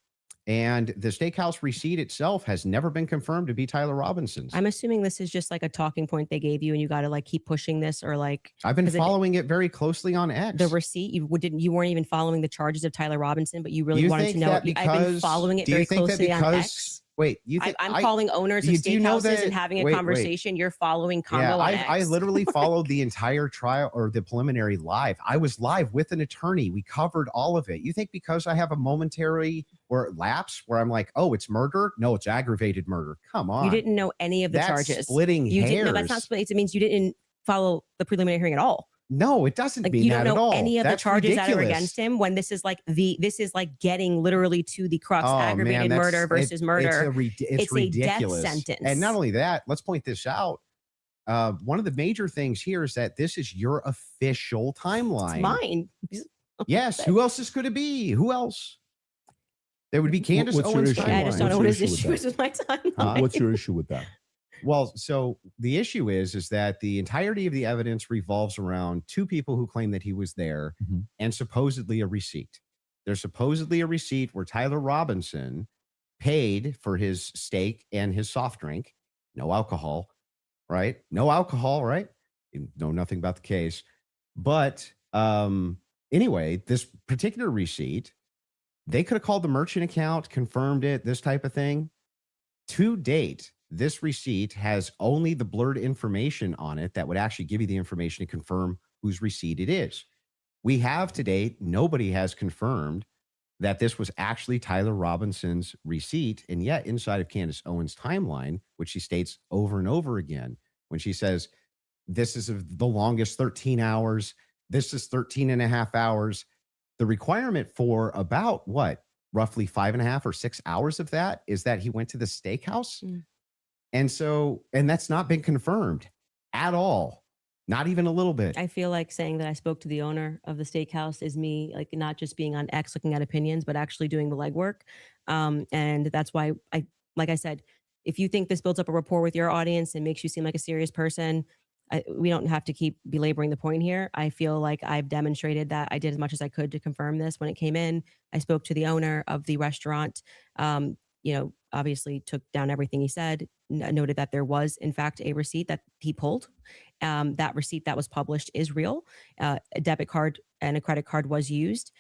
And the steakhouse receipt itself has never been confirmed to be Tyler Robinson's. I'm assuming this is just like a talking point they gave you and you got to like keep pushing this, or like I've been 'cause following it very closely on X. the receipt. You weren't even following the charges of Tyler Robinson, but you really You wanted to think know. that I've been because- following it do you very think that closely on because- X. Wait, you think I'm calling owners of do you know steakhouses that- and having a wait, conversation. You're following combo Yeah, on X. I literally followed the entire trial or the preliminary live. I was live with an attorney. We covered all of it. You think because I have a momentary or lapse where I'm like, oh, it's murder? No, it's aggravated murder. Come on. You didn't know any of the That's charges. splitting you didn't know. That's not hairs. splitting. It means you didn't follow the preliminary hearing at all. No, it doesn't Like mean you that don't at know all. any of That's the charges that are ridiculous. against him. When this is like getting literally to the crux, Oh, aggravated man, murder versus murder. It's a ridiculous. death sentence. And not only that, let's point this out. One of the major things here is that this is your official timeline. It's mine. Yes. Who else could it be? Who else? There would be Candace What's your Owens' issue? I just don't timeline. know what his What's your issue issue is with my timeline. What's your issue with that? Well, so the issue is that the entirety of the evidence revolves around two people who claim that he was there and supposedly a receipt. There's supposedly a receipt where Tyler Robinson paid for his steak and his soft drink. No alcohol, right? No alcohol, right? You know nothing about the case. But anyway, this particular receipt, they could have called the merchant account, confirmed it, this type of thing. To date, this receipt has only the blurred information on it that would actually give you the information to confirm whose receipt it is. We have to date, nobody has confirmed that this was actually Tyler Robinson's receipt. And yet inside of Candace Owens' timeline, which she states over and over again, when she says, this is the longest 13 hours, this is 13 and a half hours, the requirement for about what, roughly 5.5 or 6 hours of that is that he went to the steakhouse. And that's not been confirmed at all. Not even a little bit. I feel like saying that I spoke to the owner of the steakhouse is me, like, not just being on X looking at opinions, but actually doing the legwork. And that's why like I said, if you think this builds up a rapport with your audience and makes you seem like a serious person, we don't have to keep belaboring the point here. I feel like I've demonstrated that I did as much as I could to confirm this when it came in. I spoke to the owner of the restaurant, obviously took down everything he said, noted that there was, in fact, a receipt that he pulled. That receipt that was published is real. A debit card and a credit card was used.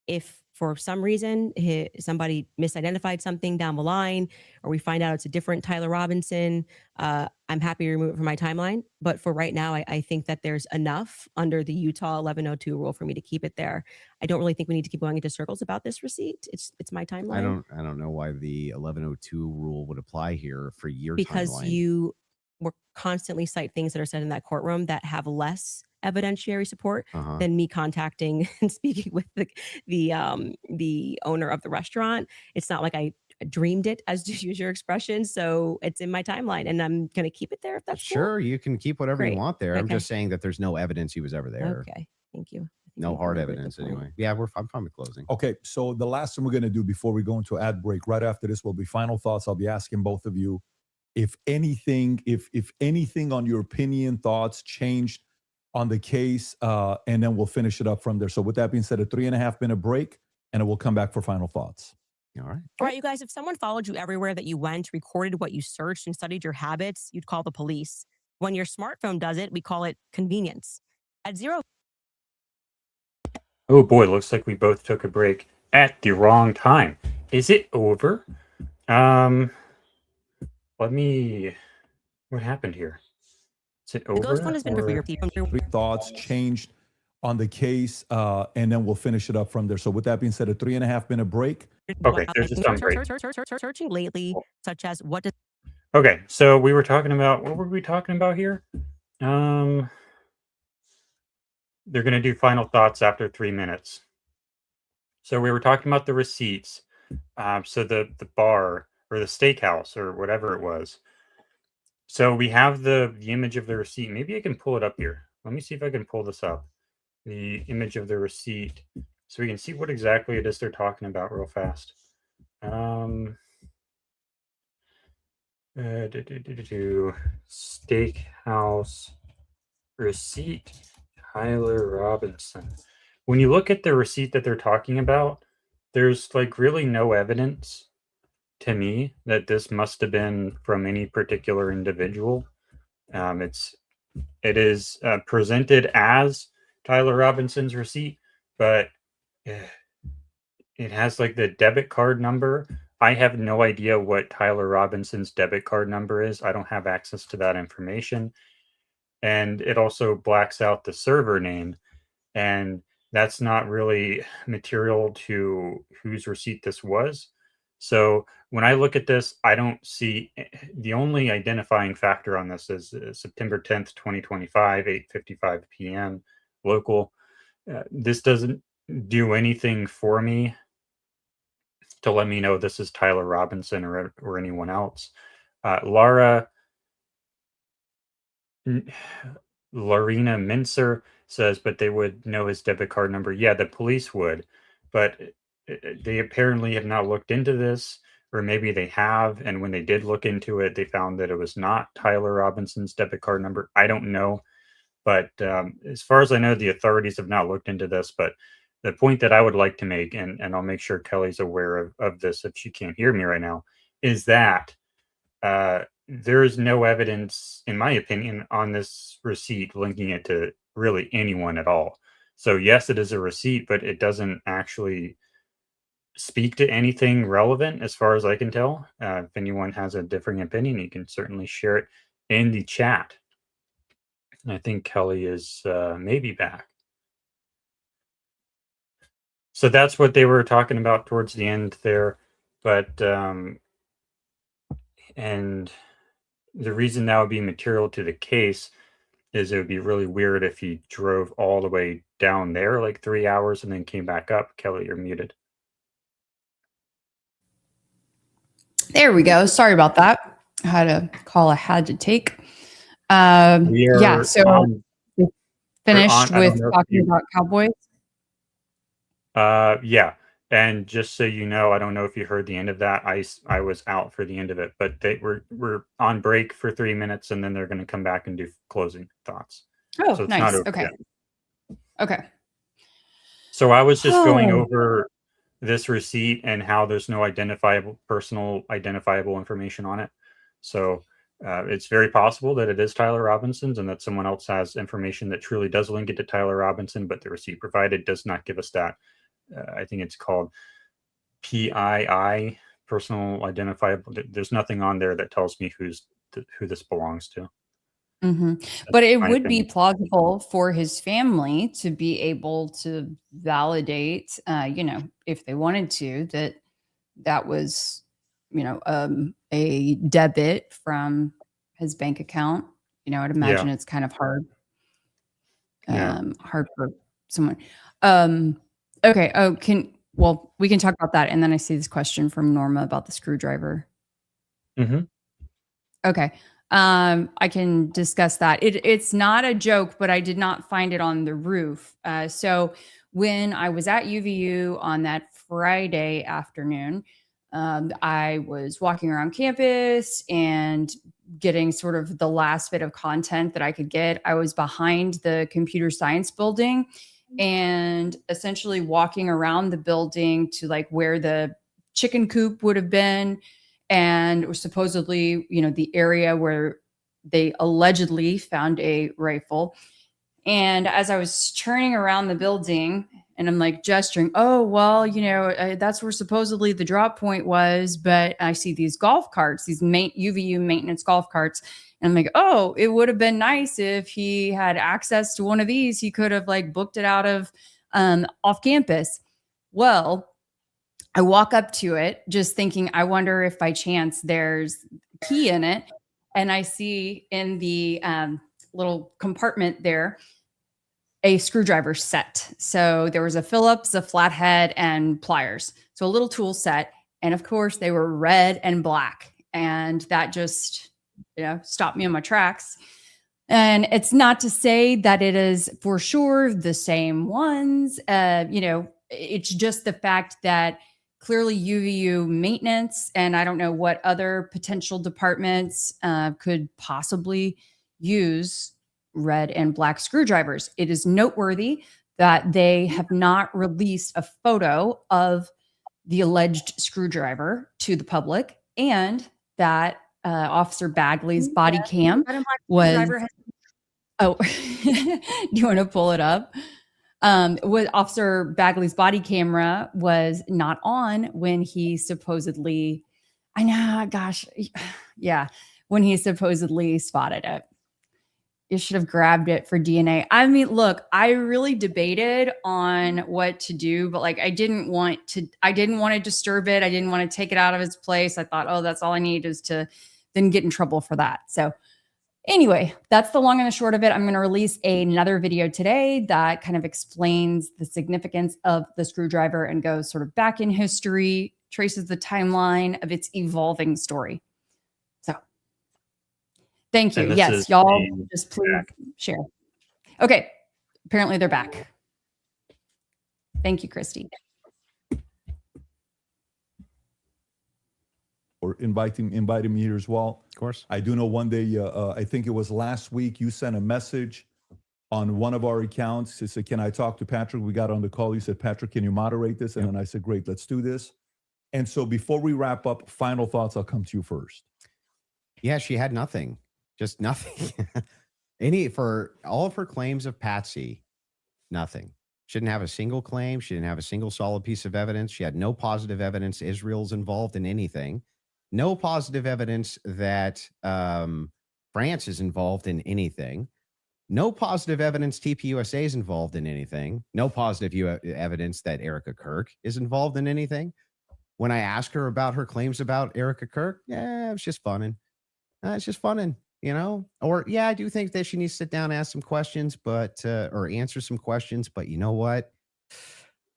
If for some reason somebody misidentified something down the line, or we find out it's a different Tyler Robinson, I'm happy to remove it from my timeline. But for right now, I think that there's enough under the Utah 1102 rule for me to keep it there. I don't really think we need to keep going into circles about this receipt. It's my timeline. I don't know why the 1102 rule would apply here for your Because timeline. you will constantly cite things that are said in that courtroom that have less evidentiary support than me contacting and speaking with the owner of the restaurant. It's not like I dreamed it, as to use your expression. So it's in my timeline, and I'm going to keep it there if that's Sure, you can keep whatever Great. you want there. I'm Okay. just saying that there's no evidence he was ever there. Okay, thank you. No hard evidence anyway. Yeah, I'm fine with closing. Okay, so the last thing we're going to do before we go into ad break, right after this will be final thoughts. I'll be asking both of you if anything on your opinion, thoughts changed on the case, and then we'll finish it up from there. So with that being said, a 3.5 minute break, and then we'll come back for final thoughts. All right. Right, you guys, if someone followed you everywhere that you went, recorded what you searched, and studied your habits, you'd call the police. When your smartphone does it, we call it convenience. At zero. Oh boy, looks like we both took a break at the wrong time. Is it over? What happened here? Is it over? The ghost one has been for your people. Thoughts changed on the case, and then we'll finish it up from there. So with that being said, a 3.5 minute break. Okay, there's just some break. Searching lately, such as what does. Okay, so we were talking about, what were we talking about here? They're going to do final thoughts after 3 minutes. So we were talking about the receipts. So the bar or the steakhouse or whatever it was. So we have the image of the receipt. Maybe I can pull it up here. Let me see if I can pull this up. The image of the receipt, so we can see what exactly it is they're talking about real fast. Steakhouse receipt, Tyler Robinson. When you look at the receipt that they're talking about, there's like really no evidence to me that this must have been from any particular individual. It is presented as Tyler Robinson's receipt, but it has like the debit card number. I have no idea what Tyler Robinson's debit card number is. I don't have access to that information. And it also blacks out the server name. And that's not really material to whose receipt this was. So when I look at this, I don't see, the only identifying factor on this is September 10th, 2025, 8:55 p.m. local. This doesn't do anything for me to let me know this is Tyler Robinson or anyone else. Larina Mincer says, but they would know his debit card number. Yeah, the police would, but they apparently have not looked into this, or maybe they have. And when they did look into it, they found that it was not Tyler Robinson's debit card number. I don't know. But as far as I know, the authorities have not looked into this. But the point that I would like to make, and I'll make sure Kelly's aware of this if she can't hear me right now, is that there is no evidence, in my opinion, on this receipt linking it to really anyone at all. So yes, it is a receipt, but it doesn't actually speak to anything relevant as far as I can tell. If anyone has a differing opinion, you can certainly share it in the chat. I think Kelly is maybe back. So that's what they were talking about towards the end there. But, and the reason that would be material to the case is it would be really weird if he drove all the way down there, like 3 hours, and then came back up. Kelly, you're muted. There we go. Sorry about that. I had a call I had to take. Yeah, so we finished with talking about Cowboys. Yeah, and just so you know, I don't know if you heard the end of that. I was out for the end of it, but we're on break for 3 minutes, and then they're going to come back and do closing thoughts. Oh, so it's nice. not over Okay. yet. Okay. So I was just going over this receipt and how there's no personal identifiable information on it. So it's very possible that it is Tyler Robinson's and that someone else has information that truly does link it to Tyler Robinson, but the receipt provided does not give us that. I think it's called PII, personal identifiable. There's nothing on there that tells me who this belongs to. Mm-hmm. But it would be plausible for his family to be able to validate, if they wanted to, that was, a debit from his bank account. I'd imagine it's kind of hard, hard for someone. Okay. We can talk about that. And then I see this question from Norma about the screwdriver. Mm-hmm. Okay. I can discuss that. It's not a joke, but I did not find it on the roof. So when I was at UVU on that Friday afternoon, I was walking around campus and getting sort of the last bit of content that I could get. I was behind the computer science building and essentially walking around the building to like where the chicken coop would have been, and or supposedly, the area where they allegedly found a rifle. And as I was turning around the building and I'm like gesturing, oh, well, that's where supposedly the drop point was. But I see these golf carts, these UVU maintenance golf carts. And I'm like, oh, it would have been nice if he had access to one of these. He could have booked it out of off campus. Well, I walk up to it just thinking, I wonder if by chance there's a key in it. And I see in the little compartment there a screwdriver set. So there was a Phillips, a flathead, and pliers. So a little tool set. And of course, they were red and black. And that just, stopped me in my tracks. And it's not to say that it is for sure the same ones. It's just the fact that clearly UVU maintenance, and I don't know what other potential departments could possibly use red and black screwdrivers. It is noteworthy that they have not released a photo of the alleged screwdriver to the public, and that Officer Bagley's body cam was. Oh, do you want to pull it up? With Officer Bagley's body camera was not on when he supposedly, when he supposedly spotted it. You should have grabbed it for DNA. I mean, look, I really debated on what to do, but I didn't want to disturb it. I didn't want to take it out of its place. I thought, oh, that's all I need is to then get in trouble for that. So anyway, that's the long and the short of it. I'm going to release another video today that kind of explains the significance of the screwdriver and goes sort of back in history, traces the timeline of its evolving story. So thank you. Yes, y'all just please share. Okay. Apparently they're back. Thank you, Christy. Or inviting me here as well. Of course. I do know one day, I think it was last week, you sent a message on one of our accounts. You said, can I talk to Patrick? We got on the call. You said, Patrick, can you moderate this? And then I said, great, let's do this. And so before we wrap up, final thoughts, I'll come to you first. Yeah, she had nothing. Just nothing. For all of her claims of Patsy, nothing. She didn't have a single claim. She didn't have a single solid piece of evidence. She had no positive evidence Israel's involved in anything. No positive evidence that France is involved in anything. No positive evidence TPUSA is involved in anything. No positive evidence that Erica Kirk is involved in anything. When I asked her about her claims about Erica Kirk, it's just funning. It's just funning, Or, I do think that she needs to sit down and ask some questions, or answer some questions. But you know what?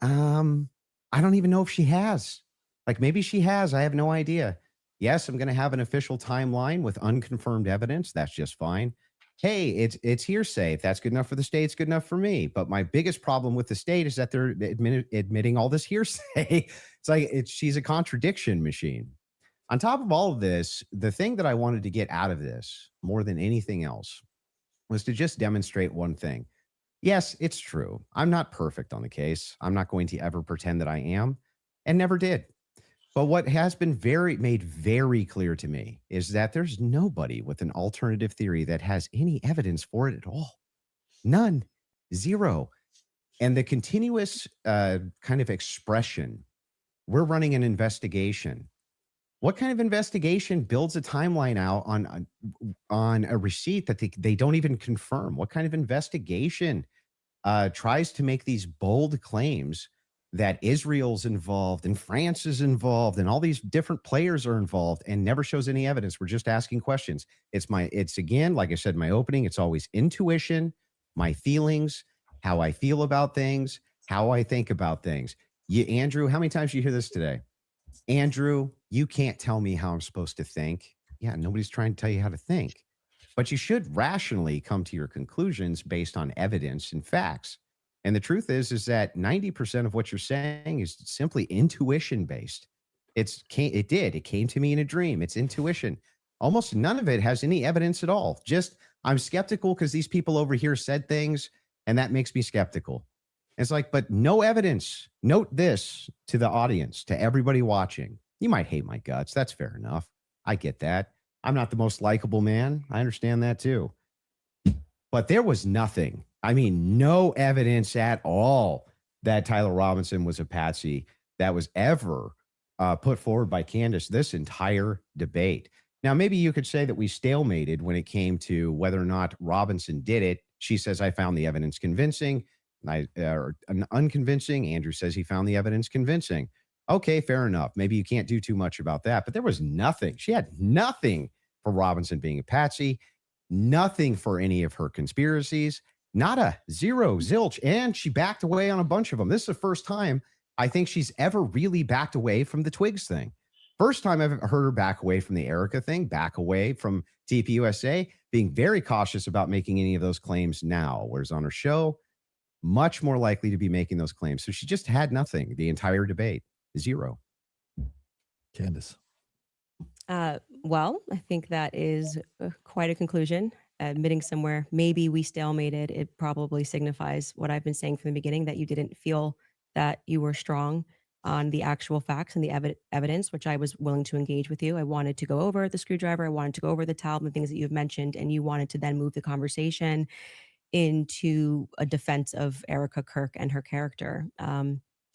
I don't even know if she has. Maybe she has. I have no idea. Yes, I'm going to have an official timeline with unconfirmed evidence. That's just fine. Hey, it's hearsay. If that's good enough for the state, it's good enough for me. But my biggest problem with the state is that they're admitting all this hearsay. She's a contradiction machine. On top of all of this, the thing that I wanted to get out of this more than anything else was to just demonstrate one thing. Yes, it's true. I'm not perfect on the case. I'm not going to ever pretend that I am, and never did. But what has been made very clear to me is that there's nobody with an alternative theory that has any evidence for it at all. None. Zero. And the continuous kind of expression, we're running an investigation. What kind of investigation builds a timeline out on a receipt that they don't even confirm? What kind of investigation tries to make these bold claims that Israel's involved and France is involved and all these different players are involved and never shows any evidence? We're just asking questions. It's again, like I said in my opening, it's always intuition, my feelings, how I feel about things, how I think about things. Andrew, how many times did you hear this today? Andrew, you can't tell me how I'm supposed to think. Yeah, nobody's trying to tell you how to think. But you should rationally come to your conclusions based on evidence and facts. And the truth is that 90% of what you're saying is simply intuition based. It came to me in a dream. It's intuition. Almost none of it has any evidence at all. Just I'm skeptical because these people over here said things, and that makes me skeptical. It's like, but no evidence. Note this to the audience, to everybody watching. You might hate my guts. That's fair enough. I get that. I'm not the most likable man. I understand that too. But there was nothing. I mean, no evidence at all that Tyler Robinson was a patsy that was ever put forward by Candace this entire debate. Now, maybe you could say that we stalemated when it came to whether or not Robinson did it. She says, I found the evidence convincing. Or unconvincing. Andrew says he found the evidence convincing. Okay, fair enough. Maybe you can't do too much about that, but there was nothing. She had nothing for Robinson being a patsy, nothing for any of her conspiracies, not a zero, zilch. And she backed away on a bunch of them. This is the first time I think she's ever really backed away from the Twigs thing. First time I've heard her back away from the Erica thing, back away from TPUSA, being very cautious about making any of those claims now. Whereas on her show, much more likely to be making those claims. So she just had nothing the entire debate. Zero. Candace. Well, I think that is quite a conclusion. Admitting somewhere, maybe we stalemated. It probably signifies what I've been saying from the beginning, that you didn't feel that you were strong on the actual facts and the evidence, which I was willing to engage with you. I wanted to go over the screwdriver. I wanted to go over the towel and the things that you've mentioned, and you wanted to then move the conversation into a defense of Erica Kirk and her character,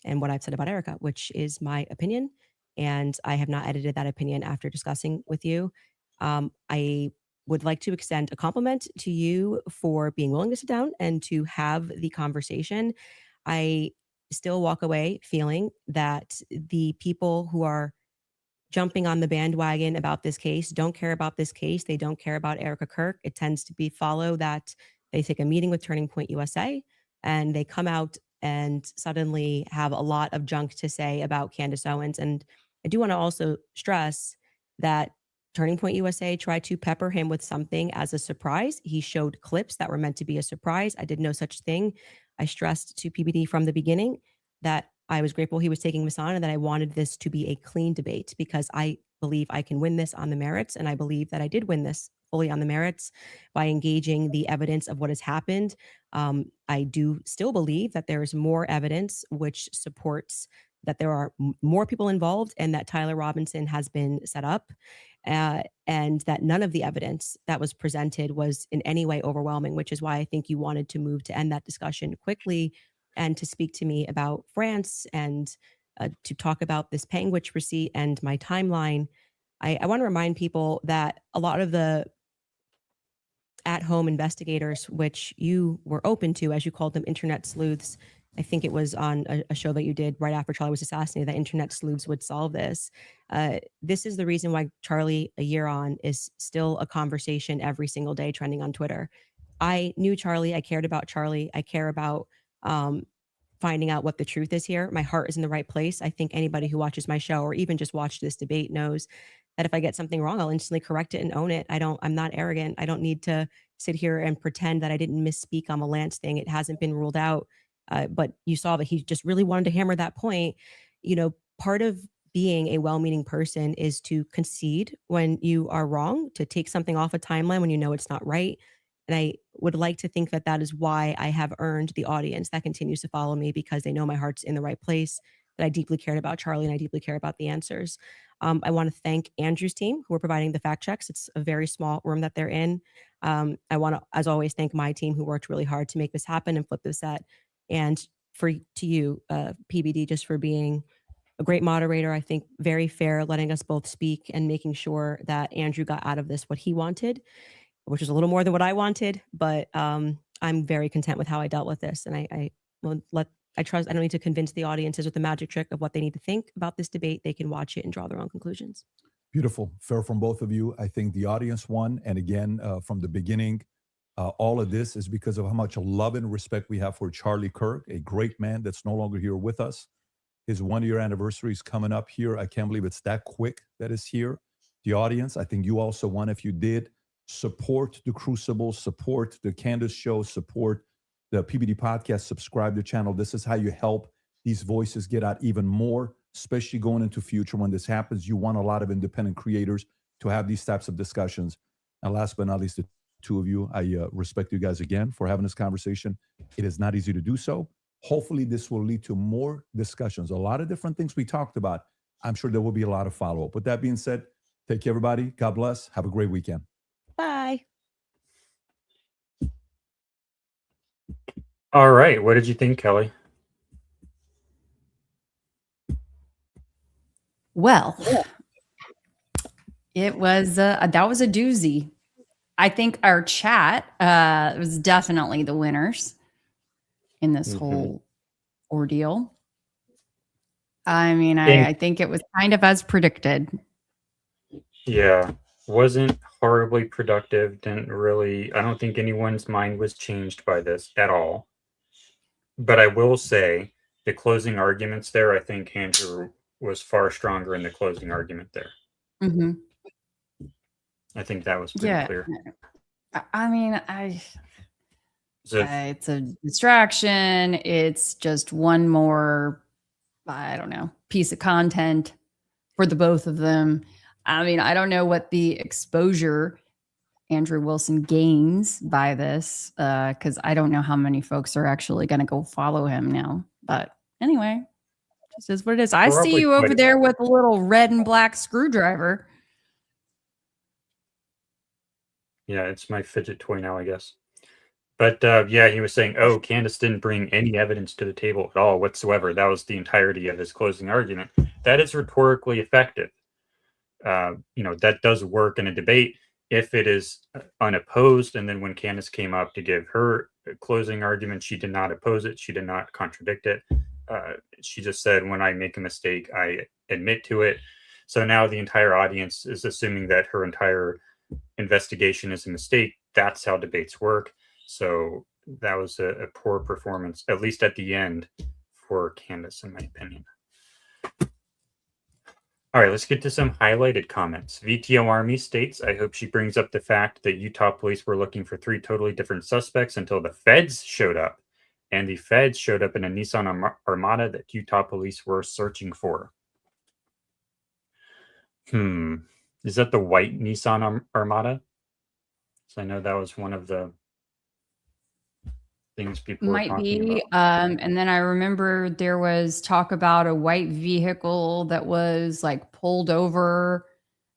and what I've said about Erica, which is my opinion. And I have not edited that opinion after discussing with you. I would like to extend a compliment to you for being willing to sit down and to have the conversation. I still walk away feeling that the people who are jumping on the bandwagon about this case don't care about this case. They don't care about Erica Kirk. It tends to be follow that they take a meeting with Turning Point USA and they come out and suddenly have a lot of junk to say about Candace Owens. And I do want to also stress that Turning Point USA tried to pepper him with something as a surprise. He showed clips that were meant to be a surprise. I did no such thing. I stressed to PBD from the beginning that I was grateful he was taking this on and that I wanted this to be a clean debate because I believe I can win this on the merits. And I believe that I did win this fully on the merits by engaging the evidence of what has happened. I do still believe that there is more evidence which supports that there are more people involved and that Tyler Robinson has been set up, and that none of the evidence that was presented was in any way overwhelming, which is why I think you wanted to move to end that discussion quickly and to speak to me about France and to talk about this Panguitch receipt and my timeline. I want to remind people that a lot of the at-home investigators, which you were open to, as you called them, internet sleuths. I think it was on a show that you did right after Charlie was assassinated that internet sleuths would solve this. This is the reason why Charlie, a year on, is still a conversation every single day trending on Twitter. I knew Charlie. I cared about Charlie. I care about finding out what the truth is here. My heart is in the right place. I think anybody who watches my show or even just watched this debate knows that if I get something wrong, I'll instantly correct it and own it. I'm not arrogant. I don't need to sit here and pretend that I didn't misspeak on the Lance thing. It hasn't been ruled out. But you saw that he just really wanted to hammer that point. You know, part of being a well-meaning person is to concede when you are wrong, to take something off a timeline when you know it's not right. And I would like to think that that is why I have earned the audience that continues to follow me, because they know my heart's in the right place, that I deeply cared about Charlie and I deeply care about the answers. I want to thank Andrew's team who are providing the fact checks. It's a very small room that they're in. I want to, as always, thank my team who worked really hard to make this happen and flip this set. And to you, PBD, just for being a great moderator, I think very fair, letting us both speak and making sure that Andrew got out of this what he wanted, which is a little more than what I wanted. But I'm very content with how I dealt with this. And I trust, I don't need to convince the audiences with the magic trick of what they need to think about this debate. They can watch it and draw their own conclusions. Beautiful. Fair from both of you. I think the audience won. And again, from the beginning, all of this is because of how much love and respect we have for Charlie Kirk, a great man that's no longer here with us. His 1-year anniversary is coming up here. I can't believe it's that quick that is here. The audience, I think you also won if you did support the Crucible, support the Candace Show, support the PBD Podcast, subscribe to the channel. This is how you help these voices get out even more, especially going into future when this happens. You want a lot of independent creators to have these types of discussions. And last but not least, the two of you, I respect you guys again for having this conversation. It is not easy to do so. Hopefully this will lead to more discussions. A lot of different things we talked about. I'm sure there will be a lot of follow-up. With that being said, take care, everybody. God bless. Have a great weekend. Bye. All right. What did you think, Kelly? Well, it was that was a doozy. I think our chat was definitely the winners in this whole ordeal. I mean, I think it was kind of as predicted. Yeah, wasn't horribly productive. Didn't really, I don't think anyone's mind was changed by this at all. But I will say the closing arguments there, I think Andrew was far stronger in the closing argument there. Mm-hmm. I think that was pretty clear. I mean, it's a distraction. It's just one more, I don't know, piece of content for the both of them. I mean, I don't know what the exposure Andrew Wilson gains by this, because I don't know how many folks are actually going to go follow him now. But anyway, this is what it is. I see you over there with a little red and black screwdriver. Yeah, it's my fidget toy now, I guess. But yeah, he was saying, oh, Candace didn't bring any evidence to the table at all whatsoever. That was the entirety of his closing argument. That is rhetorically effective. That does work in a debate if it is unopposed. And then when Candace came up to give her closing argument, she did not oppose it. She did not contradict it. She just said, when I make a mistake, I admit to it. So now the entire audience is assuming that her entire investigation is a mistake. That's how debates work. So that was a poor performance, at least at the end, for Candace, in my opinion. All right, let's get to some highlighted comments. VTO Army states, I hope she brings up the fact that Utah police were looking for 3 totally different suspects until the feds showed up. And the feds showed up in a Nissan Armada that Utah police were searching for. Is that the white Nissan Armada? So I know that was one of the things people were talking about. And then I remember there was talk about a white vehicle that was like pulled over.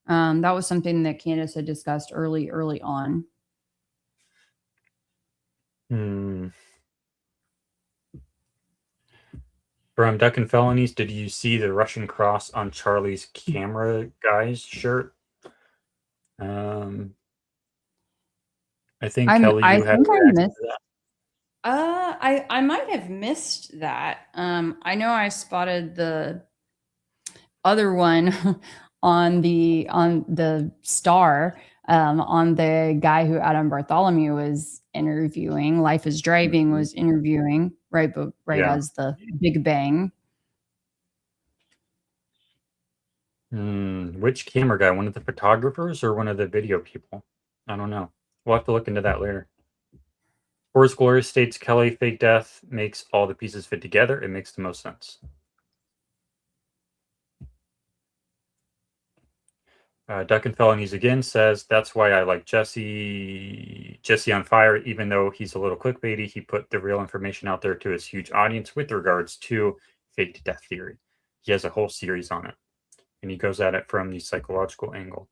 That was something that Candace had discussed early on. From Duck and Felonies, did you see the Russian cross on Charlie's camera guy's shirt? I think Kelly, you had to answer that. I might have missed that. I know I spotted the other one on the Star, on the guy who Adam Bartholomew was interviewing. Life is Driving was interviewing as the Big Bang. Which camera guy? One of the photographers or one of the video people? I don't know. We'll have to look into that later. Forrest Glory states Kelly fake death makes all the pieces fit together. It makes the most sense. Duck and Felonies again says that's why I like Jesse on Fire, even though he's a little clickbaity. He put the real information out there to his huge audience with regards to fake death theory. He has a whole series on it, and he goes at it from the psychological angle.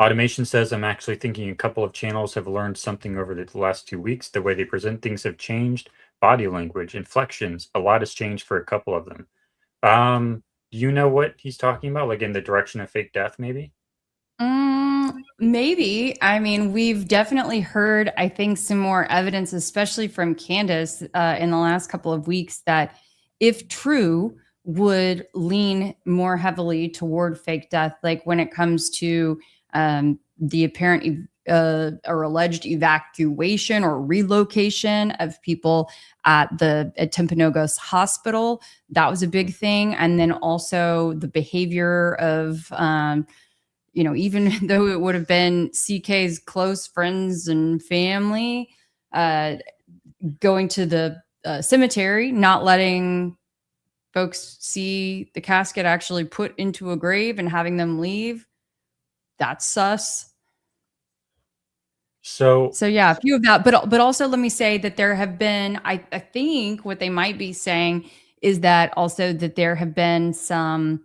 Automation says, I'm actually thinking a couple of channels have learned something over the last 2 weeks. The way they present things have changed. Body language, inflections, a lot has changed for a couple of them. Do you know what he's talking about? Like in the direction of fake death, maybe? Maybe. I mean, we've definitely heard, I think, some more evidence, especially from Candace in the last couple of weeks, that if true, would lean more heavily toward fake death. Like when it comes to the apparent or alleged evacuation or relocation of people at Timpanogos Hospital. That was a big thing. And then also the behavior of, even though it would have been CK's close friends and family, going to the cemetery, not letting folks see the casket actually put into a grave and having them leave. That's sus. So yeah, a few of that, but also let me say that there have been, I think what they might be saying is that also that there have been some,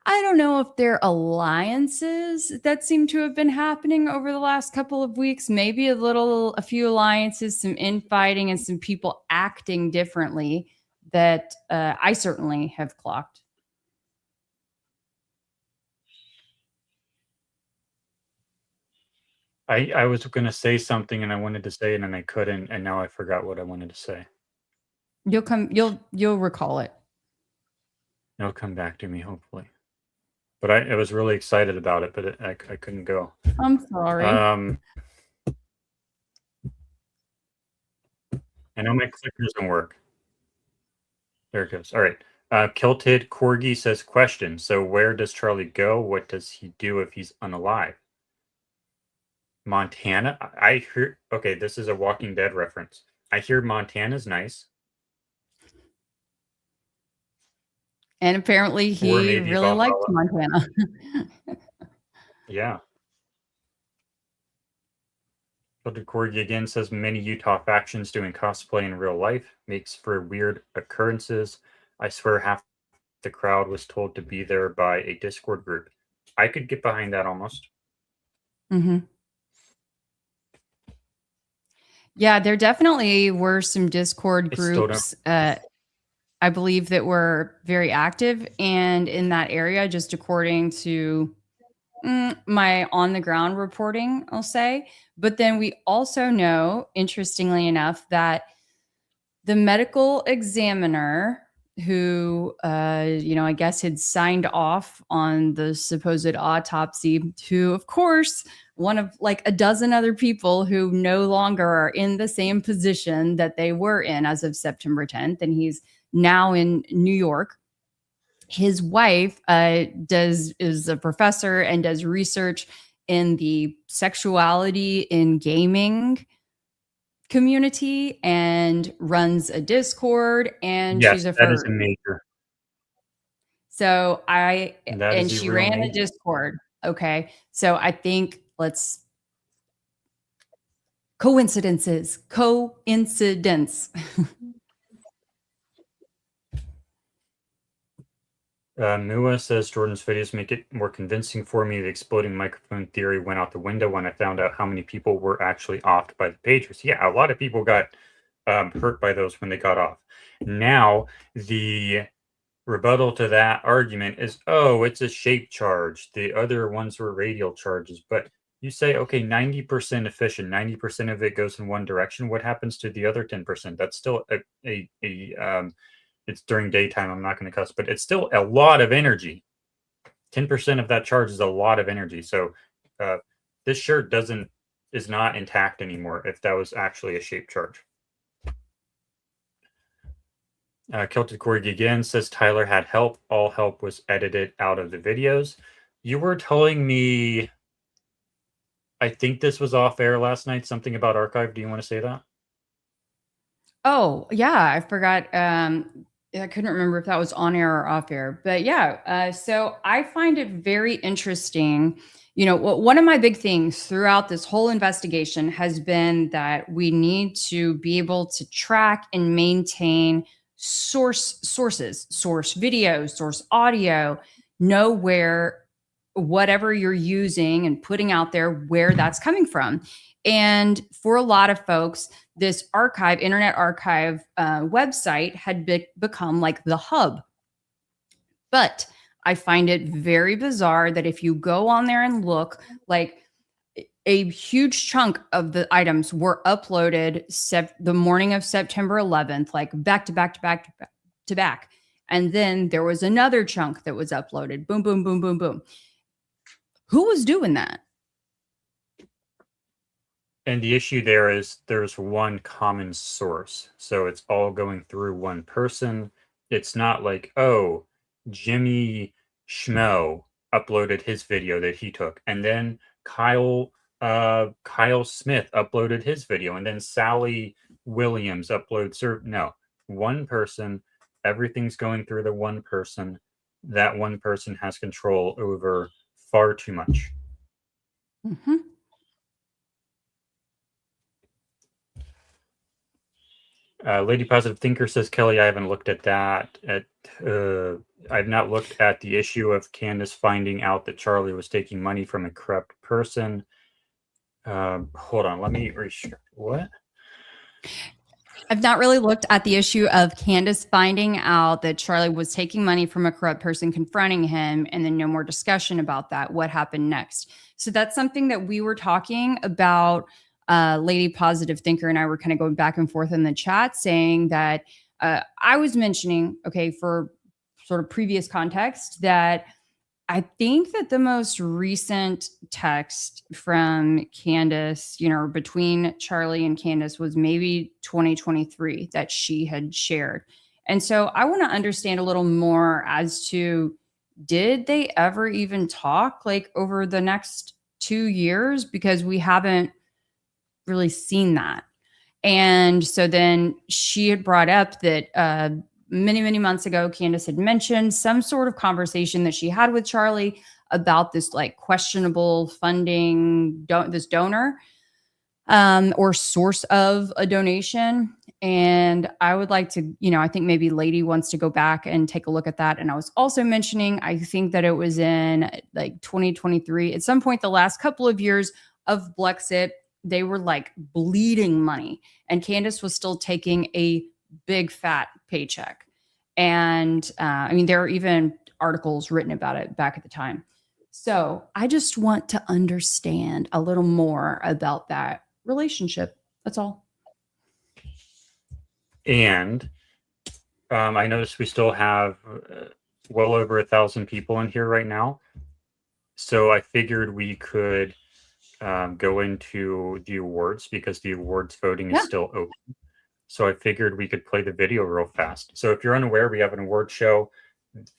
I don't know if they're alliances that seem to have been happening over the last couple of weeks, maybe a few alliances, some infighting, and some people acting differently that I certainly have clocked. I was going to say something and I wanted to say it and I couldn't, and now I forgot what I wanted to say. You'll recall it. It'll come back to me, hopefully. But I was really excited about it, but I couldn't go. I'm sorry. I know my clicker doesn't work. There it goes. All right. Kilted Corgi says, question. So where does Charlie go? What does he do if he's unalive? Montana? I hear, okay, this is a Walking Dead reference. I hear Montana's nice. And apparently he really Valhalla. liked Montana. Yeah. Kilted Corgi again says, many Utah factions doing cosplay in real life makes for weird occurrences. I swear half the crowd was told to be there by a Discord group. I could get behind that almost. Mm-hmm. Yeah, there definitely were some Discord groups, I believe, that were very active and in that area, just according to my on-the-ground reporting, I'll say. But then we also know, interestingly enough, that the medical examiner who, I guess had signed off on the supposed autopsy, who, of course, one of like a dozen other people who no longer are in the same position that they were in as of September 10th. And he's now in New York. His wife is a professor and does research in the sexuality in gaming community and runs a Discord, and yes, she's a that is furry. a major. So she ran a major. Discord. Okay. So I think coincidence. Mua says Jordan's videos make it more convincing for me. The exploding microphone theory went out the window when I found out how many people were actually offed by the pagers. Yeah, a lot of people got hurt by those when they got off. Now, the rebuttal to that argument is, oh, it's a shape charge. The other ones were radial charges. But you say, okay, 90% efficient, 90% of it goes in one direction. What happens to the other 10%? That's still it's during daytime. I'm not going to cuss, but it's still a lot of energy. 10% of that charge is a lot of energy. So this shirt is not intact anymore if that was actually a shape charge. Kilted Corgi again says Tyler had help. All help was edited out of the videos. You were telling me, I think this was off air last night, something about archive. Do you want to say that? Oh, yeah. I forgot. I couldn't remember if that was on air or off air, but yeah. So I find it very interesting. One of my big things throughout this whole investigation has been that we need to be able to track and maintain source videos, source audio, know where whatever you're using and putting out there, where that's coming from. And for a lot of folks, this Internet Archive website had become like the hub. But I find it very bizarre that if you go on there and look, like a huge chunk of the items were uploaded the morning of September 11th, like back to back. And then there was another chunk that was uploaded. Boom, boom, boom, boom, boom. Who was doing that? And the issue there is there's one common source. So it's all going through one person. It's not like, oh, Jimmy Schmo uploaded his video that he took. And then Kyle Smith uploaded his video. And then Sally Williams uploads. No, one person. Everything's going through the one person. That one person has control over far too much. Mm-hmm. Lady Positive Thinker says, Kelly, I haven't looked at that. I've not looked at the issue of Candace finding out that Charlie was taking money from a corrupt person. Hold on, let me restrict. What? I've not really looked at the issue of Candace finding out that Charlie was taking money from a corrupt person, confronting him, and then no more discussion about that. What happened next? So that's something that we were talking about. Lady Positive Thinker and I were kind of going back and forth in the chat saying that I was mentioning, okay, for sort of previous context, that I think that the most recent text from Candace, between Charlie and Candace was maybe 2023 that she had shared. And so I want to understand a little more as to, did they ever even talk like over the next 2 years? Because we haven't really seen that. And so then she had brought up that many months ago, Candace had mentioned some sort of conversation that she had with Charlie about this like questionable funding, this donor or source of a donation. And I would like to, I think maybe Lady wants to go back and take a look at that. And I was also mentioning, I think that it was in like 2023, at some point the last couple of years of Blexit, they were like bleeding money. And Candace was still taking a big fat paycheck. And there are even articles written about it back at the time. So I just want to understand a little more about that relationship. That's all. And I noticed we still have well over 1,000 people in here right now. So I figured we could go into the awards because the awards voting is still open. So I figured we could play the video real fast. So if you're unaware, we have an award show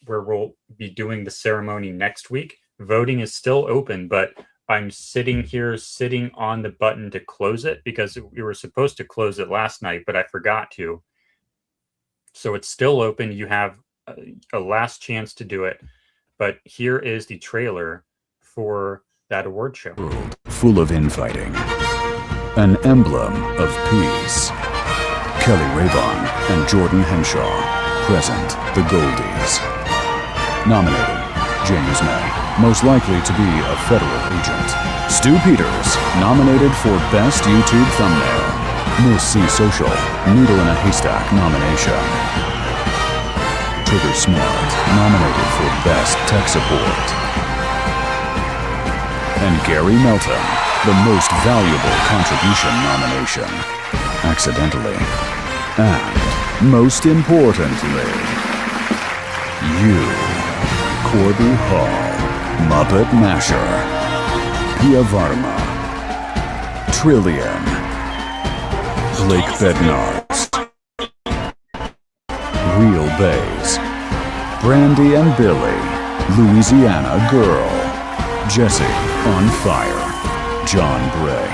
where we'll be doing the ceremony next week. Voting is still open, but I'm sitting on the button to close it because we were supposed to close it last night, but I forgot to. So it's still open. You have a last chance to do it. But here is the trailer for that award show. Full of infighting, an emblem of peace. Kelly Rayvon and Jordan Henshaw present the Goldies. Nominated, James May, most likely to be a federal agent. Stu Peters, nominated for Best YouTube Thumbnail. Miss C Social, Needle in a Haystack nomination. Trigger Smart, nominated for Best Tech Support. And Gary Melton, the Most Valuable Contribution nomination. Accidentally. And, most importantly, you, Corby Hall, Muppet Masher, Pia Varma, Trillion, Blake Bednarz, Real Bays, Brandy and Billy, Louisiana Girl, Jesse on Fire, John Bray.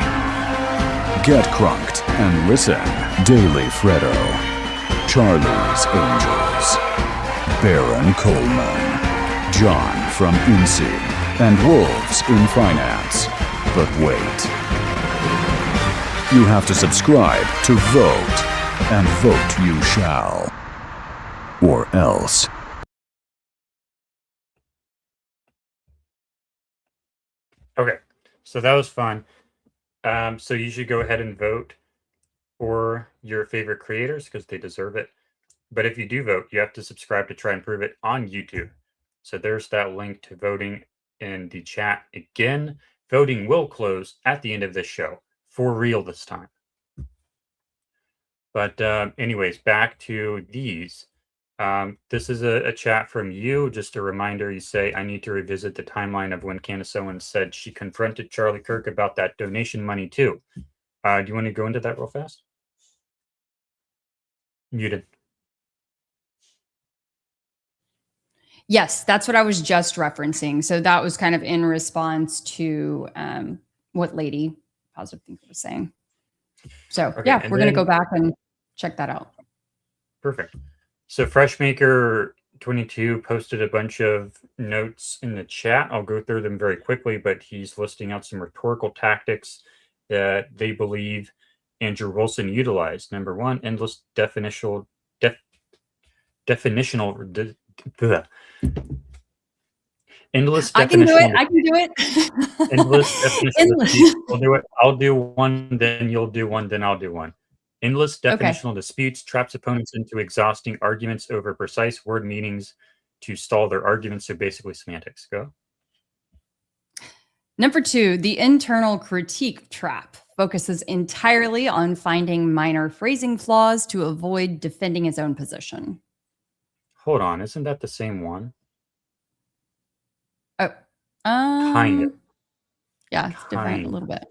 Get Crunked and Listen, Daily Freddo, Charlie's Angels, Baron Coleman, John from INSEE, and Wolves in Finance. But wait. You have to subscribe to vote, and vote you shall. Or else. Okay, so that was fun. So you should go ahead and vote for your favorite creators because they deserve it. But if you do vote, you have to subscribe to Try and Prove It on YouTube. So there's that link to voting in the chat. Again, voting will close at the end of this show. For real this time. But anyways, back to these. This is a chat from you. Just a reminder, you say, I need to revisit the timeline of when Candace Owens said she confronted Charlie Kirk about that donation money too. Do you want to go into that real fast? Muted. Yes, that's what I was just referencing. So that was kind of in response to what Lady Positive Thinker was saying. So Okay, yeah, and we're going to then- go back and check that out. Perfect. So Freshmaker22 posted a bunch of notes in the chat. I'll go through them very quickly, but he's listing out some rhetorical tactics that they believe Andrew Wilson utilized? Number one, endless definitional endless I can do it. definitional I can do it. endless definitional Endless. disputes. We'll do it. I'll do one, then you'll do one, then I'll do one. Endless Okay. definitional disputes traps opponents into exhausting arguments over precise word meanings to stall their arguments. So basically semantics. Go. Number two, the internal critique trap focuses entirely on finding minor phrasing flaws to avoid defending his own position. Hold on. Isn't that the same one? Oh, Kind of. Yeah, it's different Kind. a little bit.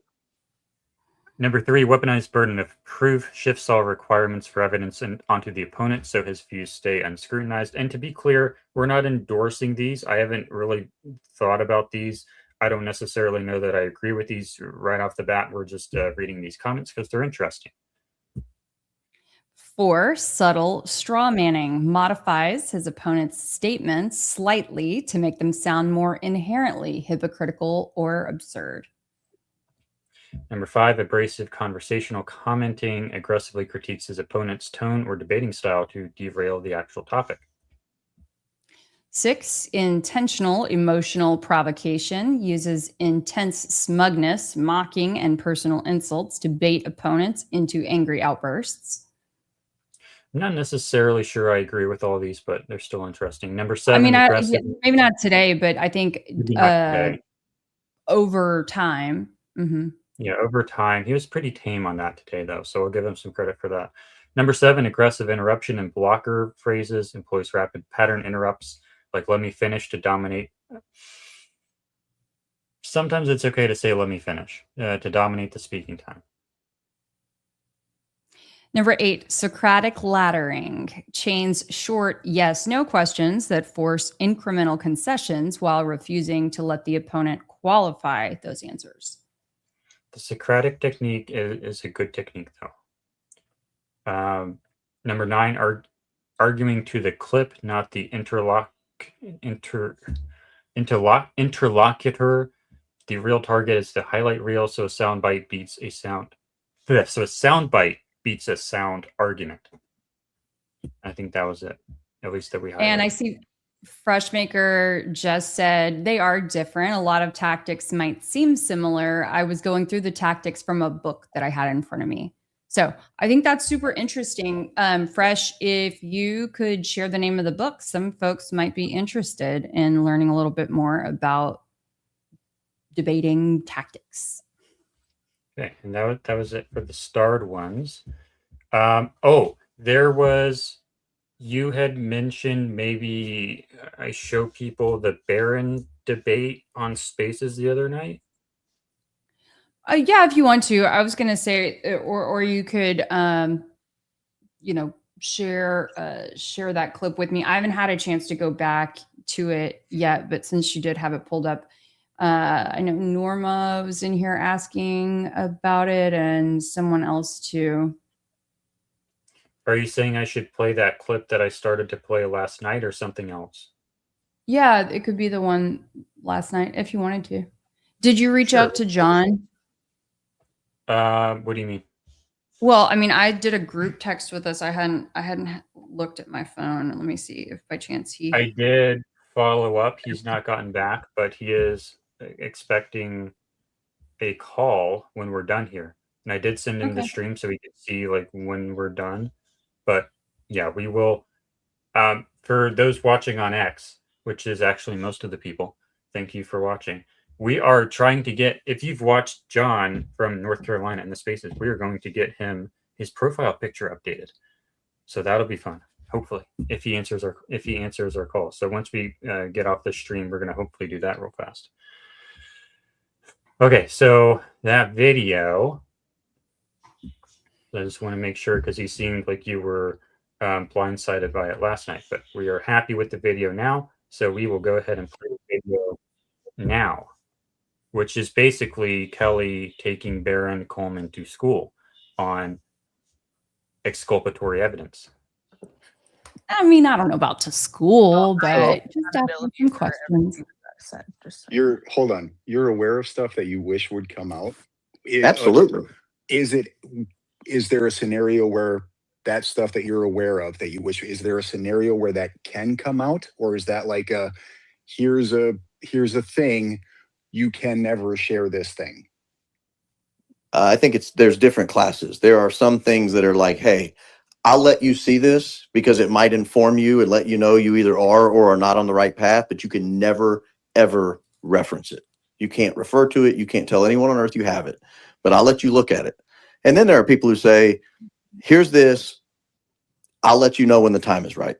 Number three, weaponized burden of proof shifts all requirements for evidence onto the opponent so his views stay unscrutinized. And to be clear, we're not endorsing these. I haven't really thought about these. I don't necessarily know that I agree with these right off the bat. We're just reading these comments because they're interesting. 4, subtle straw manning modifies his opponent's statements slightly to make them sound more inherently hypocritical or absurd. Number 5, abrasive conversational commenting aggressively critiques his opponent's tone or debating style to derail the actual topic. 6, intentional emotional provocation uses intense smugness, mocking, and personal insults to bait opponents into angry outbursts. I'm not necessarily sure I agree with all these, but they're still interesting. Number 7, I mean, aggressive. maybe not today, but I think Maybe not today. over time. Yeah, over time. He was pretty tame on that today, though, so I'll give him some credit for that. Number 7, aggressive interruption and blocker phrases employs rapid pattern interrupts, like let me finish to dominate. Sometimes it's okay to say let me finish to dominate the speaking time. Number 8, Socratic laddering chains short yes/no questions that force incremental concessions while refusing to let the opponent qualify those answers. The Socratic technique is a good technique, though. Number 9, arguing to the clip, not the interlocutor. The real target is the highlight reel, so a soundbite beats a sound. So a soundbite beats a sound argument. I think that was it, at least that we highlighted. And I see Freshmaker just said they are different. A lot of tactics might seem similar. I was going through the tactics from a book that I had in front of me. So I think that's super interesting. Fresh, if you could share the name of the book, some folks might be interested in learning a little bit more about debating tactics. Okay, and that was it for the starred ones. There was, you had mentioned maybe I show people the Barron debate on Spaces the other night. Yeah, if you want to. I was going to say, or you could, share that clip with me. I haven't had a chance to go back to it yet, but since you did have it pulled up, I know Norma was in here asking about it and someone else too. Are you saying I should play that clip that I started to play last night or something else? Yeah, it could be the one last night if you wanted to. Did you reach out to John? What do you mean? Well, I mean, I did a group text with us. I hadn't looked at my phone. Let me see if by chance I did follow up. He's not gotten back, but he is expecting a call when we're done here. And I did send him the stream so he could see like when we're done. But yeah, we will. For those watching on X, which is actually most of the people, thank you for watching. We are trying to get, if you've watched John from North Carolina in the Spaces, we are going to get him his profile picture updated. So that'll be fun, hopefully, if he answers our call. So once we get off the stream, we're going to hopefully do that real fast. Okay, so that video, I just want to make sure because he seemed like you were blindsided by it last night, but we are happy with the video now. So we will go ahead and play the video now, which is basically Keli taking Baron Coleman to school on exculpatory evidence. I mean, I don't know about to school, but just asking some questions. Hold on. You're aware of stuff that you wish would come out? Absolutely. Is is there a scenario where that stuff that you're aware of that you wish, is there a scenario where that can come out? Or is that like here's a thing, you can never share this thing? I think there's different classes. There are some things that are like, hey, I'll let you see this because it might inform you and let you know you either are or are not on the right path, but you can never, ever reference it. You can't refer to it. You can't tell anyone on earth you have it, but I'll let you look at it. And then there are people who say, here's this, I'll let you know when the time is right.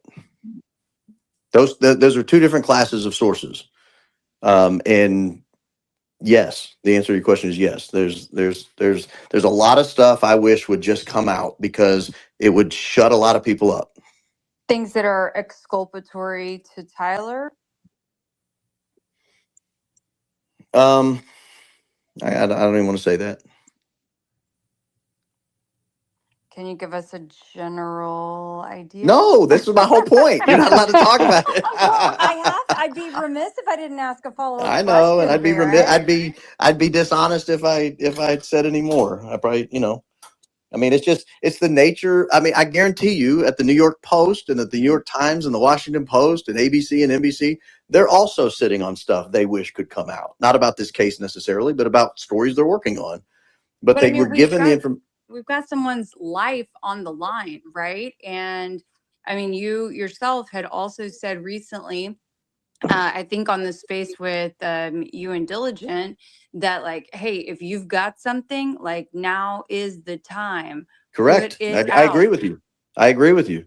Those are two different classes of sources. And yes, the answer to your question is yes. There's a lot of stuff I wish would just come out because it would shut a lot of people up. Things that are exculpatory to Tyler. I don't even want to say that. Can you give us a general idea? No, this is my whole point. You're not allowed to talk about it. I'd be remiss if I didn't ask a follow-up. I know, and question, I'd be Baron. remiss. I'd be dishonest if I'd said any more. I probably, I mean, it's the nature. I mean, I guarantee you at the New York Post and at the New York Times and the Washington Post and ABC and NBC, they're also sitting on stuff they wish could come out. Not about this case necessarily, but about stories they're working on. But they were given the information. We've got someone's life on the line, right? And I mean, you yourself had also said recently, I think on the space with you and Diligent, that like, hey, if you've got something, like now is the time. Correct. I agree with you. I agree with you.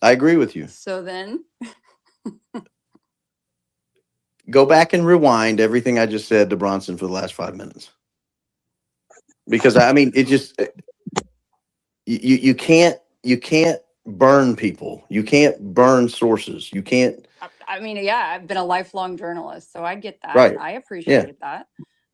I agree with you. So then go back and rewind everything I just said to Bronson for the last 5 minutes. Because I mean, it just you can't burn people. You can't burn sources. You can't. I mean, yeah, I've been a lifelong journalist, so I get that. Right. I appreciate that.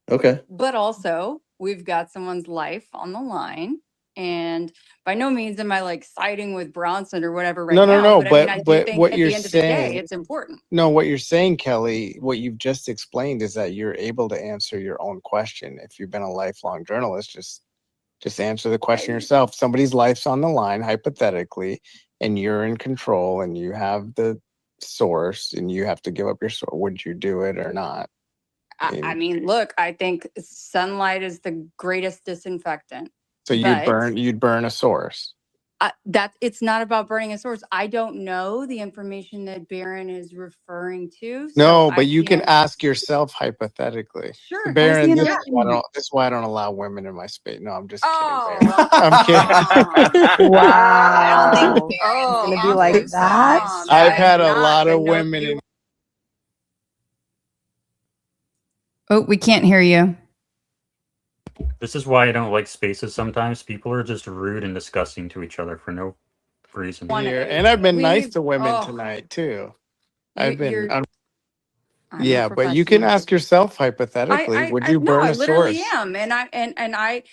Okay. But also, we've got someone's life on the line, and by no means am I like siding with Bronson or whatever right now. No. But I mean, I do think what at you're the end of saying, the day, it's important. No, what you're saying, Kelly, what you've just explained is that you're able to answer your own question. If you've been a lifelong journalist, just answer the question yourself. Somebody's life's on the line, hypothetically, and you're in control and you have the source and you have to give up your source. Would you do it or not? I mean, look, I think sunlight is the greatest disinfectant. So you'd burn a source. It's not about burning a source. I don't know the information that Baron is referring to. No, but you can ask yourself hypothetically. Sure. Baron, this is why I don't allow women in my space. No, I'm just kidding, Baron. I'm kidding. Wow. I don't think Baron's going to be like that. I've had a lot of women in. Oh, we can't hear you. This is why I don't like spaces sometimes. People are just rude and disgusting to each other for no reason. And I've been nice to women tonight too. Yeah, but you can ask yourself hypothetically, would you burn a source? I literally am. And I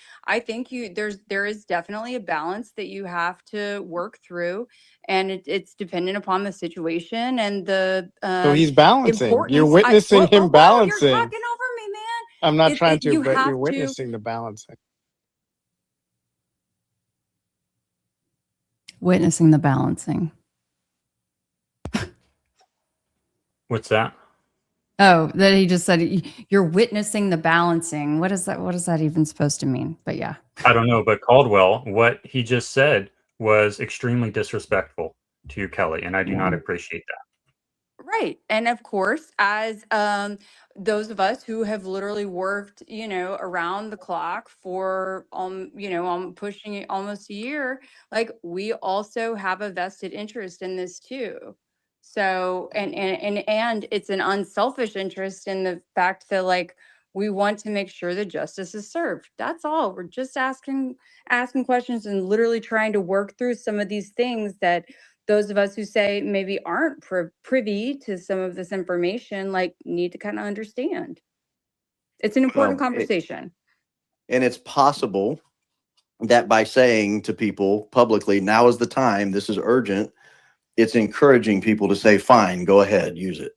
think there is definitely a balance that you have to work through, and it's dependent upon the situation and the so he's balancing. You're witnessing him balancing. You're talking over me, man. I'm not trying to, but you're witnessing the balancing. Witnessing the balancing. What's that? Oh, that he just said you're witnessing the balancing. What is that? What is that even supposed to mean? But yeah. I don't know, but Caldwell, what he just said was extremely disrespectful to Kelly, and I do not appreciate that. Right. And of course, as those of us who have literally worked, around the clock for, pushing it almost a year, like we also have a vested interest in this too. So, and it's an unselfish interest in the fact that like, we want to make sure that justice is served. That's all. We're just asking questions and literally trying to work through some of these things that those of us who say maybe aren't privy to some of this information, like need to kind of understand. It's an important conversation. And it's possible that by saying to people publicly, now is the time, this is urgent, it's encouraging people to say, fine, go ahead, use it.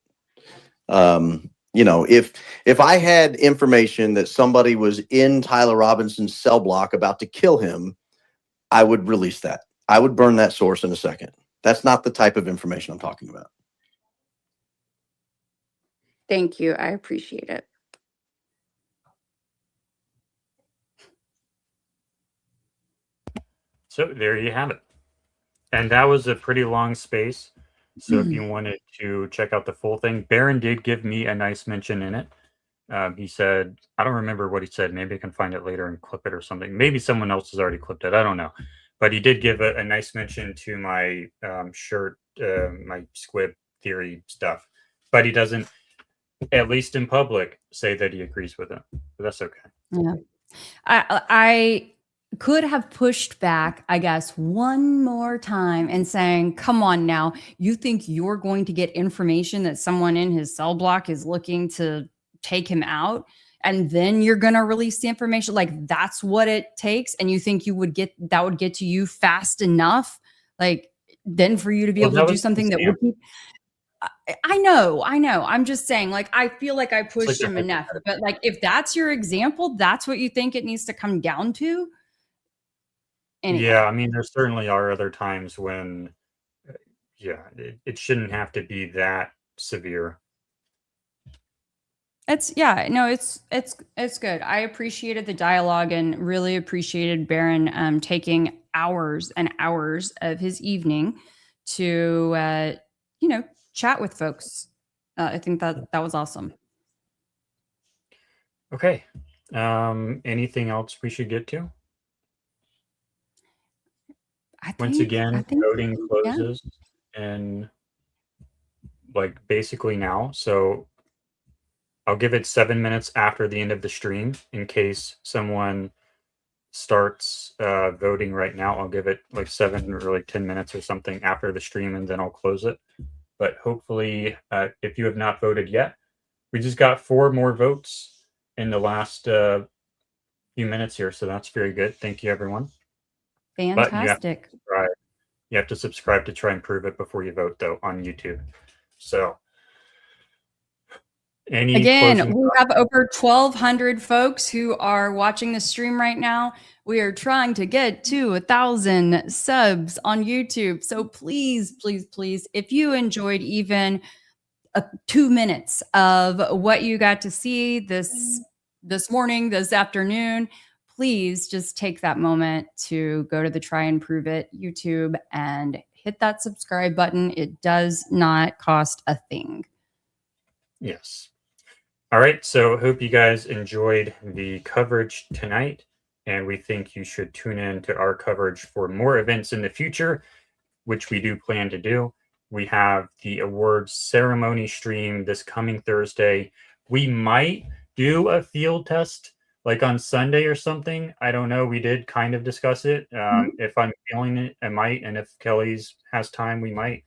You know, if I had information that somebody was in Tyler Robinson's cell block about to kill him, I would release that. I would burn that source in a second. That's not the type of information I'm talking about. Thank you. I appreciate it. So there you have it. And that was a pretty long space. So if you wanted to check out the full thing, Barron did give me a nice mention in it. He said, I don't remember what he said. Maybe I can find it later and clip it or something. Maybe someone else has already clipped it. I don't know. But he did give a nice mention to my shirt, my squib theory stuff. But he doesn't, at least in public, say that he agrees with it. But that's okay. Yeah. I could have pushed back, I guess, one more time and saying, come on now, you think you're going to get information that someone in his cell block is looking to take him out, and then you're going to release the information? Like, that's what it takes? And you think you would get that would get to you fast enough? Like, then for you to be able to do something that would keep... I know. I'm just saying, like, I feel like I pushed him enough, but like, if that's your example, that's what you think it needs to come down to. Anyway. Yeah, I mean, there certainly are other times when, it shouldn't have to be that severe. It's good. I appreciated the dialogue and really appreciated Barron taking hours and hours of his evening to chat with folks. I think that was awesome. Okay. Anything else we should get to? Once again, voting closes in like basically now. So I'll give it 7 minutes after the end of the stream in case someone starts voting right now. I'll give it like 7 or like 10 minutes or something after the stream, and then I'll close it. But hopefully, if you have not voted yet, we just got 4 more votes in the last few minutes here. So that's very good. Thank you, everyone. Fantastic. But you have to subscribe to try and prove it before you vote, though, on YouTube. So, again, we have over 1,200 folks who are watching the stream right now. We are trying to get to 1,000 subs on YouTube. So please, please, please, if you enjoyed even 2 minutes of what you got to see this morning, this afternoon, please just take that moment to go to the Try and Prove It YouTube and hit that subscribe button. It does not cost a thing. Yes. All right. So hope you guys enjoyed the coverage tonight, and we think you should tune in to our coverage for more events in the future, which we do plan to do. We have the awards ceremony stream this coming Thursday. We might do a field test like on Sunday or something. I don't know. We did kind of discuss it. If I'm feeling it, I might. And if Kelly's has time, we might.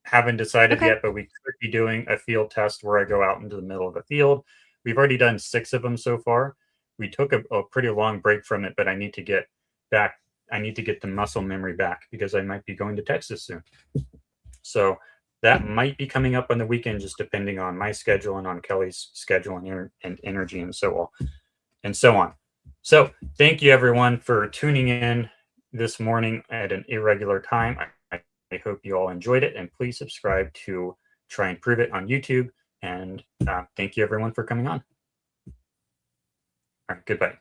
Haven't decided yet, but we could be doing a field test where I go out into the middle of a field. We've already done 6 of them so far. We took a pretty long break from it, but I need to get back. I need to get the muscle memory back because I might be going to Texas soon. So that might be coming up on the weekend, just depending on my schedule and on Kelly's schedule and energy and so on. So thank you, everyone, for tuning in this morning at an irregular time. I hope you all enjoyed it, and please subscribe to Try and Prove It on YouTube. And thank you, everyone, for coming on. All right, goodbye.